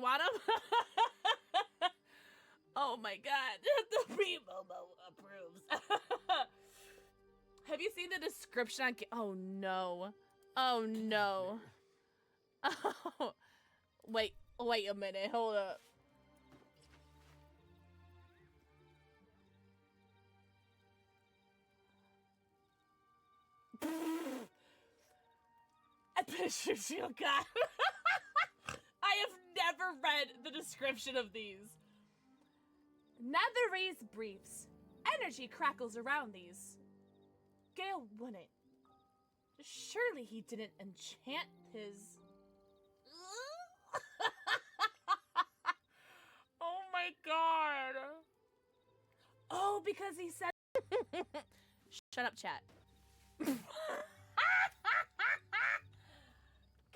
want them? Oh my god. The Momo approves. Have you seen the description on... Oh no. Oh no. Oh. Wait a minute. Hold up. Oh god. I have never read the description of these. Netherese briefs. Energy crackles around these. Gale wouldn't. Surely he didn't enchant his... Oh my god. Oh, because he said... Shut up, chat. Come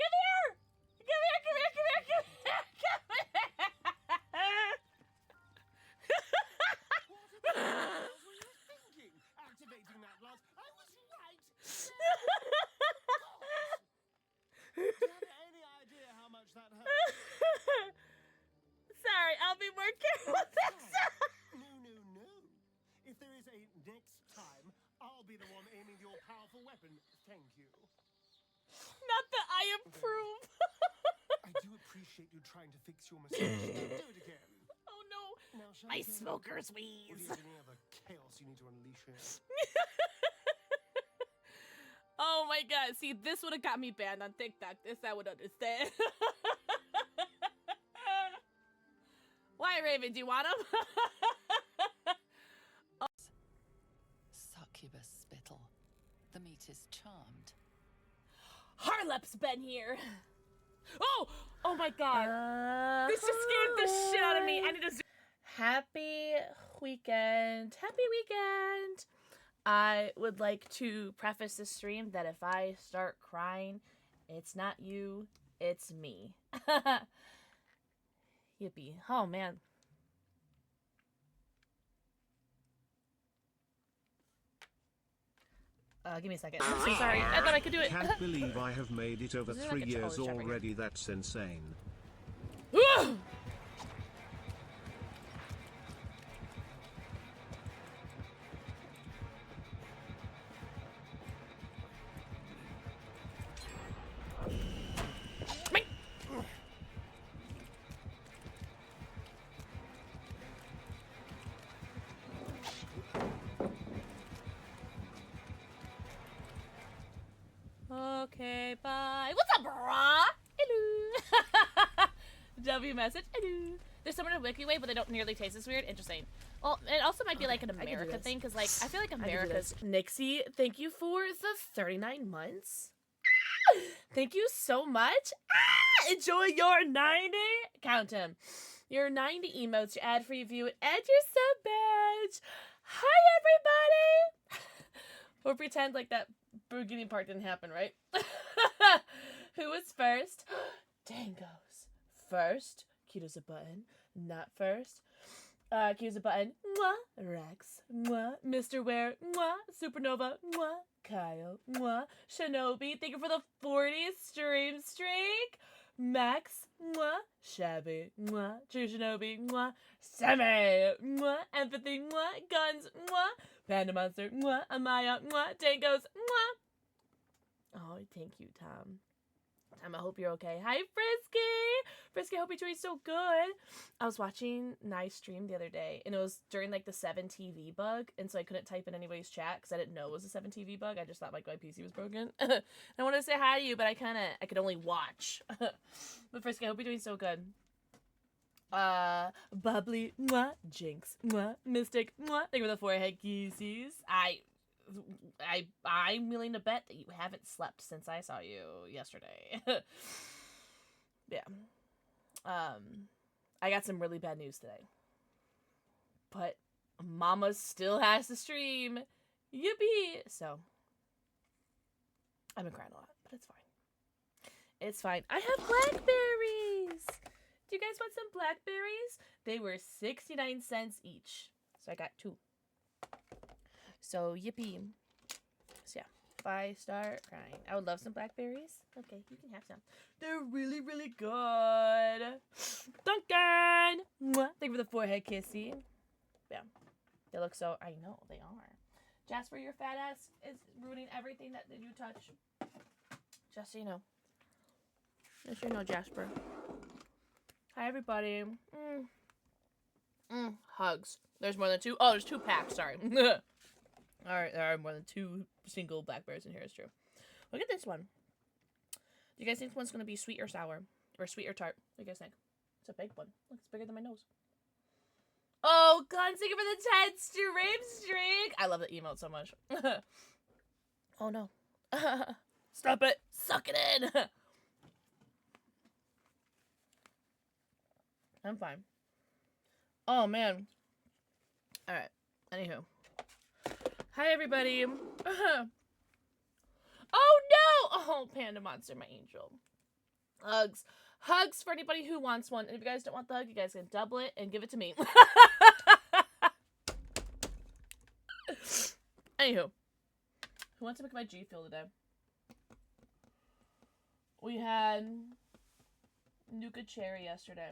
here! Come here, come here, come here, come here, come here! What were you thinking? Activating that blast. I was right. Do you have any idea how much that hurt? Sorry, I'll be more careful next time. No. If there is a next time, I'll be the one aiming your powerful weapon. Thank you. Not that I approve. I do appreciate you trying to fix your mistake. Do it again. Oh no. Now, shall My we go? smoker's Or do wheeze. you have any other chaos you need to unleash here? Oh my god. See, this would have got me banned on TikTok. This I would understand. Why, Raven? Do you want him? Succubus spittle. The meat is charmed. Harlep's been here. Oh my god. This just scared the shit out of me. I need to... Happy weekend. Happy weekend. I would like to preface this stream that if I start crying, it's not you, it's me. Yippee. Oh, man. Give me a second. I'm so sorry. I thought I could do it. Can't believe I have made it over Isn't it 3 like a years challenge every year? already. That's insane. Okay, bye. What's up, brah? Hello. W message. Hello. There's someone in WikiWay, but they don't nearly taste as weird. Interesting. Well, it also might be like an America thing, because like I feel like America's. Nixie, thank you for the 39 months. Thank you so much. Enjoy your 90. Count him. Your 90 emotes, your ad-free view, and your sub badge. Hi, everybody. Or pretend like that beginning part didn't happen, right? Who was first? Dangos. First. Cute as a button. Not first. Cute as a button. Mwah. Rex. Mwah. Mr. Ware. Mwah. Supernova. Mwah. Kyle. Mwah. Shinobi. Thank you for the 40th stream streak. Max. Mwah. Shabby. Mwah. True Shinobi. Mwah. Semi. Mwah. Empathy. Mwah. Guns. Mwah. Panda Monster. Mwah. Amaya. Mwah. Tangos. Mwah. Oh, thank you, Tom. Tom, I hope you're okay. Hi, Frisky! Frisky, I hope you're doing so good. I was watching Nice stream the other day, and it was during, like, the 7TV bug, and so I couldn't type in anybody's chat, because I didn't know it was a 7TV bug. I just thought, like, my PC was broken. I wanted to say hi to you, but I could only watch. But Frisky, I hope you're doing so good. Bubbly, mwah, Jinx, mwah, Mystic, mwah. Thank you for the forehead kisses. I'm willing to bet that you haven't slept since I saw you yesterday. Yeah. I got some really bad news today. But Mama still has to stream. Yippee! So, I've been crying a lot, but it's fine. It's fine. I have blackberries! Do you guys want some blackberries? They were 69 cents each. So I got 2. So, yippee. So, yeah. If I start crying, I would love some blackberries. Okay, you can have some. They're really, really good. Thank you for the forehead kissy. Yeah. They look so... I know, they are. Jasper, your fat ass is ruining everything that you touch. Just so you know. Just so you know, Jasper. Hi, everybody. Hugs. There's more than 2. Oh, there's 2 packs. Sorry. Alright, there are more than 2 single black bears in here. It's true. Look at this one. Do you guys think this one's going to be sweet or sour? Or sweet or tart? What do you guys think? It's a big one. Look, it's bigger than my nose. Oh, God, thank you for the 10 streak. I love the emote so much. Oh, no. Stop it. Suck it in. I'm fine. Oh, man. All right. Anywho. Hi, everybody. Oh, no. Oh, Panda Monster, my angel. Hugs. Hugs for anybody who wants one. And if you guys don't want the hug, you guys can double it and give it to me. Anywho. Who wants to make my G Fuel today? We had Nuka Cherry yesterday.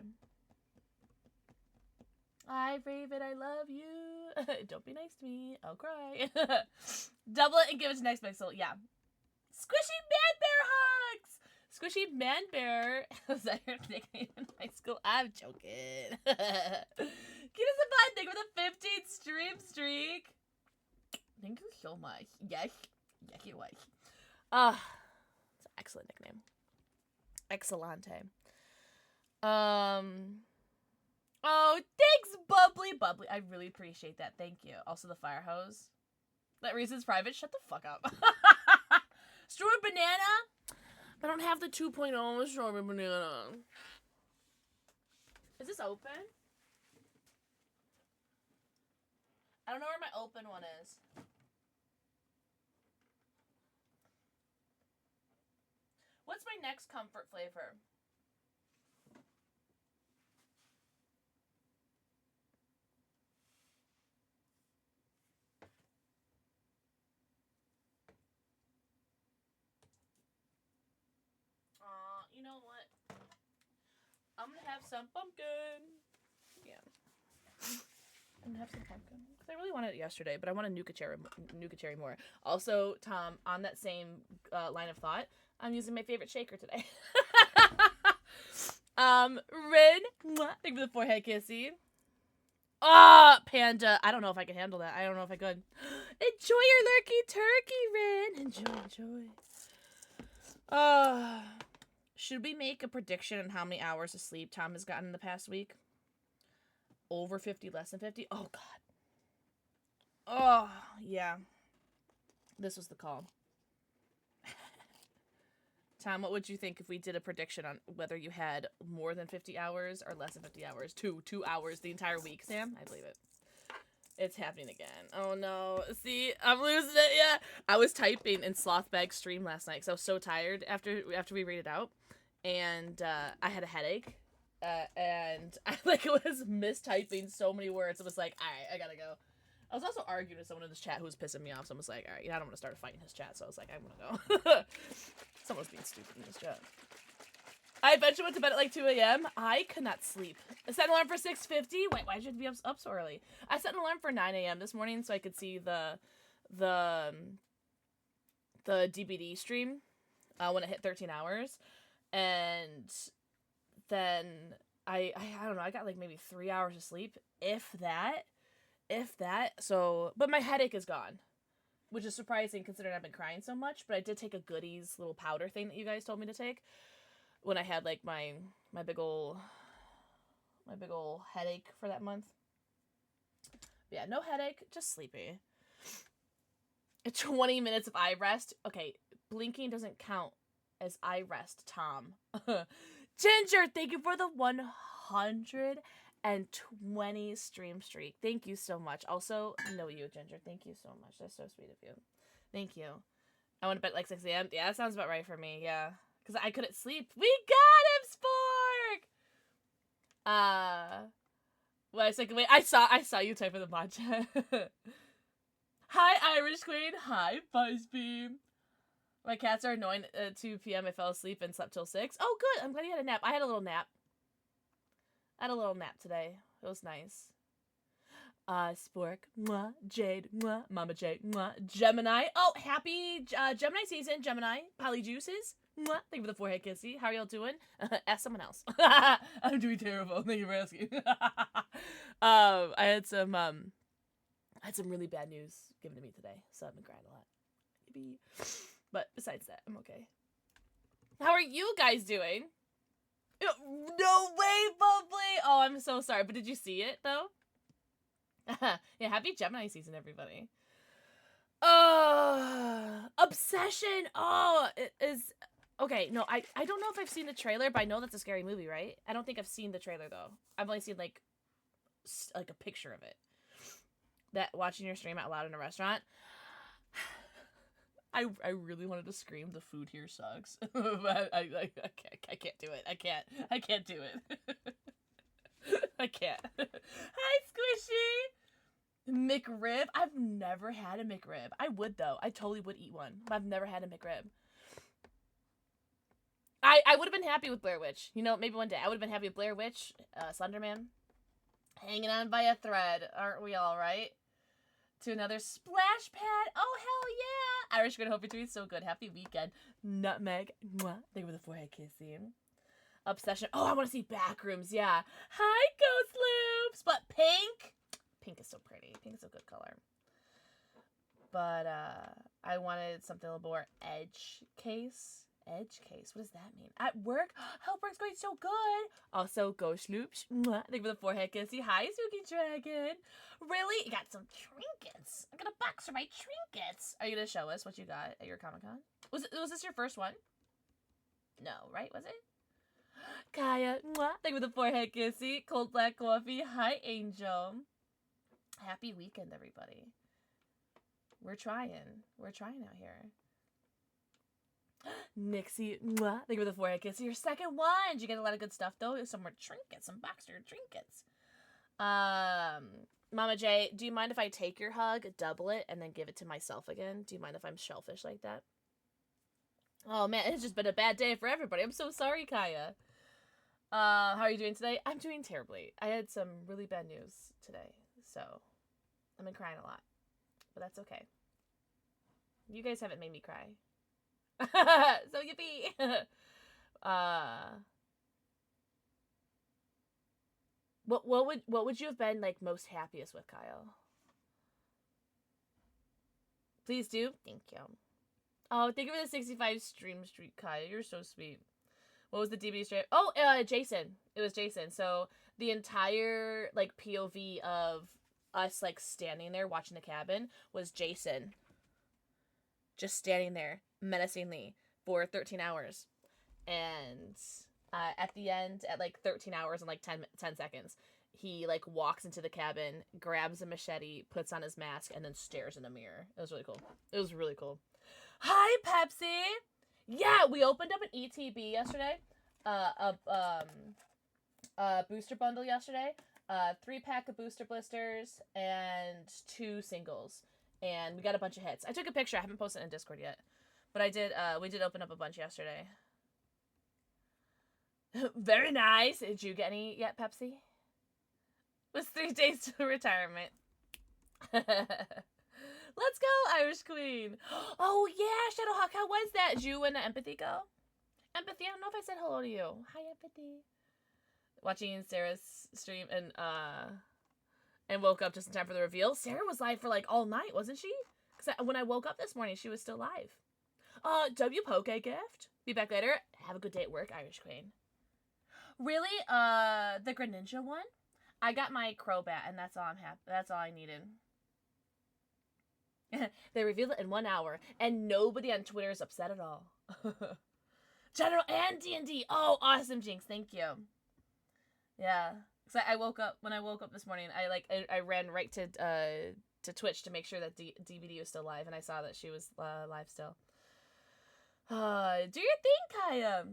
Hi, Raven, I love you. Don't be nice to me. I'll cry. Double it and give it to next Pixel. Yeah. Squishy Man Bear hugs! Squishy Man Bear. Was that your nickname in high school? I'm joking. Give us a fun thing for the 15th streak. Thank you so much. Yes. Yes, it was. It's an excellent nickname. Excellente. Oh, thanks, Bubbly. I really appreciate that. Thank you. Also, the fire hose. That reason's private. Shut the fuck up. Strawberry banana? I don't have the 2.0 strawberry banana. Is this open? I don't know where my open one is. What's my next comfort flavor? You know what? I'm gonna have some pumpkin. Yeah. I'm gonna have some pumpkin. Because I really wanted it yesterday, but I want a Nuka Cherry more. Also, Tom, on that same line of thought, I'm using my favorite shaker today. Rin, thank you for the forehead kissy. Panda. I don't know if I can handle that. I don't know if I could. Enjoy your lurky turkey, Rin. Enjoy. Should we make a prediction on how many hours of sleep Tom has gotten in the past week? Over 50, less than 50? Oh, God. Oh, yeah. This was the call. Tom, what would you think if we did a prediction on whether you had more than 50 hours or less than 50 hours? 2 hours the entire week, Sam? I believe it. It's happening again. Oh, no. See, I'm losing it. Yeah. I was typing in Slothbag's stream last night because I was so tired after we read it out. And I had a headache. And I was mistyping so many words. It was like, all right, I gotta go. I was also arguing with someone in this chat who was pissing me off. So I was like, all right, I don't want to start fighting his chat. So I was like, I'm gonna go. Someone was being stupid in this chat. I eventually went to bed at like 2 a.m. I could not sleep. I set an alarm for 6:50. Wait, why should I be up so early? I set an alarm for 9 a.m. this morning so I could see the DBD stream when it hit 13 hours. And then I don't know, I got like maybe 3 hours of sleep, if that. So, but my headache is gone, which is surprising considering I've been crying so much. But I did take a Goodies little powder thing that you guys told me to take when I had like my big ol' headache for that month. Yeah, no headache, just sleepy. 20 minutes of eye rest. Okay, blinking doesn't count as eye rest, Tom. Ginger, thank you for the 120 stream streak. Thank you so much. Also, know you, Ginger. Thank you so much. That's so sweet of you. Thank you. I went to bed like 6 a.m. Yeah, that sounds about right for me. Yeah. Because I couldn't sleep. We got him, Spork! Wait a second. Wait, I saw you type in the mod chat. Hi, Irish Queen. Hi, Buzzbeam. My cats are annoying at 2 p.m. I fell asleep and slept till 6. Oh, good. I'm glad you had a nap. I had a little nap. Today. It was nice. Spork, mwah, Jade, mwah, Mama Jade, mwah, Gemini. Oh, happy Gemini season, Gemini. Polyjuices, mwah. Thank you for the forehead kissy. How are y'all doing? Ask someone else. I'm doing terrible. Thank you for asking. I had some really bad news given to me today, so I've been crying a lot. Maybe. But besides that, I'm okay. How are you guys doing? No way, Bubbly! Oh, I'm so sorry, but did you see it, though? Yeah, happy Gemini season, everybody. Obsession! Oh, it is... Okay, no, I don't know if I've seen the trailer, but I know that's a scary movie, right? I don't think I've seen the trailer, though. I've only seen, like a picture of it. That watching your stream out loud in a restaurant. I really wanted to scream, the food here sucks. But I can't do it. I can't do it. I can't. Hi, Squishy! McRib? I've never had a McRib. I would, though. I totally would eat one. But I've never had a McRib. I would have been happy with Blair Witch. You know, maybe one day. I would have been happy with Blair Witch, Slenderman. Hanging on by a thread. Aren't we all, right? To another splash pad. Oh, hell yeah! Irish Grid Hope you're doing so good. Happy weekend. Nutmeg. Mwah. Thank you for the forehead kissing. Obsession. Oh, I want to see Backrooms. Yeah. Hi, Ghost Loops. But pink. Pink is so pretty. Pink is a good color. But I wanted something a little more edge case. Edge case. What does that mean? At work? How work's going so good. Also, Ghost Loops. Mwah. Thank you for the forehead kissy. Hi, Spooky Dragon. Really? You got some trinkets. I got a box for my trinkets. Are you going to show us what you got at your Comic-Con? Was this your first one? No, right? Was it? Kaya. Mwah. Thank you for the forehead kissy. Cold black coffee. Hi, Angel. Happy weekend, everybody. We're trying. We're trying out here. Nixie, mwah. Thank you for the forehead kiss. Your second one. Did you get a lot of good stuff, though? Some more trinkets, some boxer trinkets. Mama J, do you mind if I take your hug, double it, and then give it to myself again? Do you mind if I'm shellfish like that? Oh, man, it's just been a bad day for everybody. I'm so sorry, Kaya. How are you doing today? I'm doing terribly. I had some really bad news today, so I've been crying a lot. But that's okay. You guys haven't made me cry. So yippee! What would you have been like most happiest with, Kyle? Please do. Thank you. Oh, thank you for the 65 stream streak, Kyle. You're so sweet. What was the DVD stream? Oh, Jason. It was Jason. So the entire like POV of us like standing there watching the cabin was Jason. Just standing there menacingly for 13 hours. And at the end, at like 13 hours and like 10 seconds, he like walks into the cabin, grabs a machete, puts on his mask, and then stares in the mirror. It was really cool. It was really cool. Hi, Pepsi! Yeah, we opened up an ETB yesterday. A booster bundle yesterday. 3-pack of booster blisters and 2 singles. And we got a bunch of hits. I took a picture. I haven't posted it in Discord yet. But I did, we did open up a bunch yesterday. Very nice. Did you get any yet, Pepsi? It was 3 days to retirement. Let's go, Irish Queen. Oh, yeah, Shadowhawk. How was that? Did you and Empathy go? Empathy, I don't know if I said hello to you. Hi, Empathy. Watching Sarah's stream and woke up just in time for the reveal. Sarah was live for like all night, wasn't she? Because when I woke up this morning, she was still live. W Poke gift. Be back later. Have a good day at work, Irish Queen. Really? The Greninja one? I got my Crobat, and that's all I'm happy. That's all I needed. They revealed it in 1 hour, and nobody on Twitter is upset at all. General and D&D. Oh, awesome, Jinx. Thank you. Yeah. So when I woke up this morning, I ran right to Twitch to make sure that DVD was still live, and I saw that she was live still. Do your thing, Kaya.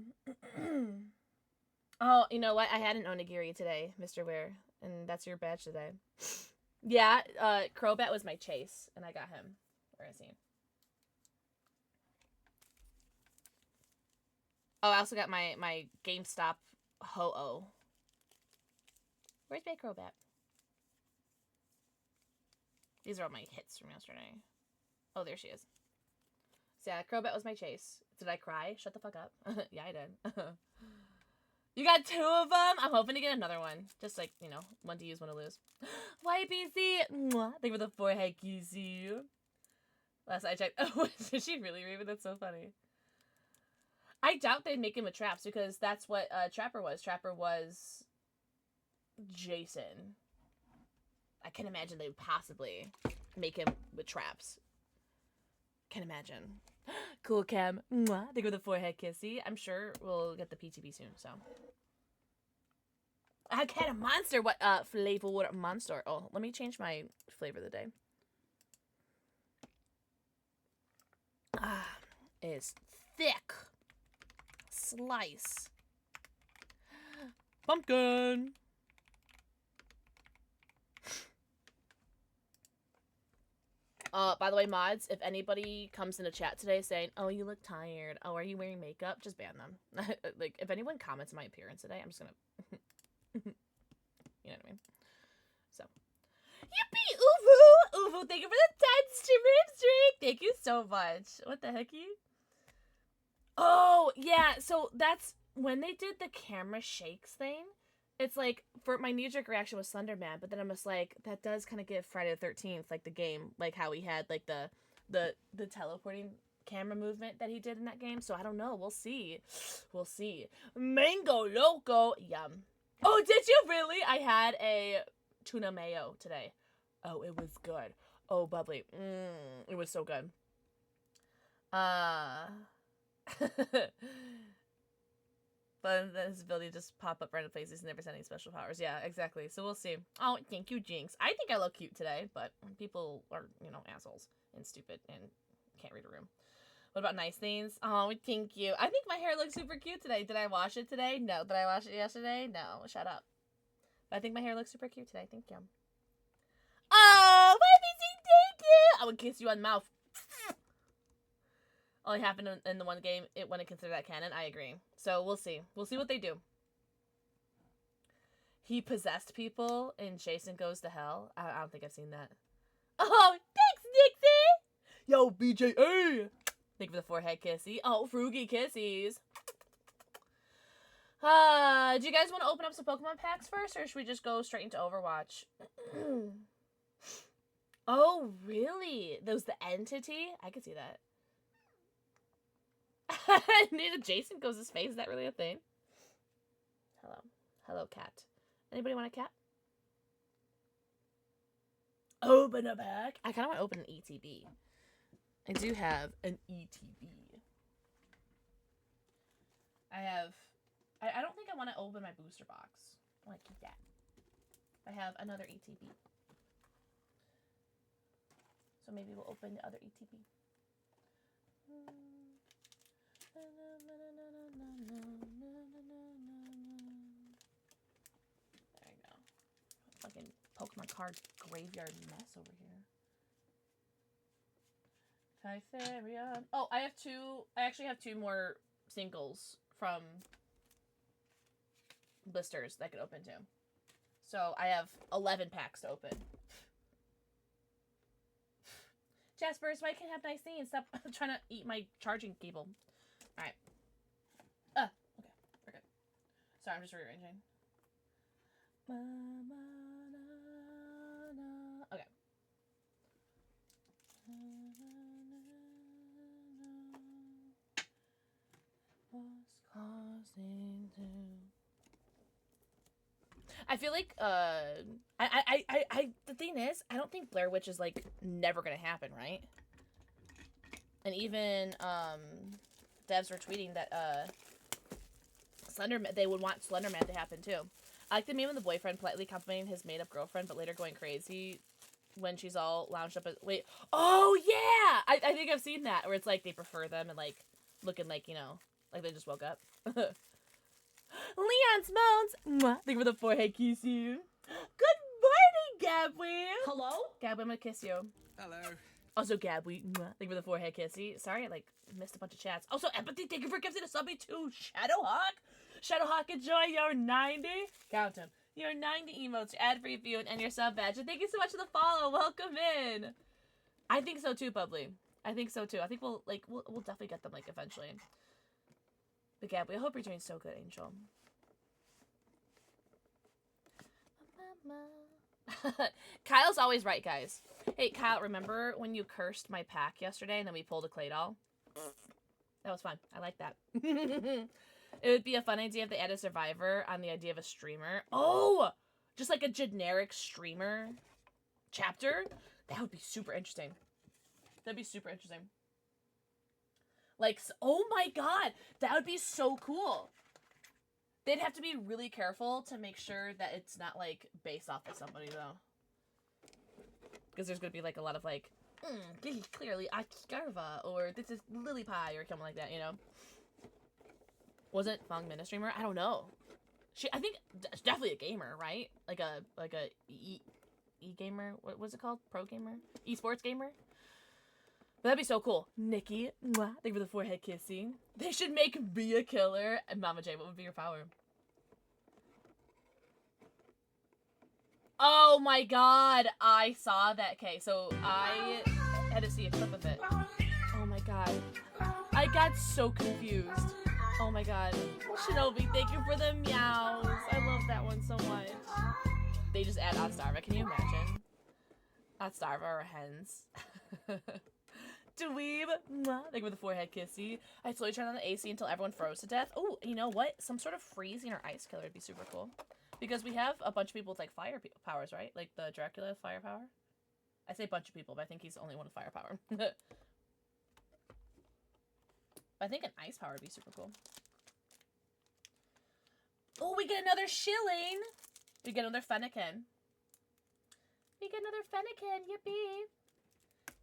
Oh, you know what? I had an onigiri today, Mr. Ware, and that's your badge today. Yeah, Crobat was my chase, and I got him. Where is he? Oh, I also got my GameStop Ho-Oh. Where's my Crobat? These are all my hits from yesterday. Oh, there she is. So yeah, Crobat was my chase. Did I cry? Shut the fuck up. Yeah, I did. You got 2 of them? I'm hoping to get another one. Just like, you know, one to use, one to lose. YPC! Mwah. Thank you for the forehead kissy. Last I checked. Oh, did she really read it? That's so funny. I doubt they'd make him with traps because that's what Trapper was. Trapper was Jason. I can imagine they would possibly make him with traps. Can imagine. Cool, Cam. Mwah. Thank you for the forehead kissy. I'm sure we'll get the PTB soon, so. I had a monster. What flavor? What monster? Oh, let me change my flavor of the day. Ah, it's thick. Slice. Pumpkin. By the way, mods, if anybody comes in the chat today saying, "Oh, you look tired. Oh, are you wearing makeup?" Just ban them. Like, if anyone comments on my appearance today, I'm just gonna, you know what I mean. So, yippee, Uvu, Uvu, thank you for the 10 stream. Thank you so much. What the hecky? Oh yeah, so that's when they did the camera shakes thing. It's like, for my knee-jerk reaction was Slender Man, but then I'm just like, that does kind of give Friday the 13th, like the game, like how he had like the teleporting camera movement that he did in that game. So I don't know. We'll see. We'll see. Mango Loco. Yum. Oh, did you really? I had a tuna mayo today. Oh, it was good. Oh, bubbly. It was so good. But then his ability to just pop up random places and never send any special powers. Yeah, exactly. So we'll see. Oh, thank you, Jinx. I think I look cute today, but people are, you know, assholes and stupid and can't read a room. What about nice things? Oh, thank you. I think my hair looks super cute today. Did I wash it today? No. Did I wash it yesterday? No. Shut up. But I think my hair looks super cute today. Thank you. Oh, YBC, thank you. I would kiss you on the mouth. Only happened in the one game when it considered that canon. I agree. So we'll see. We'll see what they do. He possessed people in Jason Goes to Hell. I don't think I've seen that. Oh, thanks, Nixie! Yo, BJA! Thank you for the forehead kissy. Oh, Froogie kissies. Do you guys want to open up some Pokemon packs first, or should we just go straight into Overwatch? Oh, really? That was the entity? I could see that. Need a Jason Goes to Space. Is that really a thing? Hello. Hello, cat. Anybody want a cat? Open a pack. I kind of want to open an ETB. I do have an ETB. I don't think I want to open my booster box. I want to keep that. I have another ETB. So maybe we'll open the other ETB. There you go. Fucking Pokemon card graveyard mess over here. Kytherion. Oh, I actually have 2 more singles from blisters that I could open too. So I have 11 packs to open. Jaspers, why can't I have nice things? Stop trying to eat my charging cable. Alright. Okay. We're good. Sorry, I'm just rearranging. Okay. I feel like the thing is, I don't think Blair Witch is like never gonna happen, right? And even devs were tweeting that Slenderman, they would want Slenderman to happen too. I like the meme of the boyfriend politely complimenting his made-up girlfriend, but later going crazy when she's all lounged up. Wait, oh yeah, I think I've seen that where it's like they prefer them and like looking like, you know, like they just woke up. Leon's moans. Mwah. Thank you for the forehead kiss you. Good morning, Gabby. Hello? Gabby, I'm gonna kiss you. Hello. Also, Gabby. Mwah. Thank you for the forehead kissy. Sorry, I like missed a bunch of chats. Also, Empathy, thank you for gifting a subby to Shadowhawk. Shadowhawk, enjoy your 90. Count him. Your 90 emotes, your ad-free view, and your sub badge. And thank you so much for the follow. Welcome in. I think so too, Bubbly. I think so too. I think we'll definitely get them like eventually. But Gab, I hope you're doing so good, Angel. Kyle's always right, guys. Hey, Kyle, remember when you cursed my pack yesterday and then we pulled a clay doll? That was fun. I like that. It would be a fun idea if they added Survivor on the idea of a streamer. Oh! Just like a generic streamer chapter? That would be super interesting. That'd be super interesting. Like, oh my god! That would be so cool! They'd have to be really careful to make sure that it's not, like, based off of somebody, though. Because there's gonna be, like, a lot of, like, this is clearly Akarva, or this is Lily Pie, or something like that, you know? Wasn't Fung Min a streamer? I don't know. I think it's definitely a gamer, right? Like a e-gamer? What was it called? Pro gamer? Esports gamer? But that'd be so cool. Nikki, mwah, thank you for the forehead kissing. They should make me a killer. And Mama J, what would be your power? Oh my god, I saw that. Okay, so I had to see a clip of it. Oh my god. I got so confused. Oh my god. Shinobi, thank you for the meows. I love that one so much. They just add Otstarva. Can you imagine? Otstarva or hens. Dweeb, mwah, thank you for the forehead kissy. I slowly turned on the AC until everyone froze to death. Oh, you know what? Some sort of freezing or ice killer would be super cool. Because we have a bunch of people with, like, fire powers, right? Like, the Dracula fire power? I say bunch of people, but I think he's the only one with fire power. I think an ice power would be super cool. Oh, we get another shilling! We get another Fennekin. We get another Fennekin, yippee!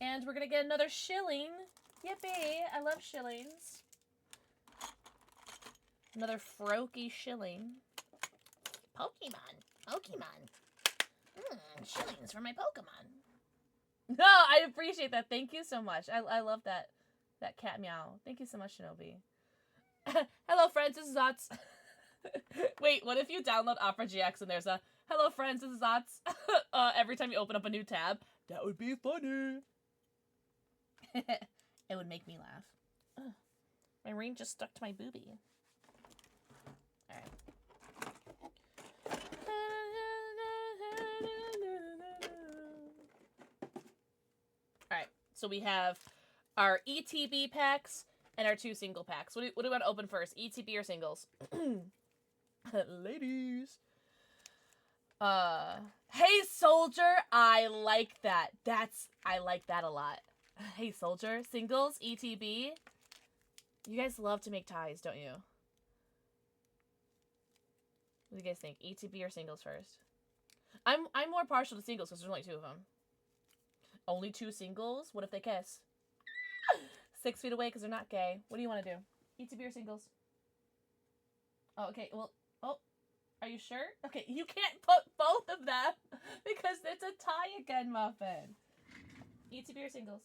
And we're gonna get another shilling. Yippee! I love shillings. Another Froakie shilling. Pokemon. Shillings for my Pokemon. No, I appreciate that. Thank you so much. I love that cat meow. Thank you so much, Shinobi. Hello, friends. This is Zots. Wait, what if you download Opera GX and there's a hello, friends. This is Zots. Every time you open up a new tab, that would be funny. It would make me laugh. Ugh. My ring just stuck to my boobie. Alright. Alright, so we have our ETB packs and our 2 single packs. What do we want to open first? ETB or singles? Ladies. Hey Soldier, I like that. I like that a lot. Hey Soldier, singles, ETB. You guys love to make ties, don't you? What do you guys think? ETB or singles first? I'm more partial to singles because there's only 2 of them. Only 2 singles? What if they kiss? 6 feet away because they're not gay. What do you want to do? ETB or singles? Oh, okay. Well, oh, are you sure? Okay, you can't put both of them because it's a tie again, Muffin. ETB or singles?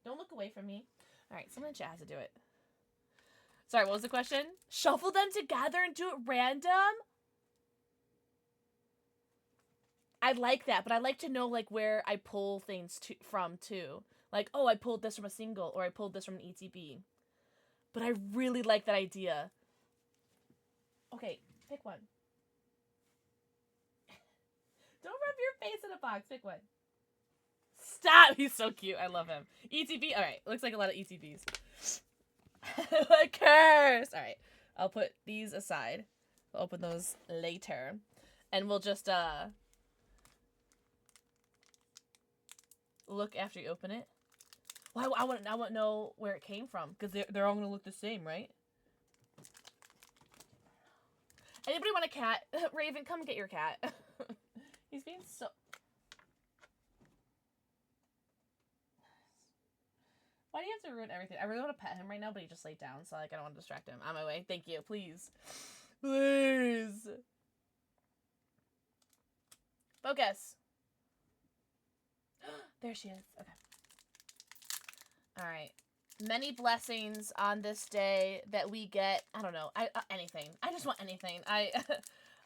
Don't look away from me. All right, someone in chat has to do it. Sorry, what was the question? Shuffle them together and do it random? I like that, but I like to know, like, where I pull things from, too. Like, oh, I pulled this from a single, or I pulled this from an ETB. But I really like that idea. Okay, pick one. Don't rub your face in a box. Pick one. Stop! He's so cute. I love him. ETB? Alright, looks like a lot of ETBs. Curse! Alright, I'll put these aside. We'll open those later. And we'll just, look after you open it. Well, I want to know where it came from, because they're all going to look the same, right? Anybody want a cat? Raven, come get your cat. He's being so... Why do you have to ruin everything? I really want to pet him right now, but he just laid down, so like I don't want to distract him. On my way. Thank you. Please. Please. Focus. There she is. Okay. Alright. Many blessings on this day that we get. I don't know. Anything. I just want anything.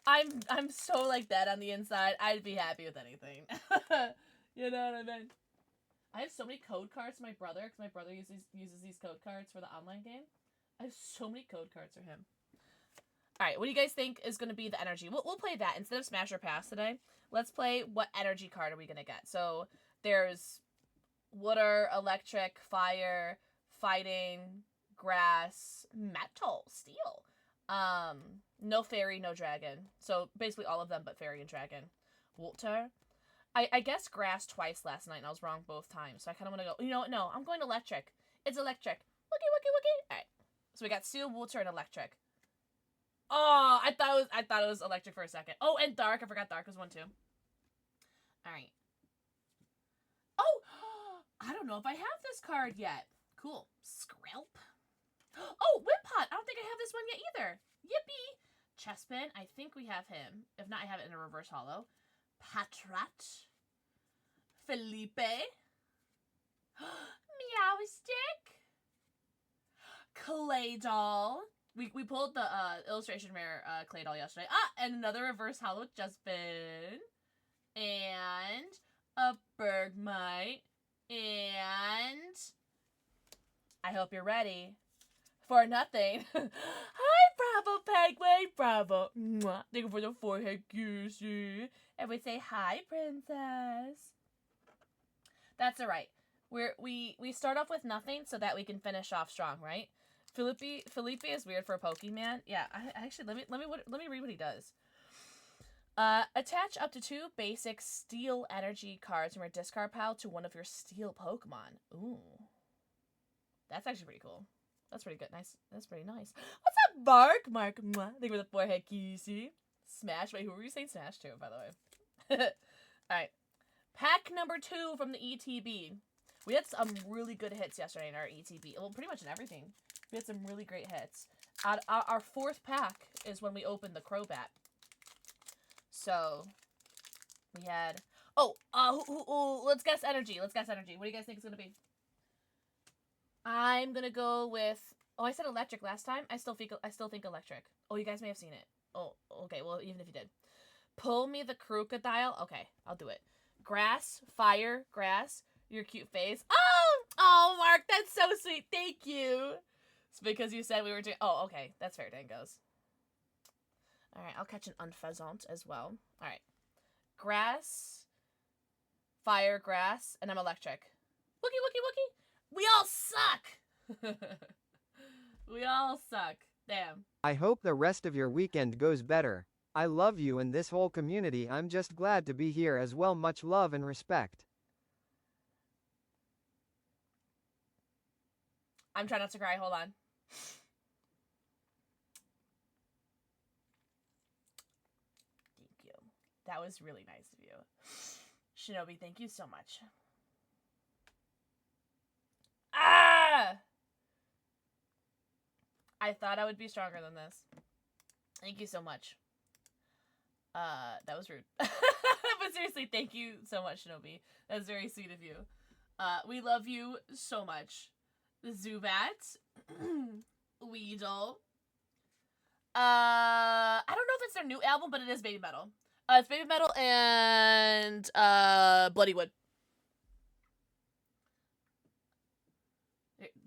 I'm so like that on the inside. I'd be happy with anything. You know what I mean? I have so many code cards for my brother because my brother uses these code cards for the online game. I have so many code cards for him. All right, what do you guys think is going to be the energy? We'll play that instead of Smash or Pass today. Let's play what energy card are we going to get. So there's water, electric, fire, fighting, grass, metal, steel. No fairy, no dragon. So basically all of them but fairy and dragon. Water. I guessed grass twice last night and I was wrong both times. So I kind of want to go, you know what? No, I'm going electric. It's electric. Wookie, wookie, wookie. All right. So we got steel, water, and electric. Oh, I thought it was electric for a second. Oh, and dark. I forgot dark was one too. All right. Oh, I don't know if I have this card yet. Cool. Skrelp. Oh, Wimpot. I don't think I have this one yet either. Yippee. Chespin. I think we have him. If not, I have it in a reverse holo. Patrat. Felipe. Meowstick. Claydol. We pulled the illustration rare Claydol yesterday. And another reverse holo Chespin. And a Bergmite. And I hope you're ready for nothing. Hi, Bravo Penguin, Bravo. Mwah. Thank you for the forehead kissy. Everybody say hi, princess. That's all right. We start off with nothing so that we can finish off strong, right? Felipe is weird for a Pokemon. Yeah, actually let me read what he does. Attach up to 2 basic steel energy cards from your discard pile to one of your steel Pokemon. Ooh. That's actually pretty cool. That's pretty good. Nice. That's pretty nice. What's up, Mark? Mark. Mwah. Thank you for the forehead kissy. Smash. Wait, who were you saying Smash to, by the way? Alright. Pack number 2 from the ETB. We had some really good hits yesterday in our ETB. Well, pretty much in everything. We had some really great hits. Our 4th pack is when we opened the Crobat. So, we had... Oh, let's guess energy. Let's guess energy. What do you guys think it's going to be? I'm going to go with... Oh, I said electric last time. I still think electric. Oh, you guys may have seen it. Oh, okay. Well, even if you did. Pull me the crocodile. Okay, I'll do it. Grass, fire, grass. Your cute face. Oh, Mark, that's so sweet. Thank you. It's because you said we were doing... Oh, okay. That's fair, Dangos. All right, I'll catch an unpheasant as well. All right. Grass, fire, grass, and I'm electric. Wookie, wookie, wookie. We all suck. We all suck. Damn. I hope the rest of your weekend goes better. I love you and this whole community. I'm just glad to be here as well. Much love and respect. I'm trying not to cry. Hold on. Thank you. That was really nice of you. Shinobi, thank you so much. Ah! I thought I would be stronger than this. Thank you so much. That was rude. But seriously, thank you so much, Shinobi. That's very sweet of you. We love you so much. Zubat. Weedle. I don't know if it's their new album, but it is Baby Metal. It's Baby Metal and Bloody Wood.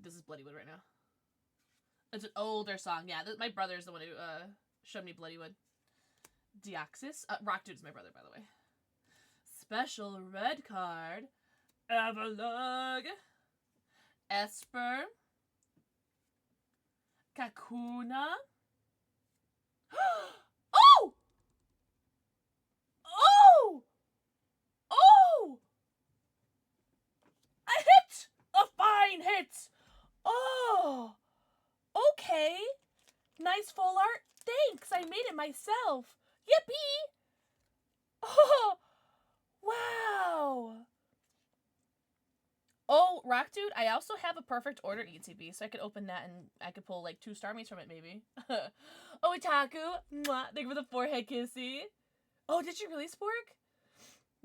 This is Bloody Wood right now. It's an older song. Yeah, my brother's the one who showed me Bloody Wood. Deoxys. Rock Dude's my brother, by the way. Special red card. Avalugg. Esper. Kakuna. Oh! Oh! Oh! A hit! A fine hit! Oh! Okay. Nice full art. Thanks. I made it myself. Yippee! Oh! Wow! Oh, Rock Dude, I also have a perfect order ETB, so I could open that and I could pull like 2 Starmies from it, maybe. Oh, Itaku! Mwah! Thank you for the forehead kissy. Oh, did you really, Spork?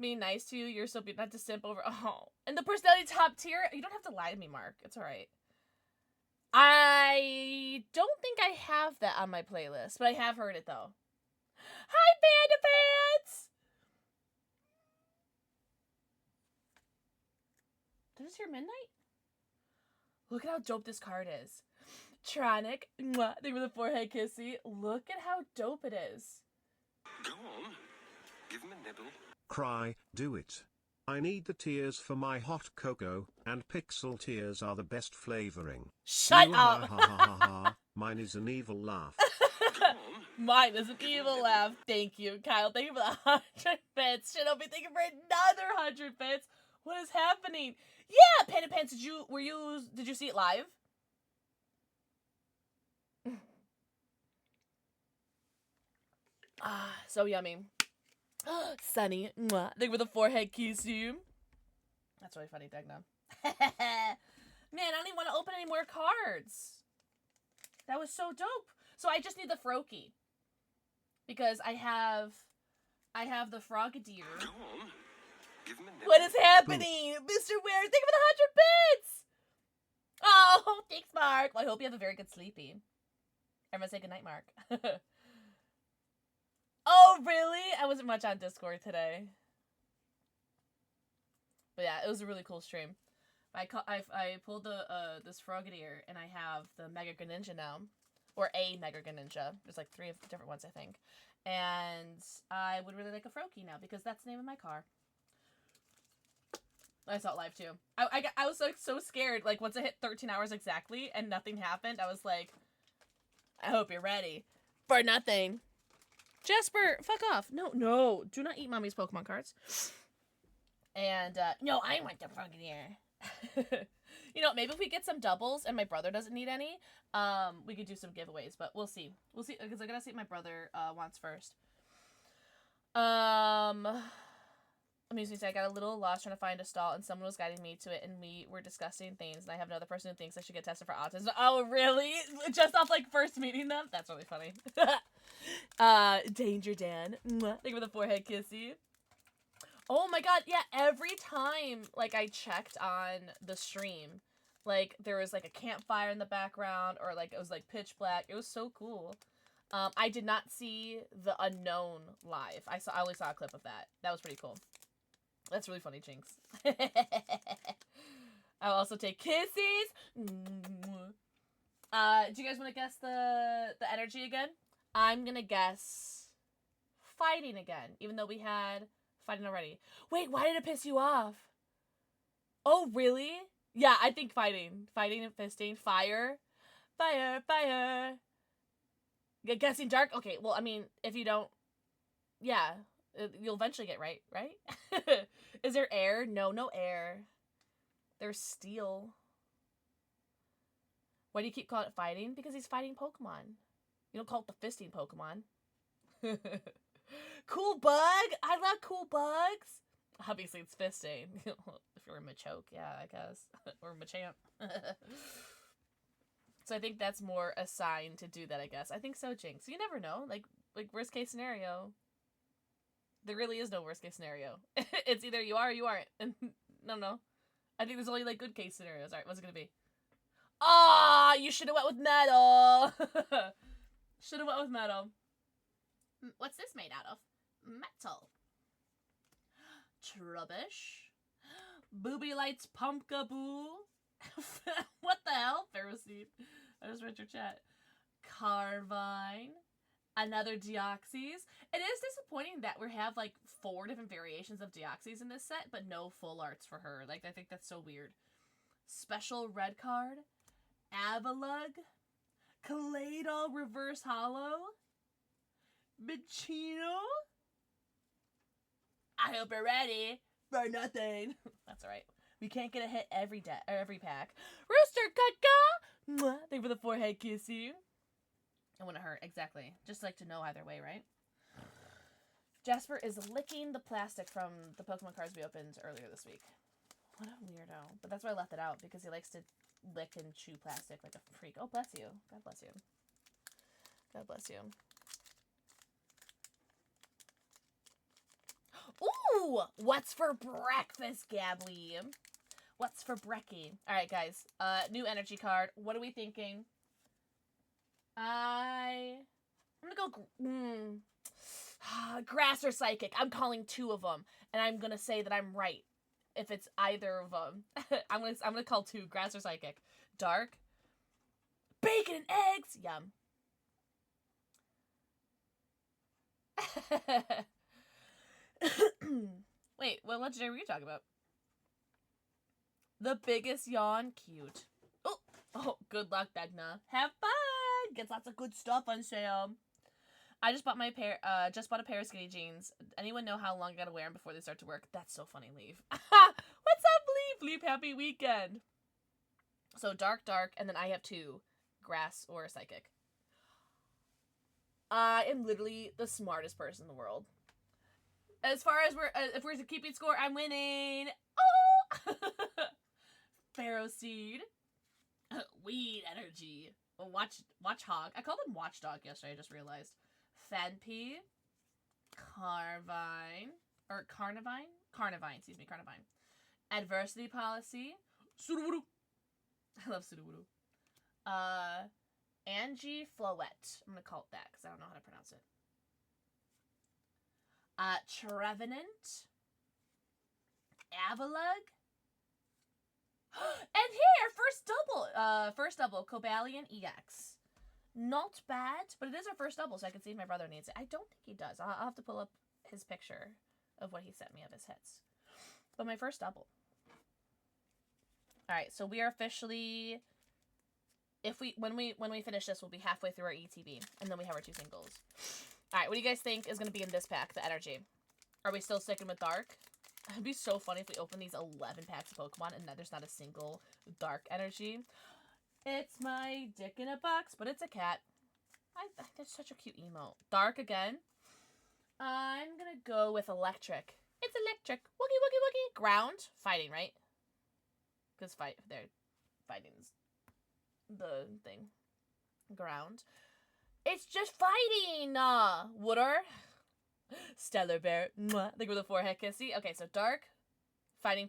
Being nice to you, you're so beautiful. Not to simp over. Oh. And the personality top tier, you don't have to lie to me, Mark. It's alright. I don't think I have that on my playlist, but I have heard it, though. Hi, Panda Pants! Did I just hear Midnight? Look at how dope this card is. Tronic, mwah, thank you for the forehead kissy. Look at how dope it is. Go on. Give him a nibble. Cry, do it. I need the tears for my hot cocoa, and pixel tears are the best flavoring. Shut Ha up! ha ha ha ha. Mine is an evil laugh. Go on. Mine is an evil laugh. Thank you, Kyle. Thank you for the 100 bits. Shinobi, thank you for another 100 bits. What is happening? Yeah, Pen and Pants, did you see it live? Ah, so yummy. Sunny, mwah. Thank you for the forehead kiss you. That's really funny, Degna. Man, I don't even want to open any more cards. That was so dope. So I just need the Froakie. Because I have the Frogadier. Go on. Give him a nibble. What is happening? Mr. Ware, thank you for the 100 bits! Oh, thanks, Mark. Well, I hope you have a very good sleepy. Everyone say goodnight, Mark. Oh, really? I wasn't much on Discord today. But yeah, it was a really cool stream. I pulled the this Frogadier, and I have the Mega Greninja now. Or a Mega Greninja. There's like 3 different ones, I think. And I would really like a Froakie now, because that's the name of my car. I saw it live too. I was like so scared. Like once I hit 13 hours exactly and nothing happened, I was like, I hope you're ready for nothing. Jasper, fuck off. No, do not eat mommy's Pokemon cards. And no, I want the Frogadier. You know, maybe if we get some doubles and my brother doesn't need any, we could do some giveaways. But we'll see. We'll see, because I gotta see what my brother wants first. Amusing, I got a little lost trying to find a stall, and someone was guiding me to it, and we were discussing things, and I have another person who thinks I should get tested for autism. Oh, really? Just off, like, first meeting them? That's really funny. Danger Dan. Mwah. Thank you for the forehead kissy. Oh my god, yeah, every time, like, I checked on the stream, like, there was, like, a campfire in the background, or, like, it was, like, pitch black. It was so cool. I did not see the Unknown live. I only saw a clip of that. That was pretty cool. That's really funny, Jinx. I'll also take kisses. Do you guys want to guess the energy again? I'm gonna guess fighting again, even though we had fighting already. Wait, why did it piss you off? Oh, really? Yeah, I think fighting. Fighting and fisting. Fire. Fire, fire. Guessing dark? Okay, well, I mean, if you don't... Yeah, you'll eventually get right? Is there air? No, no air. There's steel. Why do you keep calling it fighting? Because he's fighting Pokemon. You don't call it the fisting Pokemon. Cool bug? I love cool bugs. Obviously, it's fisting. If you're a Machoke, yeah, I guess. Or Machamp. So I think that's more a sign to do that, I guess. I think so, Jinx. You never know. Like worst case scenario. There really is no worst case scenario. It's either you are or you aren't. And no. I think there's only like good case scenarios. Alright, what's it gonna be? Ah, you should have went with metal. Should have went with metal. What's this made out of? Metal. Trubbish. Booby lights pumpkaboo. What the hell? Ferroseed. I just read your chat. Carvine. Another Deoxys. It is disappointing that we have like 4 different variations of Deoxys in this set, but no full arts for her. Like, I think that's so weird. Special red card. Avalug. Claydol reverse hollow. Michino. I hope you're ready for nothing. That's alright. We can't get a hit every pack. Rooster Kutka! Mwah. Thank you for the forehead kissy. It wouldn't hurt, exactly. Just like to know either way, right? Jasper is licking the plastic from the Pokemon cards we opened earlier this week. What a weirdo. But that's why I left it out, because he likes to lick and chew plastic like a freak. Oh, bless you. God bless you. God bless you. Ooh! What's for breakfast, Gabby? What's for brekkie? Alright, guys. New energy card. What are we thinking? I'm gonna go... Grass or psychic. I'm calling 2 of them, and I'm gonna say that I'm right if it's either of them. I'm gonna call 2, grass or psychic. Dark. Bacon and eggs. Yum. Wait, what legendary were you talking about? The biggest yawn. Cute. Oh, good luck, Degna. Have fun. Gets lots of good stuff on sale. I just bought a pair of skinny jeans. Anyone know how long I gotta wear them before they start to work? That's so funny, Leave. What's up, Leave? Leave, happy weekend. So dark, and then I have 2, grass or psychic. I am literally the smartest person in the world. As far as if we're keeping score, I'm winning. Oh, Pharaoh seed, weed energy. Watch hog. I called him watchdog yesterday. I just realized. Fenpy, Carnivine. Excuse me, Carnivine. Adversity policy. Sudowoodo. I love Sudowoodo. Angie Floette. I'm gonna call it that because I don't know how to pronounce it. Trevenant. Avalug. And here, first double, Cobalion EX. Not bad, but it is our first double, so I can see if my brother needs it. I don't think he does. I'll have to pull up his picture of what he sent me of his hits. But my first double. Alright, so we are officially... When we finish this, we'll be halfway through our ETB, and then we have our 2 singles. Alright, what do you guys think is going to be in this pack, the energy? Are we still sticking with dark? It'd be so funny if we open these 11 packs of Pokemon and there's not a single dark energy. It's my dick in a box, but it's a cat. That's such a cute emote. Dark again. I'm gonna go with electric. It's electric. Woogie, woogie, woogie. Ground. Fighting, right? Because they're fighting is the thing. Ground. It's just fighting! Water. Stellar Bear. Mwah. Think with a forehead kissy. Okay, so dark. Fighting.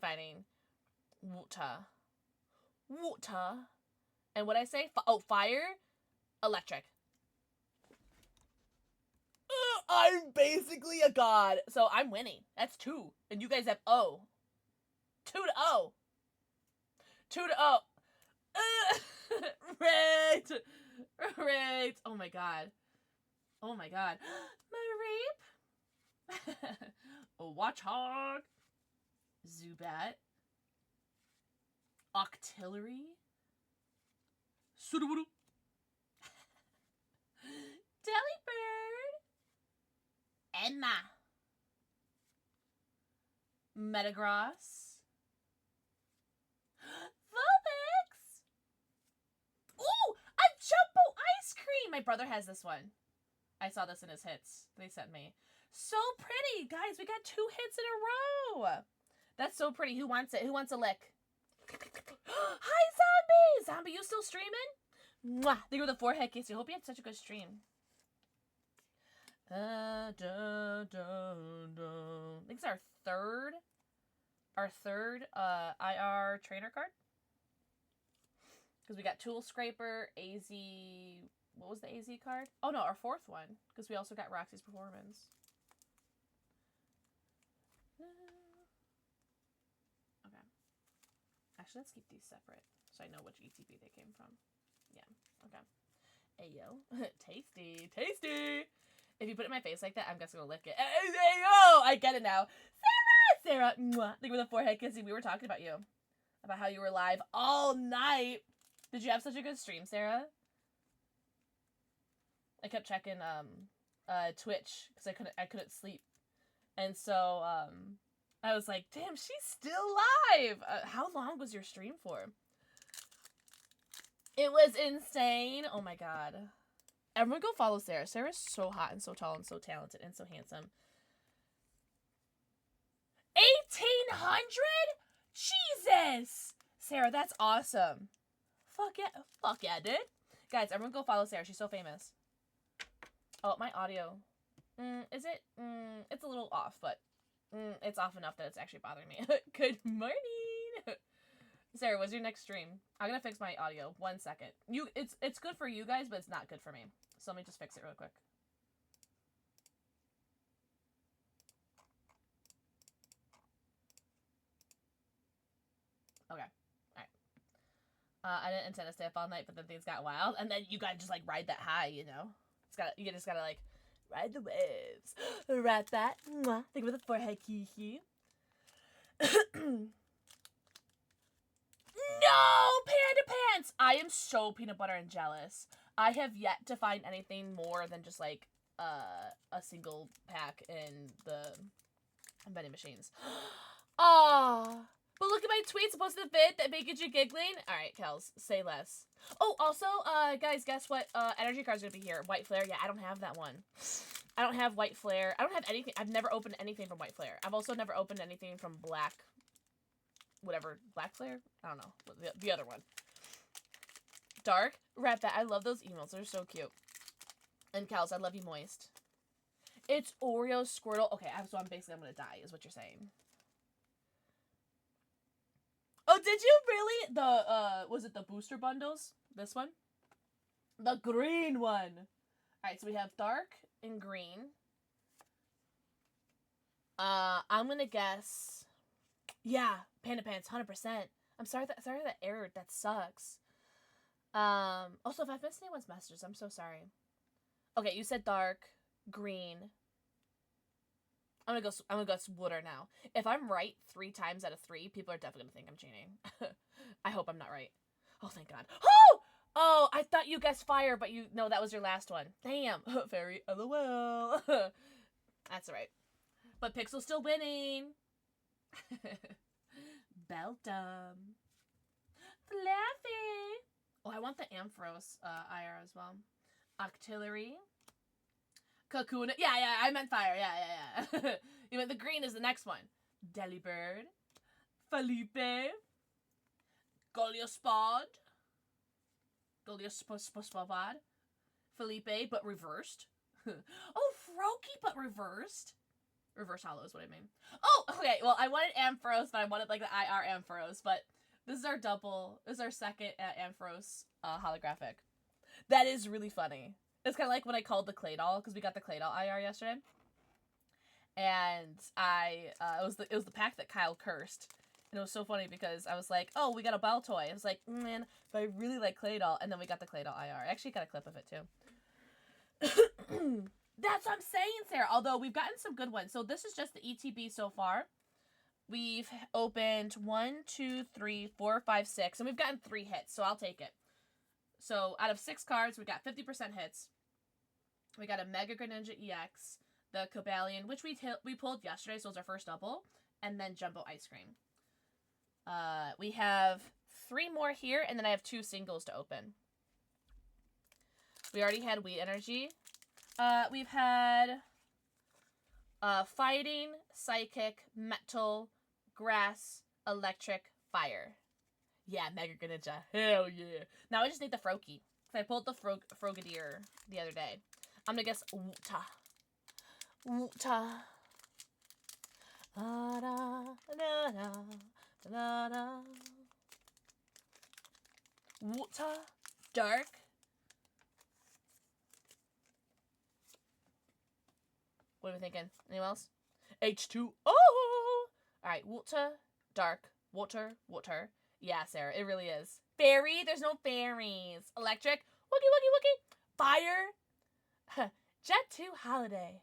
Water. And what I say? Fire. Electric. I'm basically a god. So I'm winning. That's 2. And you guys have 0. 2-0. 2-0. Right. Oh my god. Mareep. Watchhog. Zubat. Octillery. Sudowoodo. Delibird. Emma. Metagross. Vulpix. Ooh! A Jumbo Ice Cream! My brother has this one. I saw this in his hits. They sent me. So pretty! Guys, we got 2 hits in a row! That's so pretty. Who wants it? Who wants a lick? Hi, Zombie! Zombie, you still streaming? Mwah! They were the forehead kiss. I hope you had such a good stream. I think it's our third IR trainer card. Because we got Tool Scraper, AZ... What was the AZ card? Oh no, our 4th one. Because we also got Roxy's Performance. Okay. Actually, let's keep these separate. So I know which ETB they came from. Yeah, okay. Ayo. Tasty. Tasty! If you put it in my face like that, I'm just gonna lick it. Ayo! I get it now. Sarah! Mwah! Think with a forehead kissing. We were talking about you. About how you were live all night. Did you have such a good stream, Sarah? I kept checking Twitch because I couldn't sleep. And so I was like, damn, she's still live. How long was your stream for? It was insane. Oh my god. Everyone go follow Sarah. Sarah's so hot and so tall and so talented and so handsome. 1,800? Jesus! Sarah, that's awesome. Fuck yeah. Fuck yeah, dude. Guys, everyone go follow Sarah. She's so famous. Oh, my audio. Is it? It's a little off, but it's off enough that it's actually bothering me. Good morning. Sarah, what's your next stream? I'm gonna fix my audio. 1 second. It's good for you guys, but it's not good for me. So let me just fix it real quick. I didn't intend to stay up all night, but then things got wild, and then you gotta just like ride that high, you know. You just gotta like ride the waves, ride that. Mwah. Think about the forehead, kiki. No, Panda Pants! I am so peanut butter and jealous. I have yet to find anything more than just like a single pack in the vending machines. Oh, but look at my tweets posted the vid that make you giggling. All right, Kels, say less. Oh, also, guys, guess what? Energy card's gonna be here. White Flare. Yeah, I don't have that one. I don't have White Flare. I don't have anything. I've never opened anything from White Flare. I've also never opened anything from Black. Whatever, Black Flare? I don't know. The other one. Dark? Rat Bat. I love those emails. They're so cute. And Kels, I love you moist. It's Oreo Squirtle. Okay, so I'm gonna die, is what you're saying. Oh, did you really? Was it the booster bundles? This one? The green one. Alright, so we have dark and green. I'm gonna guess... Yeah, Panda Pants, 100%. I'm sorry that errored. That sucks. Also, if I've missed anyone's messages, I'm so sorry. Okay, you said dark, green. I'm gonna go water now. If I'm right 3 times out of 3, people are definitely gonna think I'm cheating. I hope I'm not right. Oh, thank God. Oh! Oh, I thought you guessed fire, but no, that was your last one. Damn. Very LOL. That's alright. But Pixel's still winning. Beldum. Fluffy. Oh, I want the Ampharos IR as well. Octillery. Cocoon. Yeah, I meant fire. Yeah. You meant the green is the next one. Delibird. Felipe. Goliospod. Goliospod. Felipe, but reversed. Oh, Froakie, but reversed. Reverse hollow is what I mean. Oh, okay. Well, I wanted Ampharos, but I wanted like the IR Ampharos. But this is our double. This is our second Ampharos holographic. That is really funny. It's kind of like when I called the Claydol, because we got the Claydol IR yesterday. And it was the pack that Kyle cursed. And it was so funny because I was like, oh, we got a Bell toy. I was like, man, but I really like Claydol. And then we got the Claydol IR. I actually got a clip of it too. That's what I'm saying, Sarah. Although we've gotten some good ones. So this is just the ETB so far. We've opened 1, 2, 3, 4, 5, 6. And we've gotten 3 hits. So I'll take it. So out of 6 cards, we got 50% hits. We got a Mega Greninja EX. The Cobalion, which we pulled yesterday. So it was our first double. And then Jumbo Ice Cream. We have 3 more here. And then I have 2 singles to open. We already had Wii Energy. We've had Fighting, Psychic, Metal, Grass, Electric, Fire. Yeah, Mega Greninja. Hell yeah. Now I just need the Froakie. I pulled the Frogadier the other day. I'm gonna guess Wuta. Wuta. Da da da da da da. Wuta. Dark. What are we thinking? Anyone else? H2O! Alright, water, dark, water. Yeah, Sarah, it really is. Fairy? There's no fairies. Electric? Wookie. Fire? Jet 2 Holiday.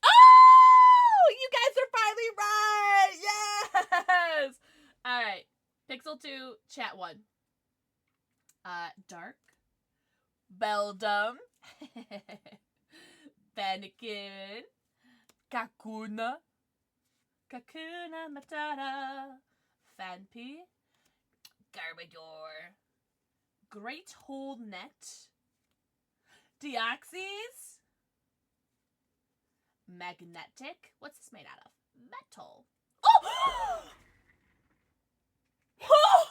Oh! You guys are finally right! Yes! Alright. Pixel 2, chat 1. Dark. Beldum. Fennekin, Kakuna Matata, Fanpy, Garbodor, Great Hole Net, Deoxys, Magnetic. What's this made out of? Metal. Oh! Oh!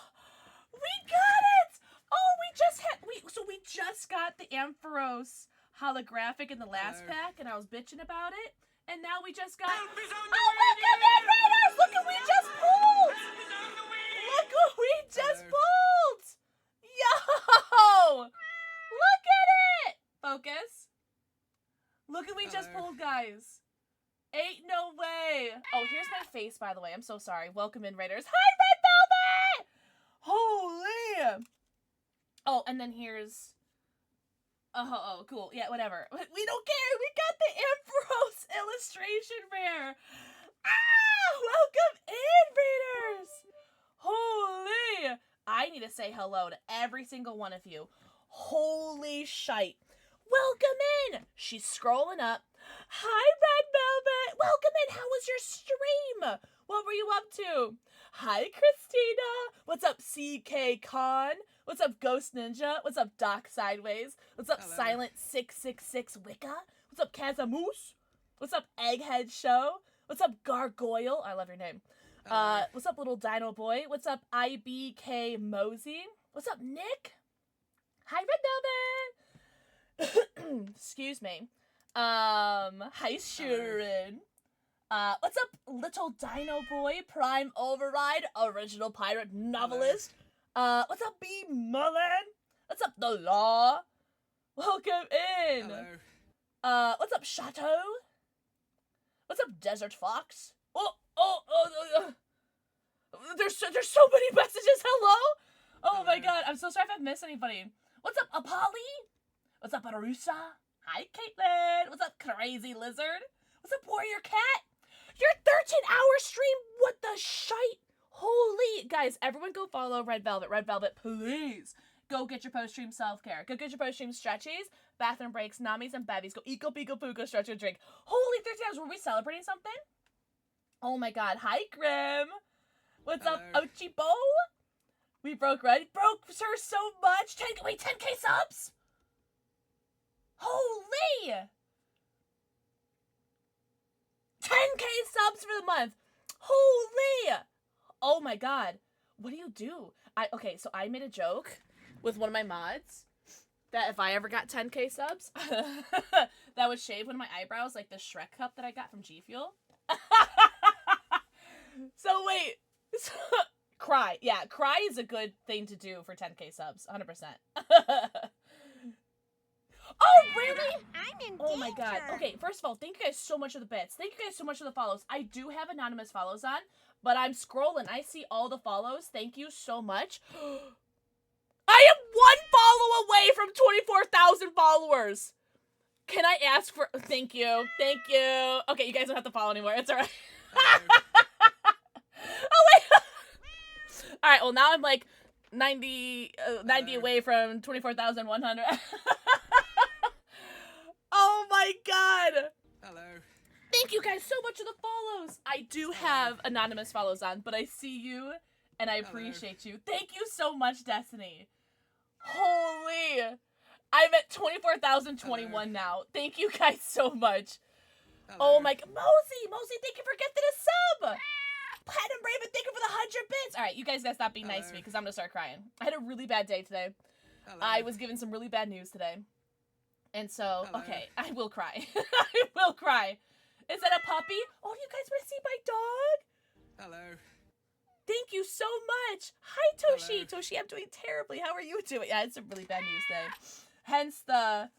We got it! Oh, we just got the Ampharos holographic in the last pack, and I was bitching about it, and now we just got... Oh, look at that, Raiders! Look what we just pulled! Look what we just pulled! Yo! Look at it! Focus. Look what we just pulled, guys. Ain't no way. Oh, here's my face, by the way. I'm so sorry. Welcome in, Raiders. Hi, Red Velvet! Holy Oh, and then here's... Oh, cool. Yeah, whatever. We don't care. We got the Ambrose illustration rare. Welcome in, readers. Holy. I need to say hello to every single one of you. Holy shite. Welcome in. She's scrolling up. Hi, Red Velvet. Welcome in. How was your stream? What were you up to? Hi, Christina. What's up, CK Khan? What's up, Ghost Ninja? What's up, Doc Sideways? What's up, Silent 666 Wicca? What's up, Kazamoose? What's up, Egghead Show? What's up, Gargoyle? I love your name. What's up, Little Dino Boy? What's up, IBK Mosey? What's up, Nick? Hi, Red Velvet. Excuse me. Hi, Sharon. What's up, Little Dino Boy? Prime Override, Original Pirate Novelist. What's up, B. Mullen? What's up, The Law? Welcome in. Hello. What's up, Chateau? What's up, Desert Fox? There's so many messages. Hello? Oh my god, I'm so sorry if I've missed anybody. What's up, Apolly? What's up, Arusa? Hi, Caitlin. What's up, Crazy Lizard? What's up, Warrior Cat? Your 13-hour stream? What the shite? Holy, guys, everyone go follow Red Velvet. Red Velvet, please. Go get your post-stream self-care. Go get your post-stream stretchies, bathroom breaks, namis, and bevies. Go eco, pico, poo, go stretch and drink. Holy 13 hours, were we celebrating something? Oh my god, hi, Grim. What's up, Ochibo? We broke her so much. 10K subs? Holy! 10K subs for the month. Holy! Oh my god. What do? Okay, so I made a joke with one of my mods that if I ever got 10K subs, that would shave one of my eyebrows like the Shrek cup that I got from G Fuel. So wait. Cry. Yeah, cry is a good thing to do for 10K subs. 100%. Oh, really? I'm in Oh my god. danger. Okay, first of all, thank you guys so much for the bits. Thank you guys so much for the follows. I do have anonymous follows on, but I'm scrolling. I see all the follows. Thank you so much. I am one follow away from 24,000 followers. Can I ask for... Thank you. Thank you. Okay, you guys don't have to follow anymore. It's alright. Oh, wait. Alright, well, now I'm like 90 away from 24,100. Oh my god. Hello. Thank you guys so much for the follows. I do have anonymous follows on, but I see you and I appreciate you. Thank you so much, Destiny. Holy. I'm at 24,021 now. Thank you guys so much. Oh my god. Mosey, thank you for gifting a sub. Platinum Raven, thank you for the 100 bits. All right, you guys gotta stop being nice to me because I'm gonna start crying. I had a really bad day today. I was given some really bad news today. And so, okay, I will cry. I will cry. Is that a puppy? Oh, do you guys want to see my dog? Hello. Thank you so much. Hi, Toshi. Hello. Toshi, I'm doing terribly. How are you doing? Yeah, it's a really bad news day. Hence the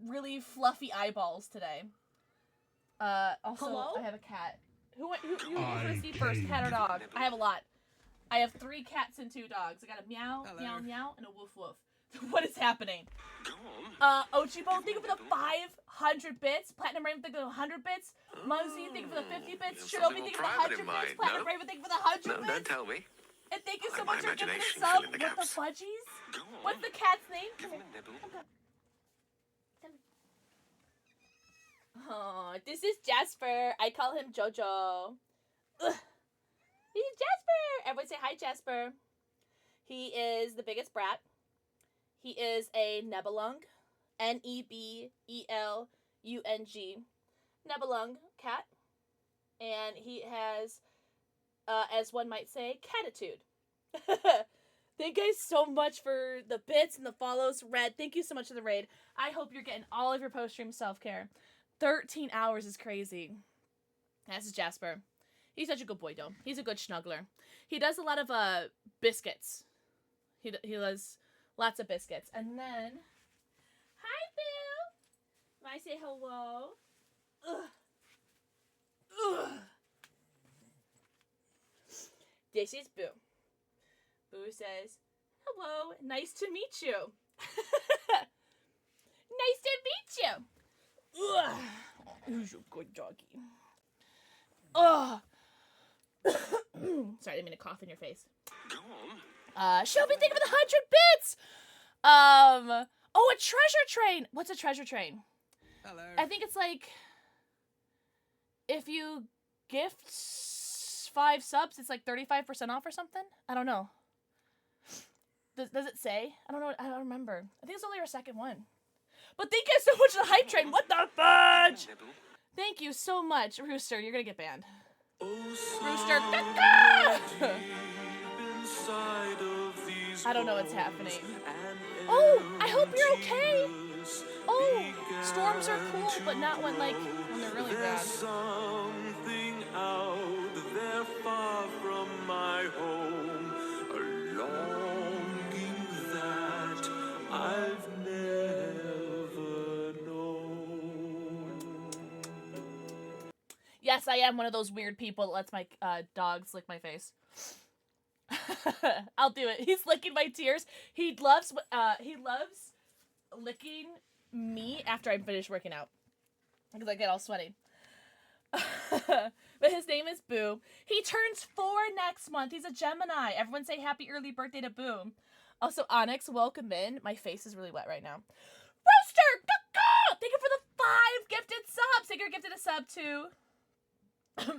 really fluffy eyeballs today. Also, Hello? I have a cat. Who want to see first, cat or dog? I have a lot. I have 3 cats and 2 dogs. I got a meow, meow, meow, and a woof, woof. What is happening? Ochibo, thank you for the 500 bits. Platinum Raven, thank you for the 100 bits. Muzzy, thank you for the 50 bits. Shinobi, thank you for the 100 bits. Platinum Raven, thank you for the 100 bits. Don't tell me. And thank you so My much for giving imagination us up. filling the What the gaps. fudgies? Go on. What's the cat's name? Give him a nibble. Oh, this is Jasper. I call him Jojo. Ugh. He's Jasper. Everyone say hi, Jasper. He is the biggest brat. He is a Nebelung. Nebelung. Nebelung cat. And he has, as one might say, catitude. Thank you guys so much for the bits and the follows. Red, thank you so much for the raid. I hope you're getting all of your post-stream self-care. 13 hours is crazy. This is Jasper. He's such a good boy, though. He's a good snuggler. He does a lot of biscuits. He does lots of biscuits. And then, hi, Boo. Can I say hello? Ugh. Ugh. This is Boo. Boo says, Hello. Nice to meet you. Nice to meet you. Ugh. Who's your good doggy? Ugh. Sorry, I didn't mean to cough in your face. Go on. Shelby, thank you for the 100 bits. Oh, a treasure train. What's a treasure train? Hello. I think it's like if you gift 5 subs, it's like 35% off or something. I don't know. Does it say? I don't know. I don't remember. I think it's only our second one. But thank you so much for the hype train. What the fudge? Thank you so much, Rooster. You're gonna get banned. Rooster. I don't know what's happening. Oh, I hope you're okay. Oh, storms are cool, but not when they're really bad. Something out there far from my home, a longing that I've never known. Yes, I am one of those weird people that lets my dogs lick my face. I'll do it. He's licking my tears. He loves licking me after I finish working out because I get all sweaty. But his name is Boo. He turns 4 next month. He's a Gemini. Everyone say happy early birthday to Boo. Also, Onyx, welcome in. My face is really wet right now. Rooster! Thank you for the 5 gifted subs. Sigurd gifted a sub to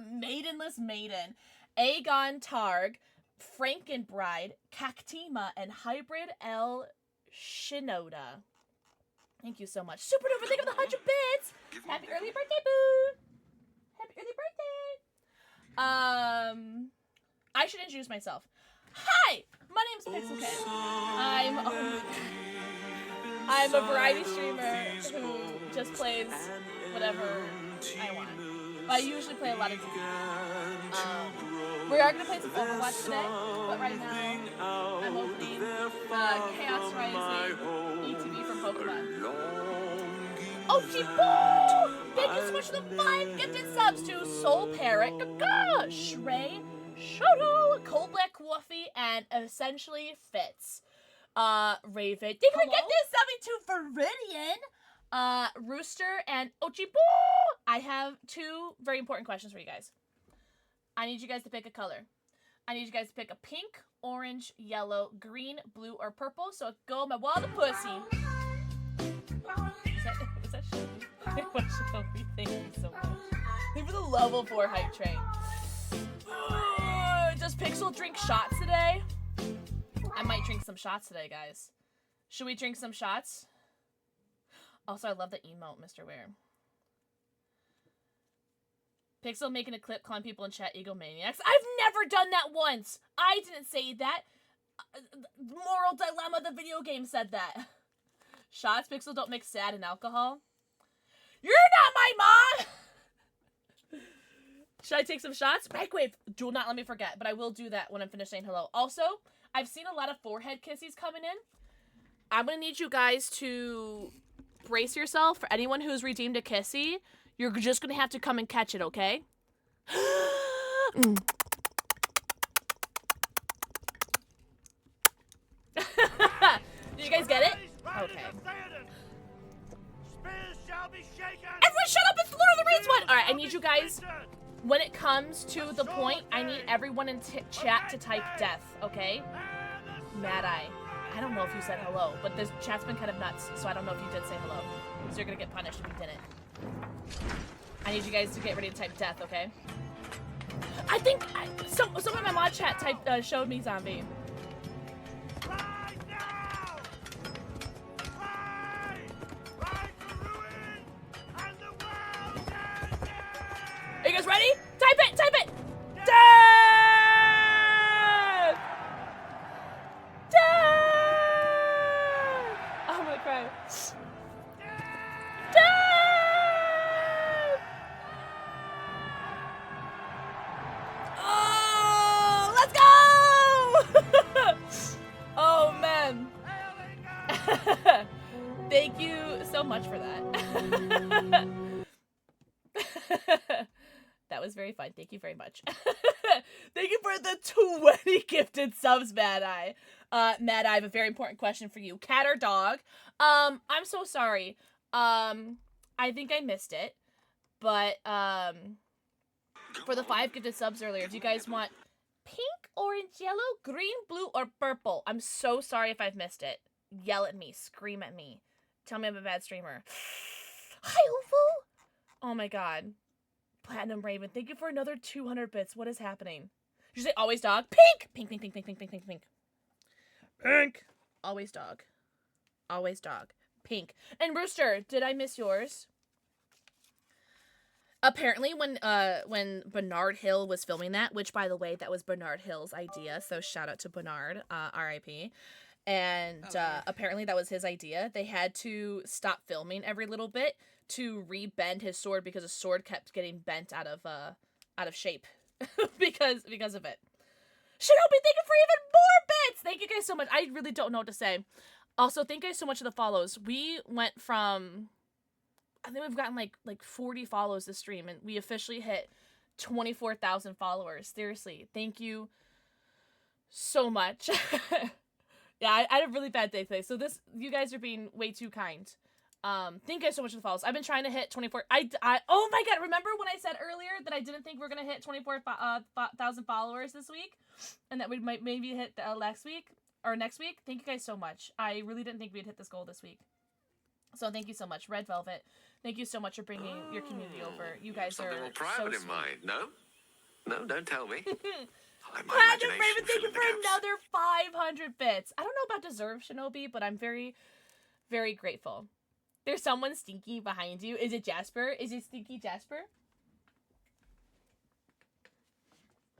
Maidenless Maiden, Aegon Targ, Frankenbride, Cactima, and Hybrid L. Shinoda. Thank you so much. Super duper, thank you for the 100 bits! Happy early birthday, Boo! Happy early birthday! I should introduce myself. Hi! My name's PixelxKitten. I'm a variety streamer who just plays whatever I want. I usually play a lot of TV. We are going to play some Overwatch today, but right now I'm opening Chaos Rising ETB from Pokemon. Oh, Chipo! Thank you so much for the 5 gifted subs to Soul Parrot, Gaga, Shrey, Shoto, Cold Black Woofy, and Essentially Fitz. Raven, thank you for getting this subbing to Viridian, Rooster, and Ochibo! I have 2 very important questions for you guys. I need you guys to pick a color. I need you guys to pick a pink, orange, yellow, green, blue, or purple, so go my wall of pussy. Is that Shelby? What Shelby? Thank you so much. Thank you for the level 4 hype train. Does Pixel drink shots today? I might drink some shots today, guys. Should we drink some shots? Also, I love the emote, Mr. Ware. Pixel making a clip calling people in chat egomaniacs. I've never done that once! I didn't say that. Moral Dilemma, the video game, said that. Shots, Pixel don't mix sad and alcohol. You're not my mom! Should I take some shots? Microwave, do not let me forget, but I will do that when I'm finished saying hello. Also, I've seen a lot of forehead kissies coming in. I'm gonna need you guys to brace yourself. For anyone who's redeemed a kissy, you're just gonna have to come and catch it, okay? Did you guys get it? Okay. Everyone shut up, it's Lord of the Rings one! Alright, I need you guys, when it comes to the point, I need everyone in chat to type death, okay? Mad Eye. I don't know if you said hello, but this chat's been kind of nuts, so I don't know if you did say hello. So you're gonna get punished if you didn't. I need you guys to get ready to type death, okay? I think someone in my mod chat typed showed me zombie. Are you guys ready? Type it! Type it! Death! Death! Oh, I'm gonna cry. Death! Oh, let's go! Oh, man. Thank you so much for that. That was very very fun. Thank you very much. Thank you for the 20 gifted subs, Mad Eye. Mad Eye, I have a very important question for you. Cat or dog? I'm so sorry. I think I missed it. But, for the 5 gifted subs earlier, do you guys want pink, orange, yellow, green, blue, or purple? I'm so sorry if I've missed it. Yell at me. Scream at me. Tell me I'm a bad streamer. Hi, Ofu! Oh my god. Platinum Raven, thank you for another 200 bits. What is happening? Did you say always dog? Pink! Pink, pink, pink, pink, pink, pink, pink, pink. Pink! Always dog. Always dog. Pink. And Rooster, did I miss yours? Apparently, when Bernard Hill was filming that, which, by the way, that was Bernard Hill's idea, so shout out to Bernard, R.I.P., and apparently that was his idea. They had to stop filming every little bit to re-bend his sword because his sword kept getting bent out of shape because of it. Shinobi, thank you for even more bits! Thank you guys so much. I really don't know what to say. Also, thank you guys so much for the follows. We went from... I think we've gotten like 40 follows this stream, and we officially hit 24,000 followers. Seriously, thank you so much. Yeah, I had a really bad day today, so you guys are being way too kind. Thank you guys so much for the follows. I've been trying to hit 24. Oh my god! Remember when I said earlier that I didn't think we were gonna hit 24,000 followers this week, and that we might maybe hit next week? Thank you guys so much. I really didn't think we'd hit this goal this week. So thank you so much, Red Velvet. Thank you so much for bringing your community over. You guys are something more private so in sweet. mind. No, don't tell me. Platinum Raven, thank you for another 500 bits. I don't know about deserve, Shinobi, but I'm very, very grateful. There's someone stinky behind you. Is it Jasper? Is it Stinky Jasper?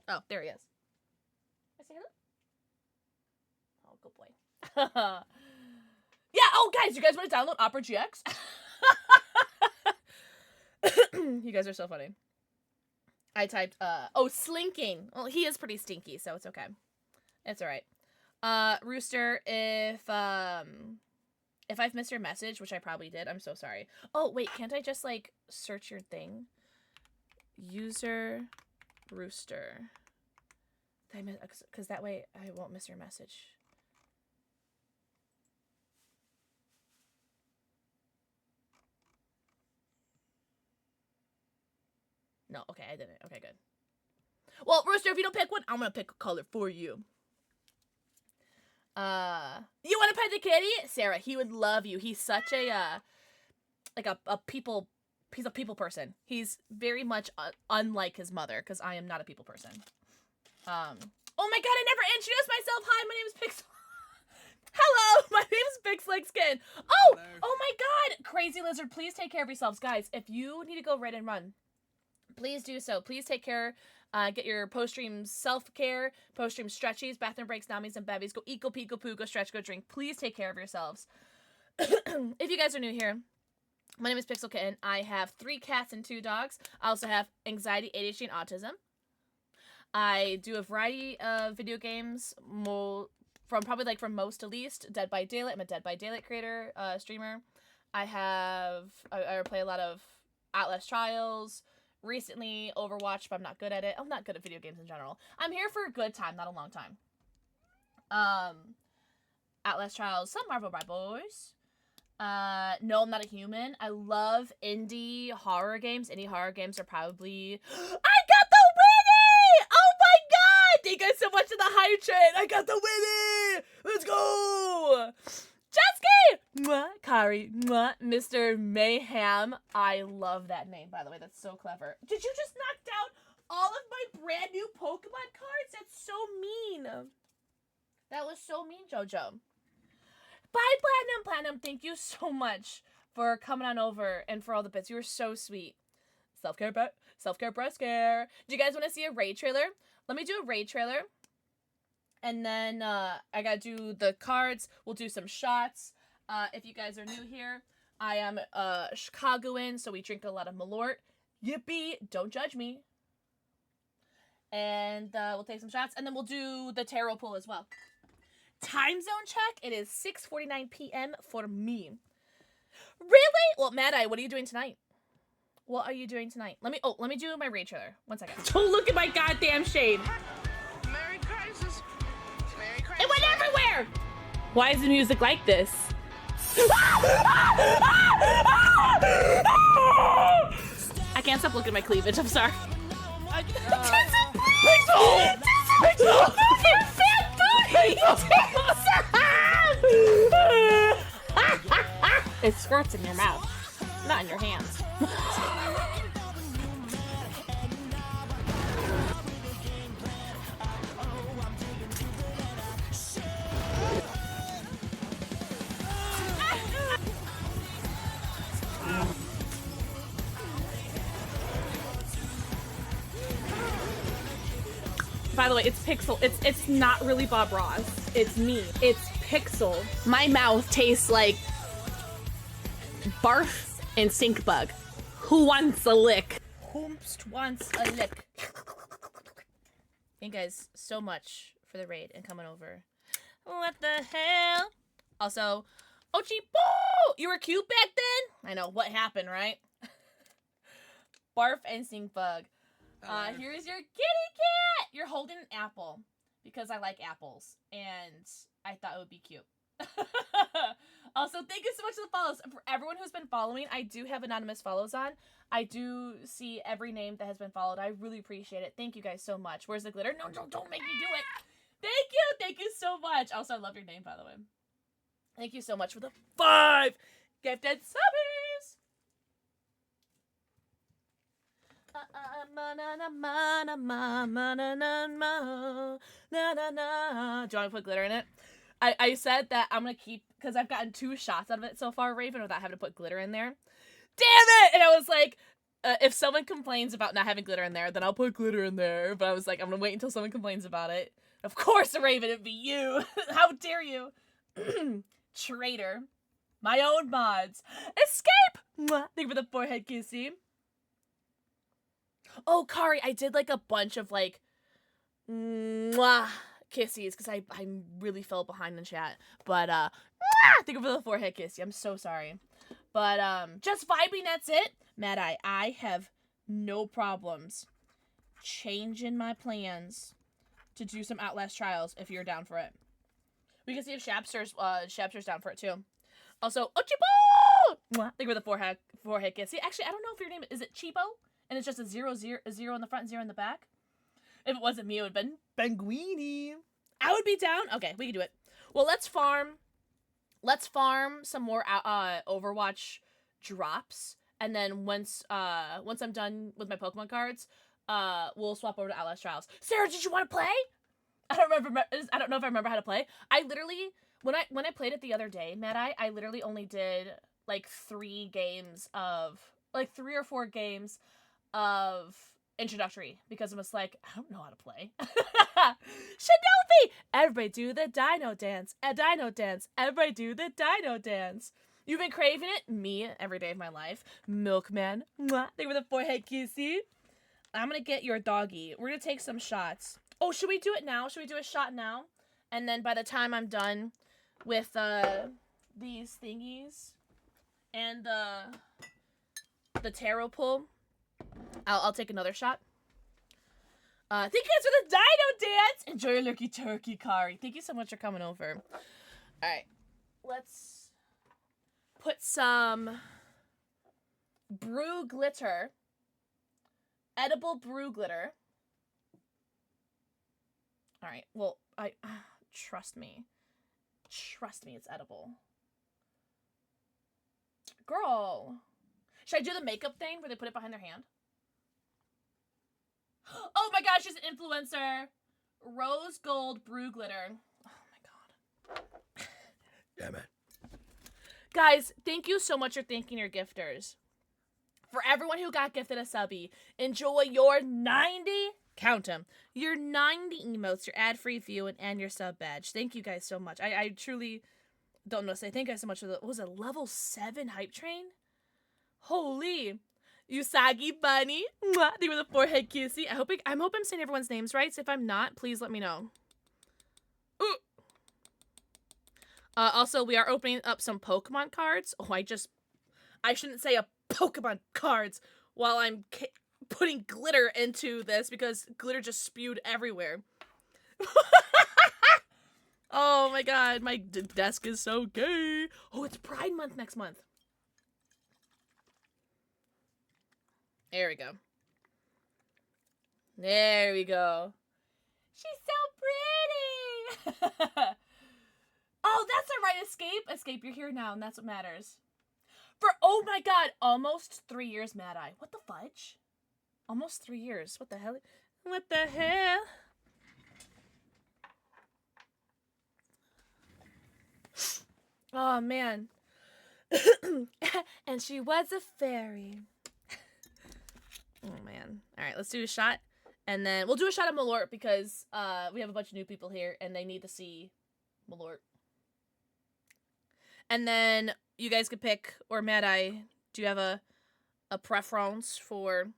Oh, there he is. I say hello? Oh, good boy. Yeah, oh, guys, you guys want to download Opera GX? You guys are so funny. I typed, slinking. Well, he is pretty stinky, so it's okay. It's alright. Rooster, if I've missed your message, which I probably did, I'm so sorry. Oh, wait, can't I just, like, search your thing? User Rooster. Because that way I won't miss your message. No, okay, I didn't. Okay, good. Well, Rooster, if you don't pick one, I'm gonna pick a color for you. You wanna pet the kitty? Sarah, he would love you. He's such a, like he's a people person. He's very much unlike his mother, because I am not a people person. Oh my god, I never introduced myself! Hi, my name is Pixel. Hello, my name is PixelxKitten. Oh, hello. Oh my god! Crazy Lizard, please take care of yourselves. Guys, if you need to go right and run, please do so. Please take care. Get your post-stream self-care, post-stream stretchies, bathroom breaks, namis, and bevies. Go eat, go pee, go poo, go stretch, go drink. Please take care of yourselves. If you guys are new here, my name is PixelxKitten. I have 3 cats and 2 dogs. I also have anxiety, ADHD, and autism. I do a variety of video games, from most to least. Dead by Daylight. I'm a Dead by Daylight creator, streamer. I play a lot of Outlast Trials. Recently, Overwatch, but I'm not good at it. I'm not good at video games in general. I'm here for a good time, not a long time. Outlast Trials, some Marvel Rivals. No, I'm not a human. I love indie horror games. Indie horror games are probably... I got the Winnie! Oh my god! Thank you guys so much for the hype train. I got the Winnie! Let's go! Jesky! Mwah, Kari, mwah, Mr. Mayhem. I love that name, by the way. That's so clever. Did you just knock down all of my brand new Pokemon cards? That's so mean. That was so mean, Jojo. Bye, Platinum. Thank you so much for coming on over and for all the bits. You were so sweet. Self-care breast care. Do you guys want to see a raid trailer? Let me do a raid trailer. And then I gotta do the cards. We'll do some shots. If you guys are new here, I am Chicagoan, so we drink a lot of Malort. Yippee! Don't judge me. And we'll take some shots, and then we'll do the tarot pull as well. Time zone check. It is 6:49 p.m. for me. Really? Well, Mad Eye, what are you doing tonight? What are you doing tonight? Let me do my raid trailer. 1 second. Don't look at my goddamn shade. Merry Crisis. Merry Crisis. It went everywhere! Why is the music like this? I can't stop looking at my cleavage, I'm sorry. Pixel! It squirts in your mouth, not in your hands. By the way, it's Pixel. It's not really Bob Ross. It's me. It's Pixel. My mouth tastes like barf and stink bug. Who wants a lick? Whomst wants a lick? Thank you guys so much for the raid and coming over. What the hell? Also, Ochi Boo! You were cute back then? I know. What happened, right? Barf and stink bug. Here's your kitty cat! You're holding an apple because I like apples and I thought it would be cute. Also, thank you so much for the follows. For everyone who's been following, I do have anonymous follows on. I do see every name that has been followed. I really appreciate it. Thank you guys so much. Where's the glitter? No, don't make me do it. Thank you so much. Also, I love your name, by the way. Thank you so much for the 5 gifted subbies. Do you want to put glitter in it? I said that I'm gonna keep, because I've gotten 2 shots out of it so far, Raven, without having to put glitter in there. Damn it! And I was like, if someone complains about not having glitter in there, then I'll put glitter in there. But I was like, I'm gonna wait until someone complains about it. Of course, Raven, it'd be you. How dare you? Traitor. My own mods. Escape! Mwah. Thank you for the forehead kissy. Oh, Kari, I did like a bunch of like mwah kissies because I really fell behind in chat. But mwah, thank you for the forehead kissy. I'm so sorry. But just vibing, that's it. Mad Eye, I have no problems changing my plans to do some Outlast trials if you're down for it. We can see if Shapster's down for it too. Also, Ochibo! Mwah, thank you for the forehead kissy. Actually, I don't know if your name is it Chibo? And it's just a 0, 0, 0 in the front, 0 in the back. If it wasn't me, it would have been Benguini. I would be down. Okay, we can do it. Well, let's farm some more Overwatch drops, and then once I'm done with my Pokemon cards, we'll swap over to Outlast Trials. Sarah, did you want to play? I don't know if I remember how to play. I literally when I played it the other day, Mad Eye, I literally only did like 3 or 4 games of introductory because I was like, I don't know how to play. Shinobi! Everybody do the dino dance. A dino dance. Everybody do the dino dance. You've been craving it? Me, every day of my life. Milkman. Mwah. Thank you for the forehead kissy. I'm gonna get your doggy. We're gonna take some shots. Oh, should we do it now? Should we do a shot now? And then by the time I'm done with these thingies and the tarot pull, I'll take another shot. Thank you guys for the dino dance. Enjoy your lurky turkey, Kari. Thank you so much for coming over. All right, let's put some brew glitter, edible brew glitter. All right. Well, trust me, it's edible. Girl, should I do the makeup thing where they put it behind their hand? Oh my gosh, she's an influencer. Rose gold brew glitter. Oh my god. Damn it. Guys, thank you so much for thanking your gifters. For everyone who got gifted a subby, enjoy your 90, count them, your 90 emotes, your ad-free view, and your sub badge. Thank you guys so much. I truly don't know what to say. Thank you guys so much for the, what was it, level 7 hype train? Holy. Usagi Bunny. Mwah. They were the forehead kissy. I hope I'm saying everyone's names right. So if I'm not, please let me know. Ooh. Also, we are opening up some Pokemon cards. Oh, I shouldn't say a Pokemon cards. while I'm putting glitter into this because glitter just spewed everywhere. Oh my god, my desk is so gay. Oh, it's Pride Month next month. There we go. There we go. She's so pretty. Oh, that's a right, Escape. Escape, you're here now, and that's what matters. For, oh my god, almost 3 years, Mad Eye. What the fudge? Almost 3 years. What the hell? What the hell? Oh, man. And she was a fairy. Oh, man. All right, let's do a shot. And then we'll do a shot of Malort because we have a bunch of new people here and they need to see Malort. And then you guys could pick, or Mad Eye, do you have a preference for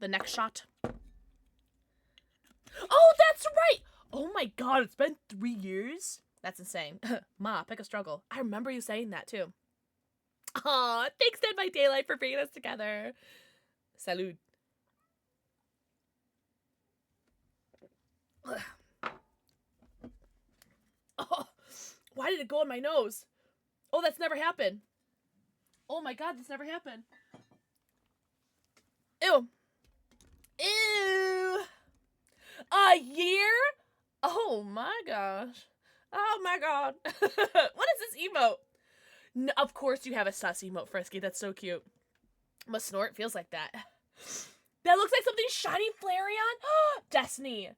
the next shot? Oh, that's right! Oh my god, it's been 3 years? That's insane. Ma, pick a struggle. I remember you saying that too. Aw, thanks Dead by Daylight for bringing us together. Salud. Oh, why did it go in my nose? Oh, that's never happened. Oh my god, that's never happened. Ew. Ew. A year? Oh my gosh. Oh my god. What is this emote? No, of course you have a sus emote, Frisky. That's so cute. Must snort. Feels like that. That looks like something shiny Flareon. Destiny.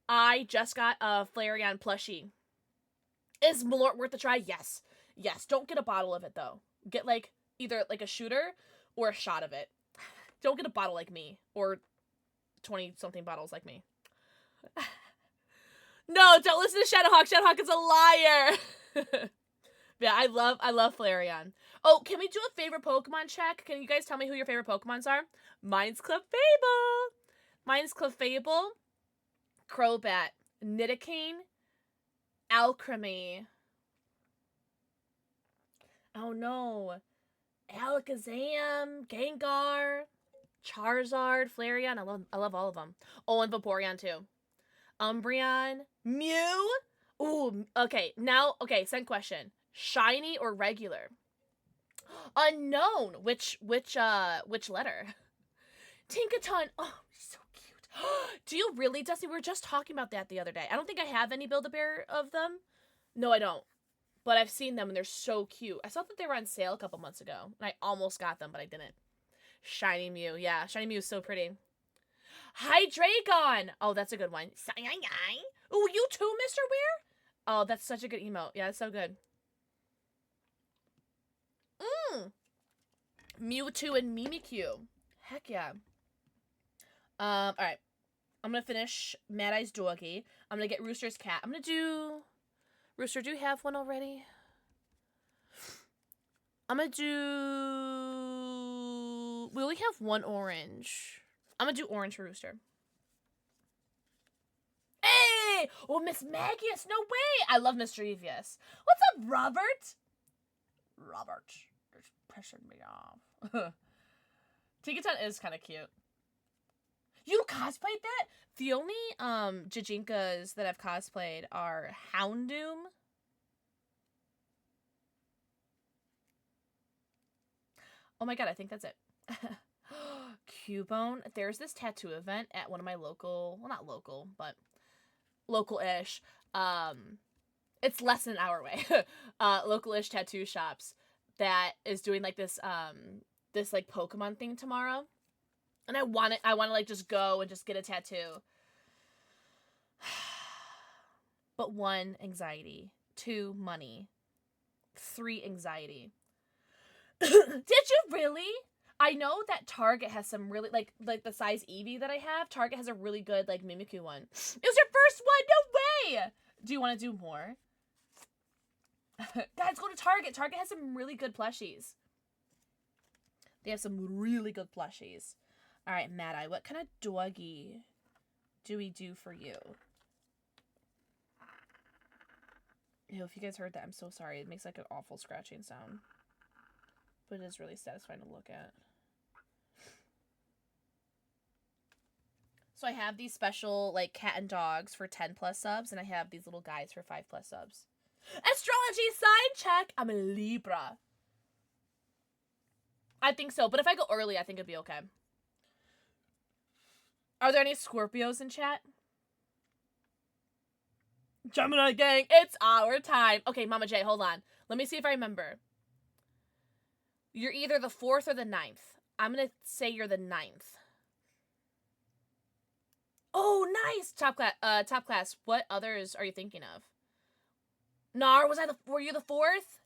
I just got a Flareon plushie. Is Malort worth a try? Yes. Yes. Don't get a bottle of it, though. Get, like, either, like, a shooter or a shot of it. Don't get a bottle like me. Or 20-something bottles like me. No, don't listen to Shadowhawk. Shadowhawk is a liar. Yeah, I love Flareon. Oh, can we do a favorite Pokemon check? Can you guys tell me who your favorite Pokemons are? Mine's Clefable. Mine's Clefable, Crobat, Nidoking, Alchemy. Oh no. Alakazam, Gengar, Charizard, Flareon. I love all of them. Oh, and Vaporeon too. Umbreon, Mew. Ooh, okay. Now, okay, second question. Shiny or regular? Unknown. Which letter? Tinkaton. Oh, so cute. Do you really, Dusty? We were just talking about that the other day. I don't think I have any Build-A-Bear of them. No, I don't. But I've seen them and they're so cute. I saw that they were on sale a couple months ago. And I almost got them, but I didn't. Shiny Mew. Yeah, Shiny Mew is so pretty. Hydreigon. Oh, that's a good one. Ooh, you too, Mr. Weir? Oh, that's such a good emote. Yeah, it's so good. Mewtwo and Mimikyu. Heck yeah. Alright. I'm gonna finish Mad Eye's doggy. I'm gonna get Rooster's cat. I'm gonna do... Rooster, do you have one already? I'm gonna do... We only have one orange. I'm gonna do orange for Rooster. Hey! Oh, Miss Magius! No way! I love Mischievous. What's up, Robert? Robert. Just pissing me off. Tinkaton is kind of cute. You cosplayed that? The only Jijinkas that I've cosplayed are Houndoom. Oh my god, I think that's it. Cubone. There's this tattoo event at one of my local, well, not local, but local-ish. It's less than an hour away. Local-ish tattoo shops that is doing like this this like Pokemon thing tomorrow. And I want to like just go and just get a tattoo. But 1, anxiety. 2, money. 3, anxiety. Did you really? I know that Target has some really, like the size Eevee that I have, Target has a really good, like, Mimikyu one. It was your first one! No way! Do you want to do more? Guys, go to Target. Target has some really good plushies. They have some really good plushies. Alright, Mad Eye, what kind of doggy do we do for you? Ew, if you guys heard that, I'm so sorry. It makes like an awful scratching sound. But it is really satisfying to look at. So I have these special, like, cat and dogs for 10 plus subs, and I have these little guys for 5 plus subs. Astrology sign check. I'm a Libra. I think so, but if I go early, I think it'd be okay. Are there any Scorpios in chat? Gemini gang, it's our time. Okay, Mama J, hold on. Let me see if I remember. You're either the 4th or the 9th. I'm gonna say you're the 9th. Oh, nice! Top class. What others are you thinking of? Nar, were you the 4th?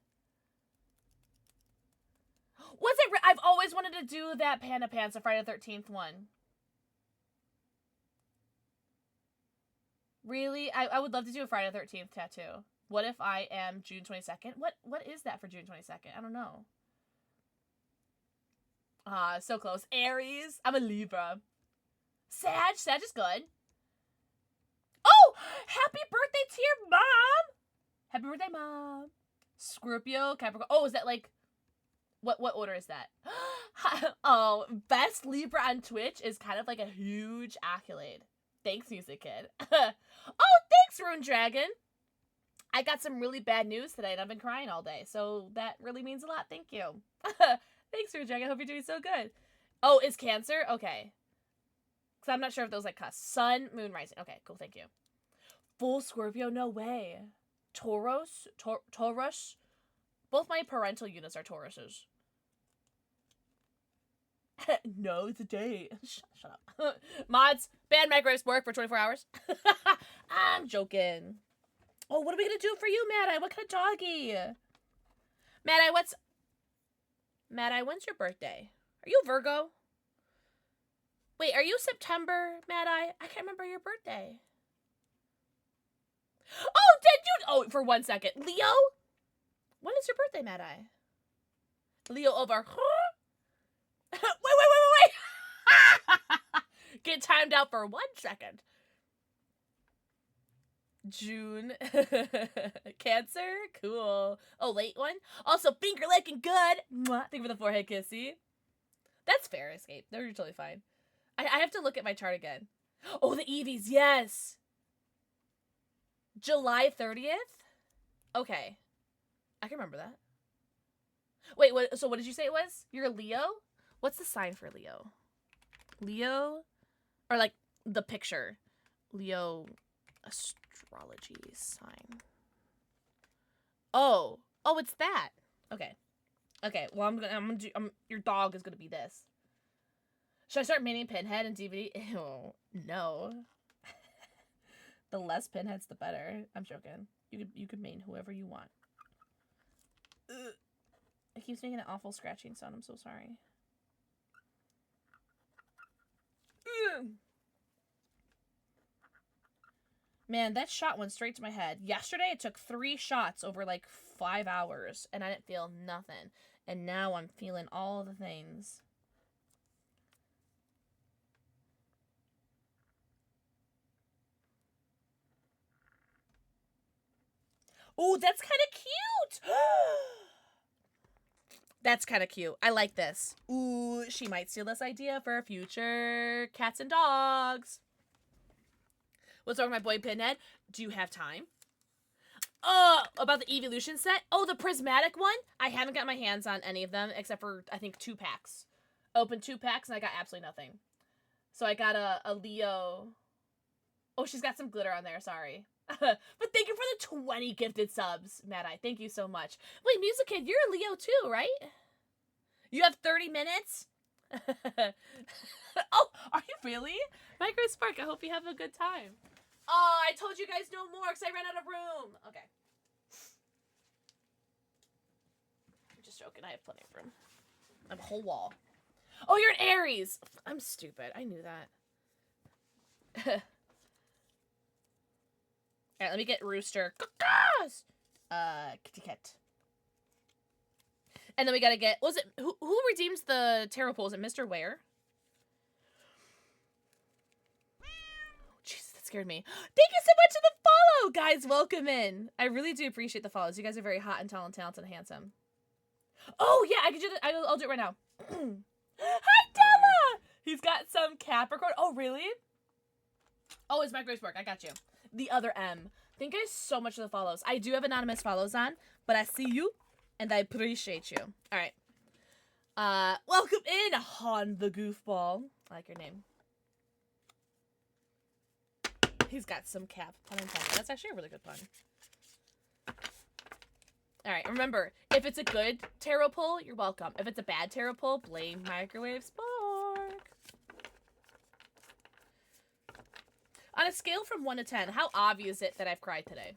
Was it? I've always wanted to do that Panda Pants, the Friday the 13th one. Really? I would love to do a Friday the 13th tattoo. What if I am June 22nd? What is that for June 22nd? I don't know. Ah, so close. Aries. I'm a Libra. Sag is good. Oh! Happy birthday to your mom! Happy birthday, Mom. Scorpio, Capricorn. Oh, is that like... What order is that? Oh, best Libra on Twitch is kind of like a huge accolade. Thanks, Music Kid. Oh, thanks, Rune Dragon. I got some really bad news today, and I've been crying all day, so that really means a lot. Thank you. Thanks, Rune Dragon. I hope you're doing so good. Oh, is Cancer? Okay. Because I'm not sure if those like cuss. Sun, Moon, Rising. Okay, cool. Thank you. Full Scorpio? No way. Taurus? Taurus? Both my parental units are Tauruses. No, it's a date. Shut up. Mods, ban microwaves work for 24 hours. I'm joking. Oh, what are we going to do for you, Mad Eye? What kind of doggy? Mad Eye, when's your birthday? Are you Virgo? Wait, are you September, Mad Eye? I can't remember your birthday. Oh, did you? Oh, for 1 second. Leo? When is your birthday, Mad Eye? Leo over. Wait. Get timed out for 1 second. June. Cancer? Cool. Oh, late one? Also, finger licking good. Mwah. Thank you for the forehead kissy. That's fair, Escape. They're totally fine. I have to look at my chart again. Oh, the Eevees, yes. July 30th? Okay. I can remember that. Wait, so what did you say it was? You're a Leo? What's the sign for Leo? Leo? Or like the picture. Leo astrology sign. Oh, it's that. Okay. Well, I'm gonna do. Your dog is gonna be this. Should I start maining Pinhead and DVD? Ew, no. The less pinheads, the better. I'm joking. You could main whoever you want. Ugh. It keeps making an awful scratching sound. I'm so sorry. Ugh. Man, that shot went straight to my head. Yesterday, it took 3 shots over like 5 hours, and I didn't feel nothing. And now I'm feeling all the things. Ooh, that's kind of cute! That's kind of cute. I like this. Ooh, she might steal this idea for future cats and dogs. What's wrong with my boy Pinhead? Do you have time? About the Evolution set? Oh, the prismatic one? I haven't got my hands on any of them except for, I think, 2 packs. Opened 2 packs and I got absolutely nothing. So I got a Leo. Oh, she's got some glitter on there. Sorry. But thank you for the 20 gifted subs, Mad Eye. Thank you so much. Wait, Music Kid, you're a Leo too, right? You have 30 minutes? Oh, are you really? Micro Spark, I hope you have a good time. Oh, I told you guys no more because I ran out of room. Okay. I'm just joking. I have plenty of room. I have a whole wall. Oh, you're an Aries. I'm stupid. I knew that. Alright, let me get Rooster. Kitty Cat. And then we gotta get... Was it... Who redeems the tarot pool? Is it Mr. Ware? Oh, Jesus, that scared me. Thank you so much for the follow! Guys, welcome in. I really do appreciate the follows. You guys are very hot and talented and handsome. Oh, yeah, I can do that. I'll do it right now. Hi, Della! He's got some Capricorn. Oh, really? Oh, it's Microwave Work. I got you. The other M. Thank you guys so much for the follows. I do have anonymous follows on, but I see you, and I appreciate you. All right. Welcome in, Han the Goofball. I like your name. He's got some cap. Pun intended. That's actually a really good pun. All right, remember, if it's a good tarot pull, you're welcome. If it's a bad tarot pull, blame Microwave Spark. On a scale from 1 to 10, how obvious is it that I've cried today?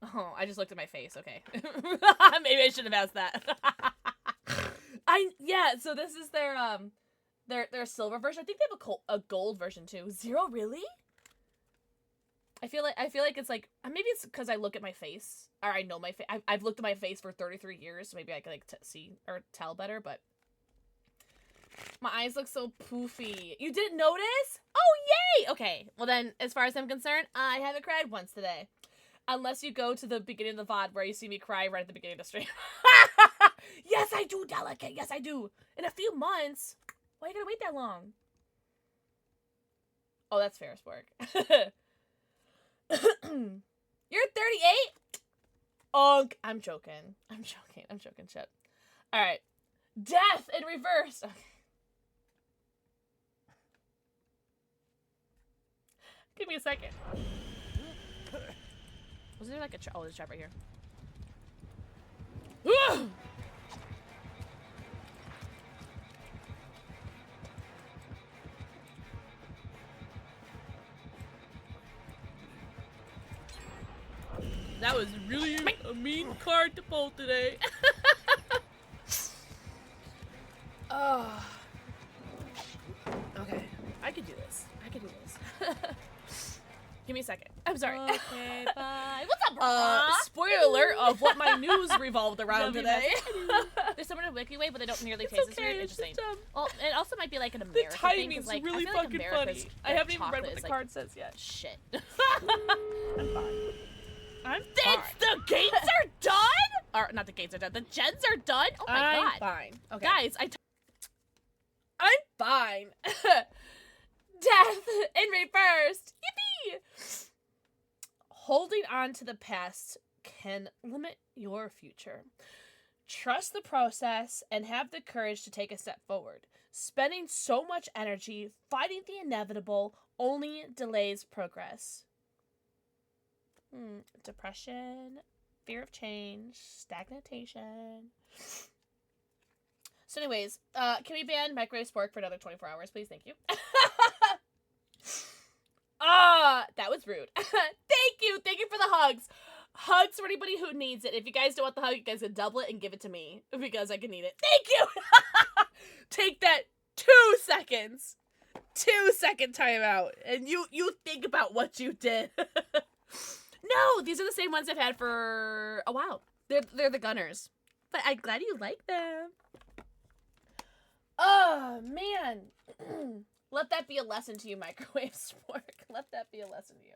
Oh, I just looked at my face. Okay. Maybe I should have asked that. Yeah, so this is their silver version. I think they have a gold version too. 0, really? I feel like it's like, maybe it's because I look at my face, or I know my face. I've looked at my face for 33 years, so maybe I can like see or tell better. But my eyes look so poofy. You didn't notice? Oh, yay! Okay, well then, as far as I'm concerned, I haven't cried once today, unless you go to the beginning of the VOD where you see me cry right at the beginning of the stream. Yes, I do, Delicate. Yes, I do. In a few months. Why are you gonna wait that long? Oh, that's fair, Spork. You're 38? I'm joking. I'm joking, Chip. Alright. Death in reverse. Okay. Give me a second. Was there like a trap? Oh, there's a trap right here. That was really a mean card to pull today. Oh. Okay. I could do this. Give me a second. I'm sorry. Okay, bye. What's up, bro? Spoiler alert of what my news revolved around today. There's someone in Wiki Way, but they don't nearly taste as weird. Interesting. Well, it also might be like an American thing. The timing's like, really fucking funny. I haven't even read what the card says yet. Shit. I'm fine. The gates are done? Or, not the gates are done. The gens are done? Oh my god. I'm fine. Okay. Guys, I'm fine. Death in reverse. Yippee! Holding on to the past can limit your future. Trust the process and have the courage to take a step forward. Spending so much energy fighting the inevitable only delays progress. Depression, fear of change, stagnation. So anyways, can we ban Microwave Spork for another 24 hours, please? Thank you. That was rude. Thank you for the hugs. Hugs for anybody who needs it. If you guys don't want the hug, you guys can double it and give it to me, because I can need it. Thank you! Take that 2 seconds. 2-second timeout. And you think about what you did. No, these are the same ones I've had for a while. They're the Gunners. But I'm glad you like them. Oh, man. Let that be a lesson to you, Microwave Spork. Let that be a lesson to you.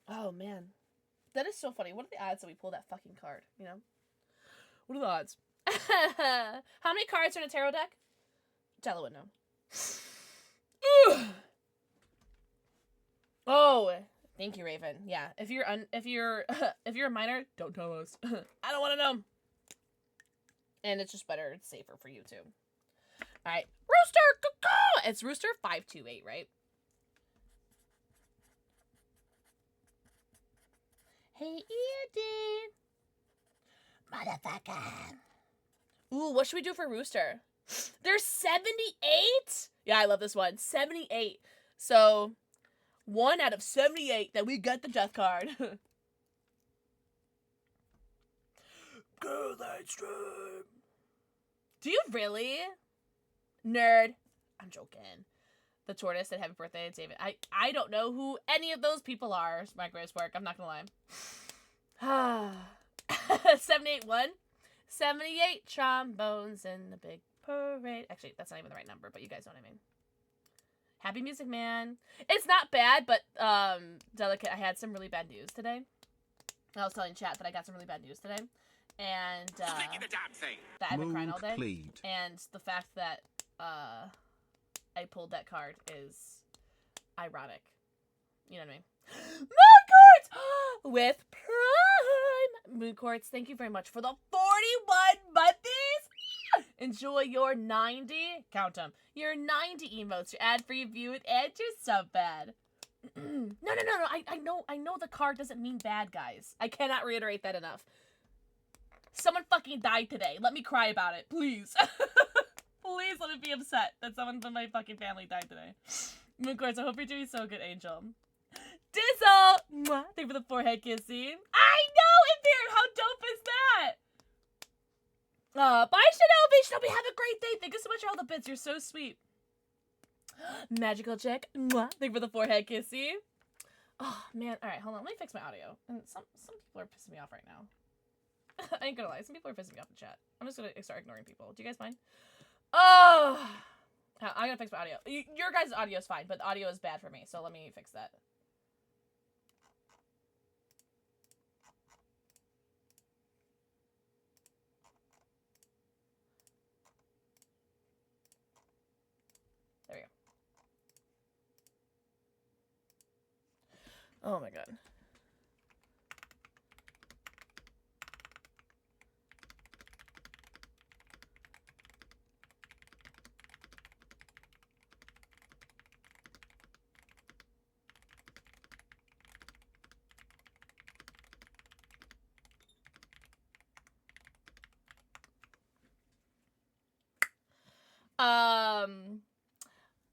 Oh, man. That is so funny. What are the odds that we pull that fucking card, you know? What are the odds? How many cards are in a tarot deck? Jello would know. Oh, thank you, Raven. Yeah, if you're a minor, don't tell us. I don't want to know. And it's just better, it's safer for you too. All right, Rooster, cuckoo! It's Rooster 528, right? Hey, Edie, motherfucker. Ooh, what should we do for Rooster? There's 78. Yeah, I love this one. 78. So 1 out of 78 that we got the death card. Go Livestream. Do you really? Nerd. I'm joking. The tortoise said happy birthday to David. I don't know who any of those people are. Microwave Spark. I'm not gonna lie. 781. 78 trombones in the big parade. Actually, that's not even the right number, but you guys know what I mean. Happy Music Man. It's not bad, but Delicate, I had some really bad news today. I was telling chat that I got some really bad news today. And that I've been crying all day. Plead. And the fact that I pulled that card is ironic. You know what I mean? Moon Quartz! With Prime! Moon Quartz, thank you very much for the 41 months! Enjoy your 90, count them, your 90 emotes, your ad-free view, and your sub-bad. No, I know the card doesn't mean bad, guys. I cannot reiterate that enough. Someone fucking died today. Let me cry about it, please. Please let me be upset that someone from my fucking family died today. Moon Quartz, I hope you're doing so good, Angel. Dizzle! Mwah. Thank you for the forehead kissing. I know, Imperium! How dope is that? Bye, Shinobi! Shinobi, have a great day. Thank you so much for all the bits. You're so sweet. Magical check. Mwah. Thank you for the forehead kissing. Oh, man. Alright, hold on. Let me fix my audio. And some people are pissing me off right now. I ain't gonna lie. Some people are pissing me off in chat. I'm just gonna start ignoring people. Do you guys mind? Oh! I'm gonna fix my audio. Your guys' audio is fine, but the audio is bad for me, so let me fix that. There we go. Oh my god.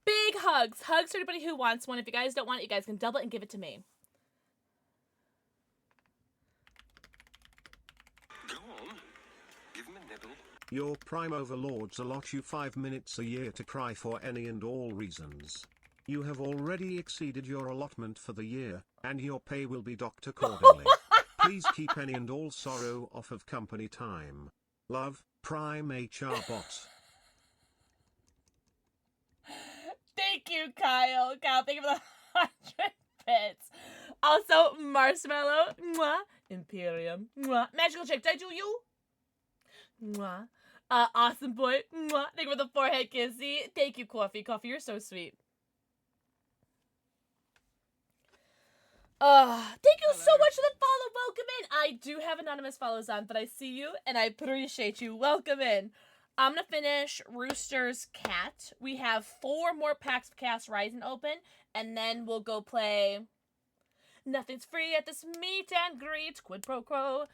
Big hugs. Hugs for anybody who wants one. If you guys don't want it, you guys can double it and give it to me. Go on. Give him a nibble. Your prime overlords allot you 5 minutes a year to cry for any and all reasons. You have already exceeded your allotment for the year, and your pay will be docked accordingly. Please keep any and all sorrow off of company time. Love, Prime HR Bot. Thank you, Kyle. Kyle, thank you for the 100 bits. Also, Marshmallow. Mwah. Imperium. Mwah. Magical Chick, did I do you? Mwah. Awesome Boy. Mwah. Thank you for the forehead kissy. Thank you, Coffee. Coffee, you're so sweet. Thank you so much for the follow. Welcome in. I do have anonymous follows on, but I see you and I appreciate you. Welcome in. I'm gonna finish Rooster's Cat. We have 4 more packs of Cast Rising open, and then we'll go play Nothing's Free at this meet and greet. Quid pro quo.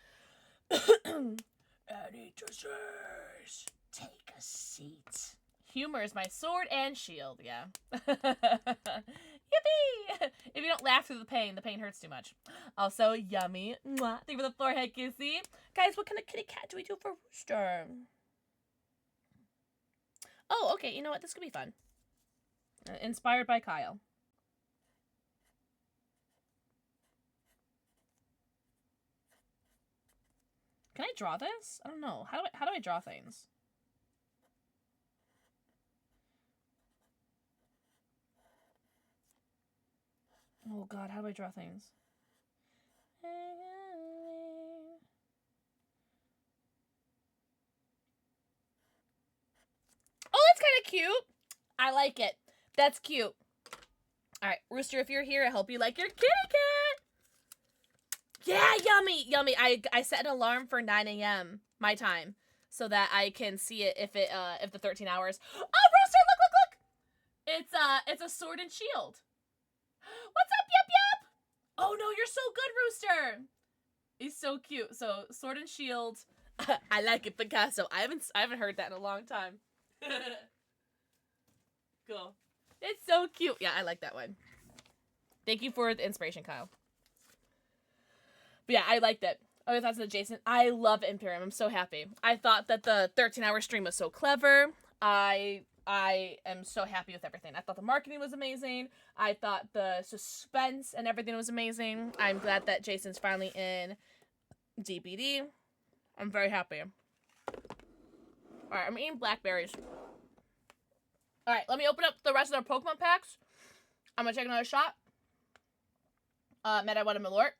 Any desserts? Take a seat. Humor is my sword and shield, yeah. Yippee! If you don't laugh through the pain hurts too much. Also, yummy. Mwah. Thank you for the forehead kissy. Guys, what kind of kitty cat do we do for Rooster? Oh, okay, you know what? This could be fun. Inspired by Kyle. Can I draw this? I don't know. How do I draw things? Oh god, how do I draw things? Oh, that's kind of cute. I like it. That's cute. Alright, Rooster, if you're here, I hope you like your kitty cat. Yeah, yummy, yummy. I set an alarm for 9 a.m. my time so that I can see it if the 13 hours. Oh, Rooster, look. It's a sword and shield. What's up, Yup Yup? Oh no, you're so good, Rooster. He's so cute. So sword and shield. I like it, Picasso. I haven't heard that in a long time. Cool. It's so cute. Yeah, I like that one. Thank you for the inspiration, Kyle. But yeah, I liked it. Other thoughts of Jason? I love Imperium. I'm so happy. I thought that the 13-hour stream was so clever. I am so happy with everything. I thought the marketing was amazing. I thought the suspense and everything was amazing. I'm glad that Jason's finally in DBD. I'm very happy. Alright, I'm eating blackberries. Alright, let me open up the rest of their Pokemon packs. I'm gonna take another shot. Meta, what a Malort.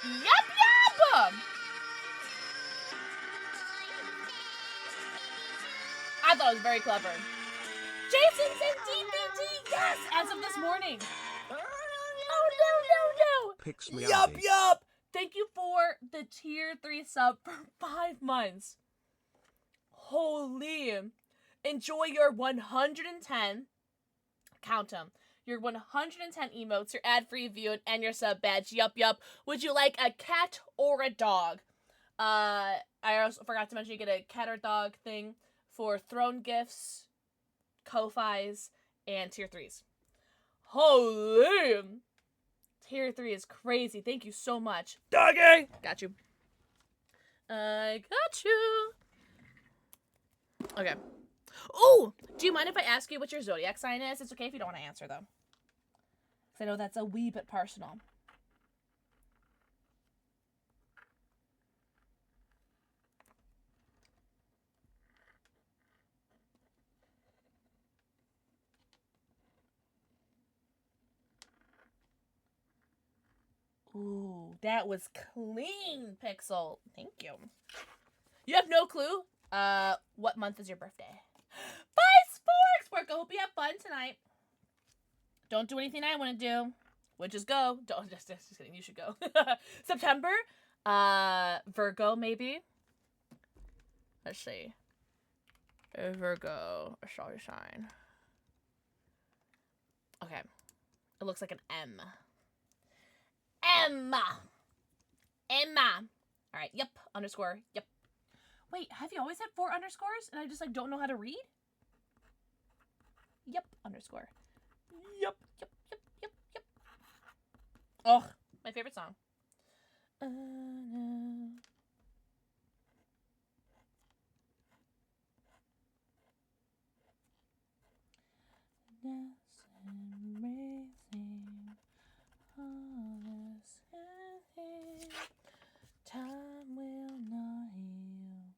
Yup, yup! I thought it was very clever. Jason's in DBD, yes, as of this morning. Oh, no. Pix me Yup. Abby. Thank you for the tier 3 sub for 5 months. Holy. Enjoy your 110, count them, your 110 emotes, your ad-free view, and your sub badge. Yup. Would you like a cat or a dog? I also forgot to mention you get a cat or dog thing for throne gifts, Ko-Fis, and tier 3s. Holy! Tier 3 is crazy. Thank you so much. Doggy! Got you. I got you. Okay. Oh! Do you mind if I ask you what your zodiac sign is? It's okay if you don't want to answer, though. Because I know that's a wee bit personal. Ooh, that was clean, Pixel. Thank you. You have no clue? What month is your birthday? Bye, Sporks! Work. I hope you have fun tonight. Don't do anything I want to do. Which is go. Don't just kidding. You should go. September? Virgo, maybe? Let's see. Virgo. Astrology sign. Okay. It looks like an M. Emma. Alright, yep. Underscore. Yep. Wait, have you always had 4 underscores? And I just, like, don't know how to read? Yep. Underscore. Yep. Oh, my favorite song. Time will not heal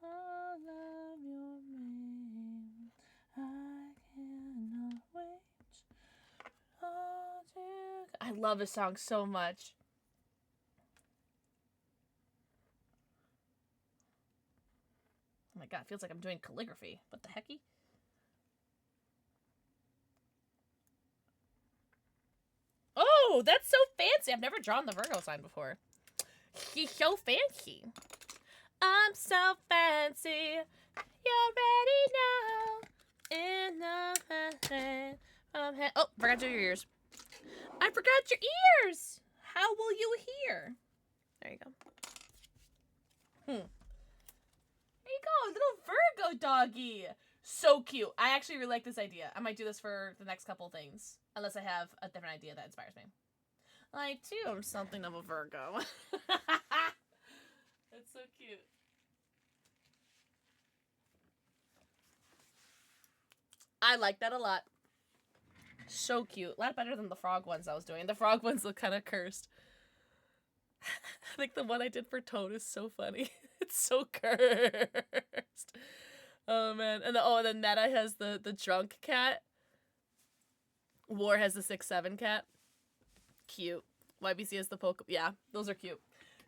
all of your pain. I cannot wait. I love this song so much. Oh my god, it feels like I'm doing calligraphy. What the hecky? Oh, that's so fancy. I've never drawn the Virgo sign before. He's so fancy. I'm so fancy. You already know. In the head from head. Oh, forgot to do your ears. I forgot your ears. How will you hear? There you go. There you go, little Virgo doggy. So cute. I actually really like this idea. I might do this for the next couple things. Unless I have a different idea that inspires me. Like, too, I'm something of a Virgo. That's so cute. I like that a lot. So cute. A lot better than the frog ones I was doing. The frog ones look kind of cursed. I think the one I did for Toad is so funny. It's so cursed. Oh, man. And then Meta has the drunk cat. War has the 6-7 cat. Cute. YBC has the Pokemon. Yeah, those are cute.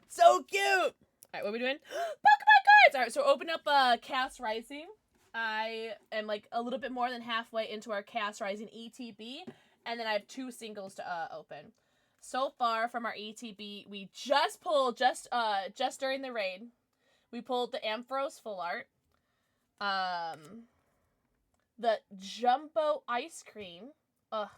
So cute! Alright, what are we doing? Pokemon cards! Alright, so open up Chaos Rising. I am like a little bit more than halfway into our Chaos Rising ETB. And then I have 2 singles to open. So far from our ETB, we just pulled, just during the raid, we pulled the Ampharos Full Art. The Jumbo Ice Cream. Ugh.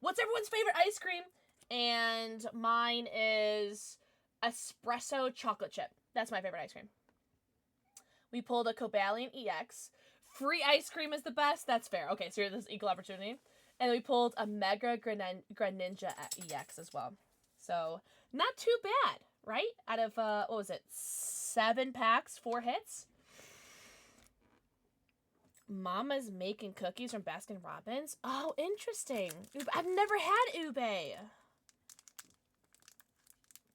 What's everyone's favorite ice cream? And mine is espresso chocolate chip. That's my favorite ice cream. We pulled a Cobalion EX. Free ice cream is the best. That's fair. Okay, so this is equal opportunity. And we pulled a Mega Greninja EX as well. So, not too bad, right? Out of, what was it? 7 packs, 4 hits? Mama's making cookies from Baskin Robbins. Oh, interesting. I've never had ube.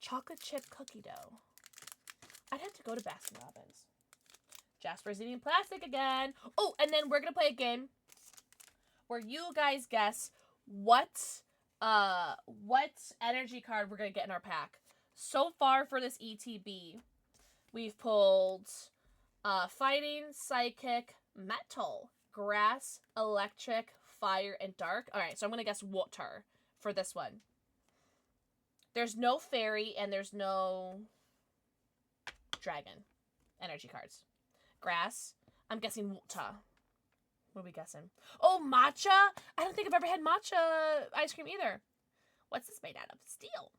Chocolate chip cookie dough. I'd have to go to Baskin Robbins. Jasper's eating plastic again. Oh, and then we're going to play a game where you guys guess what energy card we're going to get in our pack. So far for this ETB, we've pulled Fighting, psychic, metal, grass, electric, fire, and dark. Alright, so I'm gonna guess water for this one. There's no fairy and there's no dragon energy cards. Grass. I'm guessing water. What are we guessing? Oh, matcha? I don't think I've ever had matcha ice cream either. What's this made out of? Steel.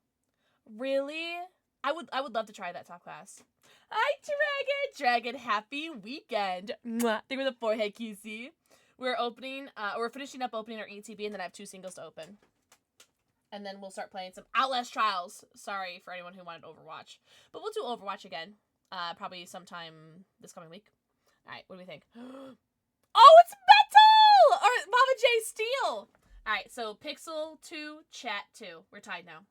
Really? I would love to try that top class. Hi, Dragon, happy weekend. Mwah. Think with the forehead, QC. We're finishing up opening our ETB, and then I have 2 singles to open. And then we'll start playing some Outlast Trials. Sorry for anyone who wanted Overwatch. But we'll do Overwatch again. Probably sometime this coming week. Alright, what do we think? Oh, it's metal! Or Mama J Steel! Alright, so Pixel 2, Chat 2. We're tied now.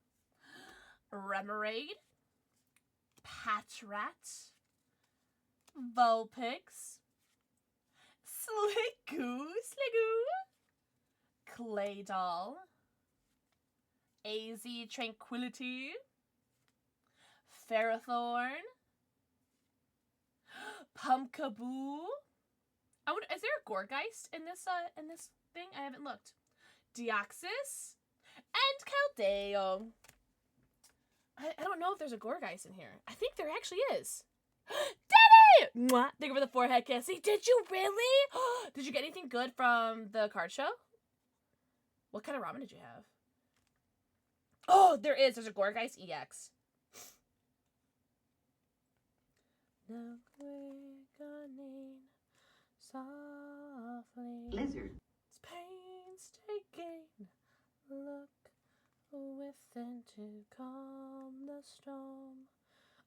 Remoraid. Patrat. Vulpix. Sligoo. Claydol. AZ Tranquility. Ferrothorn. Pumpkaboo. Is there a Gorgeist in this thing? I haven't looked. Deoxys. And Caldeo. I don't know if there's a Gorgeist in here. I think there actually is. Daddy! Mwah. Thank you for the forehead kissy. Did you really? Did you get anything good from the card show? What kind of ramen did you have? Oh, there is. There's a Gorgeist EX. Softly. Lizard. It's painstaking. Look within to calm the storm.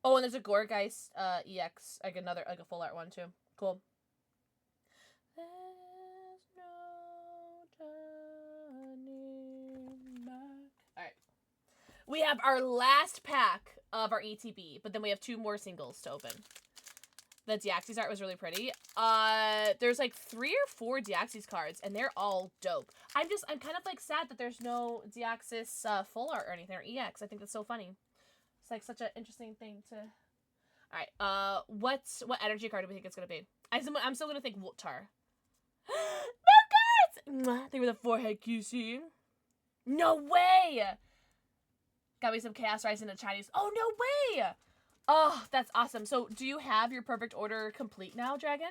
Oh, and there's a Gorgeist EX, like a full art one too. Cool. There's no turning back. Alright. We have our last pack of our ETB, but then we have 2 more singles to open. The Deoxys art was really pretty. There's like 3 or 4 Deoxys cards, and they're all dope. I'm kind of like sad that there's no Deoxys full art or anything, or EX. I think that's so funny. It's like such an interesting thing to... Alright, what energy card do we think it's gonna be? I'm still gonna think Wotar. No cards! They were the forehead QC. No way! Got me some Chaos Rising in the Chinese. Oh, no way! Oh, that's awesome. So, do you have your perfect order complete now, Dragon?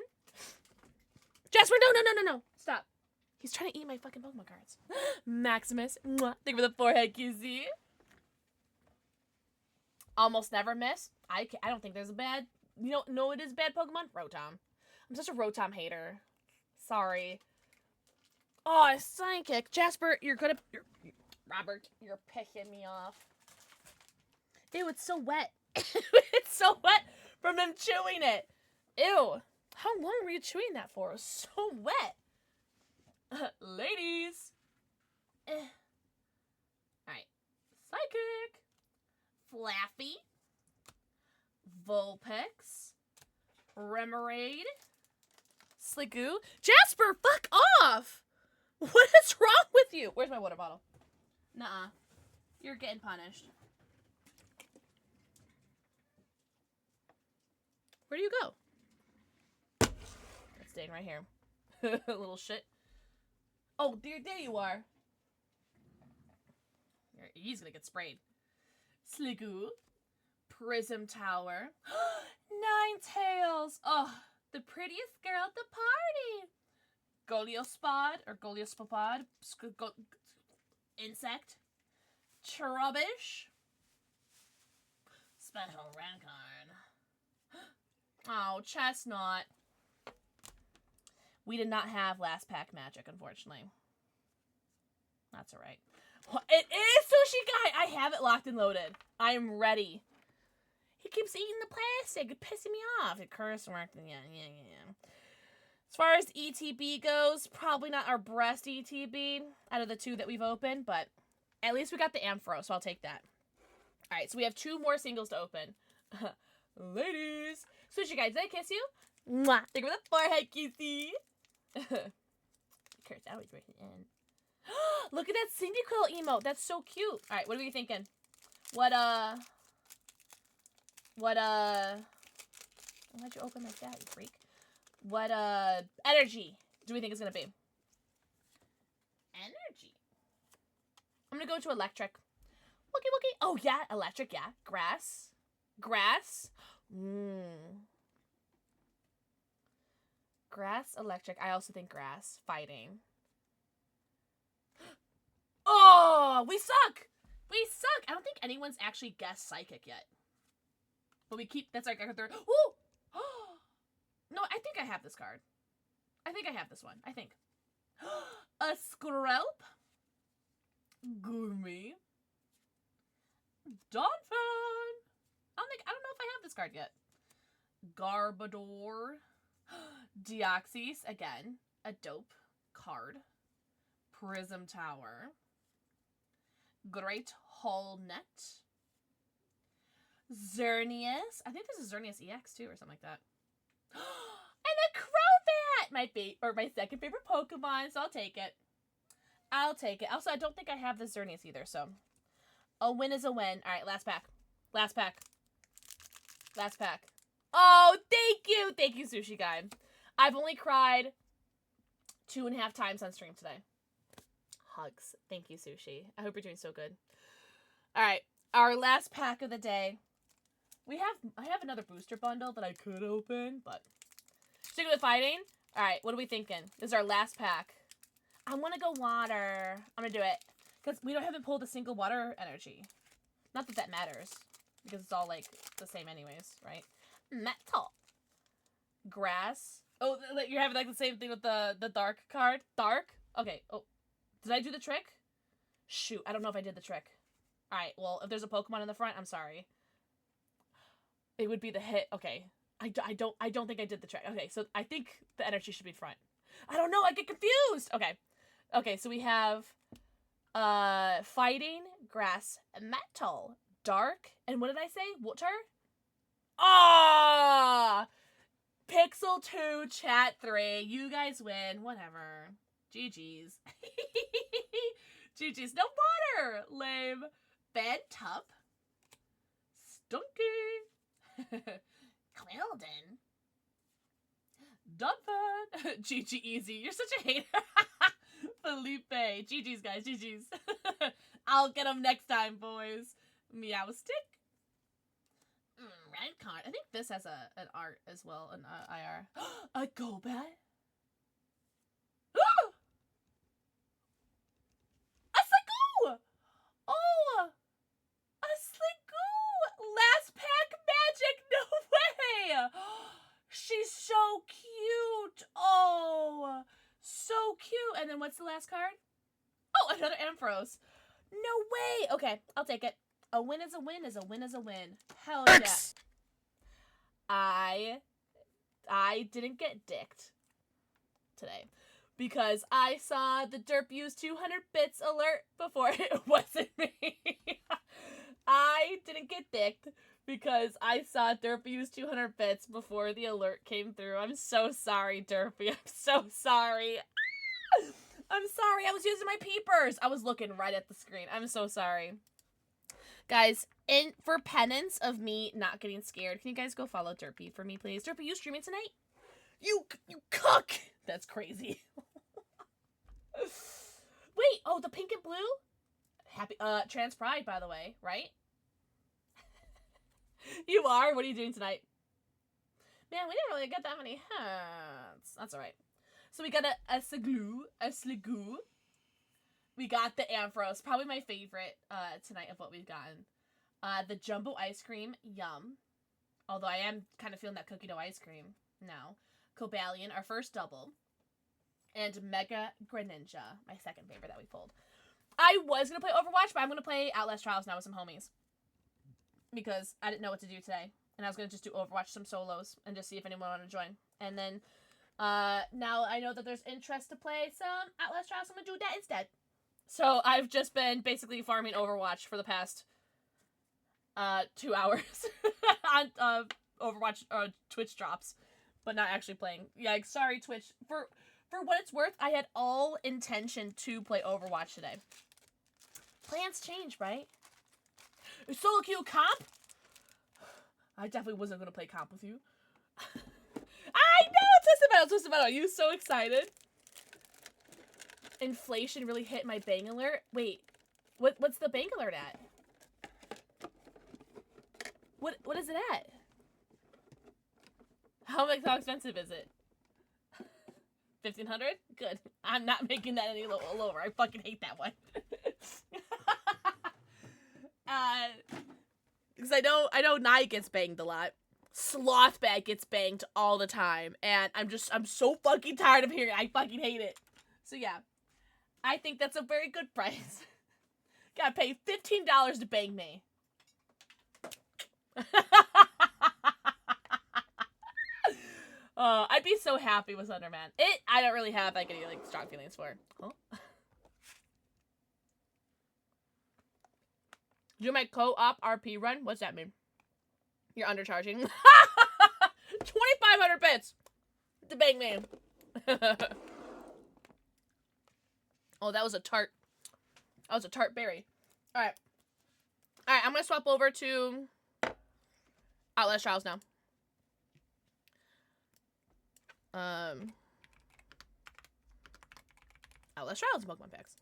Jasper, no. Stop. He's trying to eat my fucking Pokemon cards. Maximus. Thank you for the forehead, QZ. Almost never miss. I don't think there's a bad... No, it is bad Pokemon? Rotom. I'm such a Rotom hater. Sorry. Oh, Psychic. Jasper, Robert, you're picking me off. Ew, it's so wet. It's so wet from him chewing it. Ew. How long were you chewing that for? It was so wet. Ladies. Alright. Psychic. Flaffy. Vulpix. Remoraid. Sligoo. Jasper, fuck off! What is wrong with you? Where's my water bottle? Nuh-uh. You're getting punished. Where do you go? It's staying right here. Little shit. Oh, there you are. He's gonna get sprayed. Sligoo. Prism Tower. Ninetales. Oh, the prettiest girl at the party. Goliospod or Goliospopod. Insect. Trubbish. Special Rancard. Oh, Chestnut. We did not have last pack magic, unfortunately. That's alright. It is Sushi Guy! I have it locked and loaded. I am ready. He keeps eating the plastic. It's pissing me off. It cursed. Yeah. As far as ETB goes, probably not our best ETB out of the 2 that we've opened, but at least we got the Ampharos, so I'll take that. Alright, so we have 2 more singles to open. Ladies! Sushi Guy, did I kiss you? Mwah! Think of the forehead, kissy! Curse, always breaking in. Look at that Cyndaquil emote. That's so cute. Alright, what are we thinking? What Why'd you open like that, you freak? What energy do we think it's gonna be? Energy. I'm gonna go to electric. Wookie wookie. Oh yeah, electric, yeah. Grass. Grass. Grass, electric. I also think grass. Fighting. Oh, we suck! We suck! I don't think anyone's actually guessed psychic yet. But we keep, that's our third. Ooh! No, I think I have this card. I think I have this one. I think. A Skrelp. Goomy. Donphan. I don't know if I have this card yet. Garbodor. Deoxys, again. A dope card. Prism Tower. Great Hall Net. Xerneas. I think this is Xerneas EX too, or something like that. And a Crobat! My second favorite Pokemon, so I'll take it. I'll take it. Also, I don't think I have this Xerneas either, so. A win is a win. Alright, last pack. Last pack. Last pack. Oh, thank you! Thank you, Sushi Guy. I've only cried 2.5 times on stream today. Hugs. Thank you, Sushi. I hope you're doing so good. Alright, our last pack of the day. I have another booster bundle that I could open, but sticking with fighting. Alright, what are we thinking? This is our last pack. I want to go water. I'm going to do it. Because we haven't pulled a single water energy. Not that that matters. Because it's all, like, the same anyways, right? Metal. Grass. Oh, you're having, like, the same thing with the dark card? Dark? Okay. Oh. Did I do the trick? Shoot, I don't know if I did the trick. Alright, well, if there's a Pokemon in the front, I'm sorry. It would be the hit. Okay. I don't think I did the trick. Okay, so I think the energy should be front. I don't know, I get confused! Okay. Okay, so we have fighting, grass, metal, dark, and what did I say? Water? Ah! Pixel 2, chat 3. You guys win. Whatever. GG's. GG's. No water! Lame. Bad Tup. Stunky. Quilden. Dunford. GG Easy. You're such a hater. Felipe. GG's, guys. GG's. I'll get them next time, boys. Meow Stick. Red card. I think this has an art as well, an IR. A Golbat. A Sliggoo! Oh! A Sliggoo! Last pack magic! No way! She's so cute! Oh! So cute! And then what's the last card? Oh, another Ampharos. No way! Okay, I'll take it. A win is a win is a win is a win. Hell yeah. I didn't get dicked today because I saw the derp use 200 bits alert before it wasn't me. I didn't get dicked because I saw derp use 200 bits before the alert came through. I'm so sorry, Derpy. I'm so sorry. I'm sorry. I was using my peepers. I was looking right at the screen. I'm so sorry. Guys, for penance of me not getting scared, can you guys go follow Derpy for me, please? Derpy, you streaming tonight? You cook! That's crazy. Wait, oh, the pink and blue? Happy, Trans Pride, by the way, right? You are? What are you doing tonight? Man, we didn't really get that many hats. That's alright. So we got a Sliggoo. We got the Ampharos, probably my favorite tonight of what we've gotten. The Jumbo Ice Cream, yum. Although I am kind of feeling that cookie dough ice cream now. Cobalion, our first double. And Mega Greninja, my second favorite that we pulled. I was going to play Overwatch, but I'm going to play Outlast Trials now with some homies. Because I didn't know what to do today. And I was going to just do Overwatch, some solos, and just see if anyone wanted to join. And then, now I know that there's interest to play some Outlast Trials, so I'm going to do that instead. So I've just been basically farming Overwatch for the past 2 hours on Overwatch Twitch drops, but not actually playing. Yeah, sorry Twitch. For what it's worth, I had all intention to play Overwatch today. Plans change, right? Solo queue comp? I definitely wasn't gonna play comp with you. I know, Twisted Metal. Are you so excited? Inflation really hit my bang alert. Wait, what's the bang alert at? What is it at? How expensive is it? 1,500? Good. I'm not making that any lower. I fucking hate that one. Because I know Nye gets banged a lot. Slothbag gets banged all the time, and I'm so fucking tired of hearing it. I fucking hate it. So yeah, I think that's a very good price. Gotta pay $15 to bang me. I'd be so happy with Thunderman. I don't really have like any like strong feelings for. Huh? Do my co-op RP run? What's that mean? You're undercharging. 2,500 bits to bang me. Oh, that was a tart. That was a tart berry. All right. I'm gonna swap over to Outlast Trials now. Outlast Trials Pokemon packs.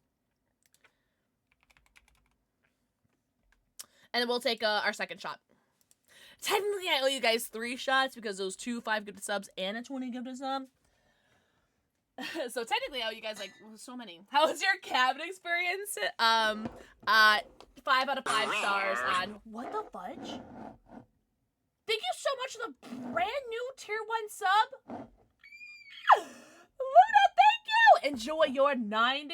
And then we'll take our second shot. Technically, I owe you guys 3 shots because those 2 5 gifted subs and a 20 gifted sub. So technically, I owe you guys like so many. How was your cabin experience? 5 out of 5 stars on what the fudge? Thank you so much for the brand new tier 1 sub. Luna, thank you. Enjoy your 90.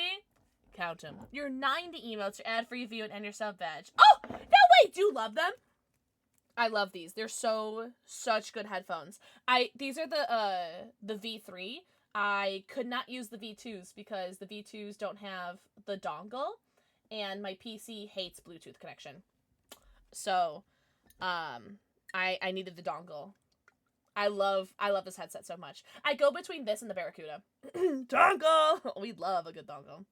Count them. Your 90 emotes, your ad-free view, and your sub badge. Oh, no, wait, do you love them? I love these. They're such good headphones. These are the V3. I could not use the V2s because the V2s don't have the dongle, and my PC hates Bluetooth connection. So, I needed the dongle. I love this headset so much. I go between this and the Barracuda. Dongle! We love a good dongle.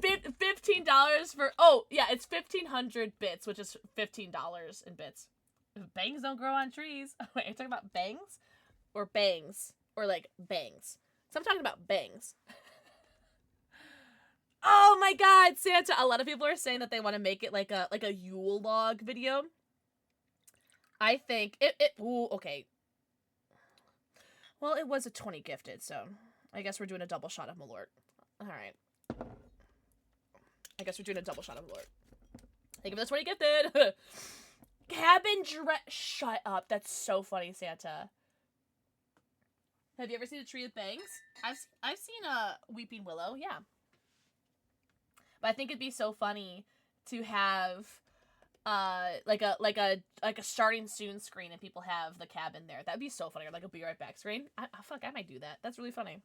$15 for... Oh, yeah, it's 1,500 bits, which is $15 in bits. Bangs don't grow on trees. Wait, are you talking about bangs? Or bangs? Or, like, bangs. So I'm talking about bangs. Oh my god, Santa! A lot of people are saying that they want to make it like a Yule log video. I think ooh, okay. Well, it was a 20 gifted, so I guess we're doing a double shot of Malort. Alright. I guess we're doing a double shot of Malort. Thank you for the 20 gifted! Cabin shut up. That's so funny, Santa. Have you ever seen a tree with bangs? I've seen a weeping willow, yeah. But I think it'd be so funny to have like a starting soon screen and people have the cabin there. That'd be so funny. Or like a be right back screen. Fuck, I might do that. That's really funny.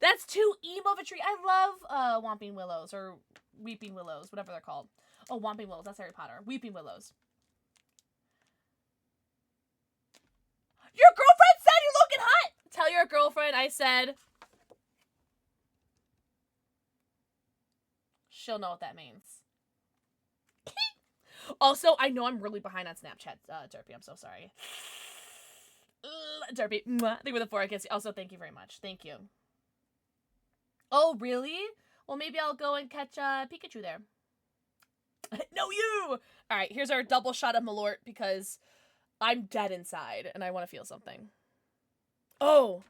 That's too emo of a tree. I love Whomping Willows or Weeping Willows, whatever they're called. Oh, Whomping Willows, that's Harry Potter. Weeping Willows. Your girlfriend said you're looking hot! Tell your girlfriend I said... She'll know what that means. Also, I know I'm really behind on Snapchat, Derpy. I'm so sorry. Derpy, thank you for the 4 kiss. Also, thank you very much. Thank you. Oh, really? Well, maybe I'll go and catch Pikachu there. No, you! Alright, here's our double shot of Malort because I'm dead inside and I want to feel something. Oh!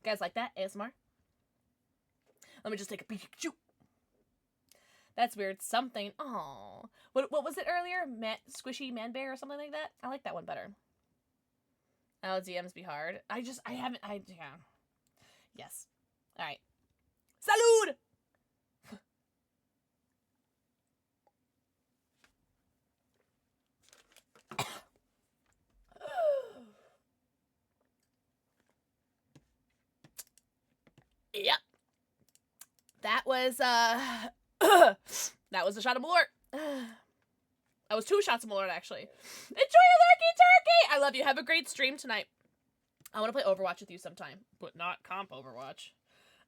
You guys like that? ASMR? Let me just take a Pikachu. That's weird. Something. Oh, what was it earlier? Squishy Man Bear or something like that? I like that one better. Oh, DMs be hard. Yeah. Yes. Alright. Salud! Yep. That was, that was a shot of Malort. I was 2 shots of Malort, actually. Enjoy your lurky turkey! I love you. Have a great stream tonight. I want to play Overwatch with you sometime, but not comp Overwatch.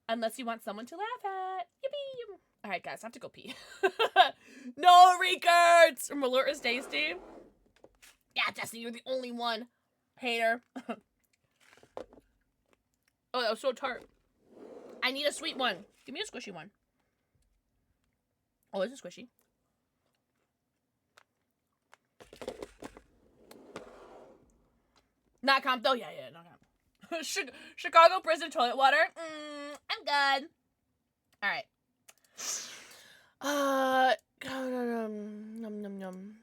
Unless you want someone to laugh at. Yippee! Alright, guys, I have to go pee. No records! Malort is tasty. Yeah, Jesse, you're the only one. Hater. Oh, that was so tart. I need a sweet one. Give me a squishy one. Oh, it's a squishy. Not comp though? Yeah, not comp. Chicago prison toilet water. I'm good. Alright. Num num num.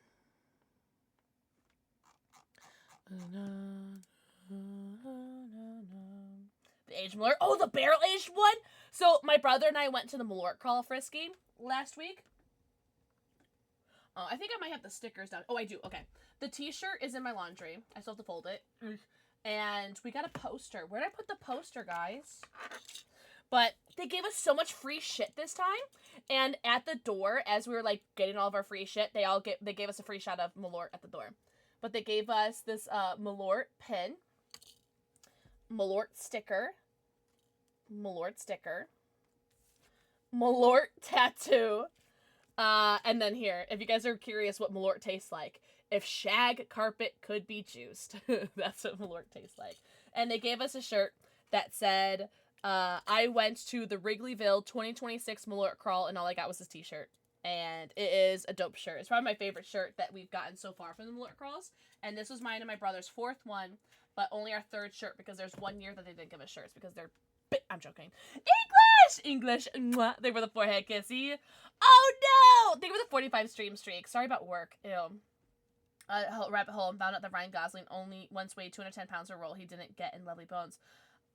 The aged Malort. Oh, the barrel aged one? So my brother and I went to the Malort Crawl Frisky last week. I think I might have the stickers down. Oh, I do. Okay. The t-shirt is in my laundry. I still have to fold it. And we got a poster. Where did I put the poster, guys? But they gave us so much free shit this time. And at the door, as we were like getting all of our free shit, they gave us a free shot of Malort at the door. But they gave us this Malort pin, Malort sticker, Malort tattoo, and then here, if you guys are curious what Malort tastes like, if shag carpet could be juiced, that's what Malort tastes like. And they gave us a shirt that said, I went to the Wrigleyville 2026 Malort Crawl and all I got was this t-shirt. And it is a dope shirt. It's probably my favorite shirt that we've gotten so far from the Malort Crawls. And this was mine and my brother's 4th one, but only our 3rd shirt because there's 1 year that they didn't give us shirts because they're I'm joking. English! Mwah. They were the forehead kissy. Oh no! They were the 45 stream streak. Sorry about work. Ew. Rabbit hole and found out that Ryan Gosling only once weighed 210 pounds a role he didn't get in Lovely Bones.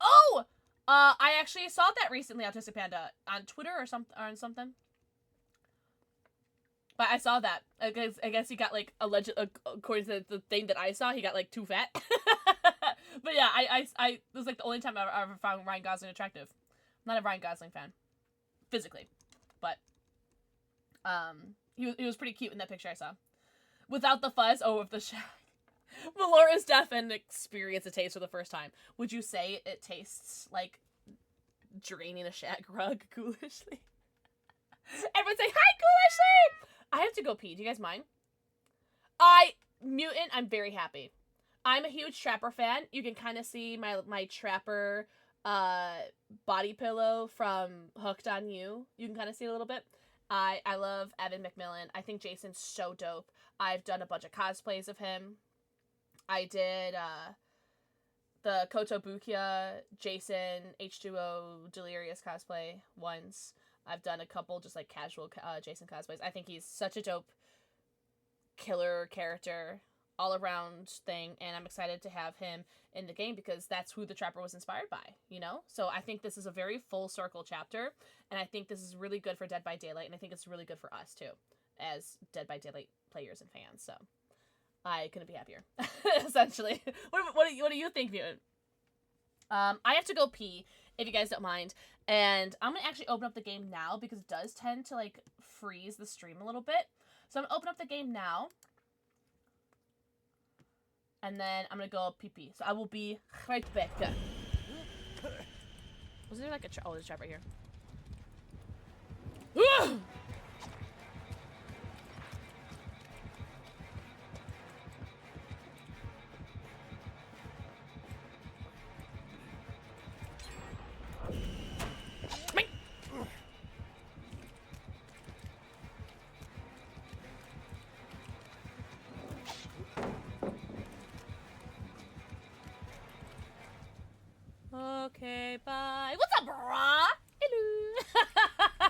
Oh! I actually saw that recently, Autistic Panda, on Twitter or something. But I saw that. I guess he got, like, according to the thing that I saw, he got, like, too fat. But yeah, I it was, like, the only time I ever found Ryan Gosling attractive. I'm not a Ryan Gosling fan. Physically. But, he was pretty cute in that picture I saw. Without the fuzz, with the shag. Malort is deaf and experience a taste for the first time. Would you say it tastes like draining a shag rug ghoulishly? Everyone say, hi, ghoulishly! I have to go pee. Do you guys mind? Mutant, I'm very happy. I'm a huge Trapper fan. You can kind of see my Trapper body pillow from Hooked on You. You can kind of see a little bit. I love Evan McMillan. I think Jason's so dope. I've done a bunch of cosplays of him. I did the Kotobukiya Jason H2O Delirious cosplay once. I've done a couple just like casual Jason cosplays. I think he's such a dope killer character, all around thing, and I'm excited to have him in the game because that's who the Trapper was inspired by, you know? So I think this is a very full circle chapter, and I think this is really good for Dead by Daylight, and I think it's really good for us too, as Dead by Daylight players and fans, so I couldn't be happier, essentially. What do you think, Mutant? I have to go pee, if you guys don't mind, and I'm gonna actually open up the game now because it does tend to, like, freeze the stream a little bit. So I'm gonna open up the game now, and then I'm gonna go pee-pee. So I will be right back. Was there, like, oh, there's a trap right here. Okay, bye. What's up, brah? Hello.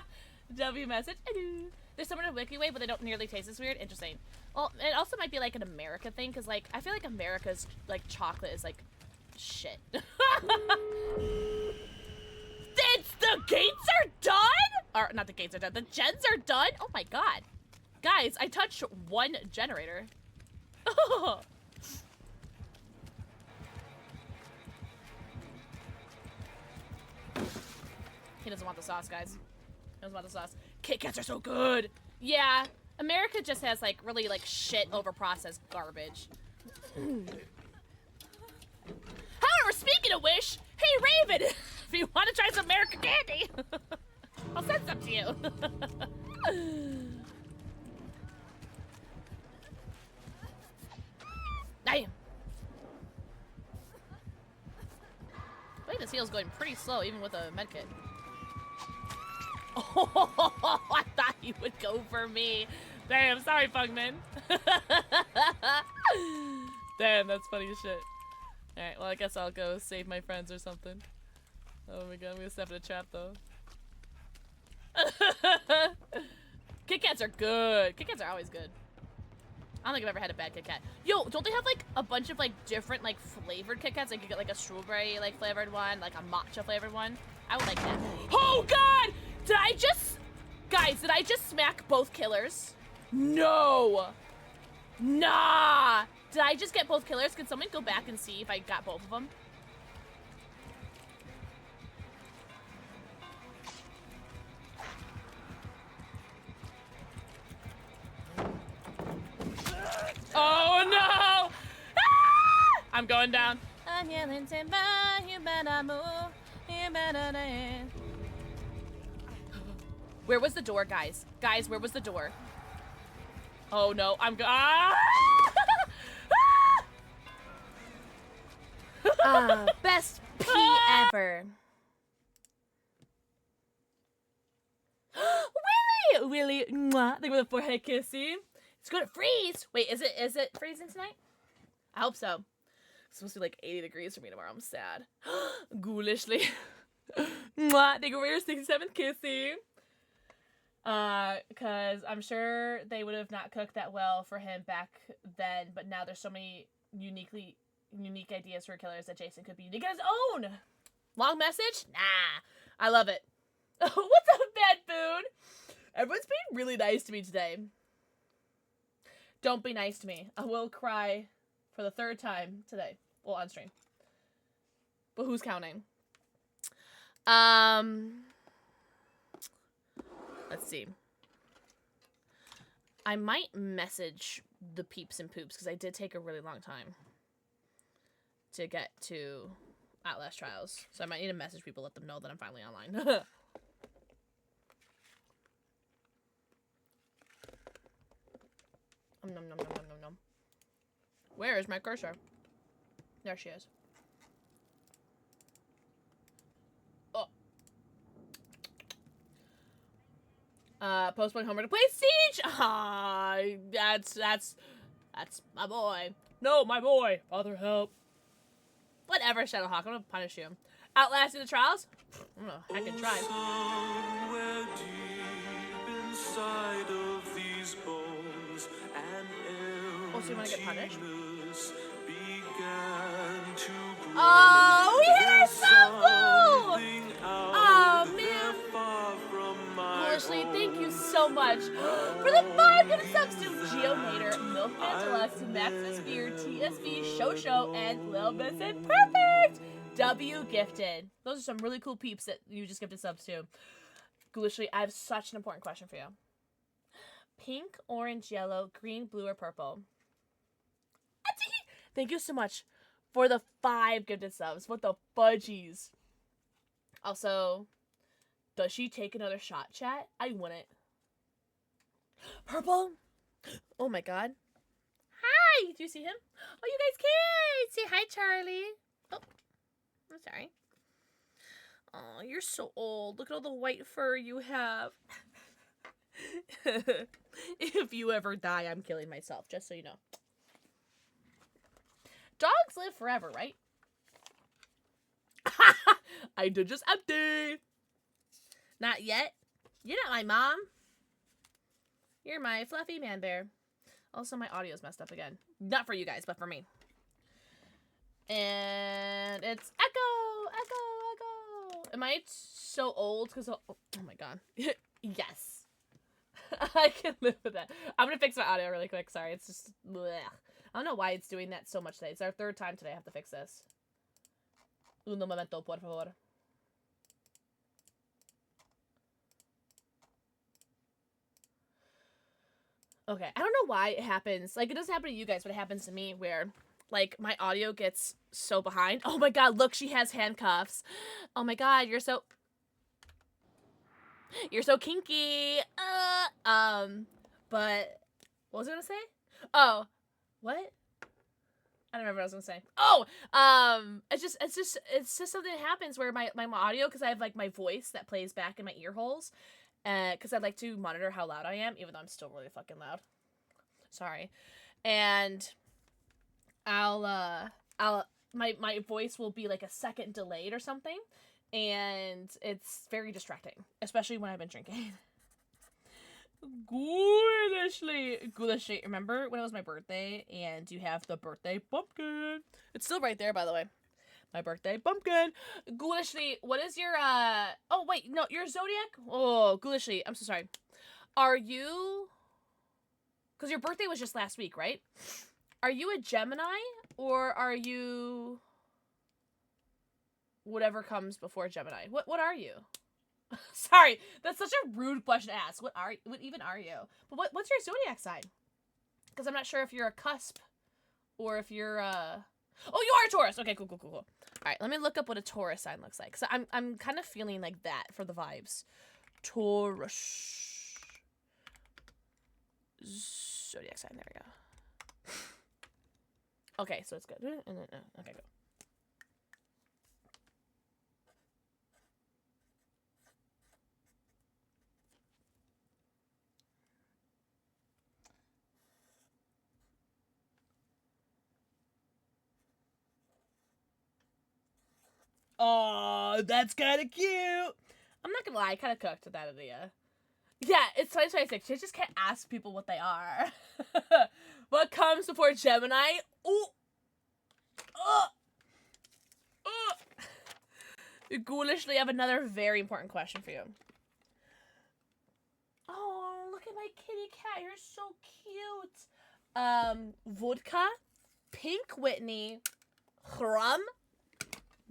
W message. Hello. There's someone in WikiWay, but they don't nearly taste as weird. Interesting. Well, it also might be like an America thing, because like I feel like America's like chocolate is like shit. The gates are done? Or not the gates are done. The gens are done? Oh my god. Guys, I touched one generator. Oh. He doesn't want the sauce, guys. He doesn't want the sauce. Kit Kats are so good. Yeah, America just has like really like shit overprocessed garbage. However, speaking of which, hey Raven, if you want to try some American candy, I'll send some to you. Damn. Wait, this heal's going pretty slow, even with a medkit. Oh, I thought you would go for me. Damn, sorry, Pugman. Damn, that's funny as shit. Alright, well, I guess I'll go save my friends or something. Oh my god, I'm gonna step in a trap, though. Kit Kats are good. Kit Kats are always good. I don't think I've ever had a bad Kit Kat. Yo, don't they have, like, a bunch of, like, different, like, flavored Kit Kats? Like, you get, like, a strawberry, like, flavored one, like, a matcha flavored one. I would like that. Oh, God! Did I just... Guys, did I just smack both killers? No! Nah! Did I just get both killers? Can someone go back and see if I got both of them? Oh no! Ah! I'm going down. I'm yelling timber, you better move, you better dance. Where was the door, guys? Guys, where was the door? Oh no, I'm ah! Best pee ever. Willie, mwah. Think with a forehead kissy. It's gonna freeze. Wait, is it freezing tonight? I hope so. It's supposed to be like 80 degrees for me tomorrow. I'm sad. Ghoulishly. Mwah. Thank you for your 67th kissy. Cause I'm sure they would have not cooked that well for him back then, but now there's so many unique ideas for killers that Jason could be unique on his own. Long message? Nah. I love it. What's up, Bad Food? Everyone's being really nice to me today. Don't be nice to me. I will cry for the 3rd time today. Well, on stream. But who's counting? Let's see. I might message the peeps and poops because I did take a really long time to get to Outlast Trials. So I might need to message people, let them know that I'm finally online. Nom, nom, nom, nom, nom, nom. Where is my cursor? There she is. Oh. Postpone Homer to play Siege! Ah, that's my boy. No, my boy. Father, help. Whatever, Shadowhawk. I'm gonna punish you. Outlasting the trials? I'm gonna heckin' try. Somewhere deep inside of these bones, an Oh, so you wanna get punished? emptiness began to grow. Oh, we hit our circle! Something Oh, out man. there far from my Foolishly, thank you own. so much for the 5 good subs to Geonator, Milkman Deluxe, Maxis Fear, TSV, Shosho, and Lil Vincent. Perfect! W gifted. Those are some really cool peeps that you just gifted subs to. Ghoulishly, I have such an important question for you. Pink, orange, yellow, green, blue, or purple? Thank you so much for the 5 gifted subs. What the fudgies? Also, does she take another shot, chat? I wouldn't. Purple? Oh my god. Hi! Do you see him? Oh, you guys can! Say hi, Charlie. Oh, I'm sorry. Oh, you're so old. Look at all the white fur you have. If you ever die, I'm killing myself, just so you know. Dogs live forever, right? I did just empty. Not yet. You're not my mom. You're my fluffy man bear. Also, my audio's messed up again. Not for you guys, but for me. And it's Echo! Echo! Echo! Am I so old? Because oh my god. Yes. I can live with that. I'm gonna fix my audio really quick. Sorry, it's just... bleh. I don't know why it's doing that so much today. It's our 3rd time today I have to fix this. Uno momento, por favor. Okay, I don't know why it happens. Like, it doesn't happen to you guys, but it happens to me where, like, my audio gets so behind. Oh my god, look, she has handcuffs. Oh my god, you're so kinky. But what was I gonna say? Oh, what? I don't remember what I was gonna say. Oh, it's just something that happens where my audio, because I have like my voice that plays back in my ear holes, because I'd like to monitor how loud I am, even though I'm still really fucking loud. Sorry, and my voice will be like a second delayed or something, and it's very distracting, especially when I've been drinking. Ghoulishly. Remember when it was my birthday and you have the birthday pumpkin? It's still right there, by the way. My birthday pumpkin. Ghoulishly, what is your oh wait, no, your zodiac? Oh, Ghoulishly, I'm so sorry. Are you, because your birthday was just last week, right? Are you a Gemini or are you whatever comes before Gemini? What are you? Sorry, that's such a rude question to ask. What even are you? But what's your zodiac sign? Because I'm not sure if you're a cusp or if you're oh, you are a Taurus. Okay, cool. All right, let me look up what a Taurus sign looks like. So I'm kind of feeling like that for the vibes. Taurus zodiac sign. There we go. Okay, so it's good. Okay, go. Oh, that's kind of cute. I'm not gonna lie, I kind of cooked with that idea. Yeah, it's 2026. You just can't ask people what they are. What comes before Gemini? Ooh. Ghoulishly, I have another very important question for you. Oh, look at my kitty cat. You're so cute. Vodka, Pink Whitney, rum,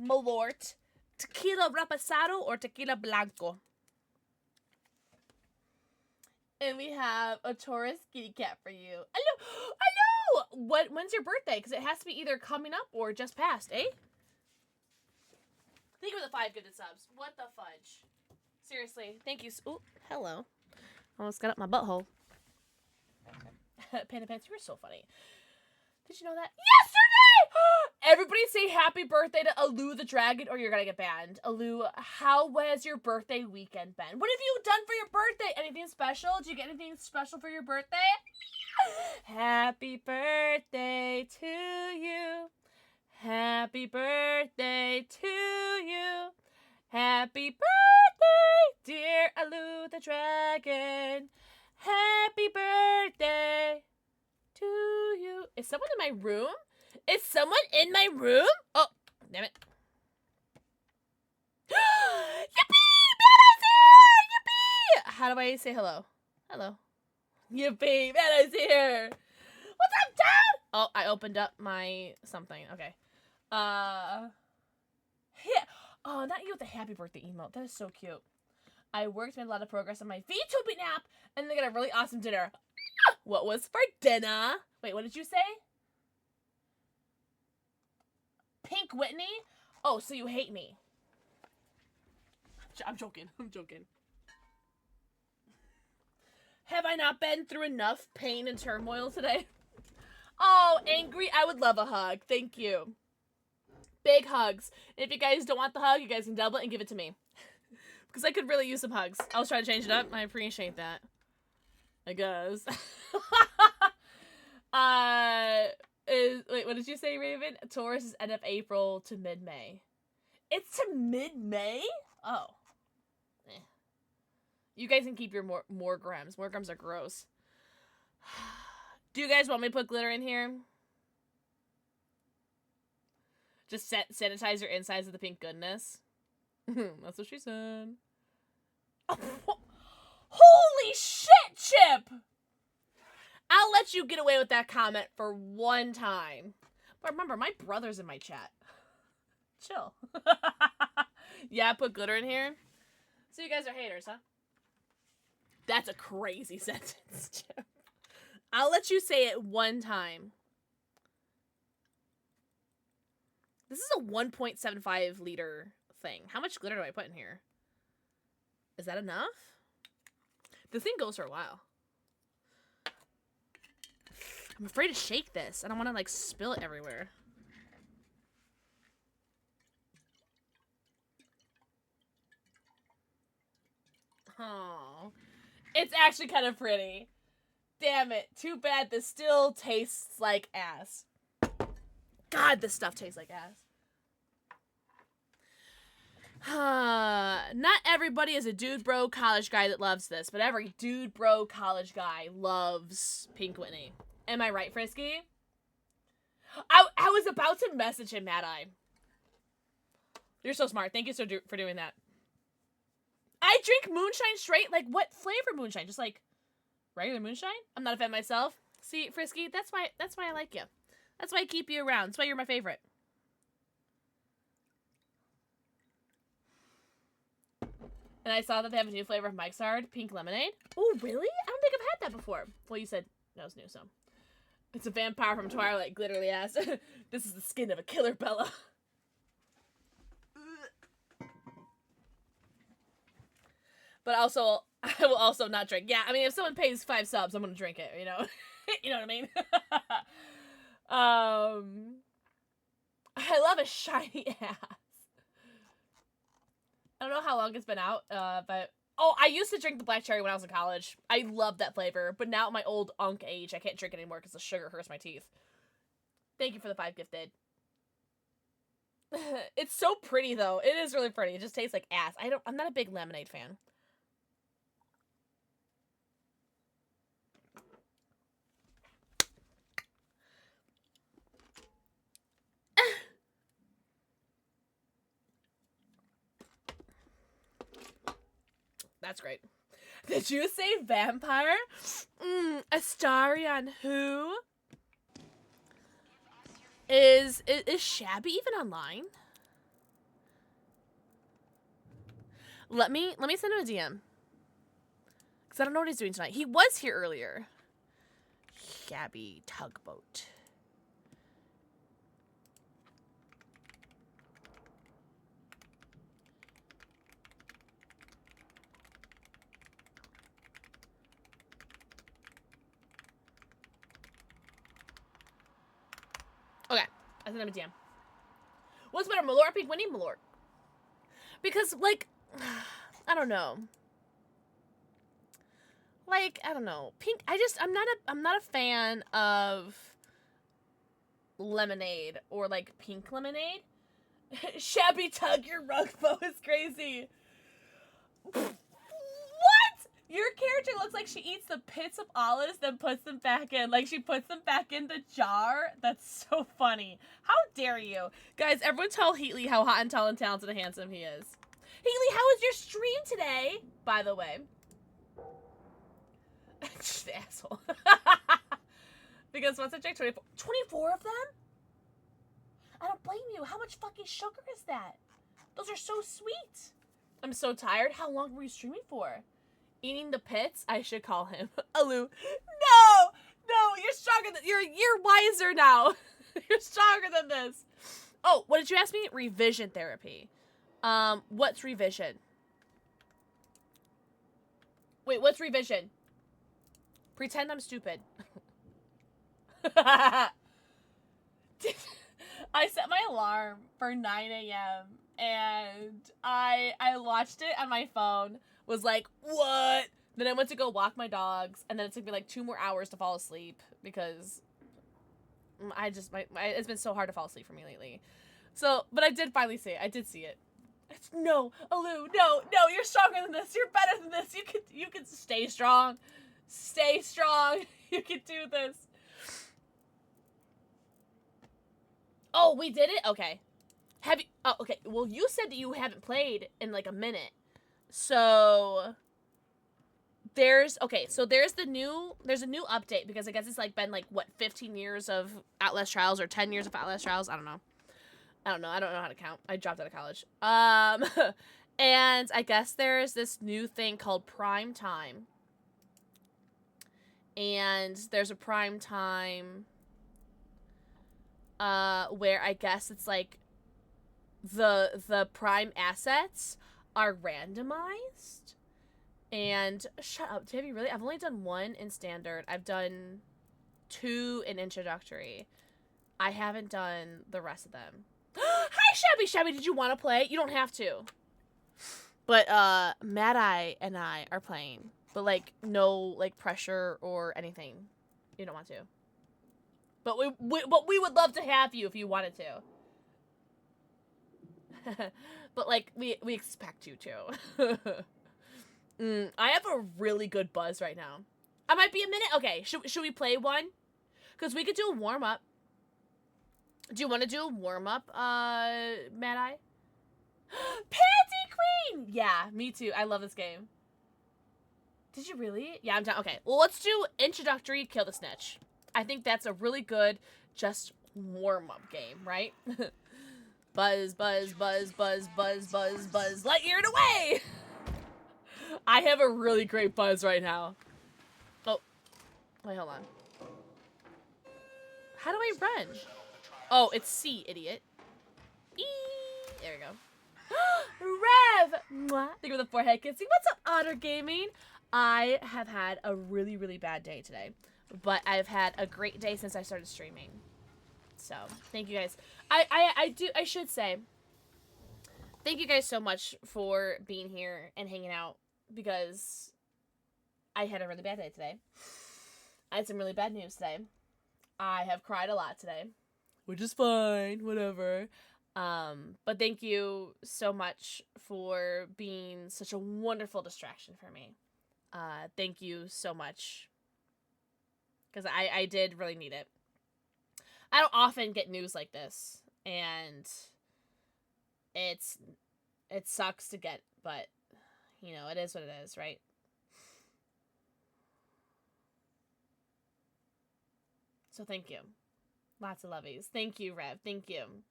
Malort, tequila reposado, or tequila blanco. And we have a Taurus kitty cat for you. Hello! When's your birthday? Because it has to be either coming up or just past, eh? Thank you for the 5 gifted subs. What the fudge? Seriously, thank you. Oh, hello. Almost got up my butthole. Panda Pants, you were so funny. Did you know that? Yesterday! Everybody say happy birthday to Alu the Dragon or you're gonna get banned. Alu, how has your birthday weekend been? What have you done for your birthday? Anything special? Did you get anything special for your birthday? Happy birthday to you. Happy birthday to you. Happy birthday, dear Alu the Dragon. Happy birthday to you. Is someone in my room? Is someone in my room? Oh, damn it. Yippee! Banna's here! Yippee! How do I say hello? Hello. Yippee! Banna's here! What's up, Dad? Oh, I opened up my something. Okay. Yeah. Oh, not you with the happy birthday emote. That is so cute. I worked, made a lot of progress on my VTubing app, and then got a really awesome dinner. What was for dinner? Wait, what did you say? Pink Whitney? Oh, so you hate me. I'm joking. Have I not been through enough pain and turmoil today? Oh, angry. I would love a hug. Thank you. Big hugs. If you guys don't want the hug, you guys can double it and give it to me. Because I could really use some hugs. I was trying to change it up. I appreciate that. I guess. Wait, what did you say, Raven? Taurus is end of April to mid-May. It's to mid-May? Oh. Eh. You guys can keep your more grams. More grams are gross. Do you guys want me to put glitter in here? Just sanitize your insides with the pink goodness. That's what she said. Oh, holy shit, Chip! I'll let you get away with that comment for one time. But remember, my brother's in my chat. Chill. Yeah, put glitter in here. So you guys are haters, huh? That's a crazy sentence, Chip. I'll let you say it one time. This is a 1.75 liter thing. How much glitter do I put in here? Is that enough? The thing goes for a while. I'm afraid to shake this. I don't want to, like, spill it everywhere. Oh, it's actually kind of pretty. Damn it. Too bad this still tastes like ass. God, this stuff tastes like ass. Not everybody is a dude bro college guy that loves this, but every dude bro college guy loves Pink Whitney. Am I right, Frisky? I was about to message him, Mad Eye. You're so smart. Thank you for doing that. I drink moonshine straight. Like, what flavor moonshine? Just like regular moonshine? I'm not a fan myself. See, Frisky, that's why I like you. That's why I keep you around. That's why you're my favorite. And I saw that they have a new flavor of Mike's Hard, pink lemonade. Oh, really? I don't think I've had that before. Well, you said that was new, so. It's a vampire from Twilight, glitterly ass. This is the skin of a killer Bella. But also, I will also not drink. Yeah, I mean, if someone pays 5 subs, I'm gonna drink it, you know? You know what I mean? I love a shiny ass. I don't know how long it's been out, but... Oh, I used to drink the black cherry when I was in college. I loved that flavor, but now at my old unk age, I can't drink it anymore because the sugar hurts my teeth. Thank you for the 5 gifted. It's so pretty, though. It is really pretty. It just tastes like ass. I'm not a big lemonade fan. That's great. Did you say vampire? Astarion who? Is Shabby even online? Let me send him a DM. Because I don't know what he's doing tonight. He was here earlier. Shabby Tugboat. Okay, I sent him a DM. What's better, Malort or Pink Winnie? Malort. Because, like, I don't know. Like, I don't know. Pink, I'm not a fan of lemonade or, like, pink lemonade. Shabby Tug, your rug bow is crazy. What? Your character looks like she eats the pits of olives, then puts them back in. Like, she puts them back in the jar. That's so funny. How dare you? Guys, everyone tell Heatley how hot and tall and talented and handsome he is. Heatley, how was your stream today? By the way. Just an asshole. Because once I checked 24 of them? I don't blame you. How much fucking sugar is that? Those are so sweet. I'm so tired. How long were you streaming for? Eating the pits? I should call him. Alu. No! No, you're stronger than... You're wiser now. You're stronger than this. Oh, what did you ask me? Revision therapy. What's revision? Wait, what's revision? Pretend I'm stupid. I set my alarm for 9 a.m. and I watched it on my phone. Was like, what? Then I went to go walk my dogs, and then it took me like 2 more hours to fall asleep because it's been so hard to fall asleep for me lately. So, but I did finally see it. I did see it. No, Alu, no, you're stronger than this. You're better than this. You can stay strong. Stay strong. You can do this. Oh, we did it? Okay. Have you? Oh, okay. Well, you said that you haven't played in like a minute. So there's a new update because I guess it's like been like what 15 years of Outlast Trials or 10 years of Outlast Trials. I don't know how to count. I dropped out of college. And I guess there's this new thing called Prime Time. and there's a prime time where I guess it's like the prime assets are randomized. And shut up, Tabby, really? I've only done 1 in standard. I've done 2 in introductory. I haven't done the rest of them. Hi, Shabby! Did you want to play? You don't have to. But, Mad Eye and I are playing. But, like, no, like, pressure or anything. You don't want to. But we would love to have you if you wanted to. But, like, we expect you to. I have a really good buzz right now. I might be a minute. Okay, should we play one? Because we could do a warm-up. Do you want to do a warm-up, Mad Eye? Panty Queen! Yeah, me too. I love this game. Did you really? Yeah, I'm down. Okay, well, let's do introductory Kill the Snitch. I think that's a really good, just warm-up game, right? Buzz, buzz, buzz, buzz, buzz, buzz, buzz, Lightyear away! I have a really great buzz right now. Oh. Wait, hold on. How do I run? Oh, it's C, idiot. Eee! There we go. Rev! Mwah. Think of the forehead kissing. What's up, Otter Gaming? I have had a really, really bad day today. But I've had a great day since I started streaming. So, thank you guys. I should say, thank you guys so much for being here and hanging out. Because I had a really bad day today. I had some really bad news today. I have cried a lot today. Which is fine, whatever. But thank you so much for being such a wonderful distraction for me. Thank you so much. Because I did really need it. I don't often get news like this. And it sucks to get, but you know, it is what it is, right? So thank you. Lots of lovies. Thank you, Rev. Thank you.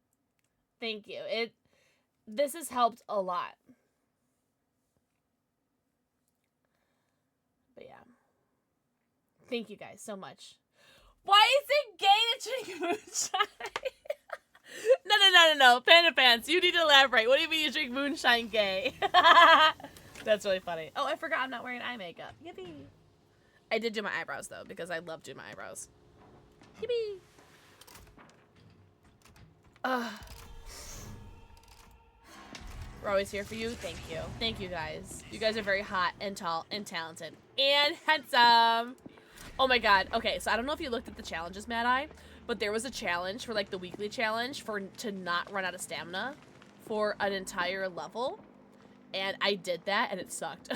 Thank you. This has helped a lot. But yeah. Thank you guys so much. Why is it gay to drink moonshine? No. Panda Pants, you need to elaborate. What do you mean you drink moonshine gay? That's really funny. Oh, I forgot I'm not wearing eye makeup. Yippee. I did do my eyebrows, though, because I love doing my eyebrows. Yippee. We're always here for you. Thank you. Thank you, guys. You guys are very hot and tall and talented and handsome. Oh, my God. Okay, so I don't know if you looked at the challenges, Mad Eye, but there was a challenge for, like, the weekly challenge to not run out of stamina for an entire level. And I did that, and it sucked.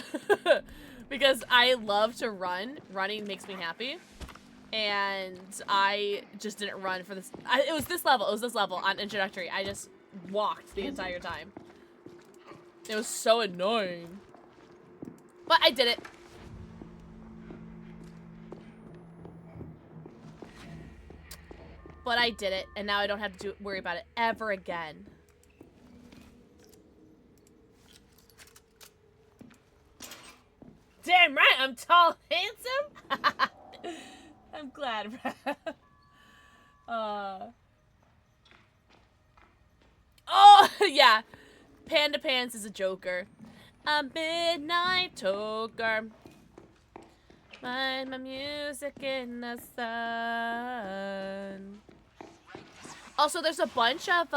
Because I love to run. Running makes me happy. And I just didn't run for this. It was this level. It was this level on introductory. I just walked the entire time. It was so annoying. But I did it. But I did it, and now I don't have to worry about it ever again. Damn right, I'm tall, handsome. I'm glad, Oh, yeah. Panda Pants is a joker. A midnight toker. Find my music in the sun. Also, there's a bunch of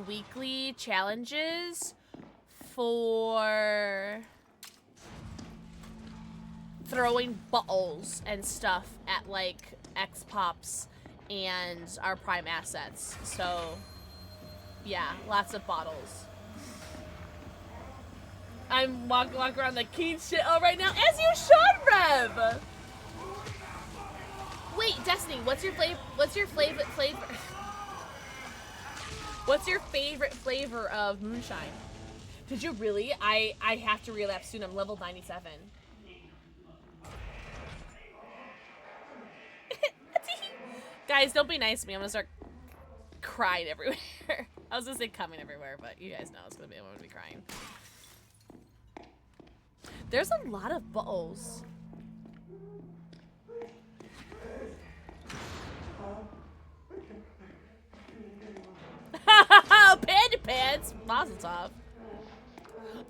weekly challenges for throwing bottles and stuff at, like, X-Pops and our prime assets. So, yeah, lots of bottles. I'm walking around the keen shit all right now, as you should, Rev! Wait, Destiny, what's your favorite flavor of moonshine? Did you really? I have to relapse soon. I'm level 97. Guys, don't be nice to me. I'm gonna start crying everywhere. I was gonna say coming everywhere, but you guys know it's gonna be, I'm gonna be crying. There's a lot of bottles. Panda pants! Mazel tov.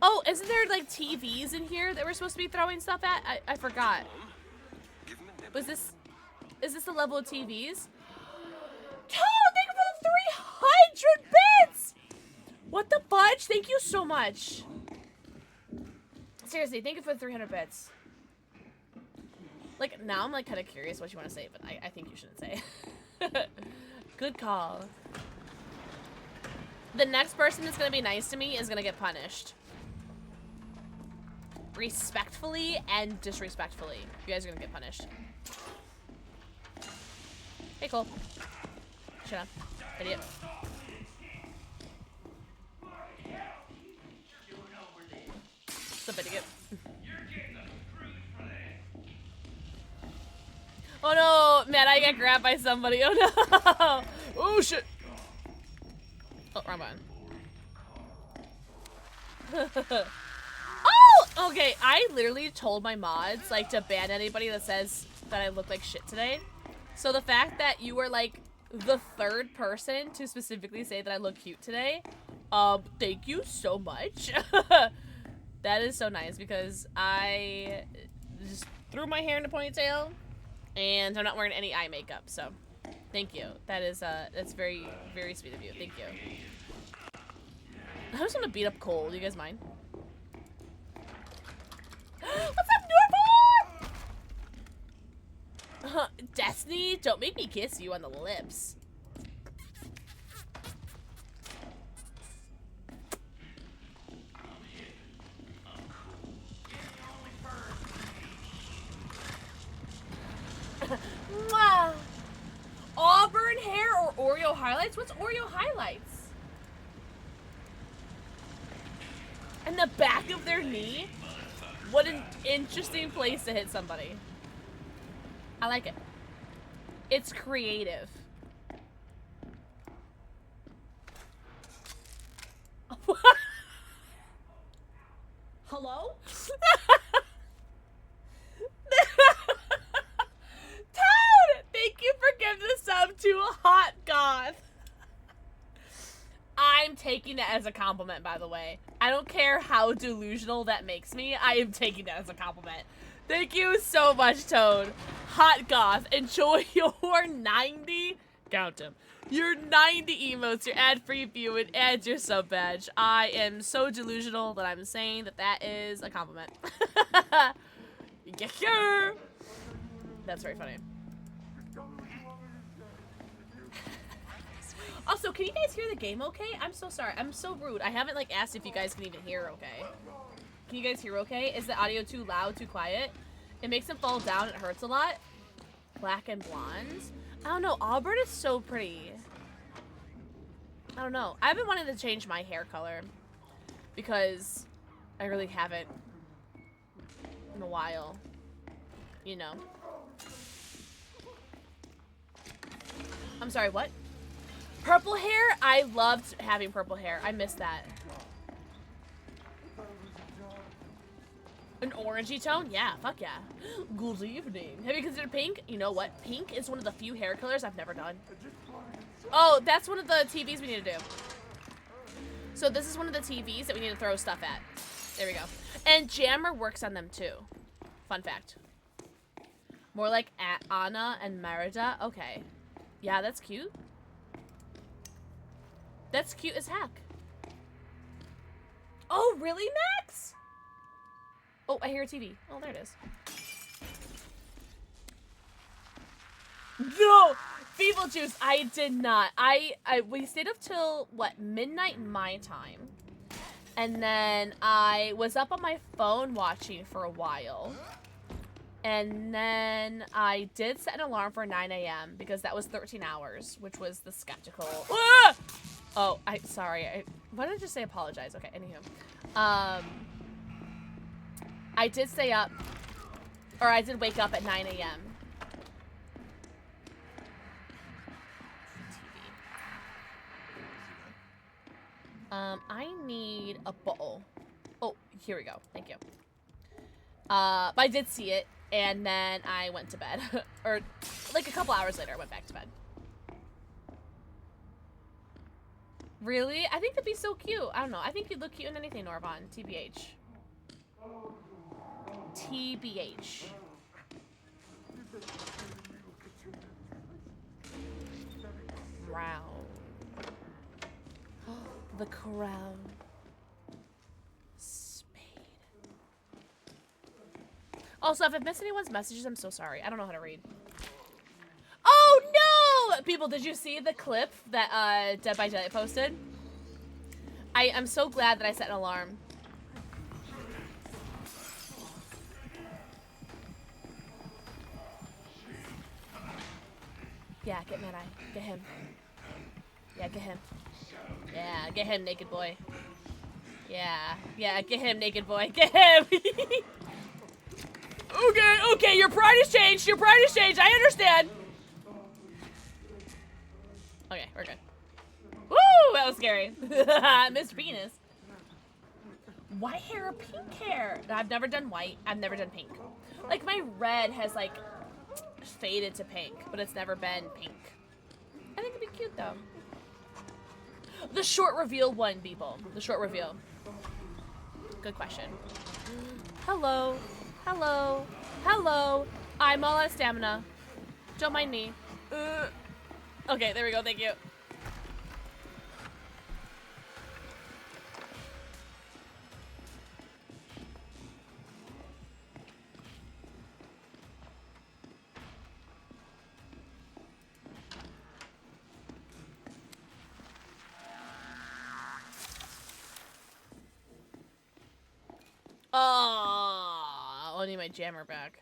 Oh, isn't there like TVs in here that we're supposed to be throwing stuff at? I forgot. Give him a nibble. Is this the level of TVs? Oh, thank you for the 300 bits! What the fudge? Thank you so much. Seriously, thank you for the 300 bits. Like, now I'm like kind of curious what you want to say, but I think you shouldn't say. Good call. The next person that's gonna be nice to me is gonna get punished. Respectfully and disrespectfully. You guys are gonna get punished. Hey, Cole. Shut up. Idiot. What's up, idiot? Oh no! Man, I got grabbed by somebody. Oh no! Oh shit! Oh, wrong button. Oh! Okay, I literally told my mods, like, to ban anybody that says that I look like shit today. So the fact that you were, like, the third person to specifically say that I look cute today, thank you so much. That is so nice because I just threw my hair in a ponytail and I'm not wearing any eye makeup, so thank you. That is, that's very, very sweet of you. Thank you. I just want to beat up Cole. Do you guys mind? What's up, Norval? Destiny, don't make me kiss you on the lips. Mwah. Auburn hair or Oreo highlights? What's Oreo highlights? And the back of their knee? What an interesting place to hit somebody. I like it. It's creative. Hello? Toad! Thank you for giving the sub to a hot goth. I'm taking it as a compliment, by the way. I don't care how delusional that makes me. I am taking that as a compliment. Thank you so much, Toad. Hot goth. Enjoy your 90... Count them. Your 90 emotes, your ad-free viewing, and your sub badge. I am so delusional that I'm saying that that is a compliment. Yeah. That's very funny. Also, can you guys hear the game okay? I'm so sorry. I'm so rude. I haven't, like, asked if you guys can even hear okay. Can you guys hear okay? Is the audio too loud, too quiet? It makes them fall down. It hurts a lot. Black and blondes. I don't know. Auburn is so pretty. I don't know. I've been wanting to change my hair color because I really haven't in a while. You know. I'm sorry, what? Purple hair? I loved having purple hair. I miss that. An orangey tone? Yeah, fuck yeah. Good evening. Have you considered pink? You know what? Pink is one of the few hair colors I've never done. Oh, that's one of the TVs we need to do. So this is one of the TVs that we need to throw stuff at. There we go. And Jammer works on them too. Fun fact. More like Anna and Merida. Okay. Yeah, that's cute. That's cute as heck. Oh, really, Max? Oh, I hear a TV. Oh, there it is. No! Feeble Juice, I did not. We stayed up till, what, midnight my time. And then I was up on my phone watching for a while. And then I did set an alarm for 9 a.m. because that was 13 hours, which was the skeptical. Ah! Oh, sorry. Why did I just say apologize? Okay, anywho. I did stay up, or I did wake up at 9 a.m. I need a bowl. Oh, here we go. Thank you. But I did see it, and then I went to bed. Or, like, a couple hours later, I went back to bed. Really? I think that'd be so cute. I don't know. I think you'd look cute in anything, Norvon. TBH. TBH. Crown. The crown. Spade. Also, if I've missed anyone's messages, I'm so sorry. I don't know how to read. Oh no! People, did you see the clip that Dead by Daylight posted? I'm so glad that I set an alarm. Yeah, get Mad Eye. Get him. Yeah, get him. Yeah, get him, naked boy. Yeah, get him, naked boy. Get him! Okay, your pride has changed. Your pride has changed. I understand. Okay, we're good. Woo! That was scary. Mr. Venus. White hair or pink hair? I've never done white. I've never done pink. Like, my red has, like, faded to pink, but it's never been pink. I think it'd be cute, though. The short reveal one, people. The short reveal. Good question. Hello. Hello. Hello. I'm all out of stamina. Don't mind me. Okay, there we go. Thank you. Oh, I need my jammer back.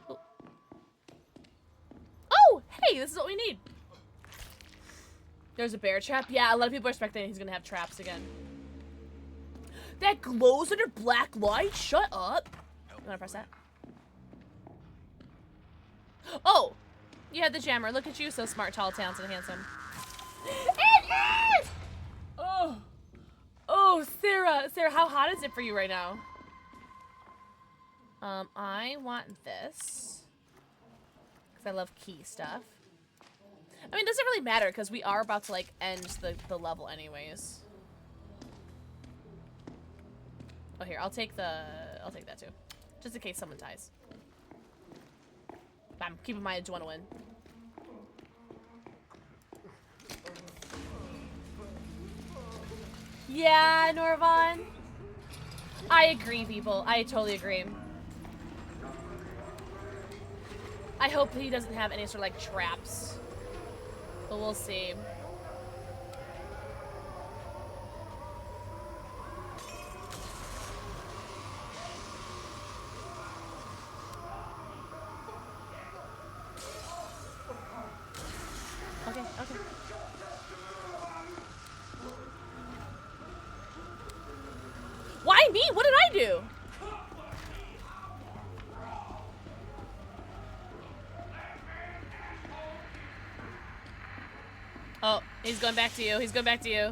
Oh, hey, this is what we need. There's a bear trap. Yeah, a lot of people are speculating he's gonna have traps again. That glows under black light? Shut up. You wanna press that? Oh, you had the jammer. Look at you, so smart, tall, talented, and handsome. It is! Oh, Sarah, how hot is it for you right now? I want this. Because I love key stuff. I mean, it doesn't really matter, because we are about to, like, end the level anyways. Oh, here, I'll take that, too. Just in case someone dies. I'm keeping my adrenaline. Yeah, Norvon. I agree, people. I totally agree. I hope he doesn't have any sort of, like, traps. But we'll see. Okay. Why me? What did I do? Oh, he's going back to you. He's going back to you.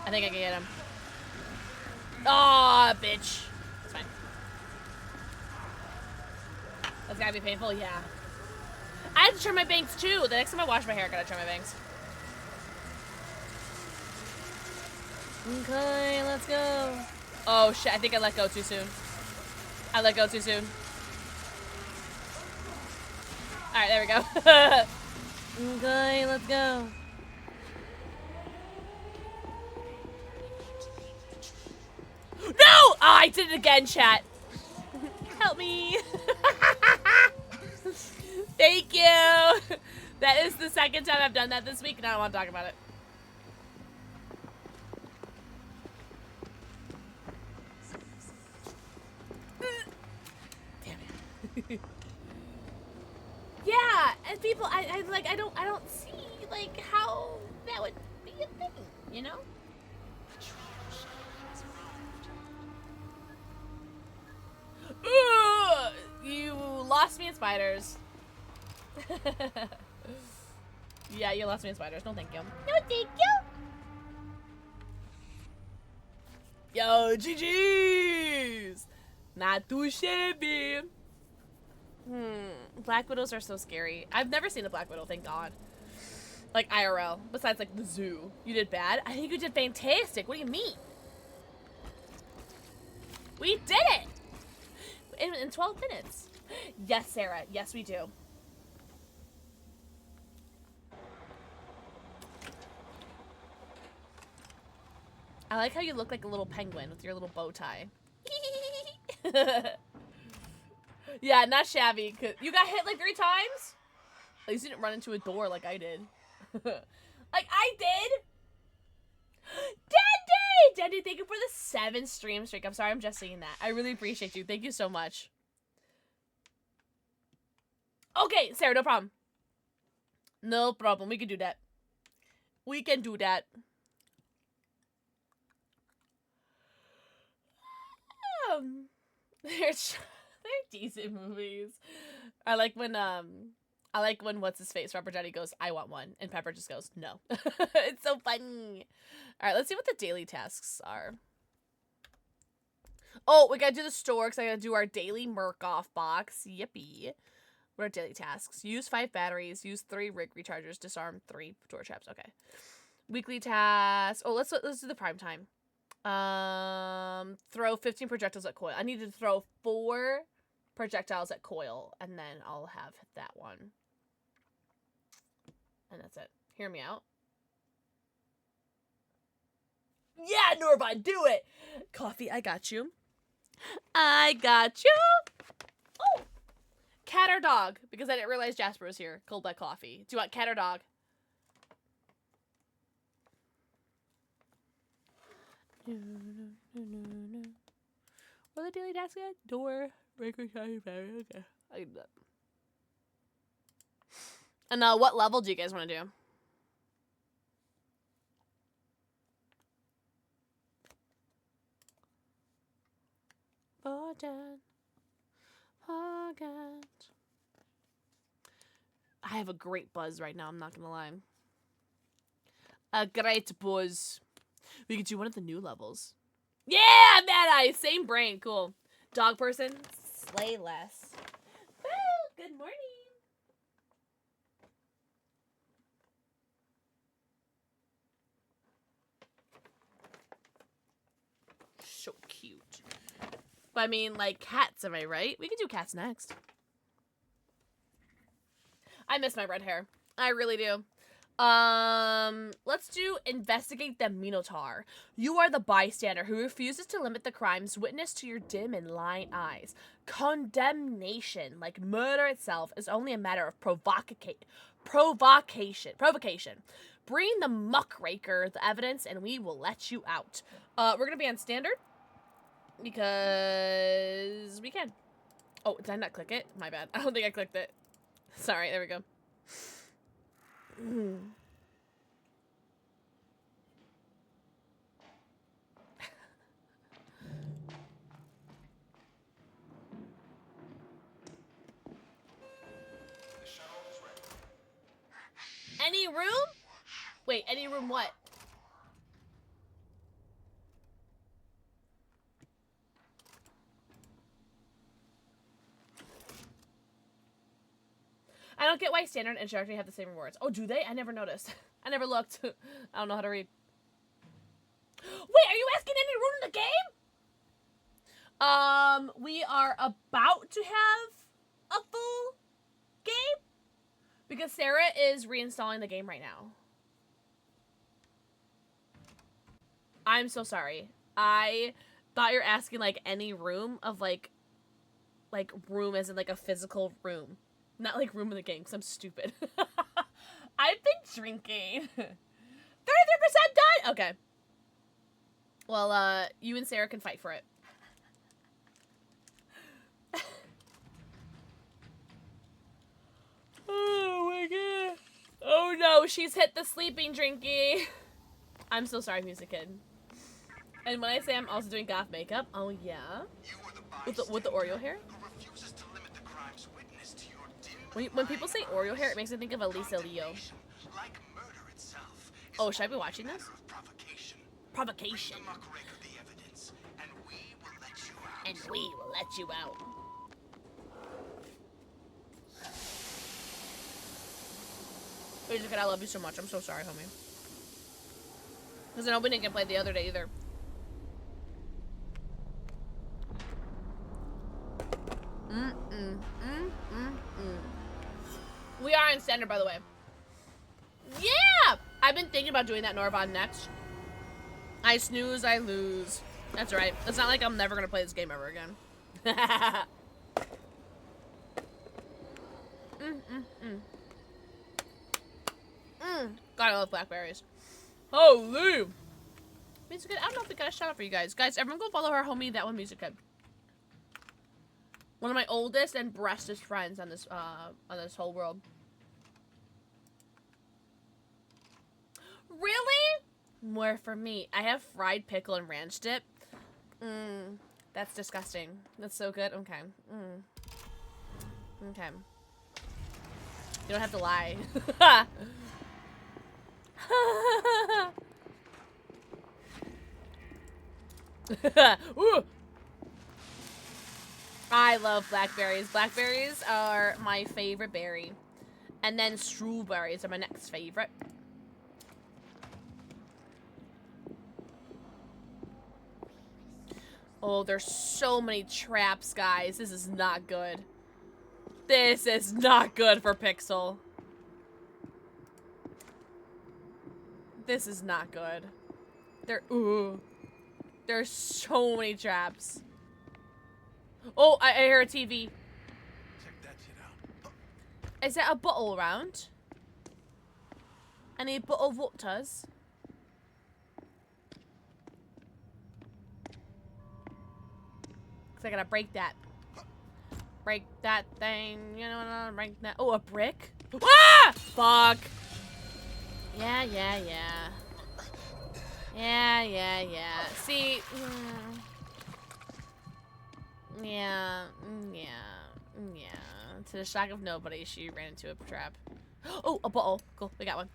I think I can get him. Aw, bitch. It's fine. That's gotta be painful, yeah. I have to trim my bangs too. The next time I wash my hair, I gotta trim my bangs. Okay, let's go. Oh shit, I think I let go too soon. I let go too soon. Alright, there we go. Okay, let's go. No! Oh, I did it again, chat. Help me. Thank you. That is the second time I've done that this week, and I don't want to talk about it. Damn it. Yeah, and people, I don't see like how that would be a thing, you know? You lost me in spiders. Yeah, you lost me in spiders. No, thank you. No, thank you. Yo, GG's. Not too shabby. Black widows are so scary. I've never seen a black widow, thank God. Like IRL, besides like the zoo. You did bad? I think you did fantastic. What do you mean? We did it! In 12 minutes. Yes, Sarah. Yes, we do. I like how you look like a little penguin with your little bow tie. Yeah, not shabby. You got hit like 3 times? At least you didn't run into a door like I did. Like I did? Dandy, thank you for the 7 stream streak. I'm sorry, I'm just seeing that. I really appreciate you. Thank you so much. Okay, Sarah, no problem. No problem. We can do that. We can do that. They're decent movies. I like when what's his face, Robert Downey goes, I want one, and Pepper just goes, no. It's so funny. All right, let's see what the daily tasks are. Oh, we gotta do the store because I gotta do our daily Murkoff box. Yippee. What are daily tasks? Use 5 batteries. Use 3 rig rechargers. Disarm 3 door traps. Okay. Weekly tasks. Oh, let's do the prime time. Throw 15 projectiles at Coil. I need to throw 4 projectiles at Coil, and then I'll have that one. And that's it. Hear me out. Yeah, Norvine, do it! Coffee, I got you. I got you! Oh! Cat or dog? Because I didn't realize Jasper was here. Cold Black Coffee. Do you want cat or dog? What are the daily tasks again? Door, breaker, okay. I can do that. And what level do you guys want to do? I have a great buzz right now, I'm not gonna lie. A great buzz. We could do one of the new levels. Yeah, Mad Eye, same brain, cool. Dog person, slay less. Well, good morning. So cute. But I mean, like, cats, am I right? We could do cats next. I miss my red hair. I really do. Let's do investigate the Minotaur. You are the bystander who refuses to limit the crimes witnessed to your dim and lying eyes. Condemnation, like murder itself, is only a matter of provocation. Bring the muckraker the evidence and we will let you out. We're gonna be on standard because we can. Oh, did I not click it? My bad. I don't think I clicked it. Sorry, there we go. Any room? Wait, any room what? I don't get why standard and introductory have the same rewards. Oh, do they? I never noticed. I never looked. I don't know how to read. Wait, are you asking any room in the game? We are about to have a full game because Sarah is reinstalling the game right now. I'm so sorry. I thought you're asking like any room of like room as in like a physical room. Not like room in the game, because I'm stupid. I've been drinking. 33% done? Okay. Well, you and Sarah can fight for it. Oh my god. Oh no, she's hit the sleeping drinky. I'm so sorry, Music Kid. And when I say I'm also doing goth makeup, oh yeah. With the Oreo hair? When people say Oreo hair, it makes me think of Elisa Leo. Oh, should I be watching this? Provocation. And we will let you out. Music Kid, I love you so much. I'm so sorry, homie. Because I know we didn't get played the other day either. We are in standard, by the way. Yeah! I've been thinking about doing that Norvon next. I snooze, I lose. That's right. It's not like I'm never gonna play this game ever again. God, I love blackberries. Holy! Music Kid, I don't know if we got a shout out for you guys. Guys, everyone go follow our homie, that one Music Kid. One of my oldest and bestest friends on this whole world. Really? More for me. I have fried pickle and ranch dip. That's disgusting. That's so good. Okay. Okay. You don't have to lie. Ooh. I love blackberries. Blackberries are my favorite berry. And then strawberries are my next favorite. Oh, there's so many traps, guys. This is not good. This is not good for Pixel. This is not good. There's so many traps. Oh, I hear a TV. Check that shit out. Is there a bottle around? Any bottle of waters? Cause I gotta break that. Break that thing. You know what? I wanna break that. Oh, a brick? Ah! Fuck. Yeah. Yeah. See. Yeah. To the shock of nobody, she ran into a trap. Oh, a bottle. Cool. We got one.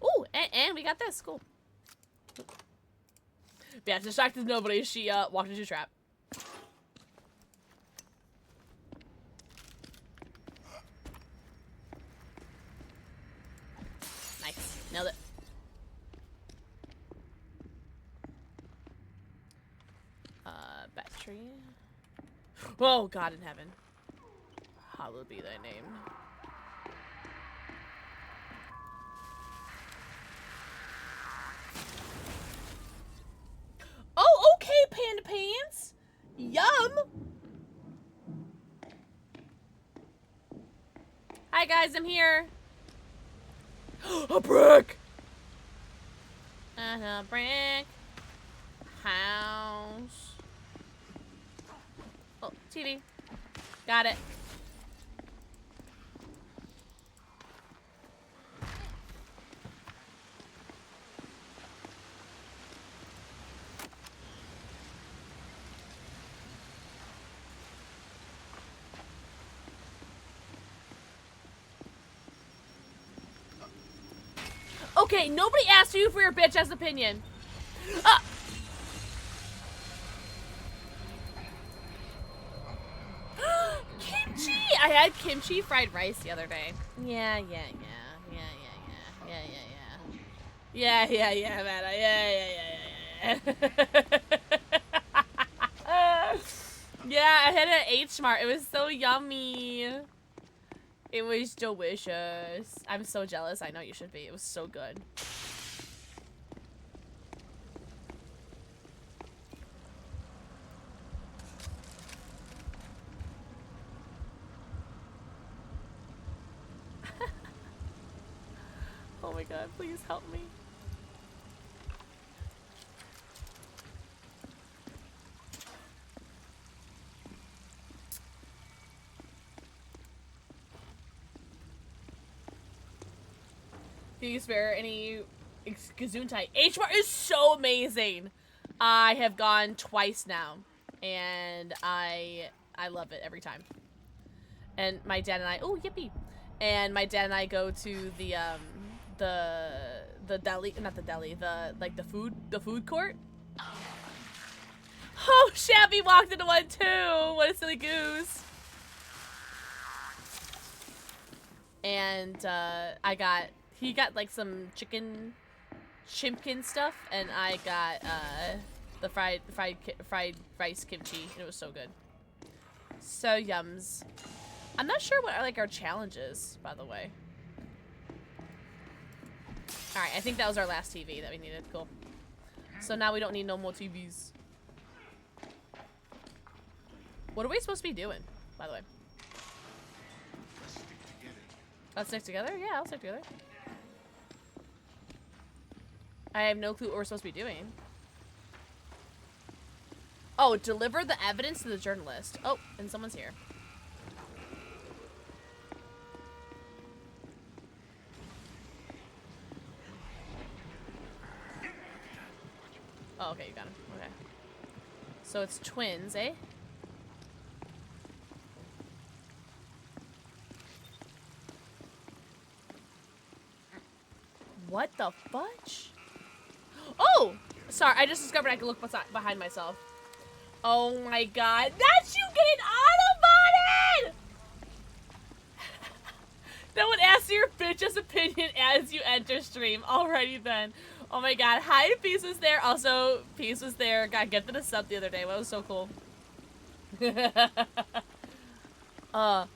Oh, and we got this. Cool. Yeah, to the shock of nobody, she walked into a trap. Nice. Nailed it. Battery. Oh, God in heaven. Hallowed be thy name. Oh, okay, Panda Pants. Yum. Hi, guys, I'm here. A brick. A brick. House. Oh, TV. Got it. Okay, nobody asked you for your bitch-ass opinion. Kimchi! I had kimchi fried rice the other day. Yeah, man. Yeah, I had it at H Mart. It was so yummy. It was delicious. I'm so jealous. I know you should be. It was so good. Oh my god, please help me. Can you spare any Gesundheit? H-Mart is so amazing. I have gone twice now, and I love it every time. And my dad and I, oh yippee! And my dad and I go to the deli, not the deli, the food court. Oh, Shabby walked into one too. What a silly goose. and he got like some chimpkin stuff, and I got the fried rice kimchi, and it was so good. So yums. I'm not sure what like our challenge is, by the way. All right, I think that was our last TV that we needed. Cool. So now we don't need no more TVs. What are we supposed to be doing, by the way? Let's stick together? Yeah, I'll stick together. I have no clue what we're supposed to be doing. Oh, deliver the evidence to the journalist. Oh, and someone's here. Oh, okay, you got him. Okay. So it's twins, eh? What the fudge? Oh! Sorry, I just discovered I can look behind myself. Oh my god. That's you getting autobotted! No one asks your bitch's opinion as you enter stream. Alrighty then. Oh my god. Hi, Peace was there. Also, Peace was there. Got gifted a sub the other day. That was so cool. I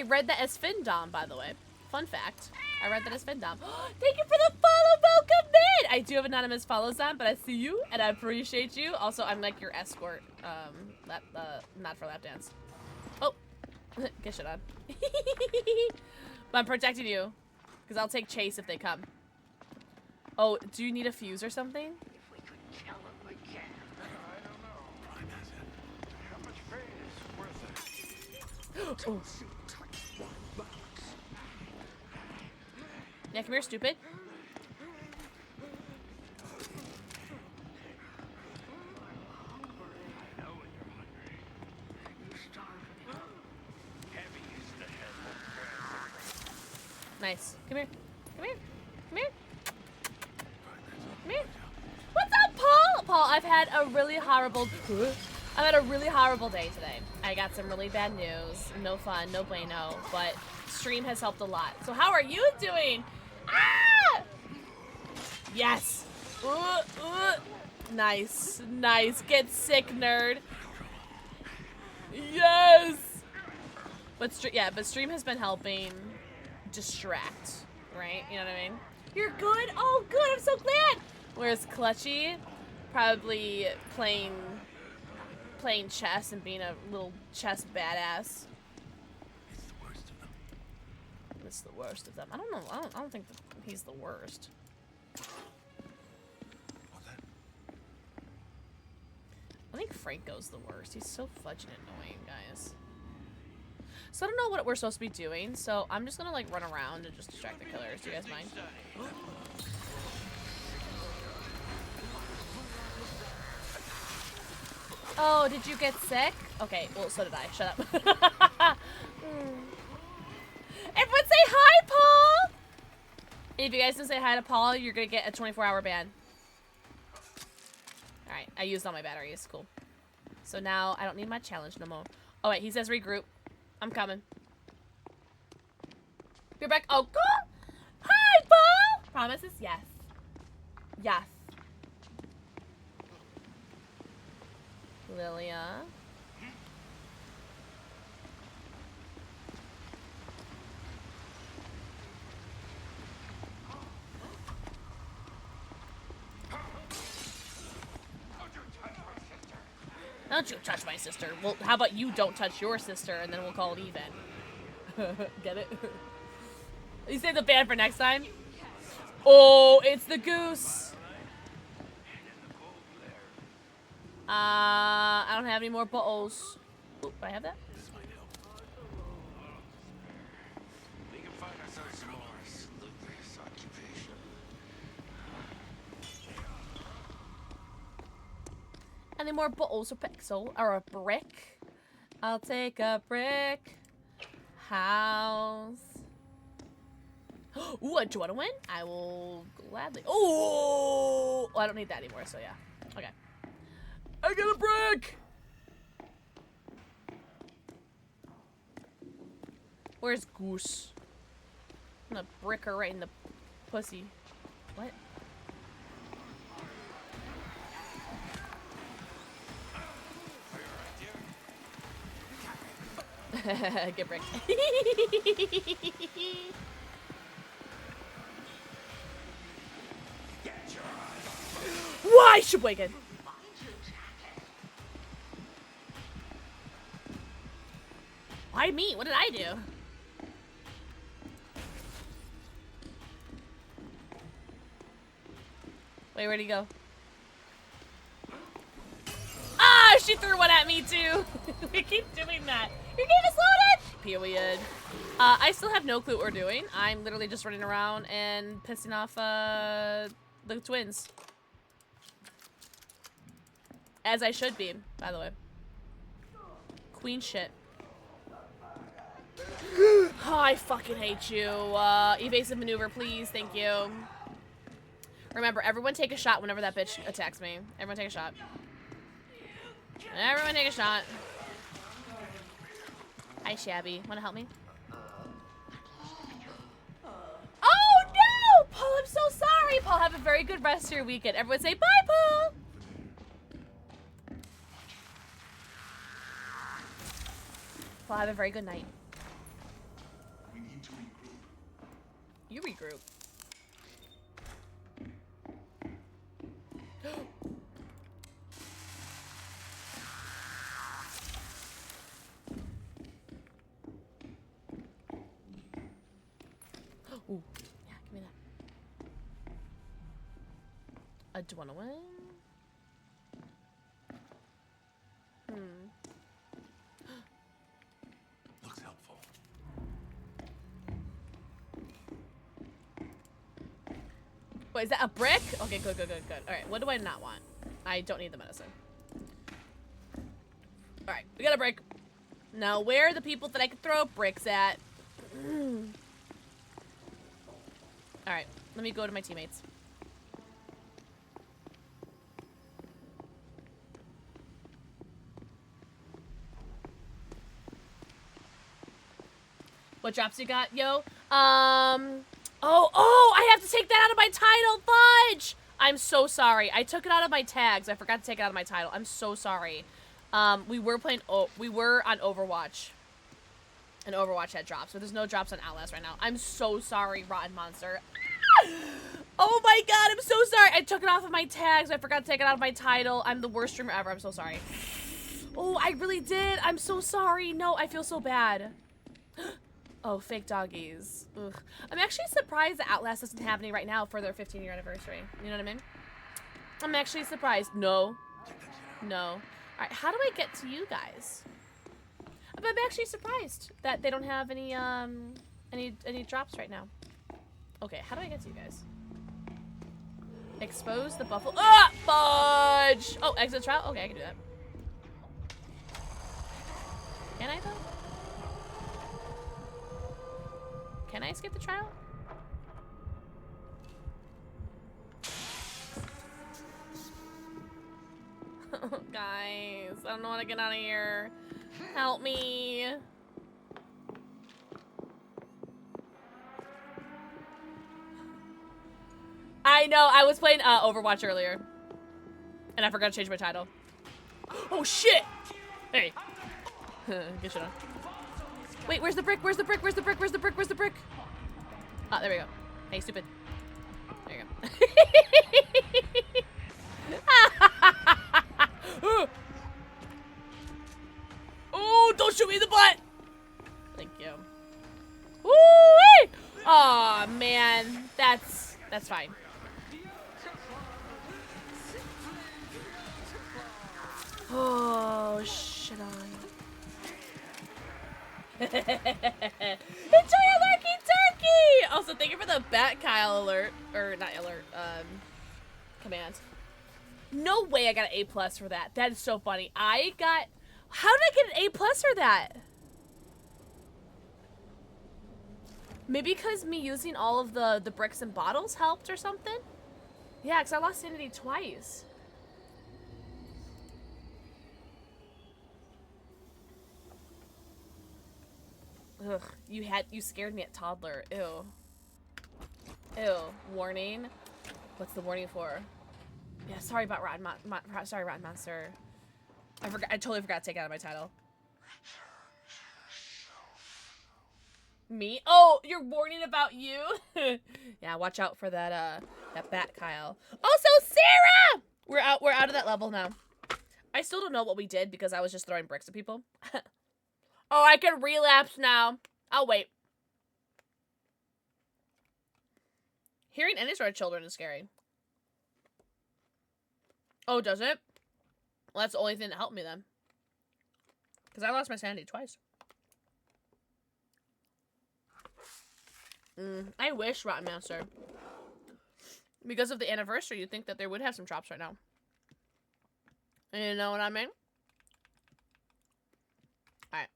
read that as Findom, by the way. Fun fact. I read that as Findom. Thank you for the follow, welcome in! I do have anonymous follows on, but I see you, and I appreciate you. Also, I'm like your escort. Not for lap dance. Oh. Get shit on. But I'm protecting you. Because I'll take chase if they come. Oh, do you need a fuse or something? Oh. Yeah, come here, stupid. Nice. Come here. Come here. Come here. Come here. What's up, Paul? Paul, I've had a really horrible day today. I got some really bad news. No fun, no bueno, but stream has helped a lot. So how are you doing? Ah! Yes. Nice. Nice. Get sick, nerd. Yes. But stream has been helping distract, right? You know what I mean? You're good? Oh, good. I'm so glad. Whereas Clutchy, probably playing chess and being a little chess badass. It's the worst of them. I don't know. I don't think that he's the worst. I think Franco's the worst. He's so fudging annoying, guys. So I don't know what we're supposed to be doing, so I'm just gonna like run around and just distract the killers. Do you guys mind? Oh, did you get sick? Okay, well, so did I. Shut up. Everyone say hi, Paul! If you guys don't say hi to Paul, you're gonna get a 24-hour ban. Alright, I used all my batteries. Cool. So now I don't need my challenge no more. Oh, wait, he says regroup. I'm coming. You're back. Oh, cool! Hi, Paul! Promises? Yes. Yes. Lilia. Don't you touch my sister. Well, how about you don't touch your sister, and then we'll call it even. Get it? You save the ban for next time? Oh, it's the goose. I don't have any more bottles. Oh, do I have that? We can find ourselves some more lucrative occupation. Any more bottles or pixel or a brick? I'll take a brick house. Ooh, do you want to win? I will gladly. Oh, I don't need that anymore. So yeah, okay. I got a brick. Where's Goose? I'm gonna brick her right in the pussy. What? Get bricked. Why, Sheboygan? Why me? What did I do? Wait, where'd he go? Ah, she threw one at me too. We keep doing that. Your game is loaded! Period. I still have no clue what we're doing. I'm literally just running around and pissing off the twins. As I should be, by the way. Queen shit. Oh, I fucking hate you. Evasive maneuver, please. Thank you. Remember, everyone take a shot whenever that bitch attacks me. Everyone take a shot. Everyone take a shot. Hi, Shabby. Wanna help me? Oh, no! Paul, I'm so sorry. Paul, have a very good rest of your weekend. Everyone say bye, Paul! Paul, have a very good night. We need to regroup. You regroup. Ooh, yeah, give me that. Do you wanna win? Looks helpful. Wait, is that a brick? Okay, good, good, good, good. Alright, what do I not want? I don't need the medicine. Alright, we got a brick. Now, where are the people that I could throw bricks at? Alright, let me go to my teammates. What drops you got, yo? Oh, I have to take that out of my title, fudge! I'm so sorry. I took it out of my tags. I forgot to take it out of my title. I'm so sorry. We were on Overwatch. And Overwatch had drops, so there's no drops on Outlast right now. I'm so sorry, Rotten Monster. Oh my god, I'm so sorry. I took it off of my tags. I forgot to take it out of my title. I'm the worst streamer ever. I'm so sorry. Oh, I really did. I'm so sorry. No, I feel so bad. Oh, fake doggies. Ugh. I'm actually surprised that Outlast doesn't have any right now for their 15-year anniversary. You know what I mean? I'm actually surprised. No. No. Alright, how do I get to you guys? I'm actually surprised that they don't have any drops right now. Okay, how do I get to you guys? Expose the buffalo. Ah! Fudge! Oh, exit trial? Okay, I can do that. Can I, though? Can I skip the trial? Guys, I don't know how to get out of here. Help me. I know, I was playing Overwatch earlier. And I forgot to change my title. Oh shit! Hey. Good shit on. Wait, where's the brick? Where's the brick? Where's the brick? Where's the brick? Where's the brick? Oh, there we go. Hey, stupid. There you go. Oh, don't shoot me in the butt! Thank you. Woo-wee! Aw, man. That's fine. Oh, shit on. Enjoy your lurky turkey! Also, thank you for the Bat Kyle alert. Or, not alert, command. No way I got an A+ for that. That is so funny. How did I get an A+ for that? Maybe because me using all of the bricks and bottles helped or something? Yeah, because I lost sanity twice. Ugh, you scared me at toddler. Ew. Ew. Warning. What's the warning for? Yeah, sorry about Rotten sorry, Rotten Monster. I totally forgot to take it out of my title. Me? Oh, you're warning about you? Yeah, watch out for that that bat Kyle. Also, Sarah! We're out of that level now. I still don't know what we did because I was just throwing bricks at people. Oh, I can relapse now. I'll wait. Hearing any sort of children is scary. Oh, does it? Well, that's the only thing that helped me then. Because I lost my sanity twice. I wish, Rotten Master. Because of the anniversary, you'd think that there would have some drops right now. You know what I mean? Alright.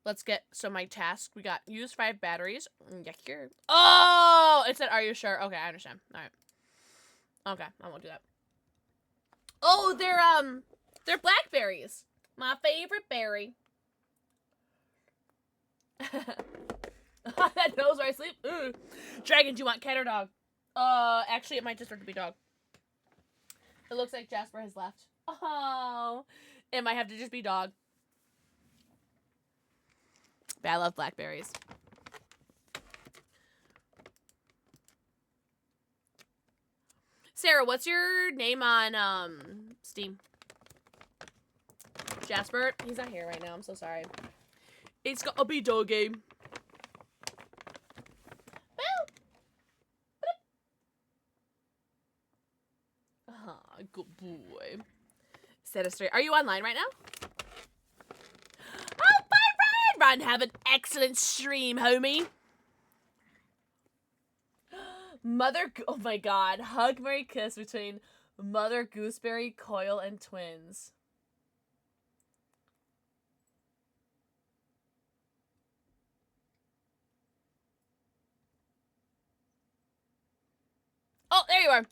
Let's get, so my task, we got use 5 batteries. Yeah, here. Oh! It said, are you sure? Okay, I understand. Alright. Okay, I won't do that. Oh, they're blackberries. My favorite berry. That knows where I sleep. Ooh. Dragon, do you want cat or dog? Actually, it might just start to be dog. It looks like Jasper has left. Oh, it might have to just be dog. But I love blackberries. Sarah, what's your name on Steam? Jasper, he's not here right now. I'm so sorry. It's gotta be doggy. Ah, good boy. Set us straight. Are you online right now? Oh, bye, Ryan! Ryan, have an excellent stream, homie. Oh my god. Hug, marry, kiss between Mother Gooseberry, Coil, and twins. Oh, there you are.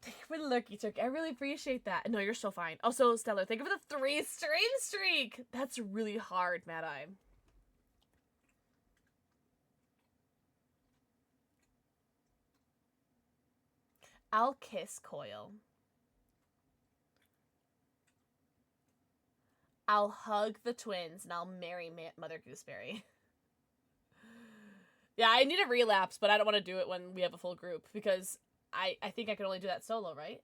Thank you for the lurky turkey. I really appreciate that. No, you're so fine. Also, Stellar, thank you for the 3 streak. That's really hard, Mad Eye. I'll kiss Coil. I'll hug the twins, and I'll marry Mother Gooseberry. Yeah, I need a relapse, but I don't want to do it when we have a full group, because I think I can only do that solo, right?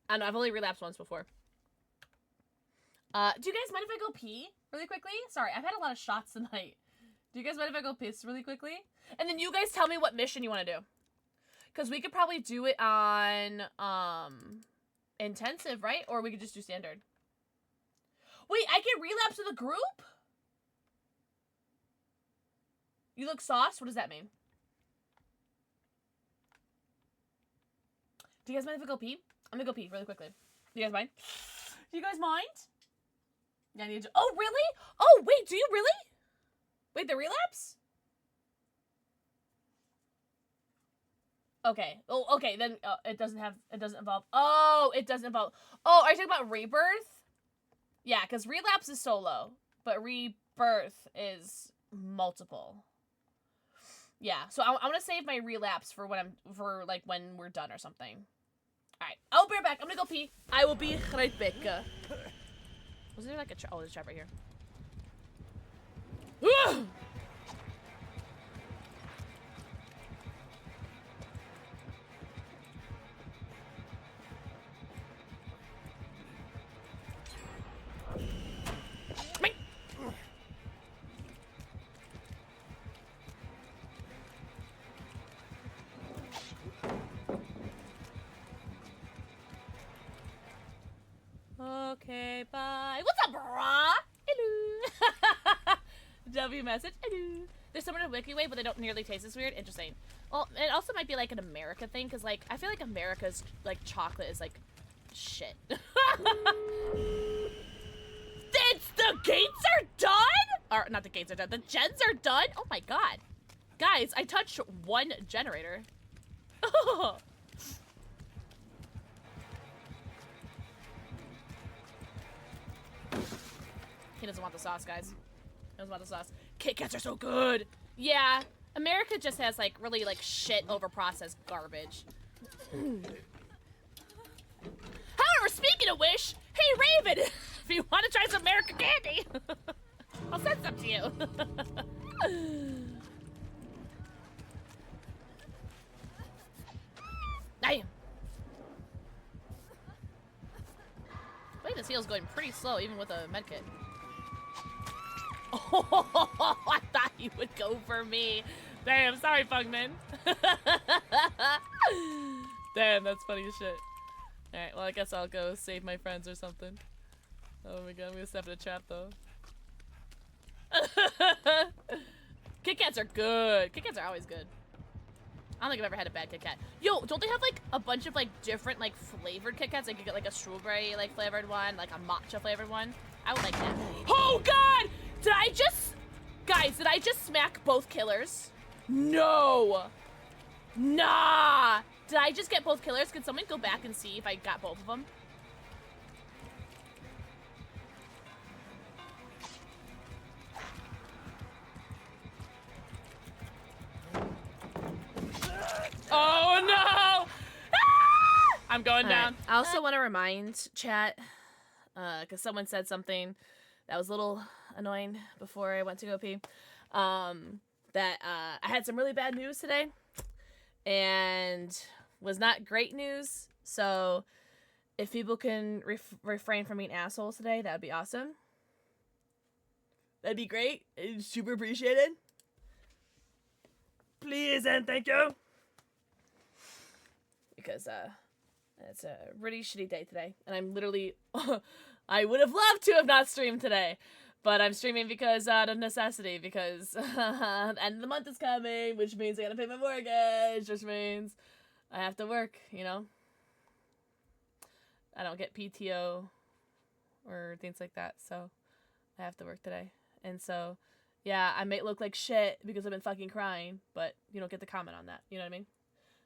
I know, I've only relapsed once before. Do you guys mind if I go pee really quickly? Sorry, I've had a lot of shots tonight. Do you guys mind if I go piss really quickly? And then you guys tell me what mission you want to do. Because we could probably do it on, intensive, right? Or we could just do standard. Wait, I can relapse to the group? You look sauce? What does that mean? Do you guys mind if I go pee? I'm gonna go pee really quickly. Do you guys mind? Do you guys mind? Yeah, I need to. Oh, really? Oh, wait, do you really? Wait, the relapse? Okay. Oh, okay, then it doesn't involve. Oh, it doesn't involve. Oh, are you talking about rebirth? Yeah, because relapse is solo, but rebirth is multiple. Yeah, so I'm gonna save my relapse for when when we're done or something. All right, I'll be right back. I'm gonna go pee. I will be right back. Was there like a trap? Oh, there's a trap right here. Okay, bye. What's up, brah? Hello. W message. Hello. There's someone in Wiki Way, but they don't nearly taste as weird. Interesting. Well, it also might be like an America thing, because like I feel like America's like chocolate is like shit. It's the gates are done? Or not the gates are done. The gens are done? Oh my god. Guys, I touched one generator. Oh. He doesn't want the sauce, guys. He doesn't want the sauce. Kit Kats are so good. Yeah, America just has like really like shit overprocessed garbage. However, speaking of which, hey Raven, if you want to try some American candy, I'll send some to you. Damn. Wait, this heal's going pretty slow, even with a medkit. Oh, I thought you would go for me. Damn, sorry, Pugman. Damn, that's funny as shit. Alright, well, I guess I'll go save my friends or something. Oh my god, I'm gonna step in a trap, though. Kit Kats are good. Kit Kats are always good. I don't think I've ever had a bad Kit Kat. Yo, don't they have, like, a bunch of, like, different, like, flavored Kit Kats? Like, you get, like, a strawberry, like, flavored one, like, a matcha flavored one. I would like that. Oh, God! Did I just... Guys, did I just smack both killers? No! Nah! Did I just get both killers? Can someone go back and see if I got both of them? Oh, no! Ah! I'm going down. I also want to remind chat, because someone said something that was a little annoying before I went to go pee, that I had some really bad news today, and was not great news, so if people can refrain from being assholes today, that would be awesome. That'd be great. It's super appreciated. Please and thank you. Because, it's a really shitty day today, and I'm literally, I would have loved to have not streamed today, but I'm streaming because, out of necessity, because, the end of the month is coming, which means I gotta pay my mortgage, which means I have to work, you know? I don't get PTO or things like that, so I have to work today, and so, yeah, I may look like shit because I've been fucking crying, but you don't get to comment on that, you know what I mean?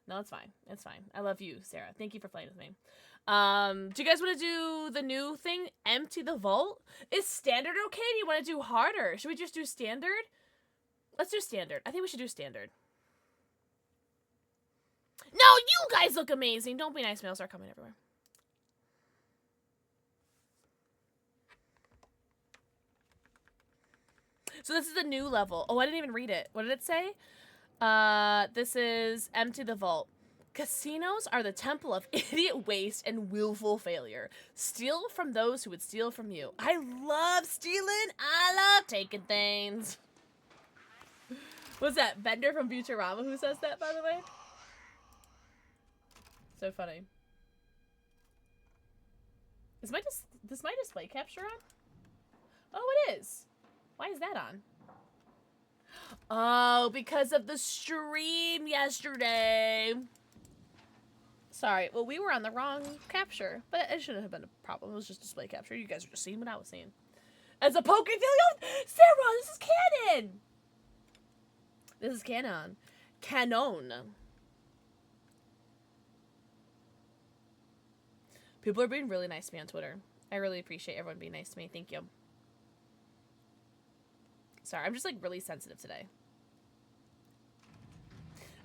No, it's fine. It's fine. I love you, Sarah. Thank you for playing with me. Do you guys want to do the new thing? Empty the vault? Is standard okay? Do you want to do harder? Should we just do standard? Let's do standard. I think we should do standard. No, you guys look amazing. Don't be nice. Mails are coming everywhere. So this is the new level. Oh, I didn't even read it. What did it say? This is Empty the Vault. Casinos are the temple of idiot waste and willful failure. Steal from those who would steal from you. I love stealing. I love taking things. Was that Bender from Futurama who says that, by the way? So funny. Is my does my display capture on? Oh, it is. Why is that on? Oh, because of the stream yesterday. Sorry. Well, we were on the wrong capture, but it shouldn't have been a problem. It was just display capture. You guys are just seeing what I was seeing. As a Pokefilio, Sarah, this is canon. This is canon. Canon. People are being really nice to me on Twitter. I really appreciate everyone being nice to me. Thank you. Sorry, I'm just like really sensitive today.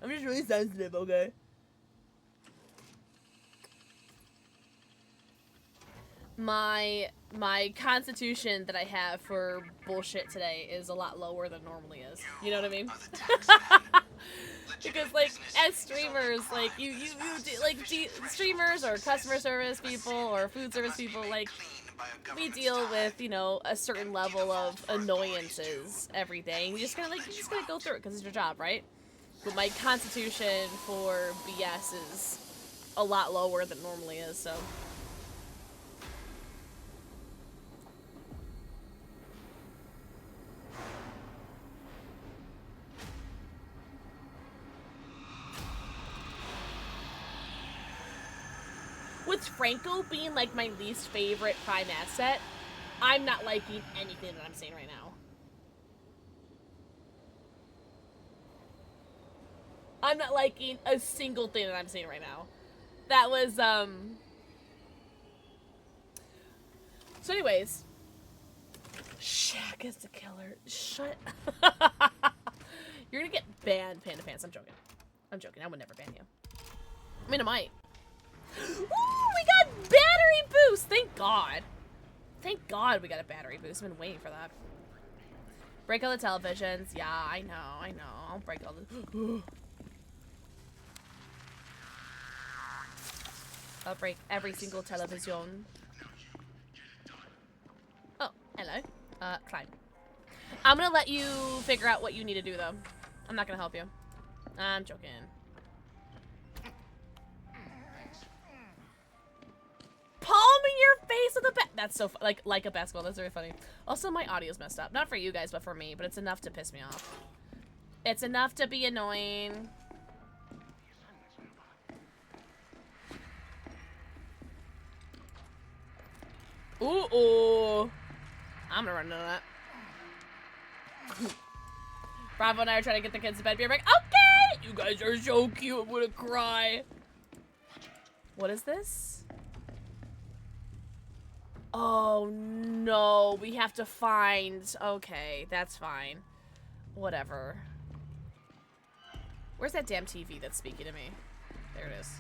I'm just really sensitive, okay? My constitution that I have for bullshit today is a lot lower than normally is. You know what I mean? Because like as streamers, like you do, like streamers or customer service people or food service people, like we deal with, you know, a certain level of annoyances every day. And you just gotta go through it because it's your job, right? But my constitution for BS is a lot lower than it normally is, so. With Franco being like my least favorite prime asset, I'm not liking anything that I'm saying right now. I'm not liking a single thing that I'm saying right now. That was, So anyways. Shaq is the killer. Shut. You're gonna get banned, Panda Pants. I'm joking. I'm joking. I would never ban you. I mean, I might. Ooh, we got battery boost. Thank God. Thank God we got a battery boost. I've been waiting for that. Break all the televisions. Yeah, I know. I'll break all the... I'll break every single television. Oh, hello. Climb. I'm gonna let you figure out what you need to do, though. I'm not gonna help you. I'm joking. Palming your face with a bat. That's so like a basketball. That's very funny. Also, my audio's messed up. Not for you guys, but for me. But it's enough to piss me off. It's enough to be annoying. Ooh. I'm gonna run into that. Bravo and I are trying to get the kids to bed. Be like, okay! You guys are so cute. I'm gonna cry. What is this? Oh, no. We have to find... Okay, that's fine. Whatever. Where's that damn TV that's speaking to me? There it is.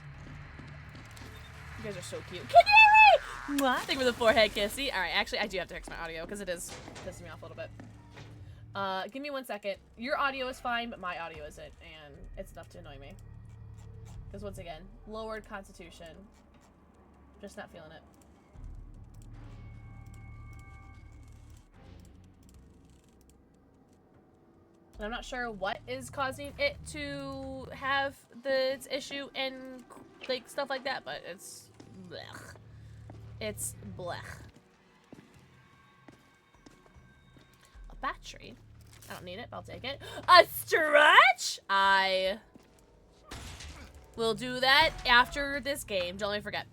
You guys are so cute. Canary! Mwah! Thank you for the forehead kissy. Alright, actually, I do have to fix my audio because it is pissing me off a little bit. Give me 1 second. Your audio is fine, but my audio isn't, and it's enough to annoy me. Because once again, lowered constitution. Just not feeling it. And I'm not sure what is causing it to have this issue and like stuff like that, but it's blech. It's blech. A battery. I don't need it, but I'll take it. A stretch! I will do that after this game. Don't let me forget.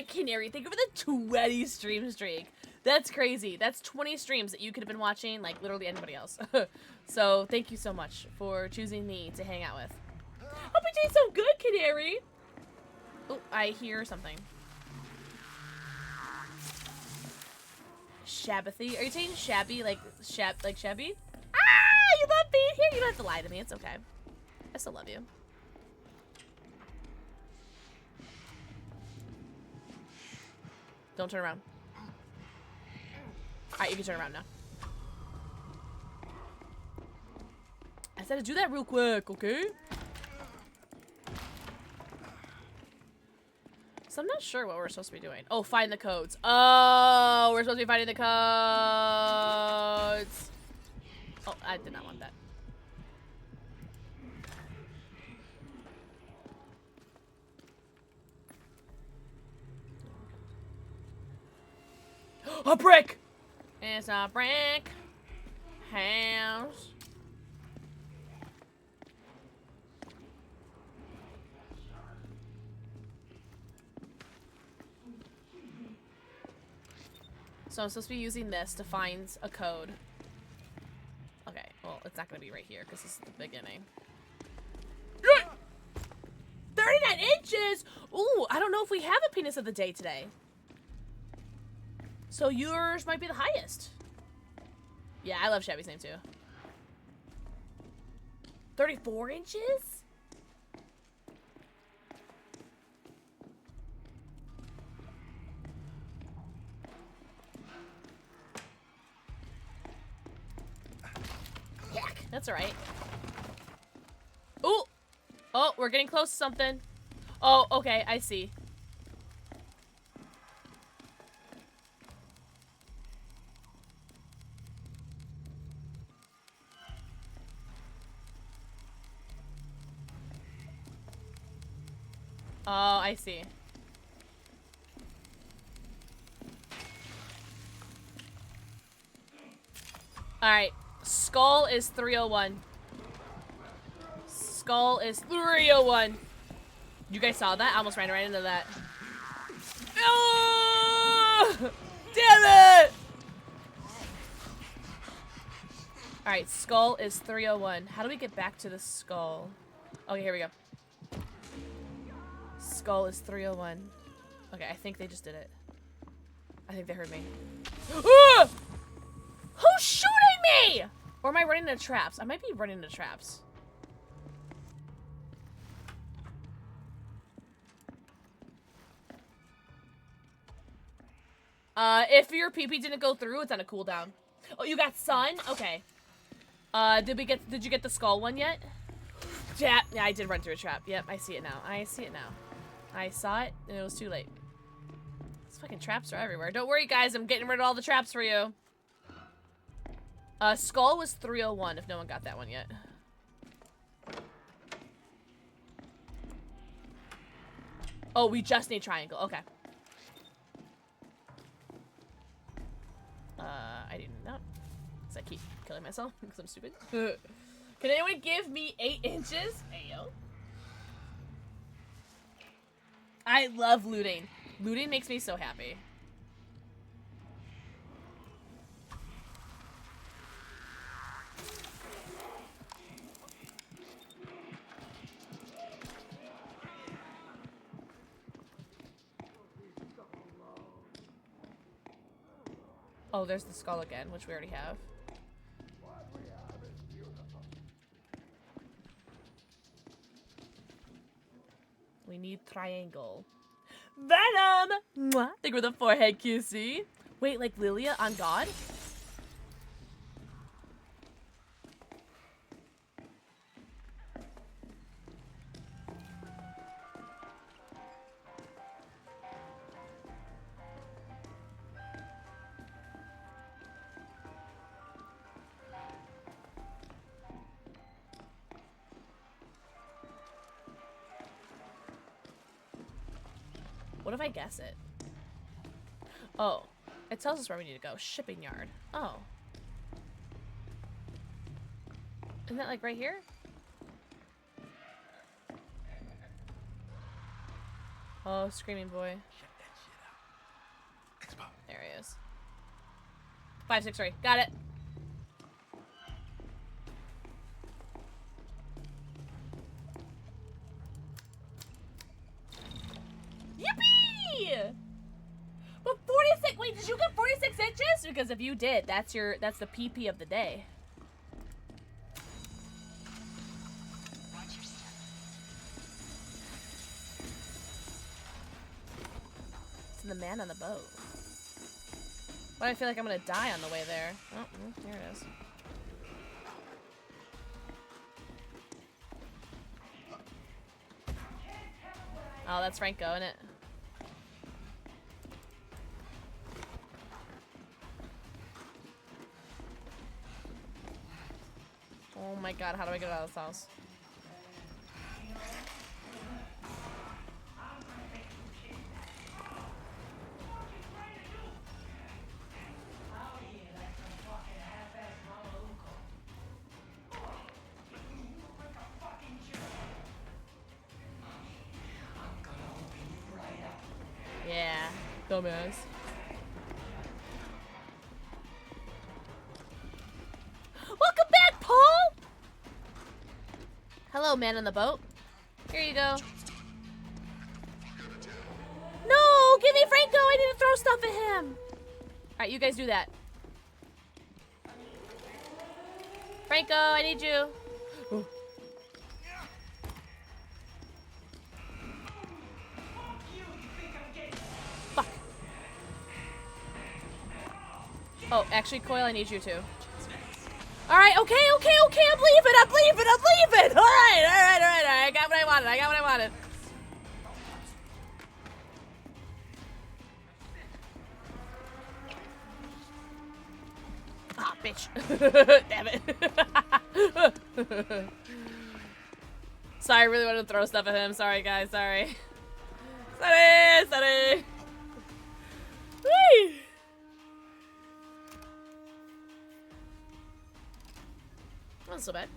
Canary, thank you for the 20 stream streak. That's crazy. That's 20 streams that you could have been watching, like, literally anybody else. So, thank you so much for choosing me to hang out with. Hope you're doing so good, Canary! Oh, I hear something. Shabbathy? Are you saying shabby, like shabby? Ah! You love being here? You don't have to lie to me. It's okay. I still love you. Don't turn around. Alright, you can turn around now. I said to do that real quick, okay? So I'm not sure what we're supposed to be doing. Oh, find the codes. Oh, we're supposed to be finding the codes. Oh, I did not want that. A brick! It's a brick house. So I'm supposed to be using this to find a code. Okay, well, it's not going to be right here because this is the beginning. 39 inches! Ooh, I don't know if we have a penis of the day today. So yours might be the highest. Yeah, I love Shabby's name too. 34 inches? Heck, that's alright. Ooh! Oh, we're getting close to something. Oh, okay, I see. Oh, I see. Alright. Skull is 301. Skull is 301. You guys saw that? I almost ran right into that. Oh! Damn it! Alright, skull is 301. How do we get back to the skull? Okay, here we go. Skull is 301. Okay, I think they just did it. I think they heard me. Who's shooting me? Or am I running into traps? I might be running into traps. If your PP didn't go through, it's on a cooldown. Oh, you got sun? Okay. Did you get the skull one yet? Yeah, I did run through a trap. Yep, I see it now. I see it now. I saw it, and it was too late. These fucking traps are everywhere. Don't worry, guys. I'm getting rid of all the traps for you. Skull was 301, if no one got that one yet. Oh, we just need triangle. Okay. I didn't know. Because I keep killing myself because I'm stupid. Can anyone give me 8 inches? Ayo. I love looting. Looting makes me so happy. Oh, there's the skull again, which we already have. We need triangle. Venom! Mwah. Think with the forehead, QC. Wait, like Lilia on God? What if I guess it? Oh, it tells us where we need to go. Shipping yard. Oh. Isn't that like right here? Oh, screaming boy. There he is. 563. Got it. Yippee! But 46. Wait, did you get 46 inches? Because if you did, that's the PP of the day. It's the man on the boat. But I feel like I'm gonna die on the way there. Oh, here it is. Oh, that's Franco, isn't it? Oh my god, how do I get out of this house? Yeah, dumbass. Welcome back, Paul! Hello, man on the boat. Here you go. No, give me Franco. I need to throw stuff at him. All right, you guys do that. Franco, I need you. Fuck. Oh, actually, Coil, I need you too. All right, okay, I'm leaving. All right. I got what I wanted. Ah, bitch. Damn it. Sorry, I really wanted to throw stuff at him. Sorry, guys, sorry. Sorry. Whee! Wasn't so bad.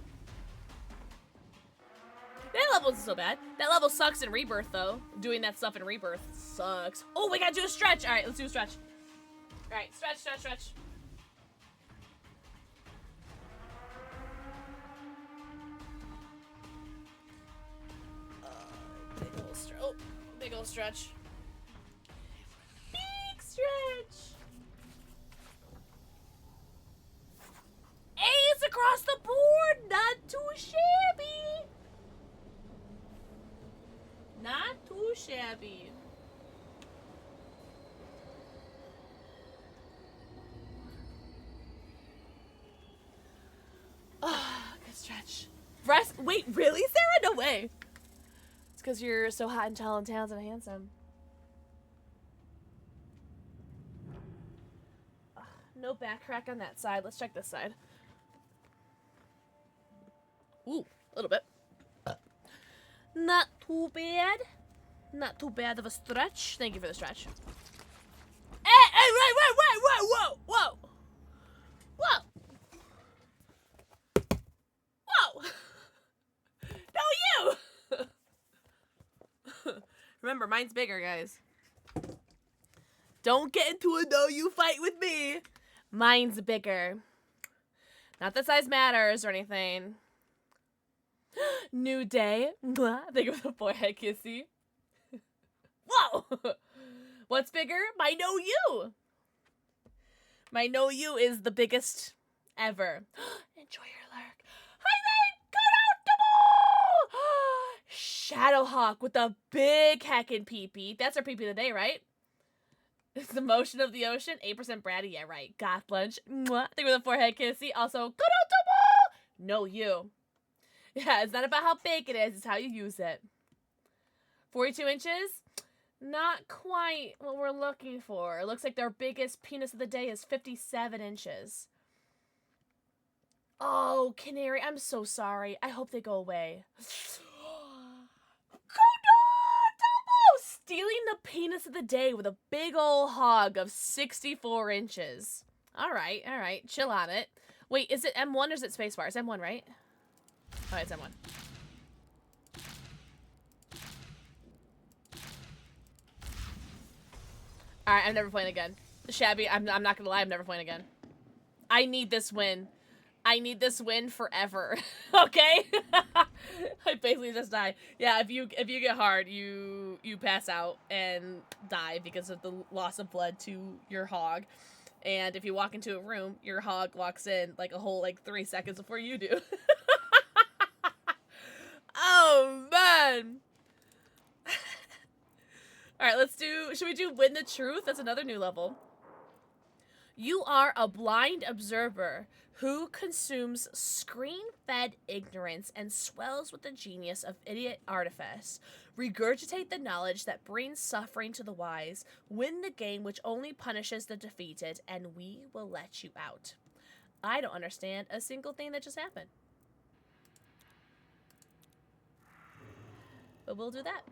That level wasn't so bad. That level sucks in Rebirth, though. Doing that stuff in Rebirth sucks. Oh, we gotta do a stretch. All right, let's do a stretch. All right, stretch. Big ol' stretch. Big stretch. Shabby. Ah, good stretch. Rest. Wait, really, Sarah? No way. It's because you're so hot and tall and talented and handsome. Ugh, no back crack on that side. Let's check this side. Ooh, a little bit. Not too bad. Not too bad of a stretch. Thank you for the stretch. Hey, hey, whoa, whoa. Whoa. Whoa. No, you. Remember, mine's bigger, guys. Don't get into a no you fight with me. Mine's bigger. Not that size matters or anything. New day. Think of the forehead kissy. Whoa! What's bigger? My know you. My know you is the biggest ever. Enjoy your lurk. Highway, Shadowhawk with a big heckin' pee-pee. That's our pee-pee of the day, right? It's the motion of the ocean. 8% bratty. Yeah, right. Goth lunch. Think of the forehead kissy. Also, good old know you. Yeah, it's not about how big it is, it's how you use it. 42 inches? Not quite what we're looking for. It looks like their biggest penis of the day is 57 inches. Oh, Canary, I'm so sorry. I hope they go away. Double! Stealing the penis of the day with a big old hog of 64 inches. All right. Chill on it. Wait, is it M1 or is it spacebar? It's M1, right? Oh, it's M1. Alright, I'm never playing again. Shabby, I'm not gonna lie, I'm never playing again. I need this win. I need this win forever. Okay? I basically just die. Yeah, if you get hard, you pass out and die because of the loss of blood to your hog. And if you walk into a room, your hog walks in like a whole 3 seconds before you do. Oh, man. Alright, should we do Win the Truth? That's another new level. You are a blind observer who consumes screen-fed ignorance and swells with the genius of idiot artifice. Regurgitate the knowledge that brings suffering to the wise. Win the game which only punishes the defeated, and we will let you out. I don't understand a single thing that just happened. But we'll do that.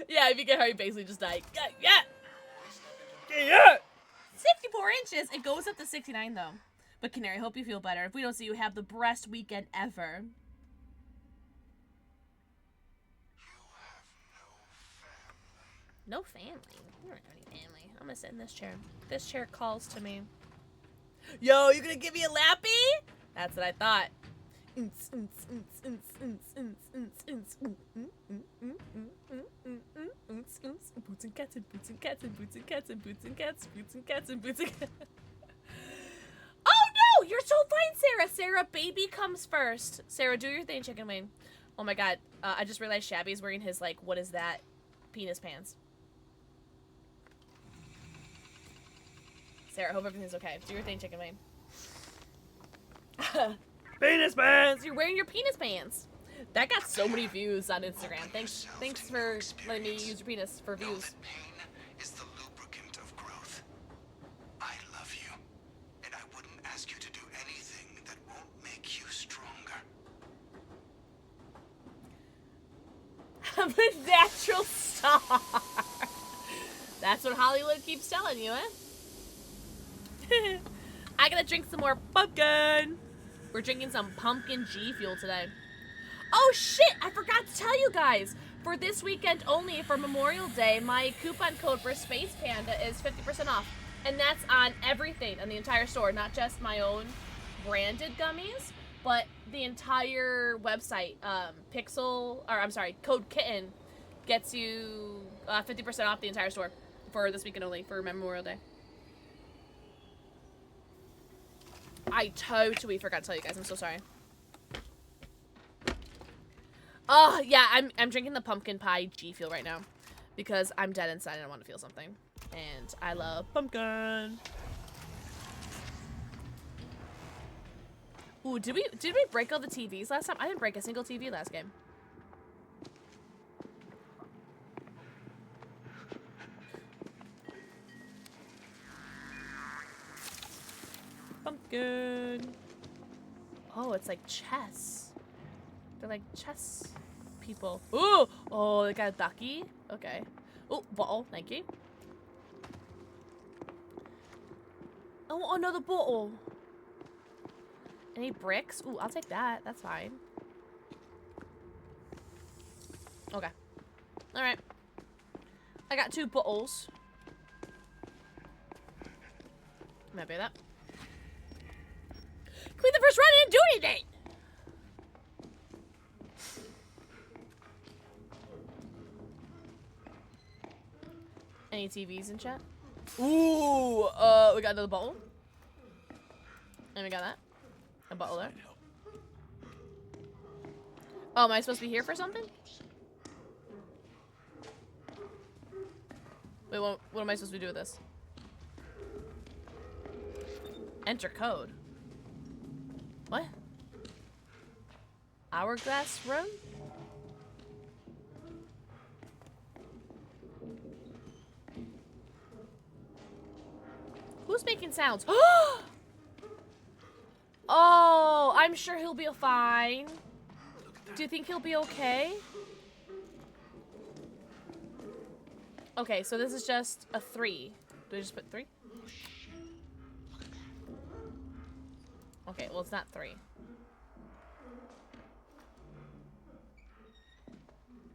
Yeah, if you get hurt, you basically just die. Yeah! 64 inches! It goes up to 69, though. But Canary, hope you feel better. If we don't see you, have the best weekend ever. No family? You don't have any family. I'm gonna sit in this chair. This chair calls to me. Yo, you gonna give me a lappy? That's what I thought. Boots and cats and boots and cats and boots and cats and boots and cats, boots and cats and boots and cats. Oh no! You're so fine, Sarah! Sarah, baby comes first. Sarah, do your thing, chicken wing. Oh my god, I just realized Shabby's wearing his, what is that? Penis pants. Sarah, hope everything's okay. Do your thing, chicken wing. Penis pants! You're wearing your penis pants. That got so many views on Instagram. Thanks for letting me use your penis for views. Pain is the lubricant of growth. I love you, and I wouldn't ask you to do anything that won't make you stronger. I'm a natural star. That's what Hollywood keeps telling you, eh? I gotta drink some more pumpkin. We're drinking some pumpkin G Fuel today. Oh shit, I forgot to tell you guys. For this weekend only, for Memorial Day, my coupon code for Space Panda is 50% off. And that's on everything, on the entire store. Not just my own branded gummies, but the entire website. Code Kitten gets you 50% off the entire store for this weekend only, for Memorial Day. I totally forgot to tell you guys. I'm so sorry. Oh, yeah, I'm drinking the pumpkin pie G Fuel right now because I'm dead inside and I want to feel something. And I love pumpkin. Ooh, did we break all the TVs last time? I didn't break a single TV last game. Pumpkin. Oh, it's like chess. They're like chess people. Ooh! Oh, they got a ducky. Okay. Oh, bottle. Thank you. I want another bottle. Any bricks? Ooh, I'll take that. That's fine. Okay. Alright. I got 2 bottles. I'm happy with that. Complete the first run and didn't do anything! Any TVs in chat? Ooh! We got another bottle. And we got that. A bottle there. Oh, am I supposed to be here for something? Wait, what am I supposed to do with this? Enter code. What? Hourglass room? Who's making sounds? Oh, I'm sure he'll be fine. Do you think he'll be okay? Okay, so this is just a 3. Do I just put 3? Okay, well, it's not 3.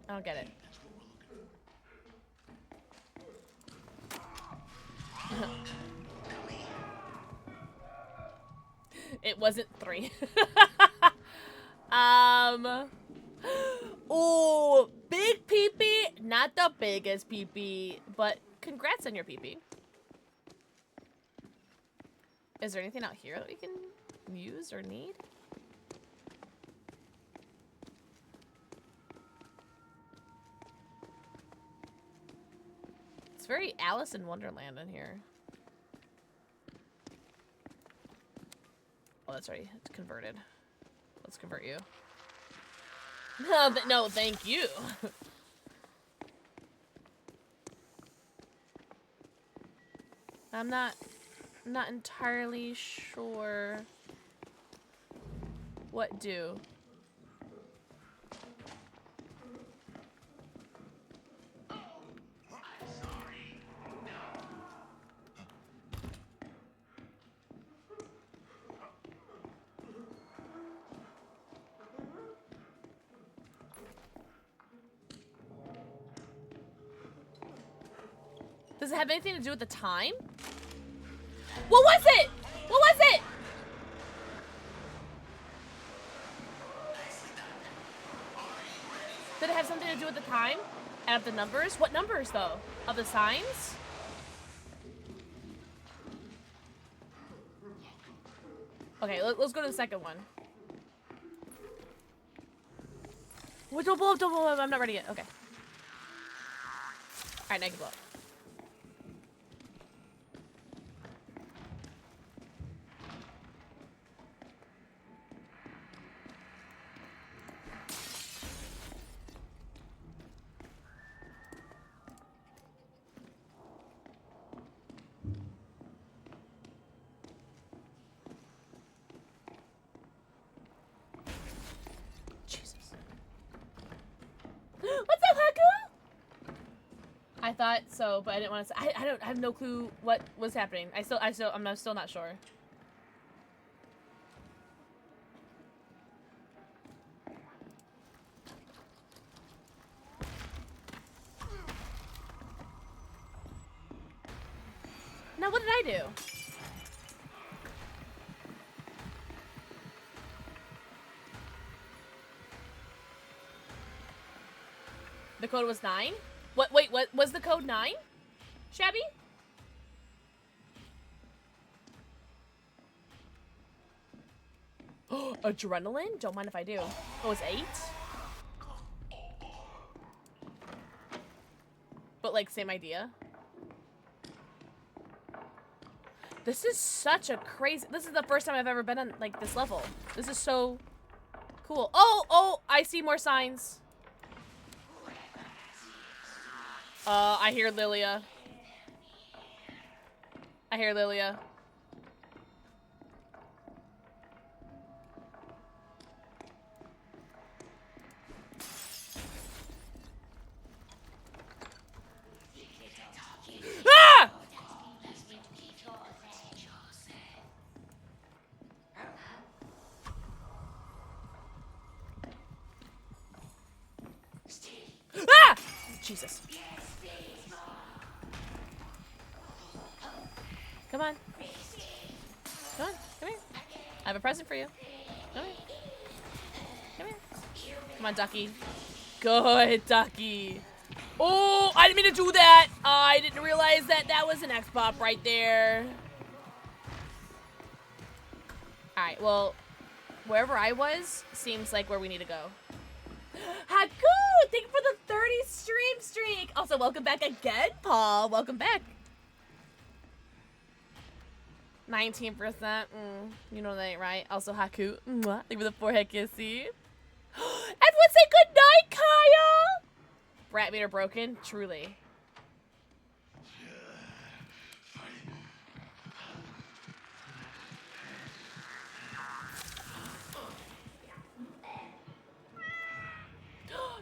I don't get it. It wasn't 3. Oh, big pee-pee. Not the biggest pee-pee, but congrats on your pee-pee. Is there anything out here that we can use or need? It's very Alice in Wonderland in here. Oh, that's right. It's converted. Let's convert you. No, thank you. I'm not entirely sure what do. Does it have anything to do with the time? What was it? What was it? Did it have something to do with the time? And of the numbers? What numbers, though? Of the signs? Okay, let's go to the second one. Wait, don't blow up, don't blow up. I'm not ready yet. Okay. Alright, now I can blow up. I thought so, but I didn't want to say. I have no clue what was happening. I'm still not sure. Now, what did I do? The code was 9? What? Wait, what was the code 9? Shabby? Adrenaline? Don't mind if I do. Oh, it's 8? But, like, same idea. This is such a crazy... This is the first time I've ever been on, like, this level. This is so cool. Oh, I see more signs. I hear Lilia. I hear Lilia. Ah! Ah! Jesus. Come on. Come on. Come here. I have a present for you. Come here. Come here. Come on, Ducky. Good, Ducky. Oh, I didn't mean to do that. I didn't realize that that was an X-Pop right there. Alright, well, wherever I was seems like where we need to go. Haku! Thank you for the 30 stream streak. Also, welcome back again, Paul. Welcome back. 19%. You know that ain't right. Also, Haku. Mwah. Thank you for the forehead kissy. Everyone say good night, Kyle! Brat meter broken? Truly.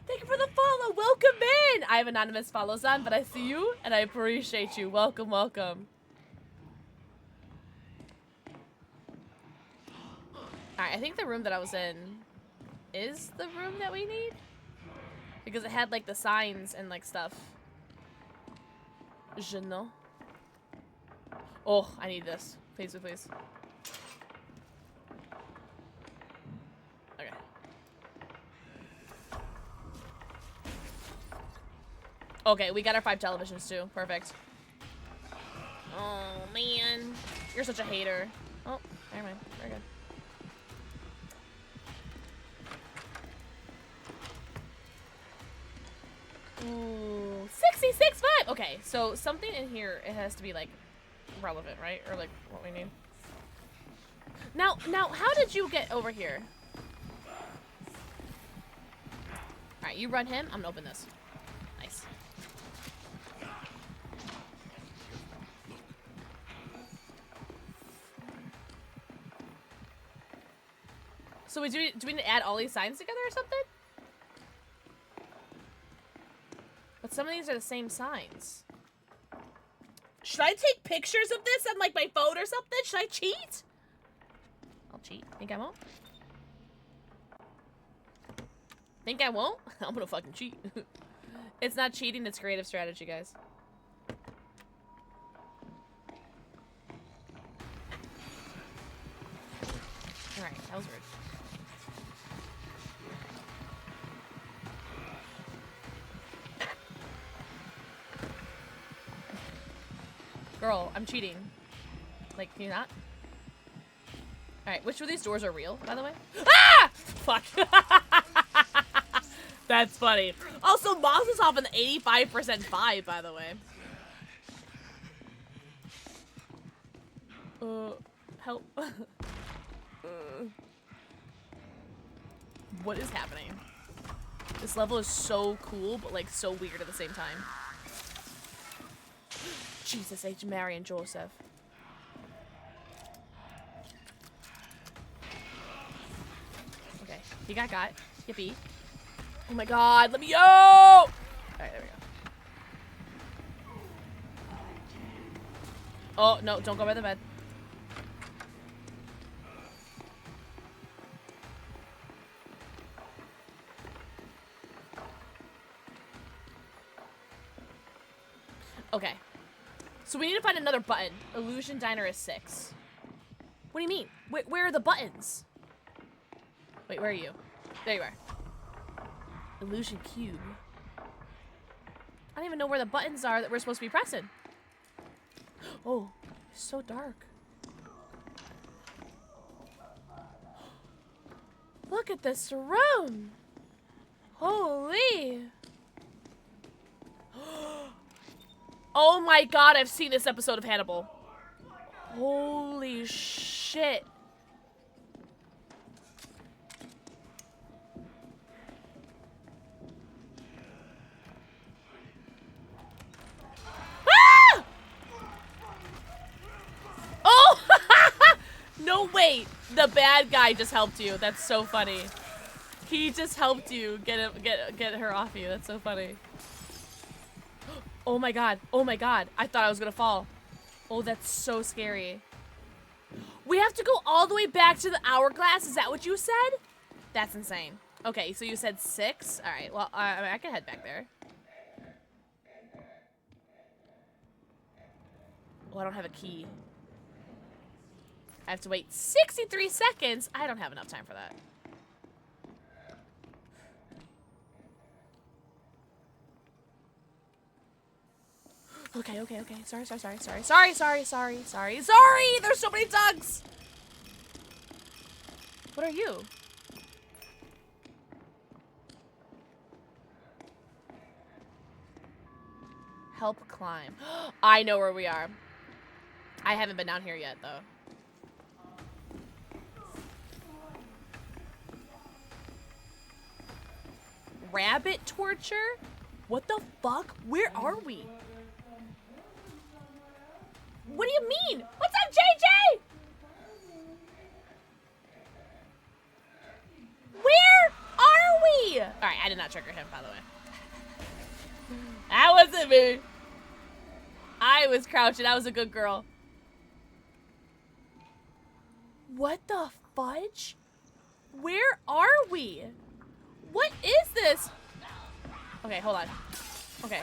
Thank you for the follow. Welcome in. I have anonymous follows on, but I see you and I appreciate you. Welcome, welcome. Alright, I think the room that I was in is the room that we need. Because it had like the signs and like stuff. Je know. Oh, I need this. Please, please. Okay. Okay, we got our 5 televisions too. Perfect. Oh man. You're such a hater. Oh, never mind. Very good. Ooh, 66.5. Okay, so something in here, it has to be like relevant, right? Or like what we need. Now, how did you get over here? All right, you run him. I'm gonna open this. Nice. So do we need to add all these signs together or something? But some of these are the same signs. Should I take pictures of this on like my phone or something? Should I cheat? I'll cheat. Think I won't? Think I won't? I'm gonna fucking cheat. It's not cheating, it's creative strategy, guys. Alright, that was weird. Girl, I'm cheating. Like, can you not? Alright, which of these doors are real, by the way? Ah! Fuck. That's funny. Also, Moss is off an 85% vibe, by the way. Help. What is happening? This level is so cool, but like so weird at the same time. Jesus H. Mary and Joseph. Okay, he got. Yippee. Oh my god, let me go! Alright, there we go. Oh, no, don't go by the bed. Okay. So we need to find another button. Illusion Diner is 6. What do you mean? Where are the buttons? Wait, where are you? There you are. Illusion Cube. I don't even know where the buttons are that we're supposed to be pressing. Oh, it's so dark. Look at this room. Holy. Oh my god, I've seen this episode of Hannibal. Holy shit. Ah! Oh! No, wait. The bad guy just helped you. That's so funny. He just helped you get her off you. That's so funny. Oh my god. Oh my god. I thought I was gonna fall. Oh, that's so scary. We have to go all the way back to the hourglass? Is that what you said? That's insane. Okay, so you said 6? Alright, well, I can head back there. Oh, I don't have a key. I have to wait 63 seconds? I don't have enough time for that. Okay. Sorry. There's so many dogs. What are you? Help climb. I know where we are. I haven't been down here yet, though. Rabbit torture? What the fuck? Where are we? What do you mean? What's up, JJ? Where are we? Alright, I did not trigger him, by the way. That wasn't me. I was crouching. I was a good girl. What the fudge? Where are we? What is this? Okay, hold on. Okay.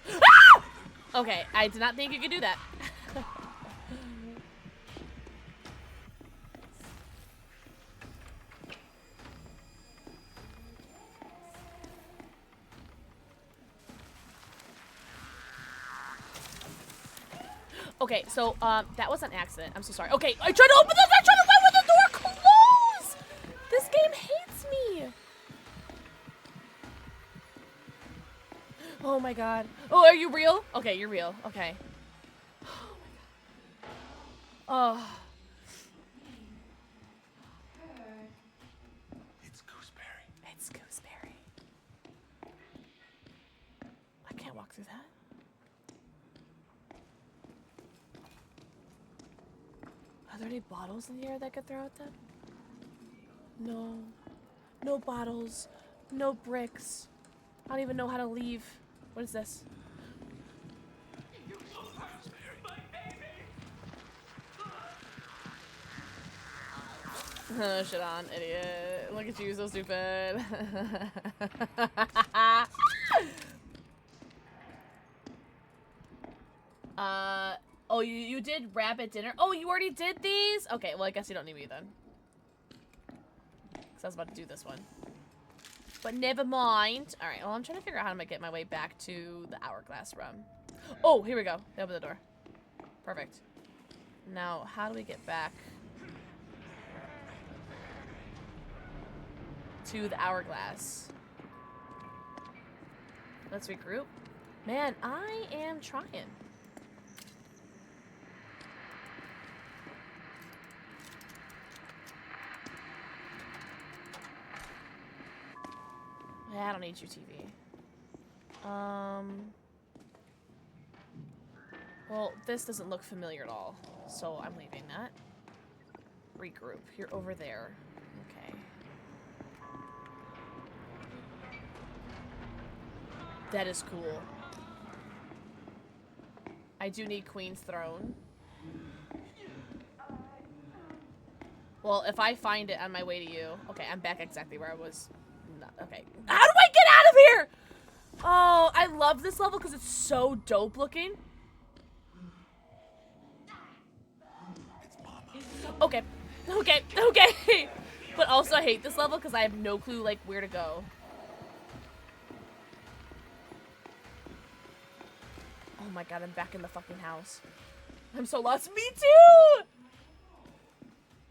Ah! Okay, I did not think you could do that. Okay, so, that was an accident. I'm so sorry. Okay, I tried to open this! I tried to run with the door closed! This game hates me! Oh my god. Oh, are you real? Okay, you're real. Okay. Oh. It's Gooseberry. It's Gooseberry. I can't walk through that. Are there any bottles in here that I could throw at them? No. No bottles. No bricks. I don't even know how to leave. What is this? Oh, shit on, idiot. Look at you, so stupid. Oh, you did rabbit dinner? Oh, you already did these? Okay, well, I guess you don't need me then. Because I was about to do this one. But never mind. Alright, well, I'm trying to figure out how to get my way back to the hourglass room. Oh, here we go. They opened the door. Perfect. Now, how do we get back to the hourglass? Let's regroup. Man, I am trying. Yeah, I don't need your TV. Well, this doesn't look familiar at all, so I'm leaving that. Regroup. You're over there. Okay. That is cool. I do need Queen's Throne. Well, if I find it on my way to you... Okay, I'm back exactly where I was. Okay. How do I get out of here? Oh, I love this level because it's so dope looking. Okay. But also I hate this level because I have no clue, like, where to go. Oh my god, I'm back in the fucking house. I'm so lost. Me too!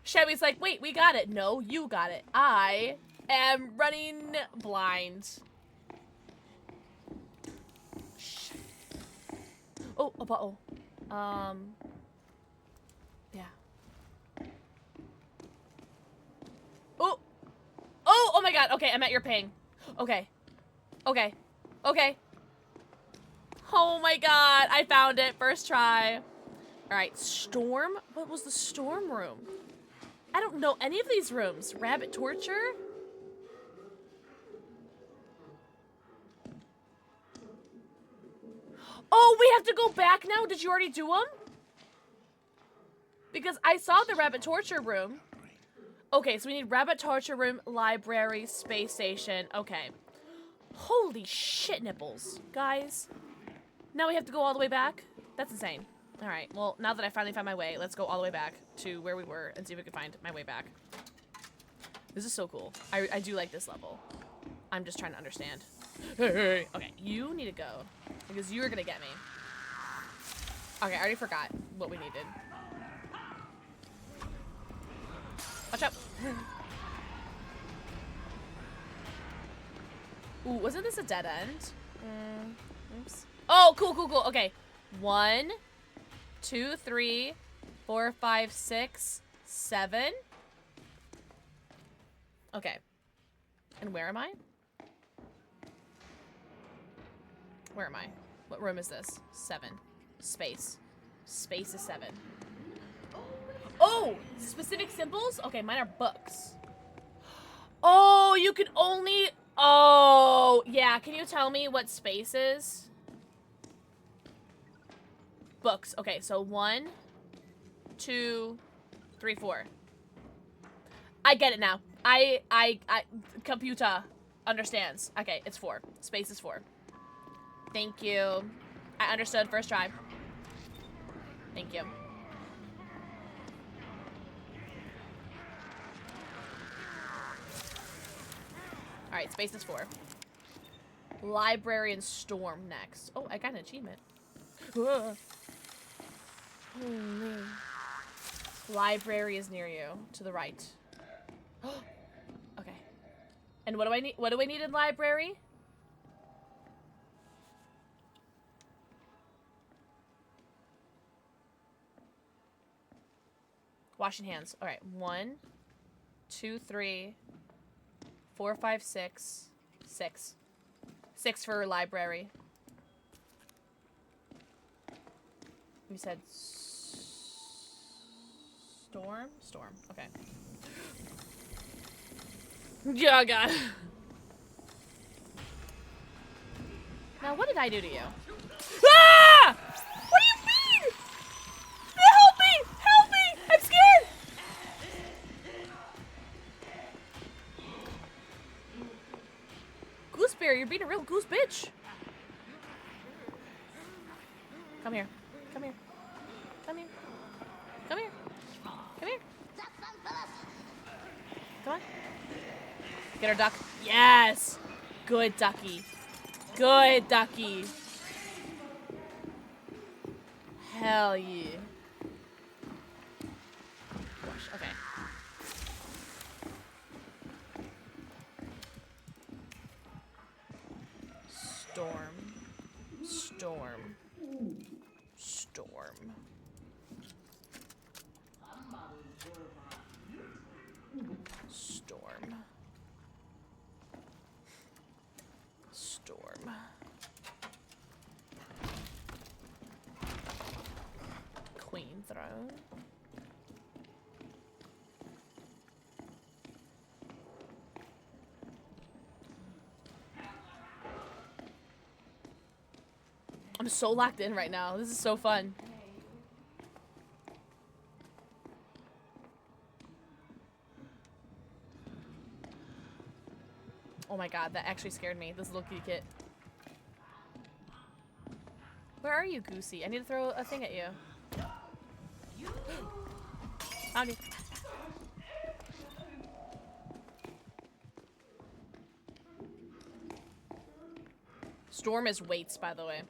Chevy's like, wait, we got it. No, you got it. I am running blind. Shit. Oh, a bottle. Yeah. Oh! Oh my god. Okay, I'm at your ping. Okay. Okay. Okay. Oh my god. I found it. First try. Alright, storm? What was the storm room? I don't know any of these rooms. Rabbit torture? Oh, we have to go back now? Did you already do them? Because I saw the rabbit torture room. Okay, so we need rabbit torture room, library, space station. Okay. Holy shit nipples, guys. Now we have to go all the way back? That's insane. Alright, well, now that I finally found my way, let's go all the way back to where we were and see if we can find my way back. This is so cool. I do like this level. I'm just trying to understand. Hey. Okay, you need to go. Because you're gonna get me. Okay, I already forgot what we needed. Watch out. Ooh, wasn't this a dead end? Oops. Oh, cool, cool, cool. Okay. 1, 2, 3, 4, 5, 6, 7. Okay. And where am I? Where am I? What room is this? 7. Space. Space is 7. Oh! Specific symbols? Okay, mine are books. Oh, you can only... Oh, yeah. Can you tell me what space is? Books. Okay, so 1, 2, 3, 4. I get it now. I computer understands. Okay, it's 4. Space is 4. Thank you. I understood first try. Thank you. Alright, space is 4. Library and storm next. Oh, I got an achievement. Oh, man. Library is near you, to the right. Okay. And what do I need? What do we need in library? Washing hands. All right. 1, 2, 3, 4, 5, 6. 6. 6 for library. You said storm? Storm. Okay. Yeah, God. Now, what did I do to you? Ah! What do you mean? Help me! Help me! I'm scared! Gooseberry, you're being a real goose bitch. Come here. Come here. Come here. Come here. Come here. Come on. Get our duck. Yes! Good ducky. Good ducky. Hell yeah. Gosh, okay. Storm. Storm. Storm. Storm. Storm. Queen throne. I'm so locked in right now. This is so fun. Oh my god, that actually scared me. This little kitty kit. Where are you, Goosey? I need to throw a thing at you. Found you. Storm is weights, by the way.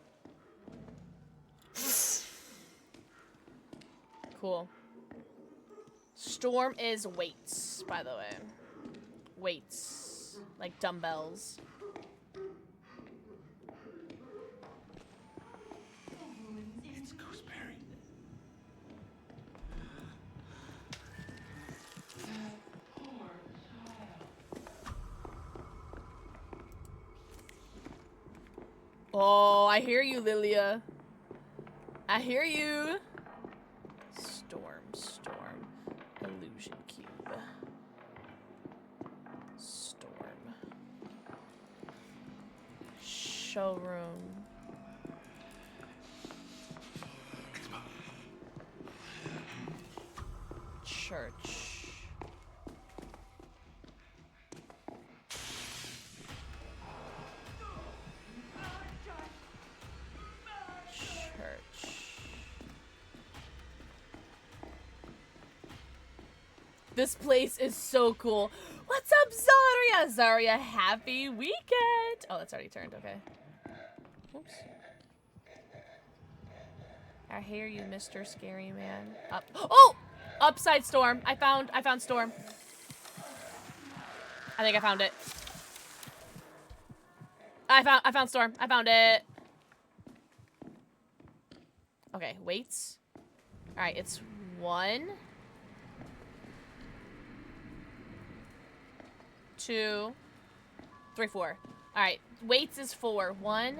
Cool. Storm is weights, by the way. Weights. Like dumbbells. It's Gooseberry. Oh, I hear you, Lilia. I hear you. Storm. Illusion cube. Storm. Showroom. Church. This place is so cool. What's up, Zarya? Zarya, happy weekend. Oh, that's already turned. Okay. Oops. I hear you, Mr. Scary Man. Up. Oh! Upside Storm. I found Storm. I think I found it. I found Storm. I found it. Okay, weights. All right, it's 1, 2, 3, 4. All right, weights is 4. 1,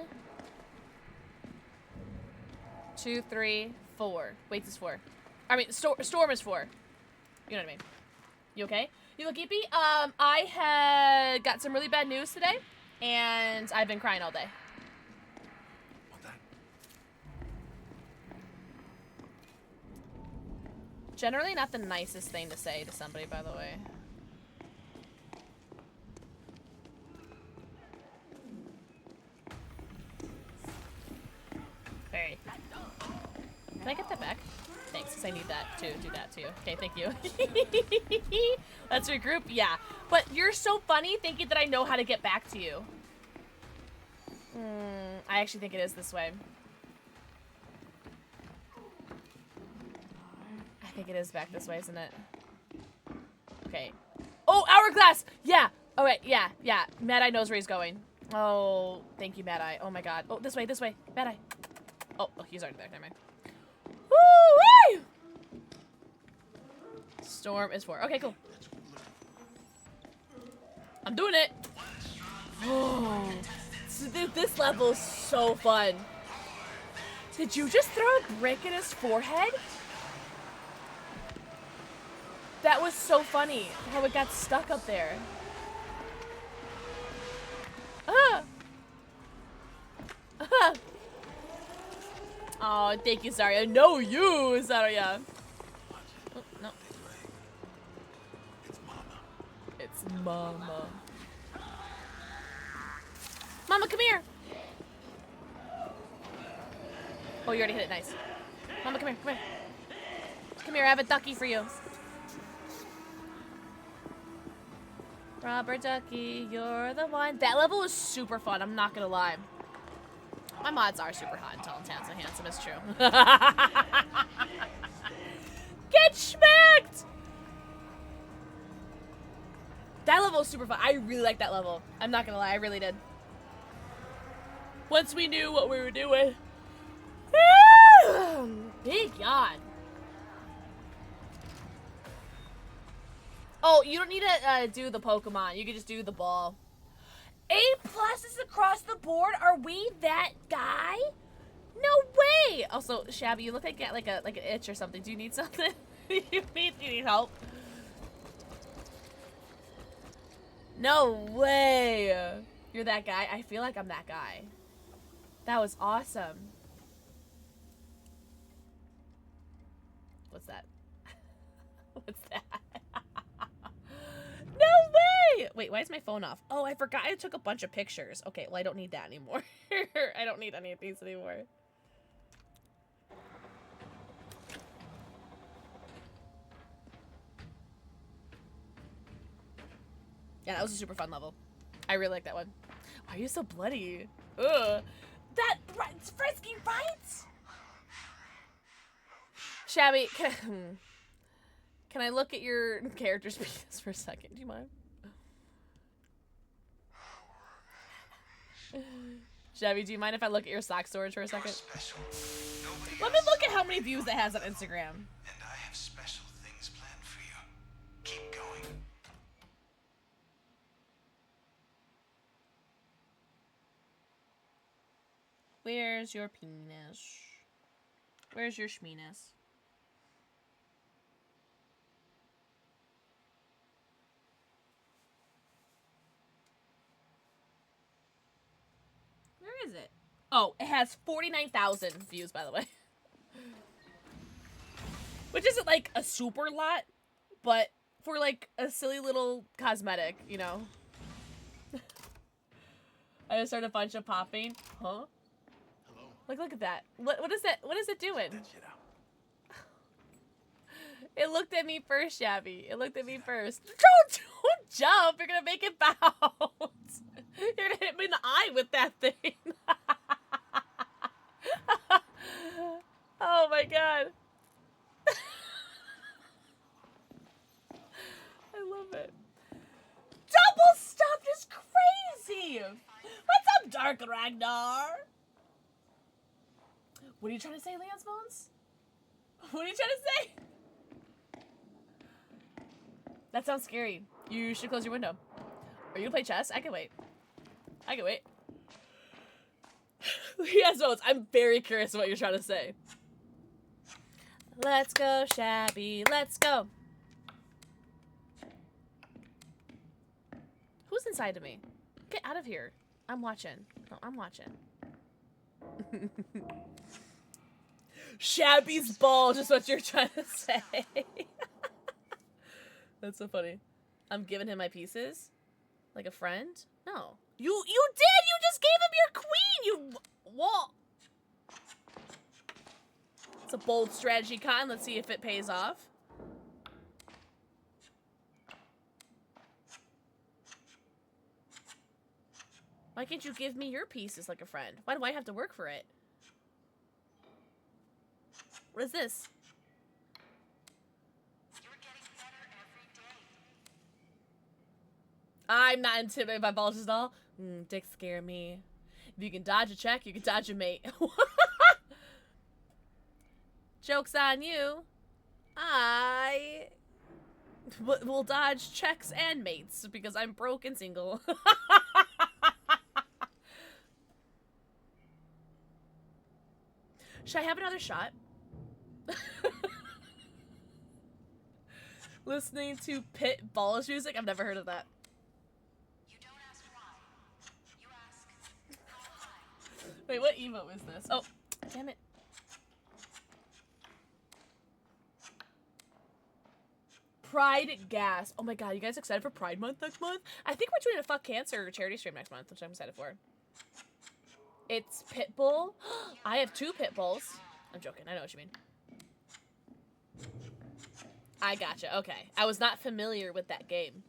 2, 3, 4. Weights is 4. I mean, storm is 4. You know what I mean? You okay? You look eepy? I had got some really bad news today, and I've been crying all day. What that? Generally not the nicest thing to say to somebody, by the way. Very. Can I get that back? Thanks, because I need that to do that too. Okay, thank you. Let's regroup? Yeah. But you're so funny thinking that I know how to get back to you. I actually think it is this way. I think it is back this way, isn't it? Okay. Oh, hourglass! Yeah! Alright, yeah. Mad Eye knows where he's going. Oh, thank you, Mad Eye. Oh my god. Oh, this way. Mad Eye. Oh, he's already there. Never mind. Woo-wee! Storm is 4. Okay, cool. I'm doing it. Oh, so this level is so fun. Did you just throw a brick in his forehead? That was so funny how it got stuck up there. Oh, thank you, Zarya. No, you, Zarya. Oh, no. It's Mama. Mama, come here. Oh, you already hit it. Nice. Mama, come here. Come here, I have a ducky for you. Rubber ducky, you're the one. That level was super fun, I'm not gonna lie. My mods are super hot and tall and handsome. Handsome is true. Get schmacked! That level was super fun. I really liked that level. I'm not gonna lie, I really did. Once we knew what we were doing. Big yawn. Oh, you don't need to do the Pokemon. You can just do the ball. A+ is across the board. Are we that guy? No way. Also, Shabby, you look like an itch or something. Do you need something? you need help? No way. You're that guy. I feel like I'm that guy. That was awesome. What's that? What's that? No way! Wait, why is my phone off? Oh, I forgot I took a bunch of pictures. Okay, well, I don't need that anymore. I don't need any of these anymore. Yeah, that was a super fun level. I really like that one. Why are you so bloody? Ugh. That frisky, right? Shabby, can I look at your character's penis for a second? Do you mind? Shabby, do you mind if I look at your sock storage for a second? Special. Nobody Let me else look is at how many views it has on Instagram. And I have special things planned for you. Keep going. Where's your penis? Where's your schmeenus? Where is it? Oh, it has 49,000 views, by the way. Which isn't like a super lot, but for like a silly little cosmetic, you know. I just heard a bunch of popping. Huh? Hello. Like, look at that. What is that? What is it doing? That shit out. It looked at me first, Shabby. It looked at me first. Don't jump. You're gonna make it bounce. You're gonna hit me in the eye with that thing. Oh my god. I love it. Double stuffed is crazy. What's up, Dark Ragnar? What are you trying to say, Leon's Bones? What are you trying to say? That sounds scary. You should close your window. Are you gonna play chess? I can wait. I can wait. Yes, Bones, I'm very curious what you're trying to say. Let's go, Shabby. Let's go. Who's inside of me? Get out of here. I'm watching. No, I'm watching. Shabby's ball, just what you're trying to say. That's so funny. I'm giving him my pieces? Like a friend? No. You did! You just gave him your queen! You... What? It's a bold strategy, Cotton. Let's see if it pays off. Why can't you give me your pieces like a friend? Why do I have to work for it? What is this? You're getting better every day. I'm not intimidated by Bulge's doll. Dick scare me. If you can dodge a check, you can dodge a mate. Joke's on you. I will dodge checks and mates because I'm broke and single. Should I have another shot? Listening to Pit Balls music? I've never heard of that. You don't ask why. You ask how high. Wait, what emote is this? Oh, damn it. Pride Gas. Oh my god, you guys excited for Pride Month next month? I think we're doing a Fuck Cancer charity stream next month, which I'm excited for. It's Pitbull. I have 2 pit bulls. I'm joking. I know what you mean. I gotcha. Okay. I was not familiar with that game.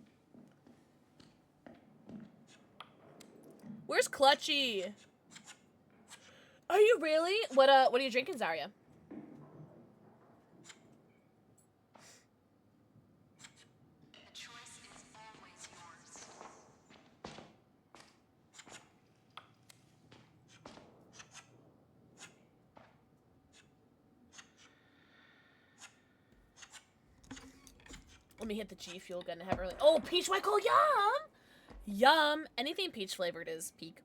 Where's Clutchy? Are you really? What are you drinking, Zarya? The choice is always yours. Let me hit the G Fuel gun and have her like, oh, peach white coal, yum! Yum! Anything peach flavored is peak.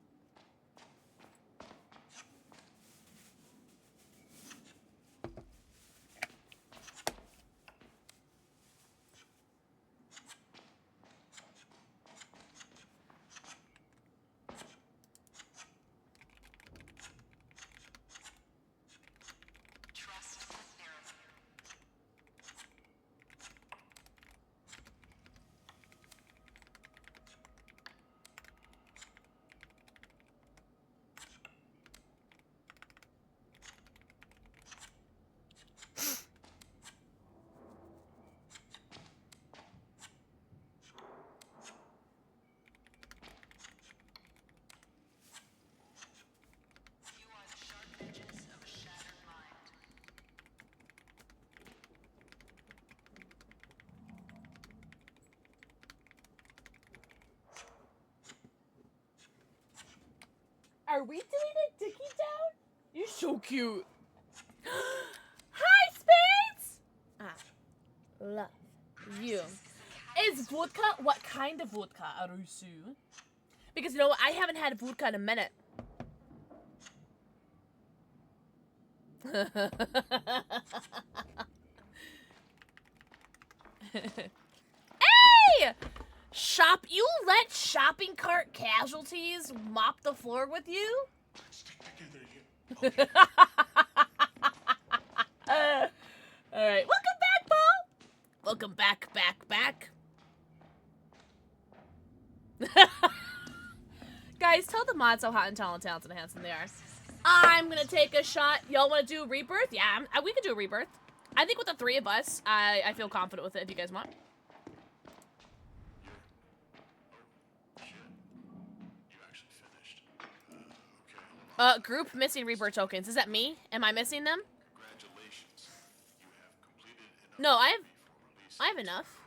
Trust the therapy. Are we doing a dicky down? You're so cute. Hi, Spades! I love you. Is vodka, what kind of vodka, Arusu? Because, you know what, I haven't had vodka in a minute. Hey! Shop, you let shopping cart casualties mop the floor with you? Stick together, you. Alright, welcome back, Paul! Welcome back, back. Guys, tell the mods how hot and talented and handsome they are. I'm gonna take a shot. Y'all wanna do rebirth? Yeah, we could do a rebirth. I think with the three of us, I feel confident with it if you guys want. Group missing rebirth tokens. Is that me? Am I missing them? Congratulations. You have completed enough. No, I have enough.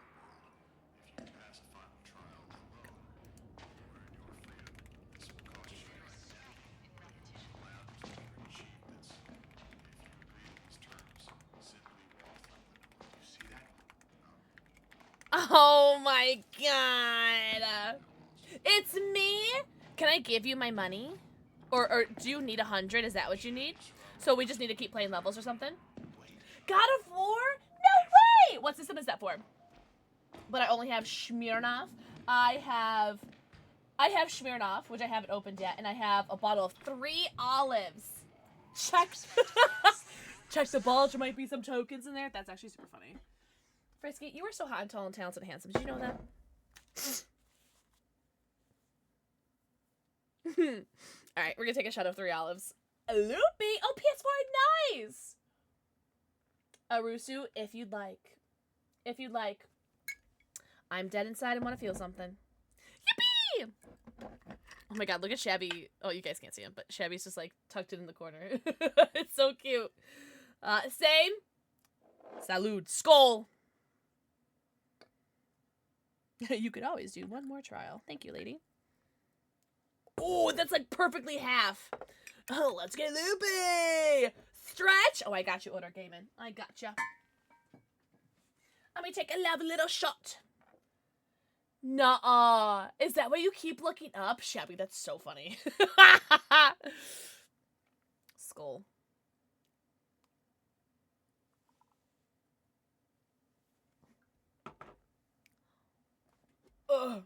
If you pass a final trial alone, you earn your freedom. This will cost you labs and achievements. If you agree to these terms, simply walk through the door. You see that? Oh my god. It's me? Can I give you my money? Or do you need 100? Is that what you need? So we just need to keep playing levels or something? God of War? No way! What system is that for? But I only have Smirnoff. I have Smirnoff, which I haven't opened yet, and I have a bottle of 3 olives. Check. Check the bulge. There might be some tokens in there. That's actually super funny. Frisky, you were so hot and tall and talented and handsome. Did you know that? Alright, we're gonna take a shot of 3 olives. Loopy! Oh, PS4, nice! Arusu, if you'd like. If you'd like. I'm dead inside and want to feel something. Yippee! Oh my god, look at Shabby. Oh, you guys can't see him, but Shabby's just like tucked it in the corner. It's so cute. Same. Salud. Skull. You could always do one more trial. Thank you, lady. Oh, that's like perfectly half. Oh, let's get loopy. Stretch. Oh, I got you, Order Gaming. I gotcha. Let me take a lovely little shot. Nuh-uh. Is that why you keep looking up? Shabby, that's so funny. Skull. Ugh.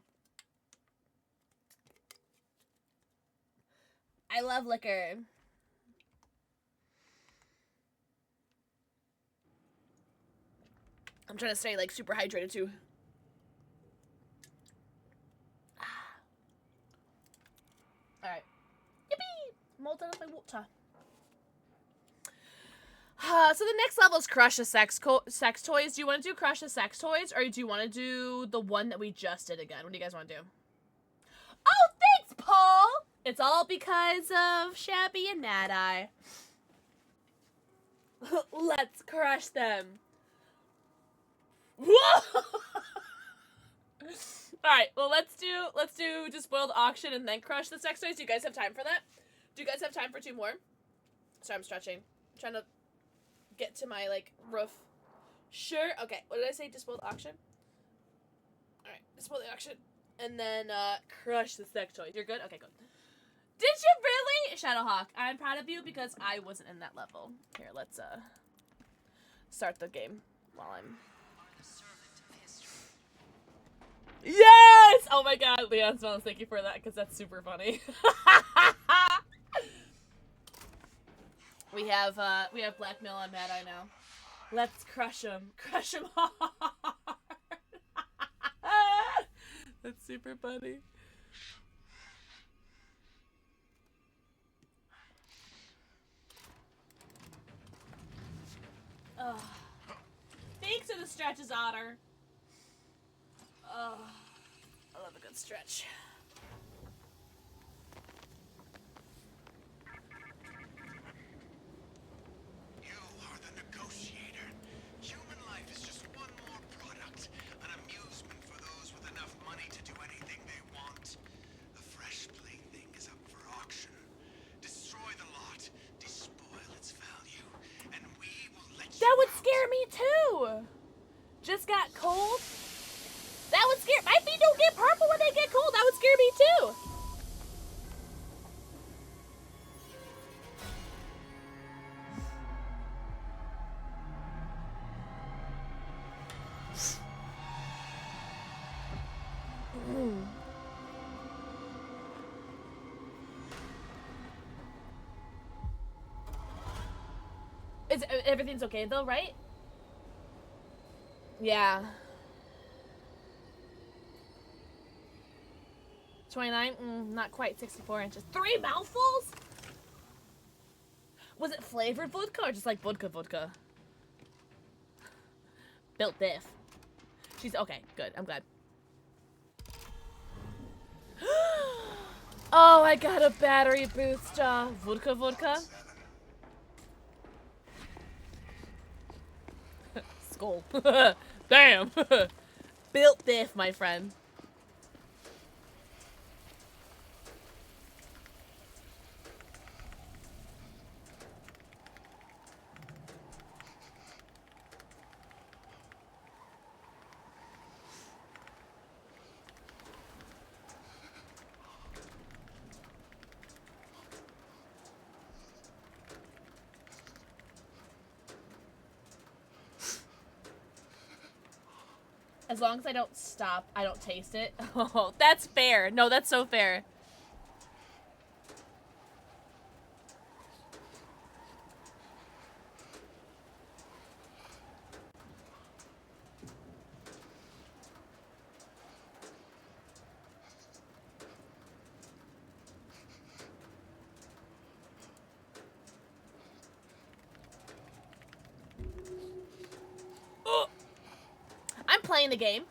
I love liquor. I'm trying to stay like super hydrated too. Alright. Yippee! Molten up my water. So the next level is Crush the Sex Toys. Do you want to do Crush the Sex Toys, or do you want to do the one that we just did again? What do you guys want to do? Oh, thanks, Paul! It's all because of Shabby and Mad Eye. Let's crush them. Whoa! Alright, well let's do just spoiled auction and then crush the sex toys. Do you guys have time for that? Do you guys have time for 2 more? Sorry, I'm stretching. I'm trying to get to my like roof. Sure. Okay, what did I say? Disposed auction? Alright, disposed the auction. And then crush the sex toys. You're good? Okay, good. Did you really? Shadowhawk, I'm proud of you because I wasn't in that level. Here, let's start the game while I'm... Yes! Oh my god, Leon Smells, thank you for that, because that's super funny. We have blackmail on Mad Eye now. Let's crush him. Crush him hard. That's super funny. Oh. Thanks for the stretches, Otter. Oh, I love a good stretch. You are the negotiator. Human life is just one more product, an amusement for those with enough money to do anything they want. The fresh plaything is up for auction. just got cold. That would scare. My feet don't get purple when they get cold. That would scare me too. Everything's okay though, right? Yeah. 29? Not quite. 64 inches. 3 mouthfuls? Was it flavored vodka or just like vodka? Built diff. She's okay. Good. I'm glad. Oh, I got a battery boost. Vodka. Skull. Damn. Built diff, my friend. As long as I don't stop, I don't taste it. Oh, that's fair. No, that's so fair. I'm playing the game.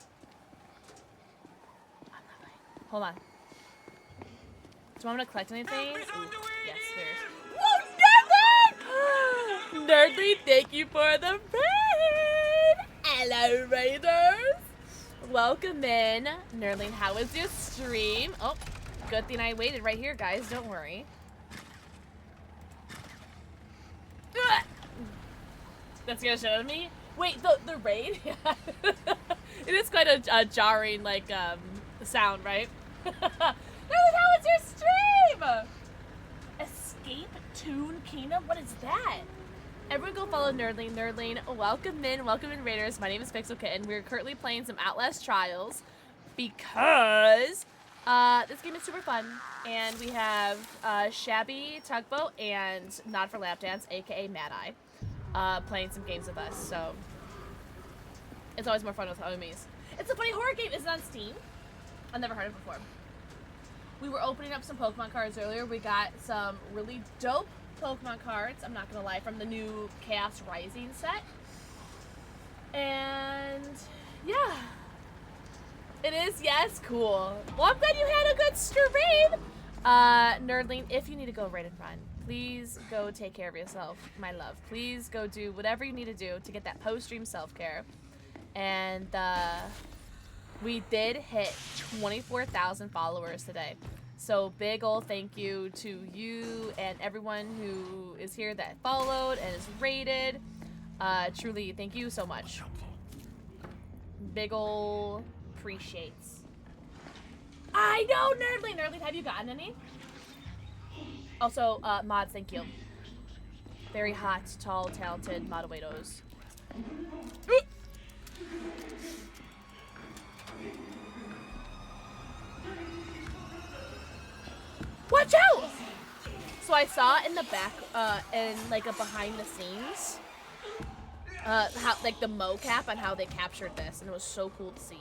I'm not playing. Hold on. Do you want me to collect anything? Ooh, yes, there's. Whoa, Nerdly! Nerdly, thank you for the raid! Hello, raiders! Welcome in. Nerdling, how was your stream? Oh, good thing I waited right here, guys. Don't worry. That's gonna show me? Wait, the raid? It is quite a jarring, like, sound, right? How was your stream? Escape Toon Kingdom? What is that? Everyone go follow Nerdling. Nerdling, welcome in, Raiders. My name is PixelxKitten. We're currently playing some Outlast Trials because this game is super fun. And we have Shabby Tugboat and Nod for Lap Dance, aka Mad Eye. Playing some games with us, so it's always more fun with homies. It's a funny horror game. It's on Steam. I've never heard of it before. We were opening up some Pokemon cards earlier. We got some really dope Pokemon cards, I'm not gonna lie, from the new Chaos Rising set. And yeah, it is, yes, cool. Well, I'm glad you had a good stream. Nerdling, if you need to go right and run, please go take care of yourself, my love. Please go do whatever you need to do to get that post-stream self-care. And we did hit 24,000 followers today. So big ol' thank you to you and everyone who is here that followed and is rated. Truly, thank you so much. Big ol' appreciates. I know, Nerdling! Nerdling, have you gotten any? Also, mods, thank you. Very hot, tall, talented Modawados. Watch out! So I saw in the back, in like a behind the scenes, how like the mocap on how they captured this, and it was so cool to see.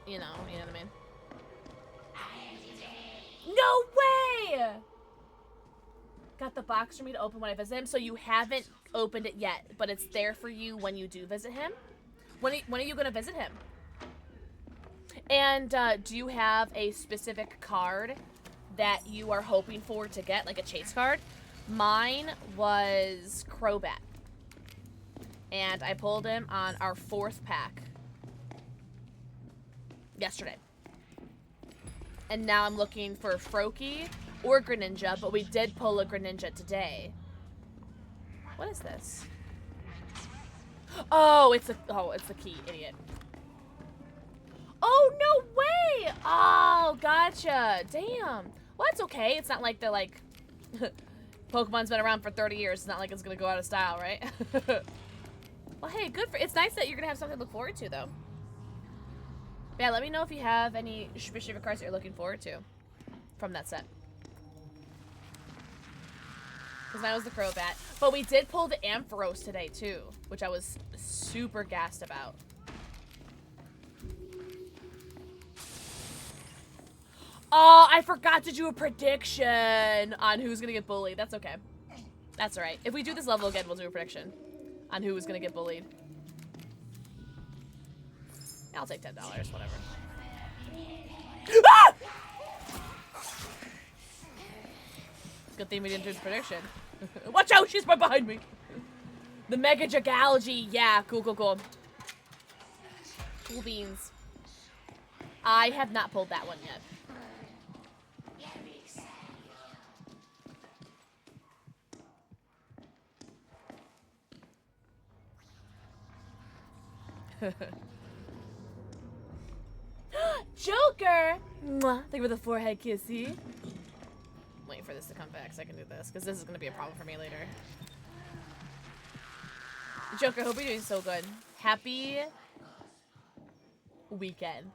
You know what I mean? No way! Got the box for me to open when I visit him, so you haven't opened it yet, but it's there for you when you do visit him. When are you gonna visit him? And do you have a specific card that you are hoping for to get, like a chase card? Mine was Crobat, and I pulled him on our 4th pack yesterday. And now I'm looking for Froakie or Greninja, but we did pull a Greninja today. What is this? Oh, it's the key, idiot. Oh, no way! Oh, gotcha. Damn. Well, that's okay. It's not like they're like... Pokemon's been around for 30 years. It's not like it's gonna go out of style, right? Well, hey, good for... It's nice that you're gonna have something to look forward to, though. Yeah, let me know if you have any specific cards that you're looking forward to from that set. Because that was the Crobat. But we did pull the Ampharos today, too, which I was super gassed about. Oh, I forgot to do a prediction on who's gonna get bullied. That's okay. That's alright. If we do this level again, we'll do a prediction on who is gonna get bullied. I'll take $10, whatever. Ah! Good thing we didn't do the prediction. Watch out, she's right behind me. The Mega Jagalgy. Yeah, cool, cool, cool. Cool beans. I have not pulled that one yet. Joker! Mwah. Thank you for the forehead kissy. Wait for this to come back so I can do this, because this is going to be a problem for me later. Joker, hope you're doing so good. Happy weekend.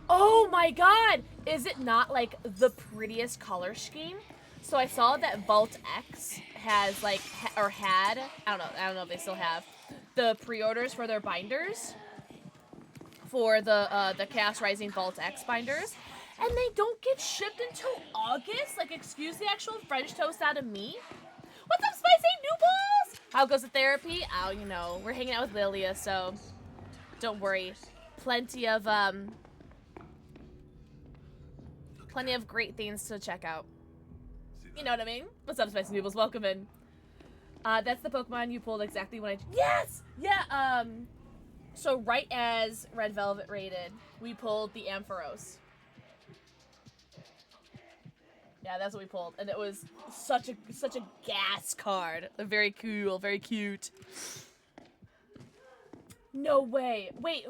Oh my god! Is it not, like, the prettiest color scheme? So I saw that Vault X has, like, had, I don't know if they still have, the pre-orders for their binders. For the Chaos Rising Vault X binders. And they don't get shipped until August? Like, excuse the actual French toast out of me? What's up, Spicy New Balls? How goes the therapy? Oh, you know, we're hanging out with Lilia, so don't worry. Plenty of great things to check out. You know what I mean? What's up, Spicy Noodles? Welcome in. That's the Pokemon you pulled exactly when I... Yes! Yeah, so right as Red Velvet raided, we pulled the Ampharos. Yeah, that's what we pulled. And it was such a gas card. Very cool, very cute. No way. Wait,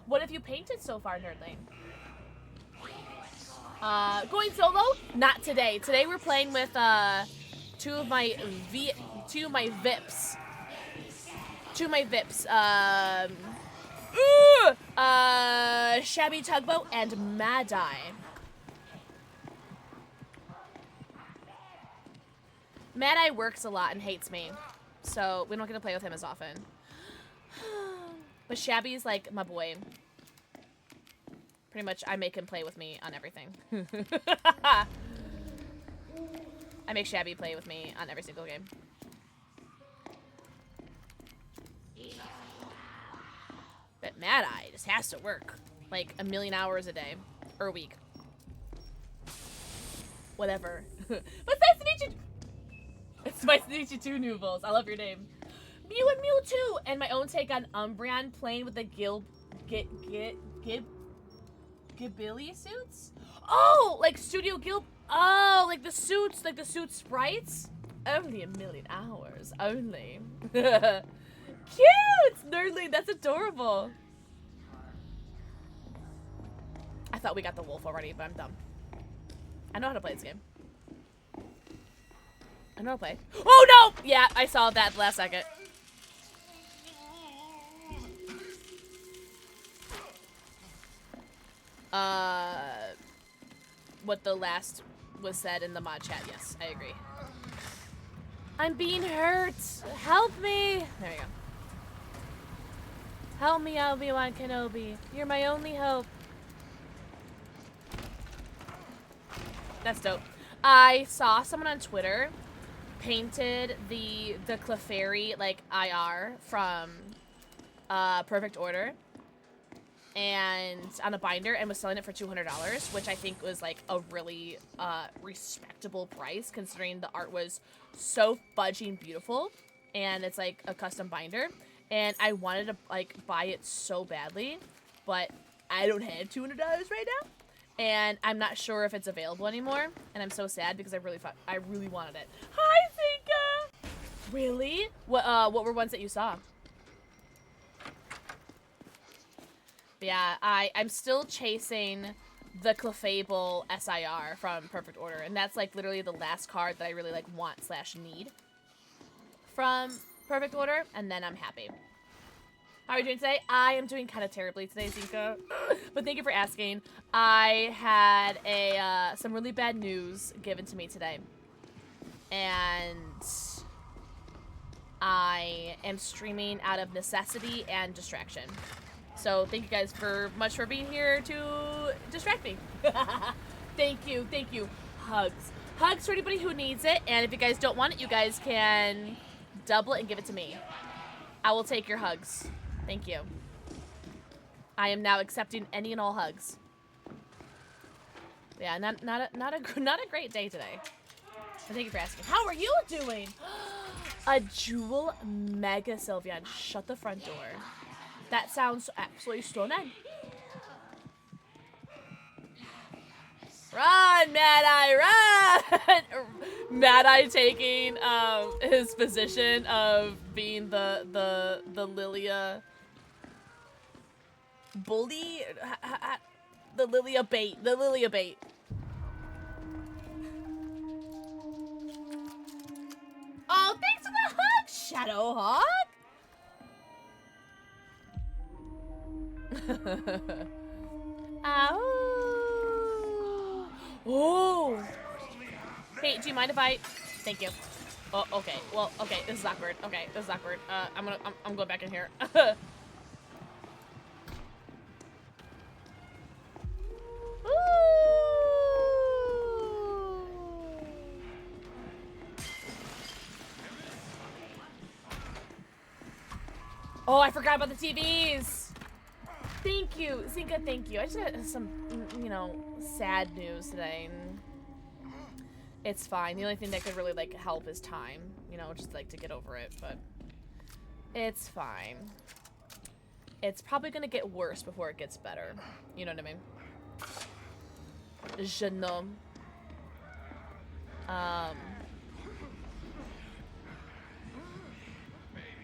what have you painted so far, Nerdling? Going solo? Not today. Today we're playing with two of my VIPs. Shabby Tugboat and Mad-Eye. Mad-Eye works a lot and hates me, so we don't get to play with him as often. But Shabby's like my boy. Pretty much, I make him play with me on everything. I make Shabby play with me on every single game. But Mad-Eye just has to work like 1 million hours a day or a week. Whatever. But it's nice to meet you. It's nice to meet you too, Noovles. I love your name. Mew and Mewtwo, and my own take on Umbreon playing with the Ghibli suits. Oh, like Studio Gil. Oh, like the suits sprites. Only 1 million hours. Only. Cute! Nerdly, that's adorable. I thought we got the wolf already, but I'm dumb. I know how to play this game. I know how to play. Oh no! Yeah, I saw that last second. What the last was said in the mod chat, yes, I agree. I'm being hurt! Help me! There you go. Help me, Obi-Wan Kenobi. You're my only hope. That's dope. I saw someone on Twitter painted the Clefairy, like, IR from Perfect Order and on a binder and was selling it for $200, which I think was, like, a really respectable price considering the art was so fudging beautiful and it's, like, a custom binder. And I wanted to, like, buy it so badly, but I don't have $200 right now. And I'm not sure if it's available anymore. And I'm so sad because I really wanted it. Hi, Zinka! Really? What were ones that you saw? Yeah, I'm still chasing the Clefable SIR from Perfect Order, and that's like literally the last card that I really like want/need from Perfect Order, and then I'm happy. How are you doing today? I am doing kind of terribly today, Zinka, but thank you for asking. I had some really bad news given to me today, and I am streaming out of necessity and distraction. So thank you guys for being here to distract me. Thank you, thank you. Hugs. Hugs for anybody who needs it, and if you guys don't want it, you guys can double it and give it to me. I will take your hugs. Thank you. I am now accepting any and all hugs. Yeah, not a great day today. But thank you for asking. How are you doing? A Jewel Mega Sylveon. Shut the front door. That sounds absolutely stunning. Run, Mad Eye, run! Mad Eye taking his position of being the Lilia bully, the Lilia bait, Oh, thanks for the hug, Shadowhawk. Ow. Oh. Hey, do you mind if I? Thank you. Oh, okay. Well, okay. This is awkward. Okay, this is awkward. I'm going back in here. Oh, I forgot about the TVs. Thank you, Zinka, thank you. I just got some, you know, sad news today. And it's fine. The only thing that could really, like, help is time. You know, just, like, to get over it, but it's fine. It's probably gonna get worse before it gets better. You know what I mean? Je know.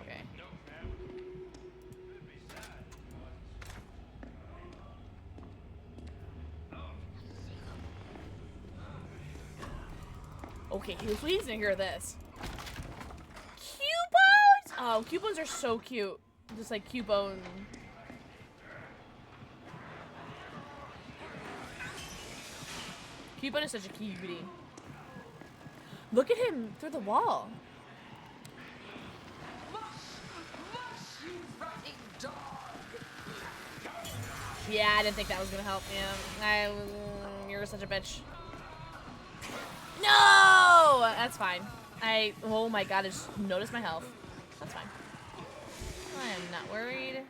Okay. Okay, please don't hear this. Cubone! Oh, Cubones are so cute. Just like Cubone. Cubone is such a cutie. Look at him through the wall. Yeah, I didn't think that was gonna help. Yeah, you're such a bitch. No! That's fine. Oh my god, I just noticed my health. That's fine. I am not worried.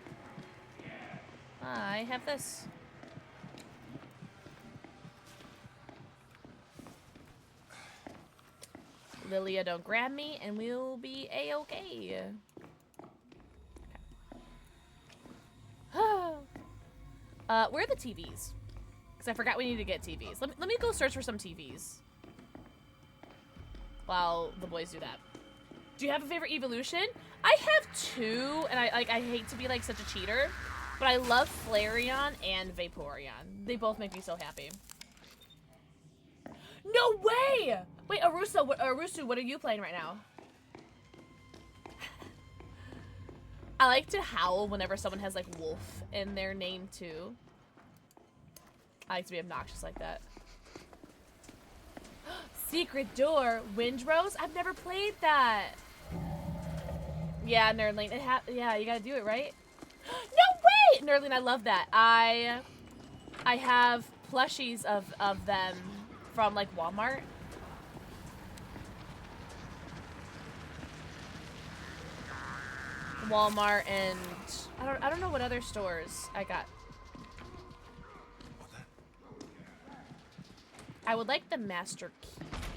I have this. Lilia, don't grab me, and we'll be a-okay. Where are the TVs? Because I forgot we need to get TVs. Let me go search for some TVs. While the boys do that. Do you have a favorite evolution? I have two, and I hate to be like such a cheater, but I love Flareon and Vaporeon. They both make me so happy. No way! Wait, Arusu, what are you playing right now? I like to howl whenever someone has like wolf in their name too. I like to be obnoxious like that. Secret Door, Windrose? I've never played that. Yeah, Nerdling. Yeah, you gotta do it, right? No way! Nerdling, I love that. I have plushies of them from like Walmart. Walmart and I don't know what other stores I got. I would like the master key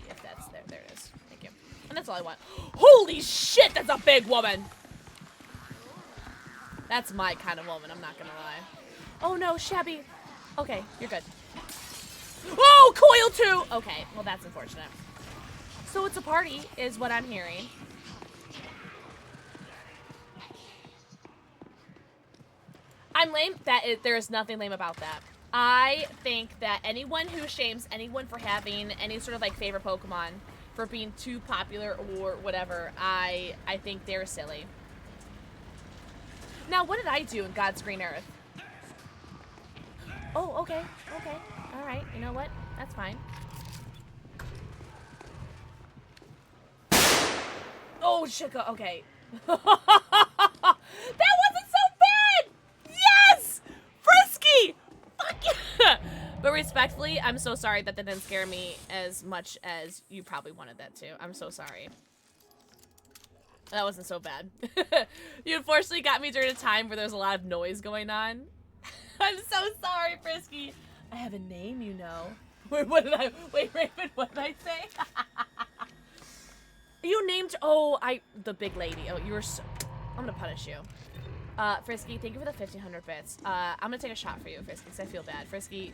if that's there. There it is. Thank you. And that's all I want. Holy shit, that's a big woman. That's my kind of woman, I'm not gonna lie. Oh no, Shabby. Okay, you're good. Oh, Coil 2! Okay, well that's unfortunate. So it's a party, is what I'm hearing. I'm lame? There is nothing lame about that. I think that anyone who shames anyone for having any sort of like favorite Pokemon for being too popular or whatever, I think they're silly. Now, what did I do in God's green earth? Oh, okay, okay, all right. You know what? That's fine. Oh, Shika, okay. That wasn't so bad! Yes! Frisky! Fuck yeah! But respectfully, I'm so sorry that didn't scare me as much as you probably wanted that to. I'm so sorry. That wasn't so bad. You unfortunately got me during a time where there was a lot of noise going on. I'm so sorry, Frisky. I have a name, you know. Wait, Raven, what did I say? You named, the big lady. Oh, you were so, I'm gonna punish you. Frisky, thank you for the 1,500 bits. I'm gonna take a shot for you, Frisky, because I feel bad. Frisky,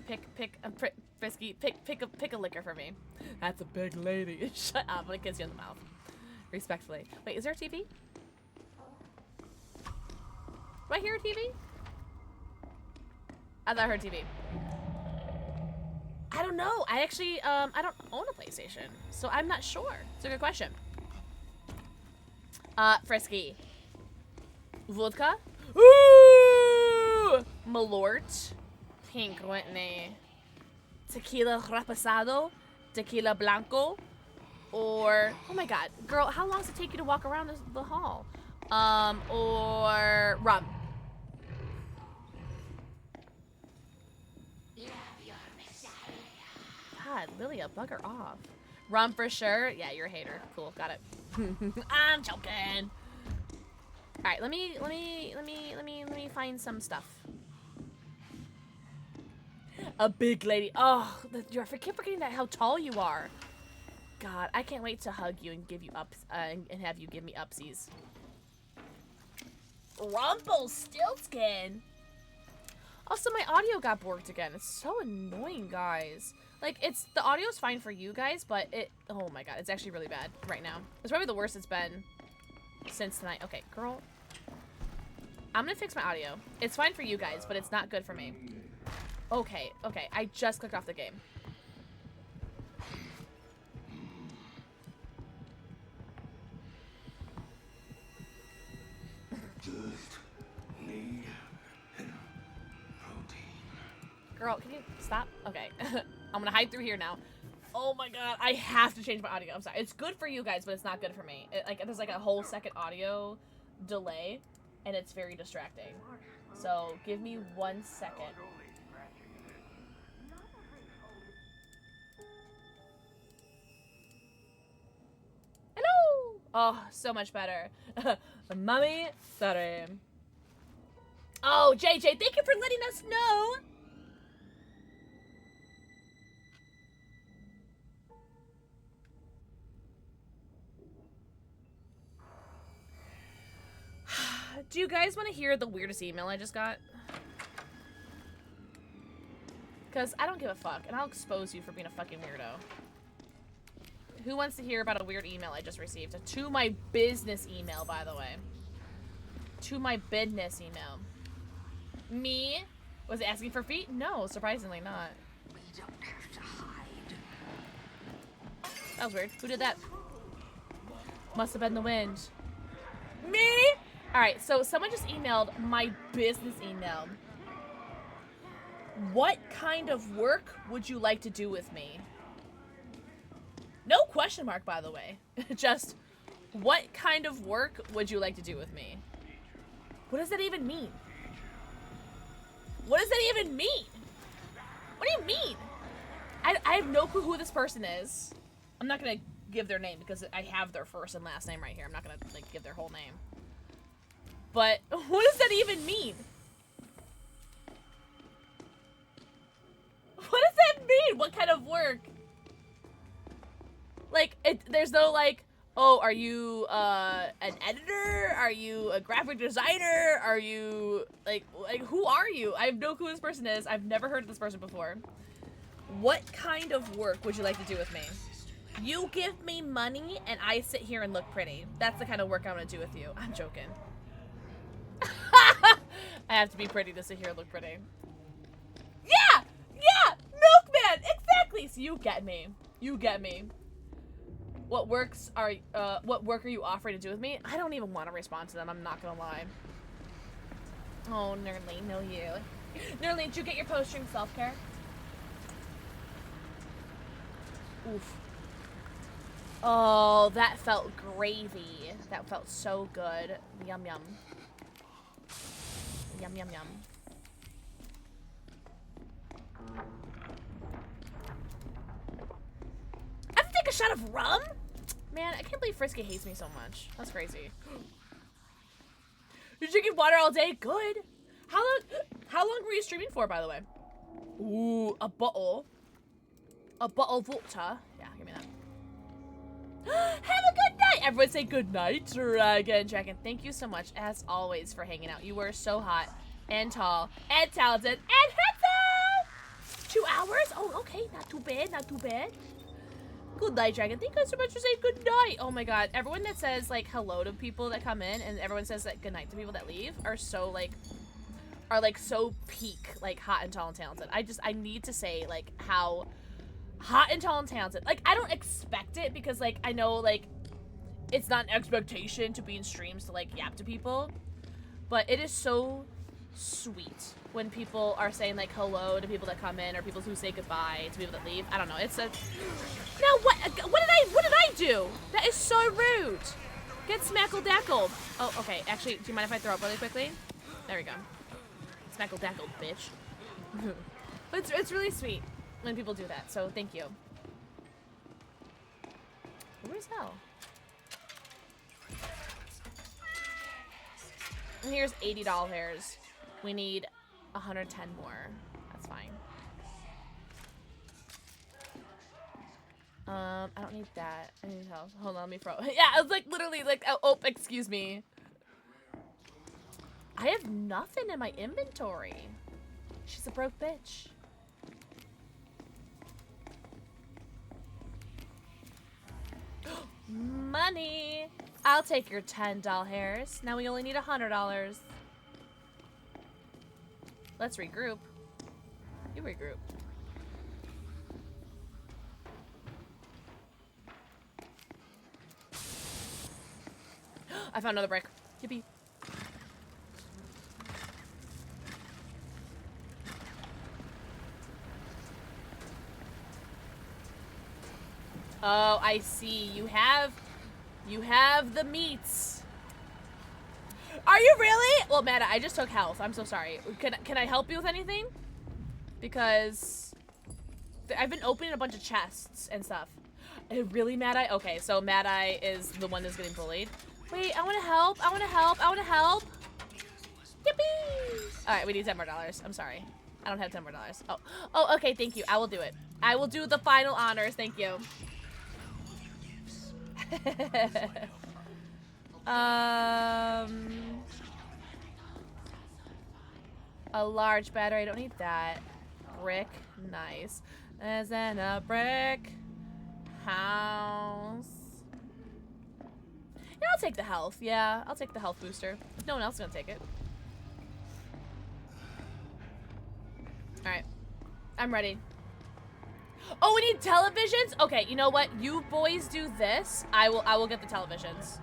Frisky, pick a liquor for me. That's a big lady. Shut up, I'm gonna kiss you in the mouth. Respectfully. Wait, is there a TV? Do I hear a TV? I thought I heard TV. I don't know. I actually, I don't own a PlayStation, so I'm not sure. It's a good question. Frisky. Vodka? Ooh! Malort. Pink Whitney. Tequila Rapasado. Tequila Blanco. Or, oh my god, girl, how long does it take you to walk around the hall? Or rum. God, Lilia, bugger off. Rum for sure. Yeah, you're a hater. Cool, got it. I'm joking. All right, let me find some stuff. A big lady. Oh, I keep forgetting that how tall you are. God, I can't wait to hug you and give you ups and have you give me upsies. Rumpelstiltskin. Also, my audio got borked again. It's so annoying, guys. Like, the audio's fine for you guys, but oh my god, it's actually really bad right now. It's probably the worst it's been since tonight. Okay, girl. I'm gonna fix my audio. It's fine for you guys, but it's not good for me. Okay, okay, I just clicked off the game. Girl, can you stop? Okay. I'm gonna hide through here now. Oh my god, I have to change my audio. I'm sorry. It's good for you guys, but it's not good for me. There's like a whole second audio delay, and it's very distracting. So give me 1 second. Hello! Oh, so much better. Mommy, sorry. Oh, JJ, thank you for letting us know. Do you guys want to hear the weirdest email I just got? Because I don't give a fuck, and I'll expose you for being a fucking weirdo. Who wants to hear about a weird email I just received? To my business email, by the way. To my business email. Me? Was it asking for feet? No, surprisingly not. We don't have to hide. That was weird. Who did that? Must have been the wind. Me? Alright, so someone just emailed my business email. What kind of work would you like to do with me? No question mark, by the way. Just, what kind of work would you like to do with me? What does that even mean? What does that even mean? What do you mean? I have no clue who this person is. I'm not gonna give their name because I have their first and last name right here. I'm not gonna like give their whole name. But what does that even mean? What does that mean? What kind of work? Like, there's no like, oh, are you an editor? Are you a graphic designer? Are you like who are you? I have no clue who this person is. I've never heard of this person before. What kind of work would you like to do with me? You give me money and I sit here and look pretty. That's the kind of work I'm gonna do with you. I'm joking. I have to be pretty to sit here and look pretty. Yeah! Yeah! Milkman! Exactly! So you get me. You get me. What work are you offering to do with me? I don't even want to respond to them, I'm not gonna lie. Oh, Nerdly, no you. Nerdly, did you get your post-stream self-care? Oof. Oh, that felt gravy. That felt so good. Yum, yum. Yum, yum, yum. I have to take a shot of rum? Man, I can't believe Frisky hates me so much. That's crazy. You're drinking water all day? Good. How long were you streaming for, by the way? Ooh, a bottle. A bottle of water. Yeah, give me that. Have a good night! Everyone say good night, Dragon. Dragon, thank you so much, as always, for hanging out. You were so hot, and tall, and talented, and handsome! 2 hours? Oh, okay. Not too bad, not too bad. Good night, Dragon. Thank you so much for saying good night. Oh my god. Everyone that says, like, hello to people that come in, and everyone says, like, good night to people that leave, are so, like, so peak, like, hot and tall and talented. I need to say, like, how hot and tall and talented. Like, I don't expect it because, like, I know, like, it's not an expectation to be in streams to, like, yap to people. But it is so sweet when people are saying, like, hello to people that come in or people who say goodbye to people that leave. I don't know. It's a... No, what did I do? That is so rude. Get smackle-dackled. Oh, okay. Actually, do you mind if I throw up really quickly? There we go. Smackle-dackled, bitch. But it's really sweet when people do that, so thank you. Where's hell? And here's $80 hairs. We need 110 more. That's fine. I don't need that. I need health. Hold on, let me throw. Yeah, I was like literally like, oh, excuse me. I have nothing in my inventory. She's a broke bitch. Money! I'll take your $10 hairs. Now we only need $100. Let's regroup. You regroup. I found another brick. Yippee. Oh, I see. You have the meats. Are you really? Well, Matta, I just took health. I'm so sorry. Can I help you with anything? Because I've been opening a bunch of chests and stuff. Really, Matta? Okay, so Matta is the one that's getting bullied. Wait, I want to help. I want to help. I want to help. Yippee! All right, we need $10 more. I'm sorry. I don't have $10 more. Oh, okay. Thank you. I will do it. I will do the final honors. Thank you. A large battery. I don't need that. Brick. Nice. As in a brick house. Yeah, I'll take the health. Yeah, I'll take the health booster. If no one else is gonna take it. Alright. I'm ready. Oh, we need televisions? Okay, you know what? You boys do this. I will get the televisions.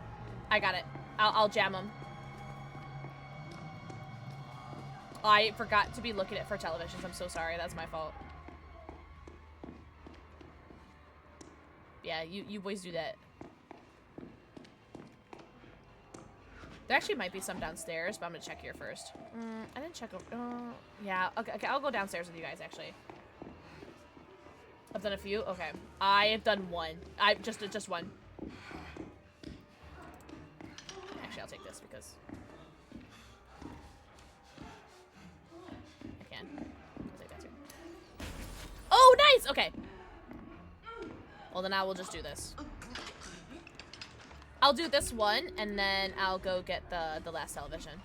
I got it. I'll jam them. I forgot to be looking at for televisions. I'm so sorry. That's my fault. Yeah, you boys do that. There actually might be some downstairs, but I'm gonna check here first. I didn't check over. Yeah, okay, I'll go downstairs with you guys, actually. I've done a few? Okay. I have done one. Just one. Actually, I'll take this because... I can. I'll take that too. Oh, nice! Okay. Well, then I will just do this. I'll do this one, and then I'll go get the last television.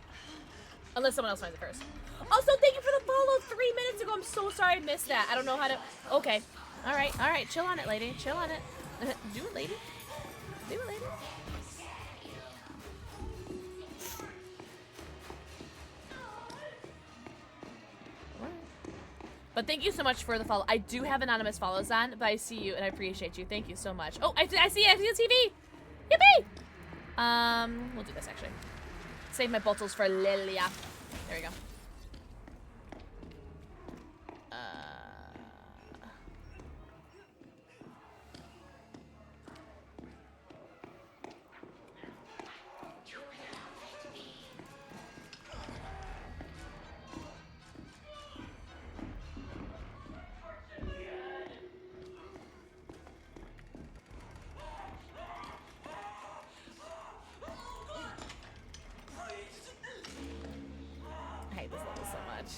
Unless someone else finds it first. Also, thank you for the follow 3 minutes ago. I'm so sorry I missed that. I don't know how to... Okay. All right. Chill on it, lady. Chill on it. Do it, lady. Do it, lady. But thank you so much for the follow. I do have anonymous follows on, but I see you and I appreciate you. Thank you so much. Oh, I see the TV. Yippee! We'll do this actually. Save my bottles for Lilia. There we go. I hate this level so much.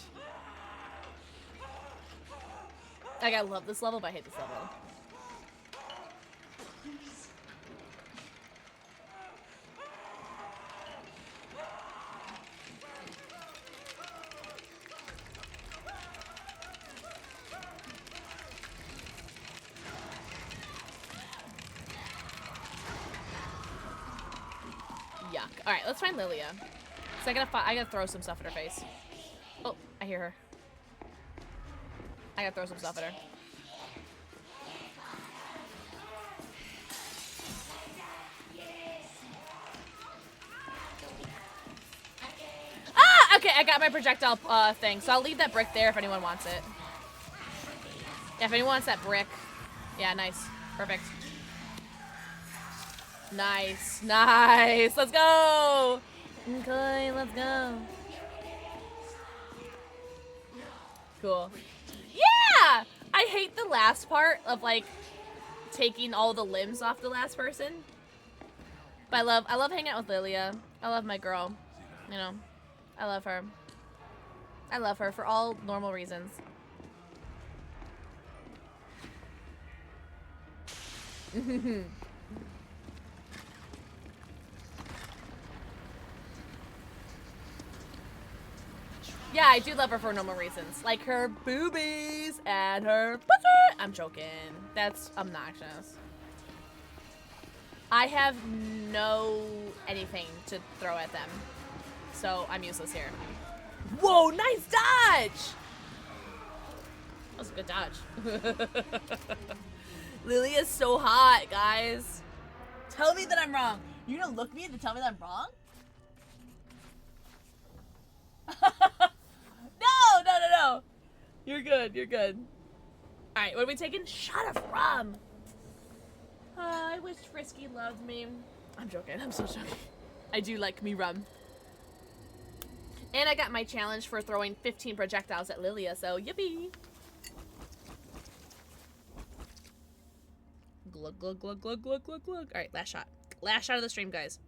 Like, I love this level, but I hate this level. Yuck. Alright, let's find Lilia. So I gotta throw some stuff at her face. Oh, I hear her. I gotta throw some stuff at her. Ah! Okay, I got my projectile thing, so I'll leave that brick there if anyone wants it. Yeah, if anyone wants that brick. Yeah, nice. Perfect. Nice. Nice. Let's go! Okay, let's go. Cool. Yeah! I hate the last part of, like, taking all the limbs off the last person. But I love hanging out with Lilia. I love my girl. You know, I love her. I love her for all normal reasons. Yeah, I do love her for normal reasons. Like her boobies and her pussy. I'm joking. That's obnoxious. I have no anything to throw at them. So I'm useless here. Whoa, nice dodge! That was a good dodge. Lily is so hot, guys. Tell me that I'm wrong. You're gonna look me to tell me that I'm wrong? No. You're good, you're good. Alright, what are we taking? Shot of rum. I wish Frisky loved me. I'm joking, I'm so joking. I do like me rum. And I got my challenge for throwing 15 projectiles at Lilia, so yippee. Glug, glug, glug, glug, glug, glug, glug. Alright, last shot. Last shot of the stream, guys.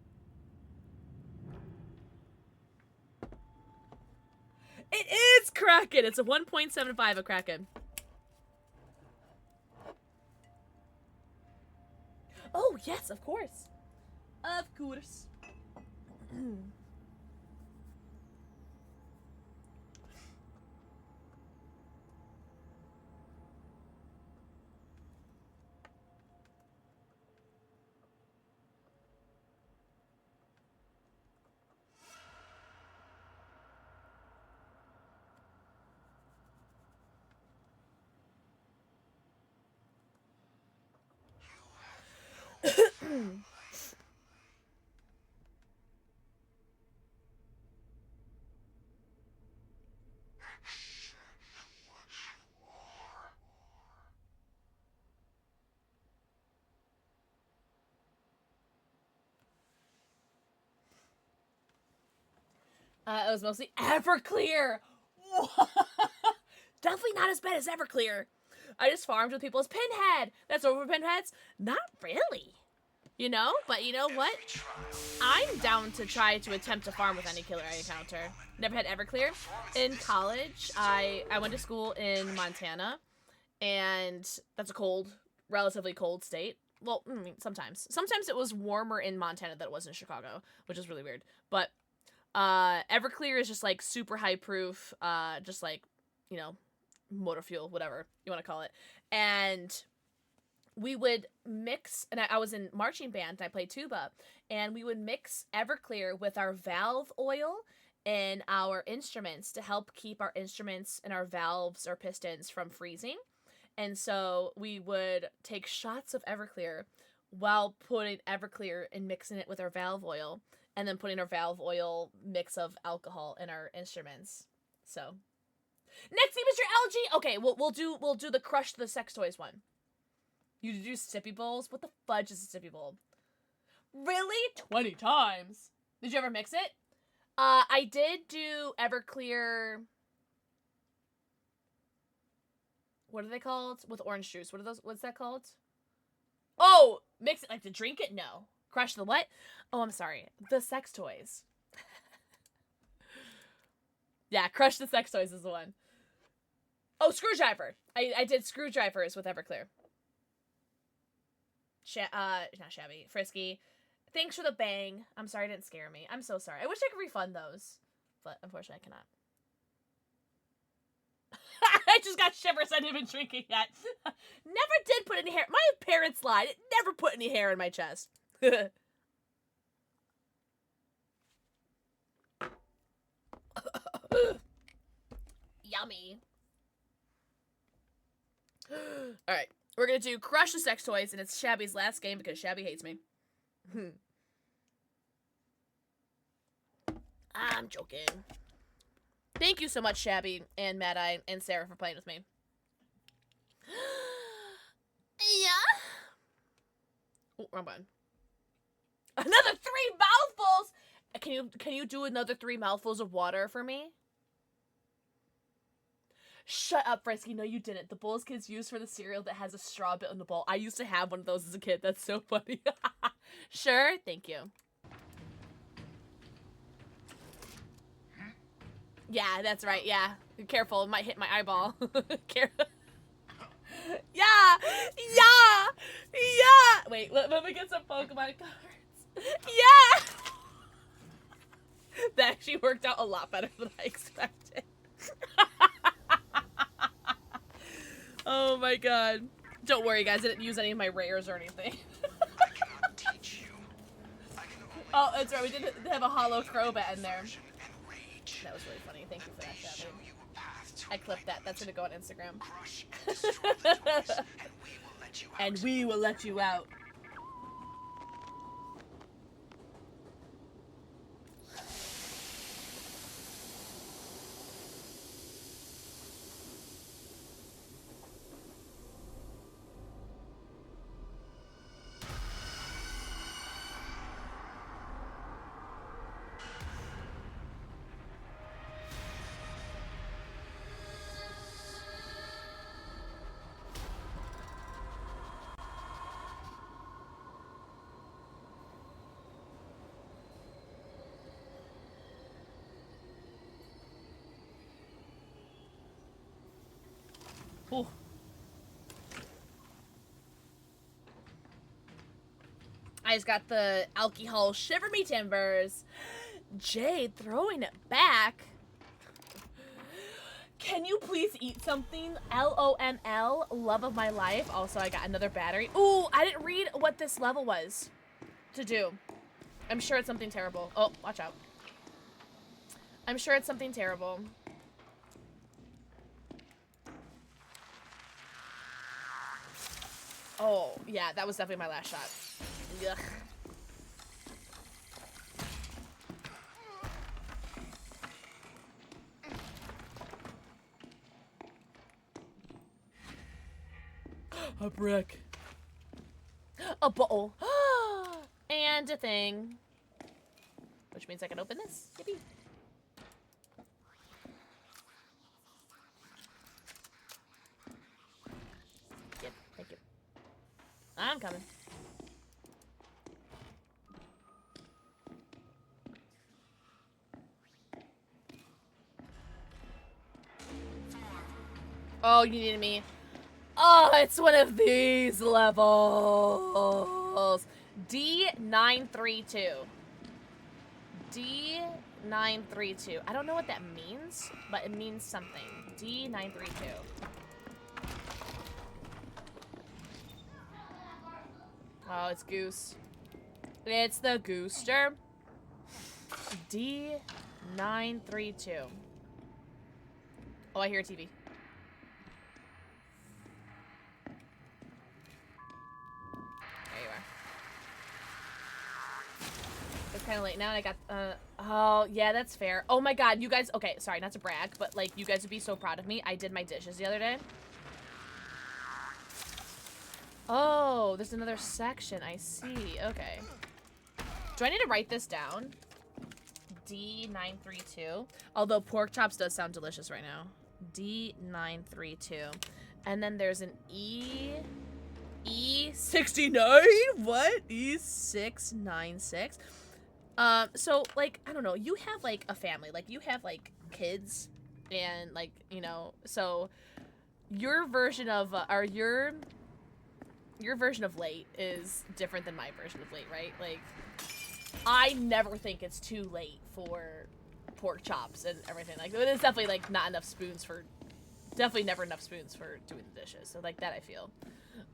It is Kraken! It's a 1.75 of Kraken. Oh, yes, of course. Of course. It was mostly Everclear. Definitely not as bad as Everclear. I just farmed with people's Pinhead. That's over Pinheads? Not really. You know? But you know what? I'm down to try to attempt to farm with any killer I encounter. Never had Everclear. In college, I went to school in Montana. And that's a cold, relatively cold state. Well, I mean, sometimes. Sometimes it was warmer in Montana than it was in Chicago, which is really weird. But Everclear is just like super high proof, just like, you know, motor fuel, whatever you want to call it. And we would mix, and I was in marching band and I played tuba, and we would mix Everclear with our valve oil in our instruments to help keep our instruments and our valves or pistons from freezing. And so we would take shots of Everclear while putting Everclear and mixing it with our valve oil, and then putting our valve oil mix of alcohol in our instruments. So next game is your LG. Okay, we'll do the crush the sex toys one. You do sippy bowls? What the fudge is a sippy bowl? Really? 20 times. Did you ever mix it? I did do Everclear. What are they called? With orange juice. What are those? What's that called? Oh, mix it like to drink it? No. Crush the what? Oh, I'm sorry. The sex toys. Yeah, crush the sex toys is the one. Oh, screwdriver. I did screwdrivers with Everclear. Not shabby. Frisky. Thanks for the bang. I'm sorry it didn't scare me. I'm so sorry. I wish I could refund those. But unfortunately I cannot. I just got shivers. I didn't even drinking yet. Never did put any hair. My parents lied. It never put any hair in my chest. Yummy. Alright. We're gonna do Crush the Sex Toys, and it's Shabby's last game because Shabby hates me. I'm joking. Thank you so much, Shabby and Mad Eye and Sarah, for playing with me. Yeah. Oh, wrong button. Another 3 mouthfuls. Can you do another 3 mouthfuls of water for me? Shut up, Frisky. No, you didn't. The bowls kids use for the cereal that has a straw bit in the bowl. I used to have one of those as a kid. That's so funny. Sure. Thank you. Yeah, that's right. Yeah. Careful. It might hit my eyeball. Careful. Yeah. Yeah. Yeah. Wait, let me get some Pokemon cards. Yeah. That actually worked out a lot better than I expected. Oh my god. Don't worry, guys. I didn't use any of my rares or anything. I cannot teach you. I can only Oh, that's right. We did have a hollow Crobat in there. and rage. That was really funny. Thank you for that, They show Shabby. you a path to I clipped that. That's gonna go on Instagram. crush and destroy the toys, and we will let you out. And we will let you out. Ooh. I just got the alcohol shiver me timbers. Jade throwing it back. Can you please eat something? LOML, love of my life. Also, I got another battery. Ooh, I didn't read what this level was to do. I'm sure it's something terrible. Oh, watch out. I'm sure it's something terrible. Oh, yeah, that was definitely my last shot. Ugh. A brick. A bowl. And a thing. Which means I can open this. Yippee. Yep, thank you. I'm coming. Oh, you needed me. Oh, it's one of these levels. D932. D932. I don't know what that means, but it means something. D932. Oh, it's Goose. It's the Gooster. D932. 932. Oh, I hear a TV. There you are. It's kind of late now, and I got, oh, yeah, that's fair. Oh my god, you guys, okay, sorry, not to brag, but, like, you guys would be so proud of me. I did my dishes the other day. Oh, there's another section, I see, okay. Do I need to write this down? D932. Although pork chops does sound delicious right now. D932. And then there's an E69? What? E696? So, like, I don't know. You have, like, a family. Like, you have, like, kids. And, like, you know, so your version of, your version of late is different than my version of late, right? Like, I never think it's too late for pork chops and everything. Like, there's definitely, like, not enough spoons for... Definitely never enough spoons for doing the dishes. So, like, that I feel.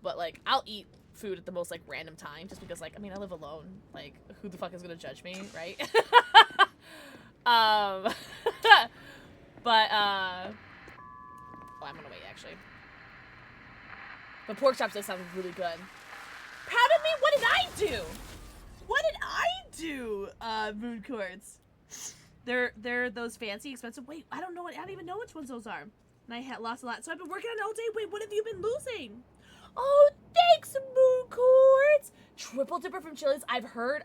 But, like, I'll eat food at the most, like, random time. Just because, like, I mean, I live alone. Like, who the fuck is gonna judge me, right? But, oh, I'm gonna wait, actually. But pork chops does sound really good. Proud of me? What did I do? What did I do, Moon Quartz? They're those fancy, expensive. Wait, I don't even know which ones those are. And I lost a lot, so I've been working on it all day. Wait, what have you been losing? Oh, thanks, Moon Quartz. Triple dipper from Chili's. I've heard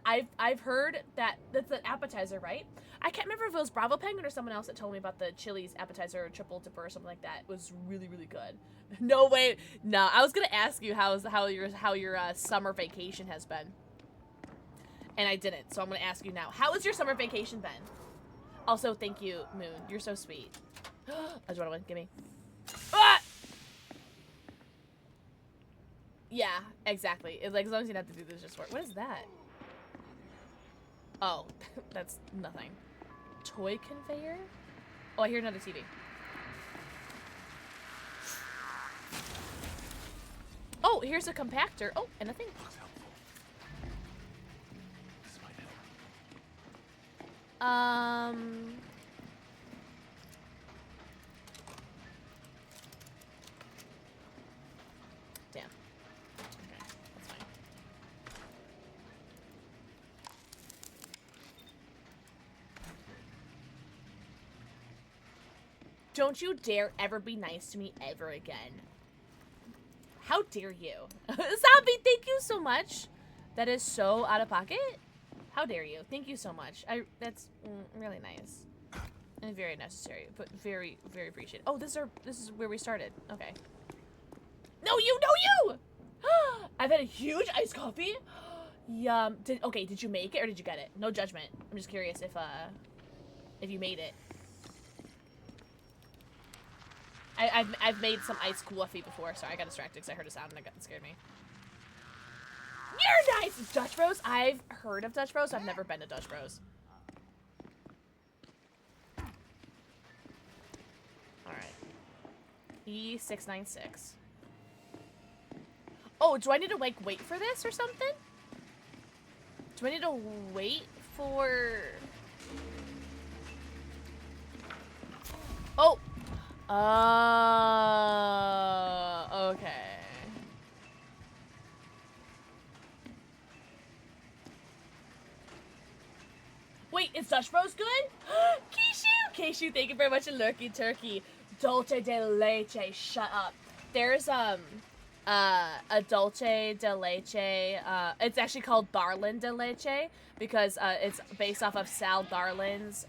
that that's an appetizer, right? I can't remember if it was Bravo Penguin or someone else that told me about the Chili's appetizer or triple dipper or something like that. It was really, really good. No way. No, I was gonna ask you how your summer vacation has been. And I didn't, so I'm gonna ask you now. How has your summer vacation been? Also, thank you, Moon. You're so sweet. I just wanna win. Gimme. Ah! Yeah, exactly. It's like, as long as you don't have to do this, just work. What is that? Oh, that's nothing. Toy conveyor? Oh, I hear another TV. Oh, here's a compactor. Oh, and a thing. Damn. Okay, that's fine. Don't you dare ever be nice to me ever again. How dare you? Zombie, thank you so much. That is so out of pocket. How dare you? Thank you so much. That's really nice. And very necessary, but very, very appreciated. Oh, this is where we started. Okay. No, you! No, you! I've had a huge iced coffee. Yum. Did you make it or did you get it? No judgment. I'm just curious if you made it. I've made some iced coffee before. Sorry, I got distracted because I heard a sound and it scared me. You're nice! Dutch Bros? I've heard of Dutch Bros. I've never been to Dutch Bros. Alright. E696. Oh, do I need to, like, wait for this or something? Do I need to wait for... Oh! Okay. Wait, is Dutch Bros good? Keishu, thank you very much, and Lurky Turkey. Dolce de leche, shut up. There's, a Dolce de leche, it's actually called Darlin de leche, because, it's based off of Sal Darlin's,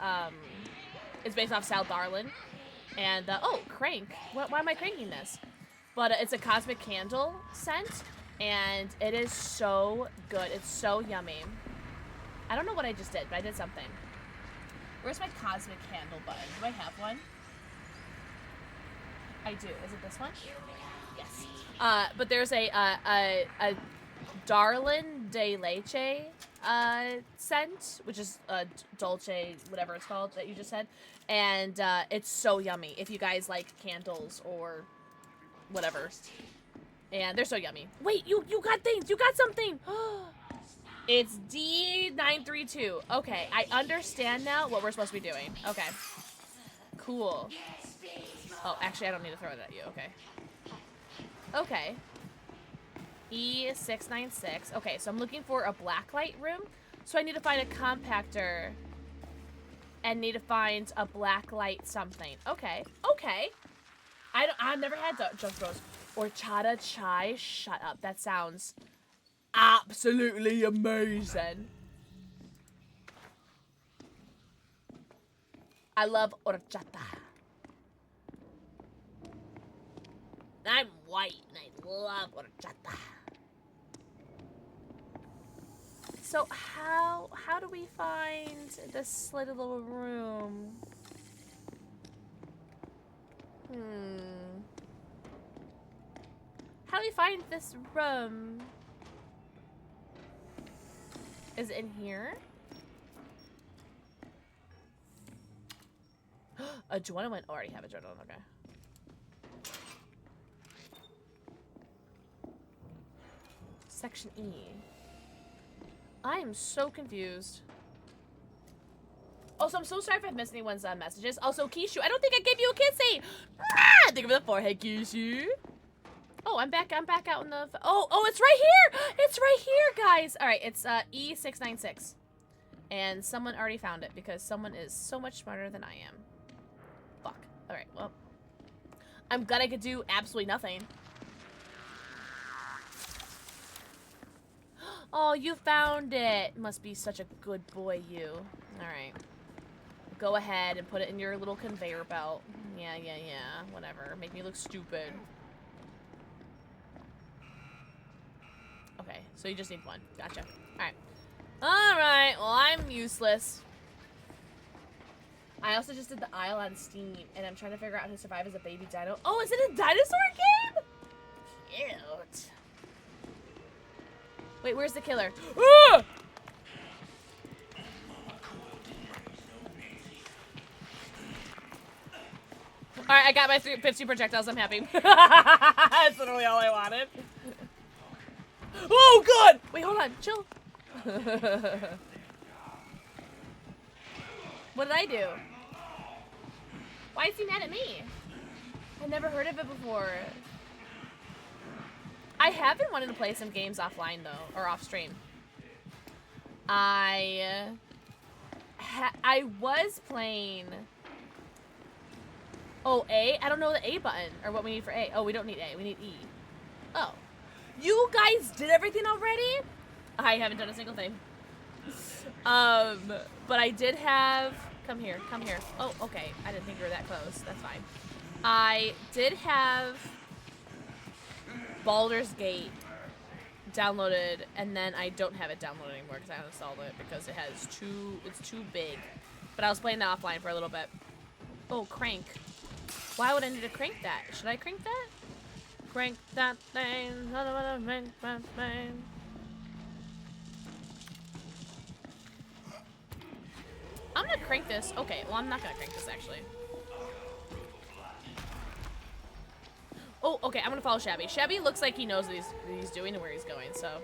it's based off Sal Darlin. And, oh, crank. Why am I cranking this? But it's a cosmic candle scent, and it is so good. It's so yummy. I don't know what I just did, but I did something. Where's my cosmic candle button? Do I have one? I do. Is it this one? Yes. But there's a Darlin de leche scent, which is Dolce, whatever it's called that you just said. And it's so yummy if you guys like candles or whatever. And they're so yummy. Wait, you got things. You got something. It's D932. Okay, I understand now what we're supposed to be doing. Okay. Cool. Oh, actually, I don't need to throw it at you. Okay. Okay. E696. Okay, so I'm looking for a blacklight room. So I need to find a compactor and need to find a blacklight something. Okay. Okay. I've never had junk rose. Horchata chai. Shut up. That sounds absolutely amazing. I love horchata. I'm white and I love horchata. So how do we find this little room? How do we find this room? Is it in here? Adrenaline. Oh, I already have adrenaline. Okay. Section E. I am so confused. Also, I'm so sorry if I've missed anyone's messages. Also, Kishu, I don't think I gave you a kissy. Ah, think of the forehead, Kishu. Oh, I'm back out in the. Oh, it's right here. It's right here, guys. All right, it's E696, and someone already found it because someone is so much smarter than I am. Fuck. All right, well, I'm gonna do absolutely nothing. Oh, you found it. Must be such a good boy, you. Alright. Go ahead and put it in your little conveyor belt. Yeah. Whatever. Make me look stupid. Okay, so you just need one. Gotcha. Alright. Alright, well, I'm useless. I also just did the aisle on Steam, and I'm trying to figure out how to survive as a baby dino. Oh, is it a dinosaur game? Cute. Wait, where's the killer? Ah! Alright, I got my 50 projectiles. I'm happy. That's literally all I wanted. Oh, God! Wait, hold on. Chill. What did I do? Why is he mad at me? I never heard of it before. I have been wanting to play some games offline, though, or off stream. I was playing... Oh, A? I don't know the A button, or what we need for A. Oh, we don't need A. We need E. Oh. You guys did everything already? I haven't done a single thing. But I did have... Come here. Come here. Oh, okay. I didn't think you were that close. That's fine. I did have Baldur's Gate downloaded, and then I don't have it downloaded anymore because I uninstalled it because it's too big. But I was playing that offline for a little bit. Oh, crank. Why would I need to crank that? Should I crank that? Crank that thing. Crank that thing. I'm gonna crank this. Okay, well, I'm not gonna crank this actually. Oh, okay, I'm gonna follow Shabby. Shabby looks like he knows what he's doing and where he's going, so...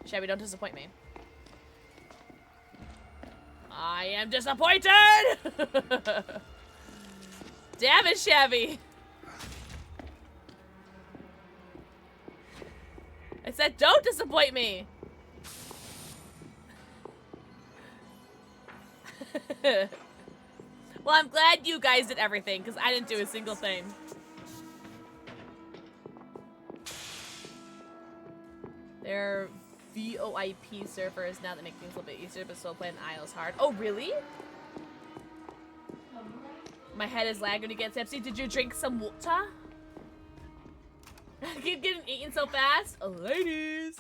Shabby, don't disappoint me. I am disappointed! Damn it, Shabby! I said don't disappoint me! Well, I'm glad you guys did everything, because I didn't do a single thing. There are VoIP servers now that make things a little bit easier, but still playing Isles hard. Oh, really? My head is lagging when you get tipsy. Did you drink some water? Keep getting eaten so fast. Oh, ladies.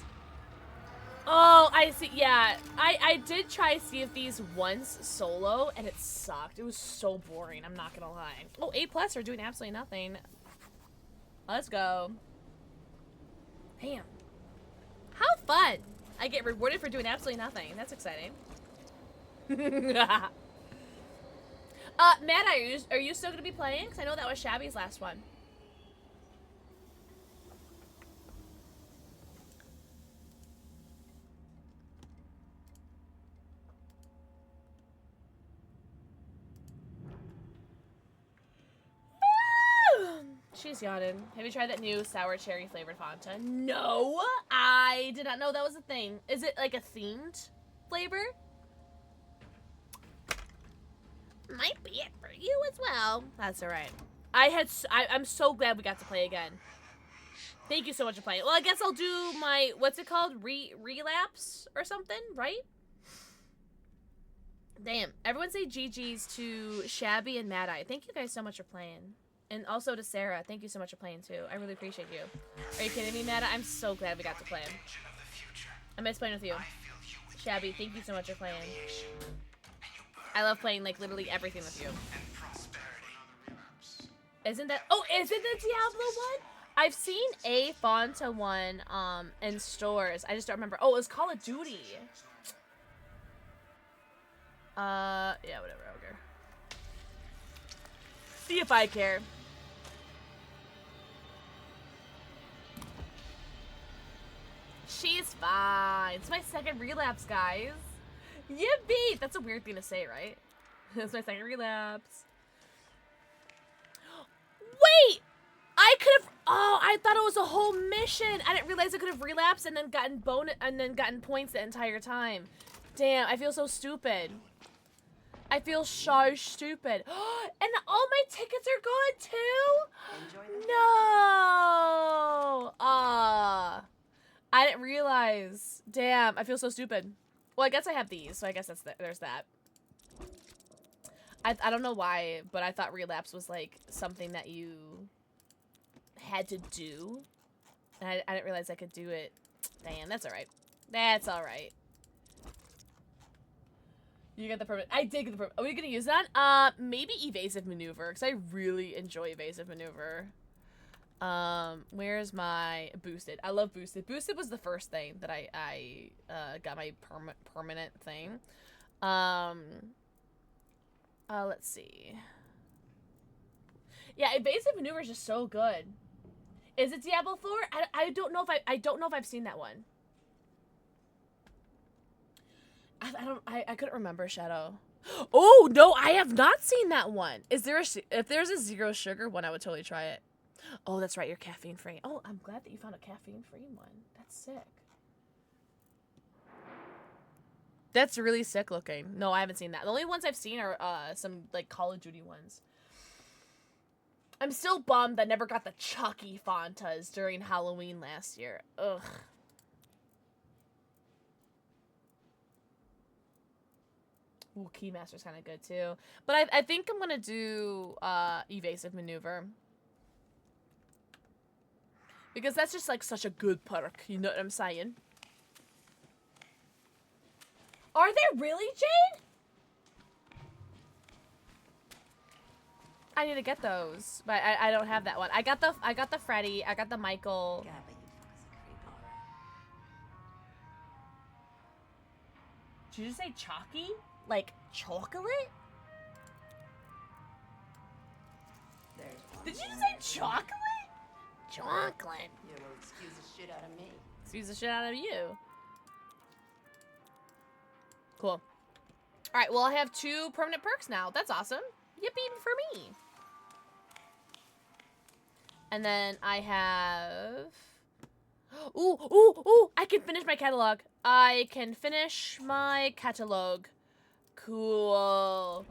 Oh, I see. Yeah, I did try Sea of Thieves once solo, and it sucked. It was so boring. I'm not gonna lie. Oh, A+ are doing absolutely nothing. Let's go. Damn. How fun! I get rewarded for doing absolutely nothing. That's exciting. Matt, are you still gonna be playing? Because I know that was Shabby's last one. She's yawning. Have you tried that new sour cherry flavored Fanta? No, I did not know that was a thing. Is it like a themed flavor? Might be it for you as well. That's alright. I'm so glad we got to play again. Thank you so much for playing. Well, I guess I'll do my, what's it called? Relapse or something, right? Damn. Everyone say GG's to Shabby and Mad Eye. Thank you guys so much for playing. And also to Sarah. Thank you so much for playing too. I really appreciate you. Are you kidding me, Mad Eye? I'm so glad we got to play. I miss playing with you. Shabby, thank you so much for playing. I love playing like literally everything with you. Isn't that, oh, is it the Diablo one? I've seen a Fanta one in stores. I just don't remember. Oh, it was Call of Duty. Yeah, whatever, I don't care. See if I care. She's fine. It's my second relapse, guys. Yippee! That's a weird thing to say, right? It's my second relapse. Wait! I could have. Oh, I thought it was a whole mission. I didn't realize I could have relapsed and then gotten gotten points the entire time. Damn, I feel so stupid. I feel so stupid. And all my tickets are gone too? No! I didn't realize. Damn, I feel so stupid. Well, I guess I have these, so I guess there's that. I don't know why, but I thought relapse was like something that you had to do. And I didn't realize I could do it. Damn, that's alright. That's alright. You got the permit. I did get the permit. Are we gonna use that? Maybe evasive maneuver, because I really enjoy evasive maneuver. Where's my boosted? I love boosted. Boosted was the first thing that I got my permanent thing. Let's see. Yeah, evasive maneuver is just so good. Is it Diablo 4? I don't know if I don't know if I've seen that one. I couldn't remember, Shadow. Oh no, I have not seen that one. Is there if there's a zero sugar one, I would totally try it. Oh, that's right, you're caffeine free. Oh, I'm glad that you found a caffeine free one. That's sick. That's really sick looking. No, I haven't seen that. The only ones I've seen are some like Call of Duty ones. I'm still bummed that I never got the Chucky Fantas during Halloween last year. Ugh. Ooh, Keymaster's kind of good too. But I think I'm gonna do evasive maneuver. Because that's just like such a good perk, you know what I'm saying? Are they really, Jade? I need to get those, but I don't have that one. I got the Freddy, I got the Michael. Yeah, but you fuck as a creep, alright. Did you just say chalky? Like chocolate? There's one. Did you just say chocolate? Chocolate. Yeah, well, excuse the shit out of me. Excuse the shit out of you. Cool. Alright, well I have 2 permanent perks now. That's awesome. Yippee for me. And then I have... Ooh, I can finish my catalog. I can finish my catalog. Cool.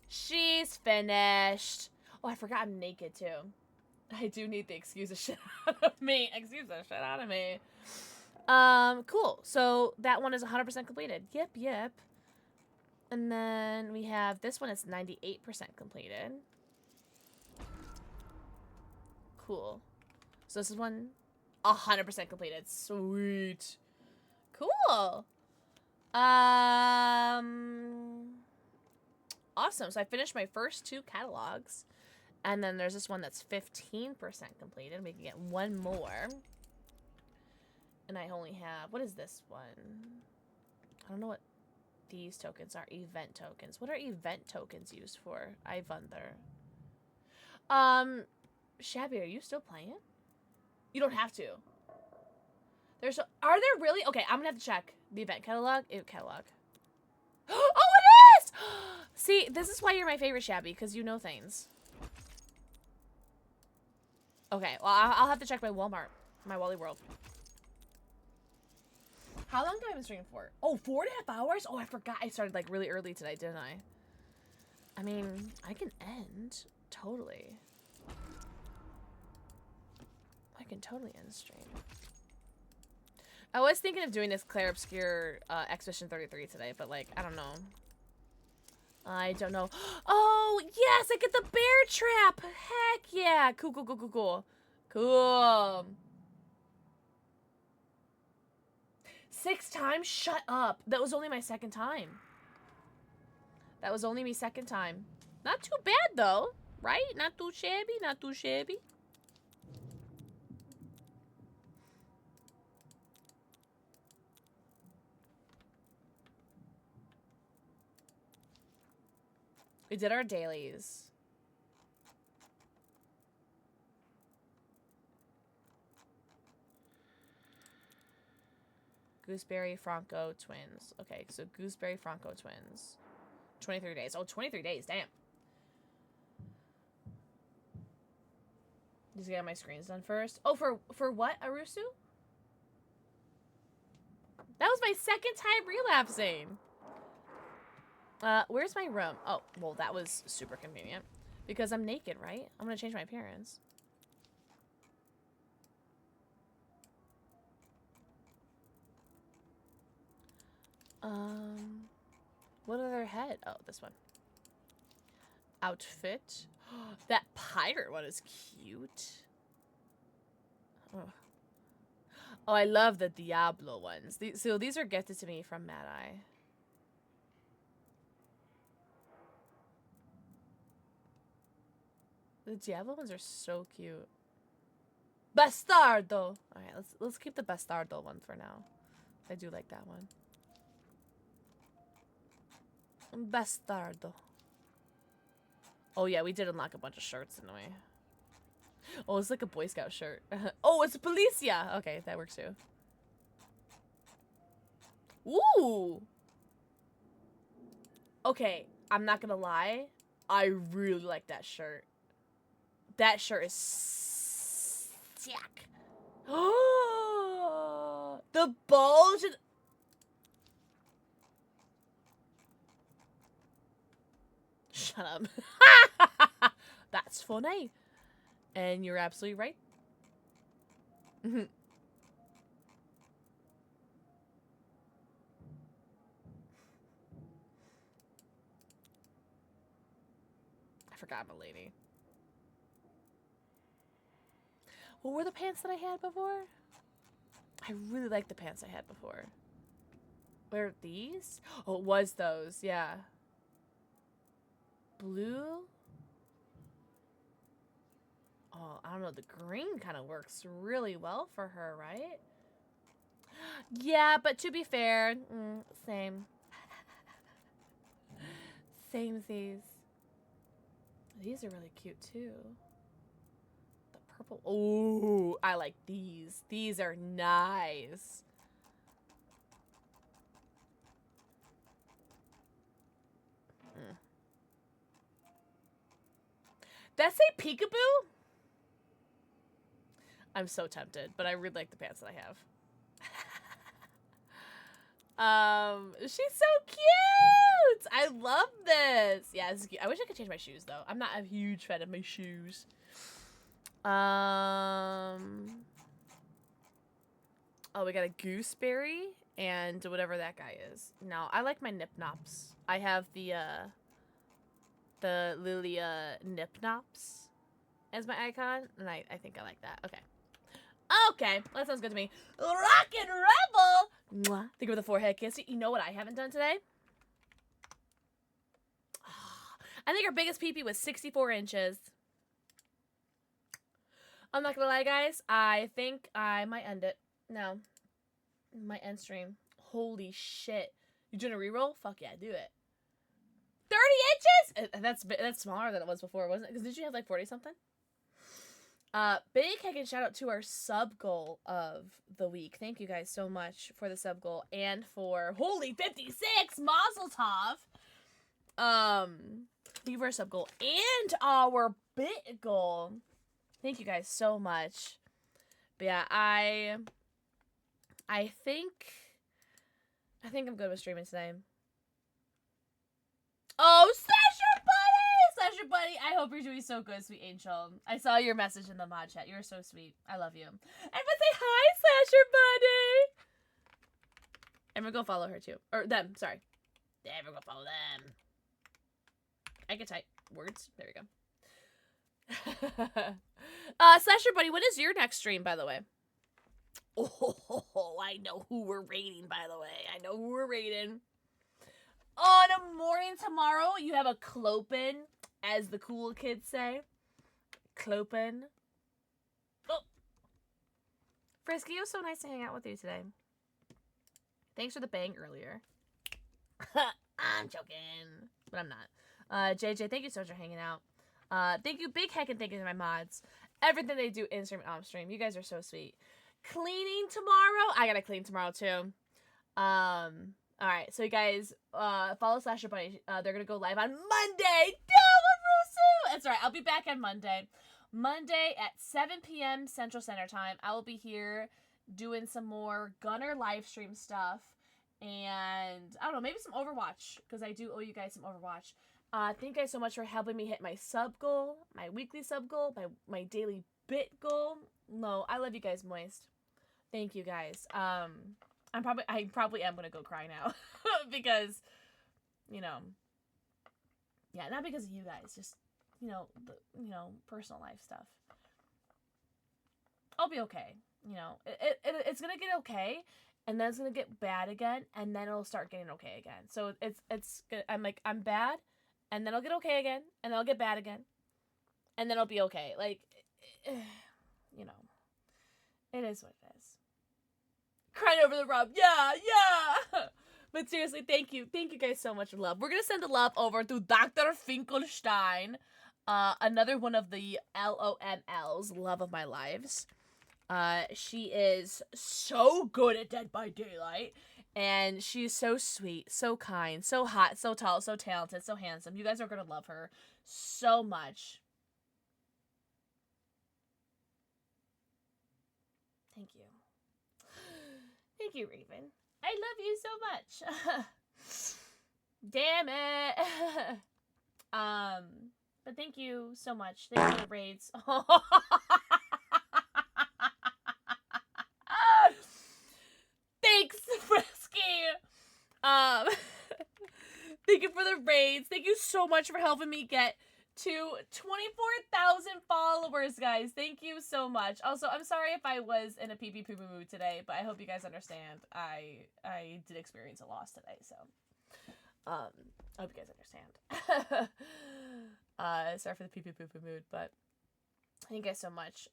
She's finished. Oh, I forgot I'm naked too. I do need the excuse the shit out of me. Excuse the shit out of me. Cool. So that one is 100% completed. Yep. And then we have this one. It's 98% completed. Cool. So this is one 100% completed. Sweet. Cool. Awesome. So I finished my first 2 catalogs. And then there's this one that's 15% completed. We can get one more. And I only have... What is this one? I don't know what these tokens are. Event tokens. What are event tokens used for? I wonder. Shabby, are you still playing? You don't have to. Are there really? Okay, I'm gonna have to check the event catalog. Ew, catalog. Oh, it is! See, this is why you're my favorite, Shabby, because you know things. Okay, well, I'll have to check my Walmart. My Wally World. How long do I have been streaming for? Oh, 4.5 hours? Oh, I forgot. I started like really early today, didn't I? I mean, I can end. Totally. I can totally end stream. I was thinking of doing this Claire Obscure Expedition 33 today, but like, I don't know. I don't know. Oh, yes, I get the bear trap. Heck yeah. Cool, cool, cool, cool, cool. Cool. 6 times? Shut up. That was only my second time. That was only my second time. Not too bad, though. Right? Not too shabby. Not too shabby. We did our dailies. Gooseberry Franco twins. Okay, so Gooseberry Franco twins. 23 days. Oh, 23 days. Damn. Just get my screens done first. Oh, for what, Arusu? That was my second time relapsing. Where's my room? Oh, well, that was super convenient. Because I'm naked, right? I'm gonna change my appearance. What other head? Oh, this one. Outfit. That pirate one is cute. Oh, I love the Diablo ones. So these are gifted to me from Mad Eye. The Diablo ones are so cute. Bastardo. All right, let's keep the Bastardo one for now. I do like that one. Bastardo. Oh yeah, we did unlock a bunch of shirts, didn't we? Oh, it's like a Boy Scout shirt. Oh, it's a Policia. Okay, that works too. Ooh. Okay, I'm not gonna lie. I really like that shirt. That shirt is sick. Oh, the bulge. Shut up. That's funny. And you're absolutely right. I forgot I'm a lady. What were the pants that I had before? I really liked the pants I had before. Were these? Oh, it was those, yeah. Blue? Oh, I don't know. The green kind of works really well for her, right? Yeah, but to be fair, same. Same as these. These are really cute, too. The purple. Oh, I like these. These are nice. Did I say peekaboo? I'm so tempted, but I really like the pants that I have. She's so cute! I love this! Yeah, this is cute. I wish I could change my shoes, though. I'm not a huge fan of my shoes. Oh, we got a gooseberry and whatever that guy is. No, I like my Nip Nops. I have the Lilia Nip Nops as my icon, and I think I like that. Okay. Okay, that sounds good to me. Rock and Rebel! Mwah. Think of the forehead kiss. You know what I haven't done today? I think our biggest pee-pee was 64 inches. I'm not gonna lie, guys. I think I might end it. No. Might end stream. Holy shit. You doing a reroll? Fuck yeah, do it. 30 inches? That's smaller than it was before, wasn't it? Because did you have like 40 something? Big heck and shout out to our sub goal of the week. Thank you guys so much for the sub goal and for holy 56 Mazel Tov. Thank you for our sub goal and our bit goal. Thank you guys so much. But yeah, I think I'm good with streaming today. Oh, Slasher Buddy! I hope you're doing so good, sweet angel. I saw your message in the mod chat. You're so sweet. I love you. Everyone say hi, Slasher Buddy! Everyone go follow her too. Or them, sorry. Everyone go follow them. I can type words. There we go. Slasher Buddy, when is your next stream, by the way? Oh, I know who we're raiding, by the way. I know who we're raiding. On a morning tomorrow, you have a clopen, as the cool kids say. Clopen. Oh. Frisky, it was so nice to hang out with you today. Thanks for the bang earlier. I'm joking, but I'm not. JJ, thank you so much for hanging out. Thank you, Big Heck, and thank you to my mods. Everything they do in stream and off stream. You guys are so sweet. Cleaning tomorrow. I gotta clean tomorrow too. Alright, so you guys follow Slasher Bunny. They're gonna go live on Monday. Rusu! That's right, I'll be back on Monday. Monday at 7 p.m. Central Standard Time. I will be here doing some more Gunner live stream stuff. And I don't know, maybe some Overwatch, because I do owe you guys some Overwatch. Thank you guys so much for helping me hit my sub goal, my weekly sub goal, my daily bit goal. No, I love you guys, Moist. Thank you guys. I probably am gonna go cry now because, you know, yeah, not because of you guys, just personal life stuff. I'll be okay. You know, it's gonna get okay, and then it's gonna get bad again, and then it'll start getting okay again. So I'm bad, and then I'll get okay again, and then I'll get bad again, and then I'll be okay. Like, you know, it is what it is. Crying over the rub. Yeah. But seriously, thank you guys so much for love. We're gonna send the love over to Dr. Finkelstein, another one of the LOMLs, love of my lives. She is so good at Dead by Daylight, and she's so sweet, so kind, so hot, so tall, so talented, so handsome. You guys are gonna love her so much. Thank you. Thank you, Raven. I love you so much. Damn it. But thank you so much. Thank you for the raids. Thanks, Frisky. Thank you for the raids. Thank you so much for helping me get to 24,000 followers, guys. Thank you so much. Also, I'm sorry if I was in a pee-pee poo-poo mood today, but I hope you guys understand. I did experience a loss today, so I hope you guys understand. Sorry for the pee-pee poo-poo mood, but thank you guys so much.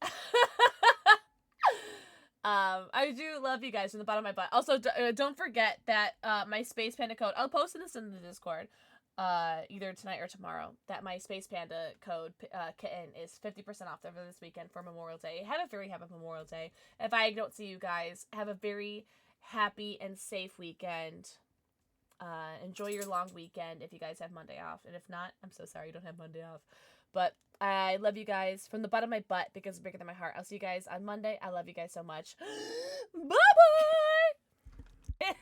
I do love you guys from the bottom of my butt. Also, don't forget that my Space Panda code, I'll post this in the Discord, either tonight or tomorrow, that my Space Panda code, kitten, is 50% off over this weekend for Memorial Day. Have a very happy Memorial Day. If I don't see you guys, have a very happy and safe weekend. Enjoy your long weekend if you guys have Monday off. And if not, I'm so sorry you don't have Monday off. But I love you guys from the bottom of my butt because it's bigger than my heart. I'll see you guys on Monday. I love you guys so much. Bye-bye!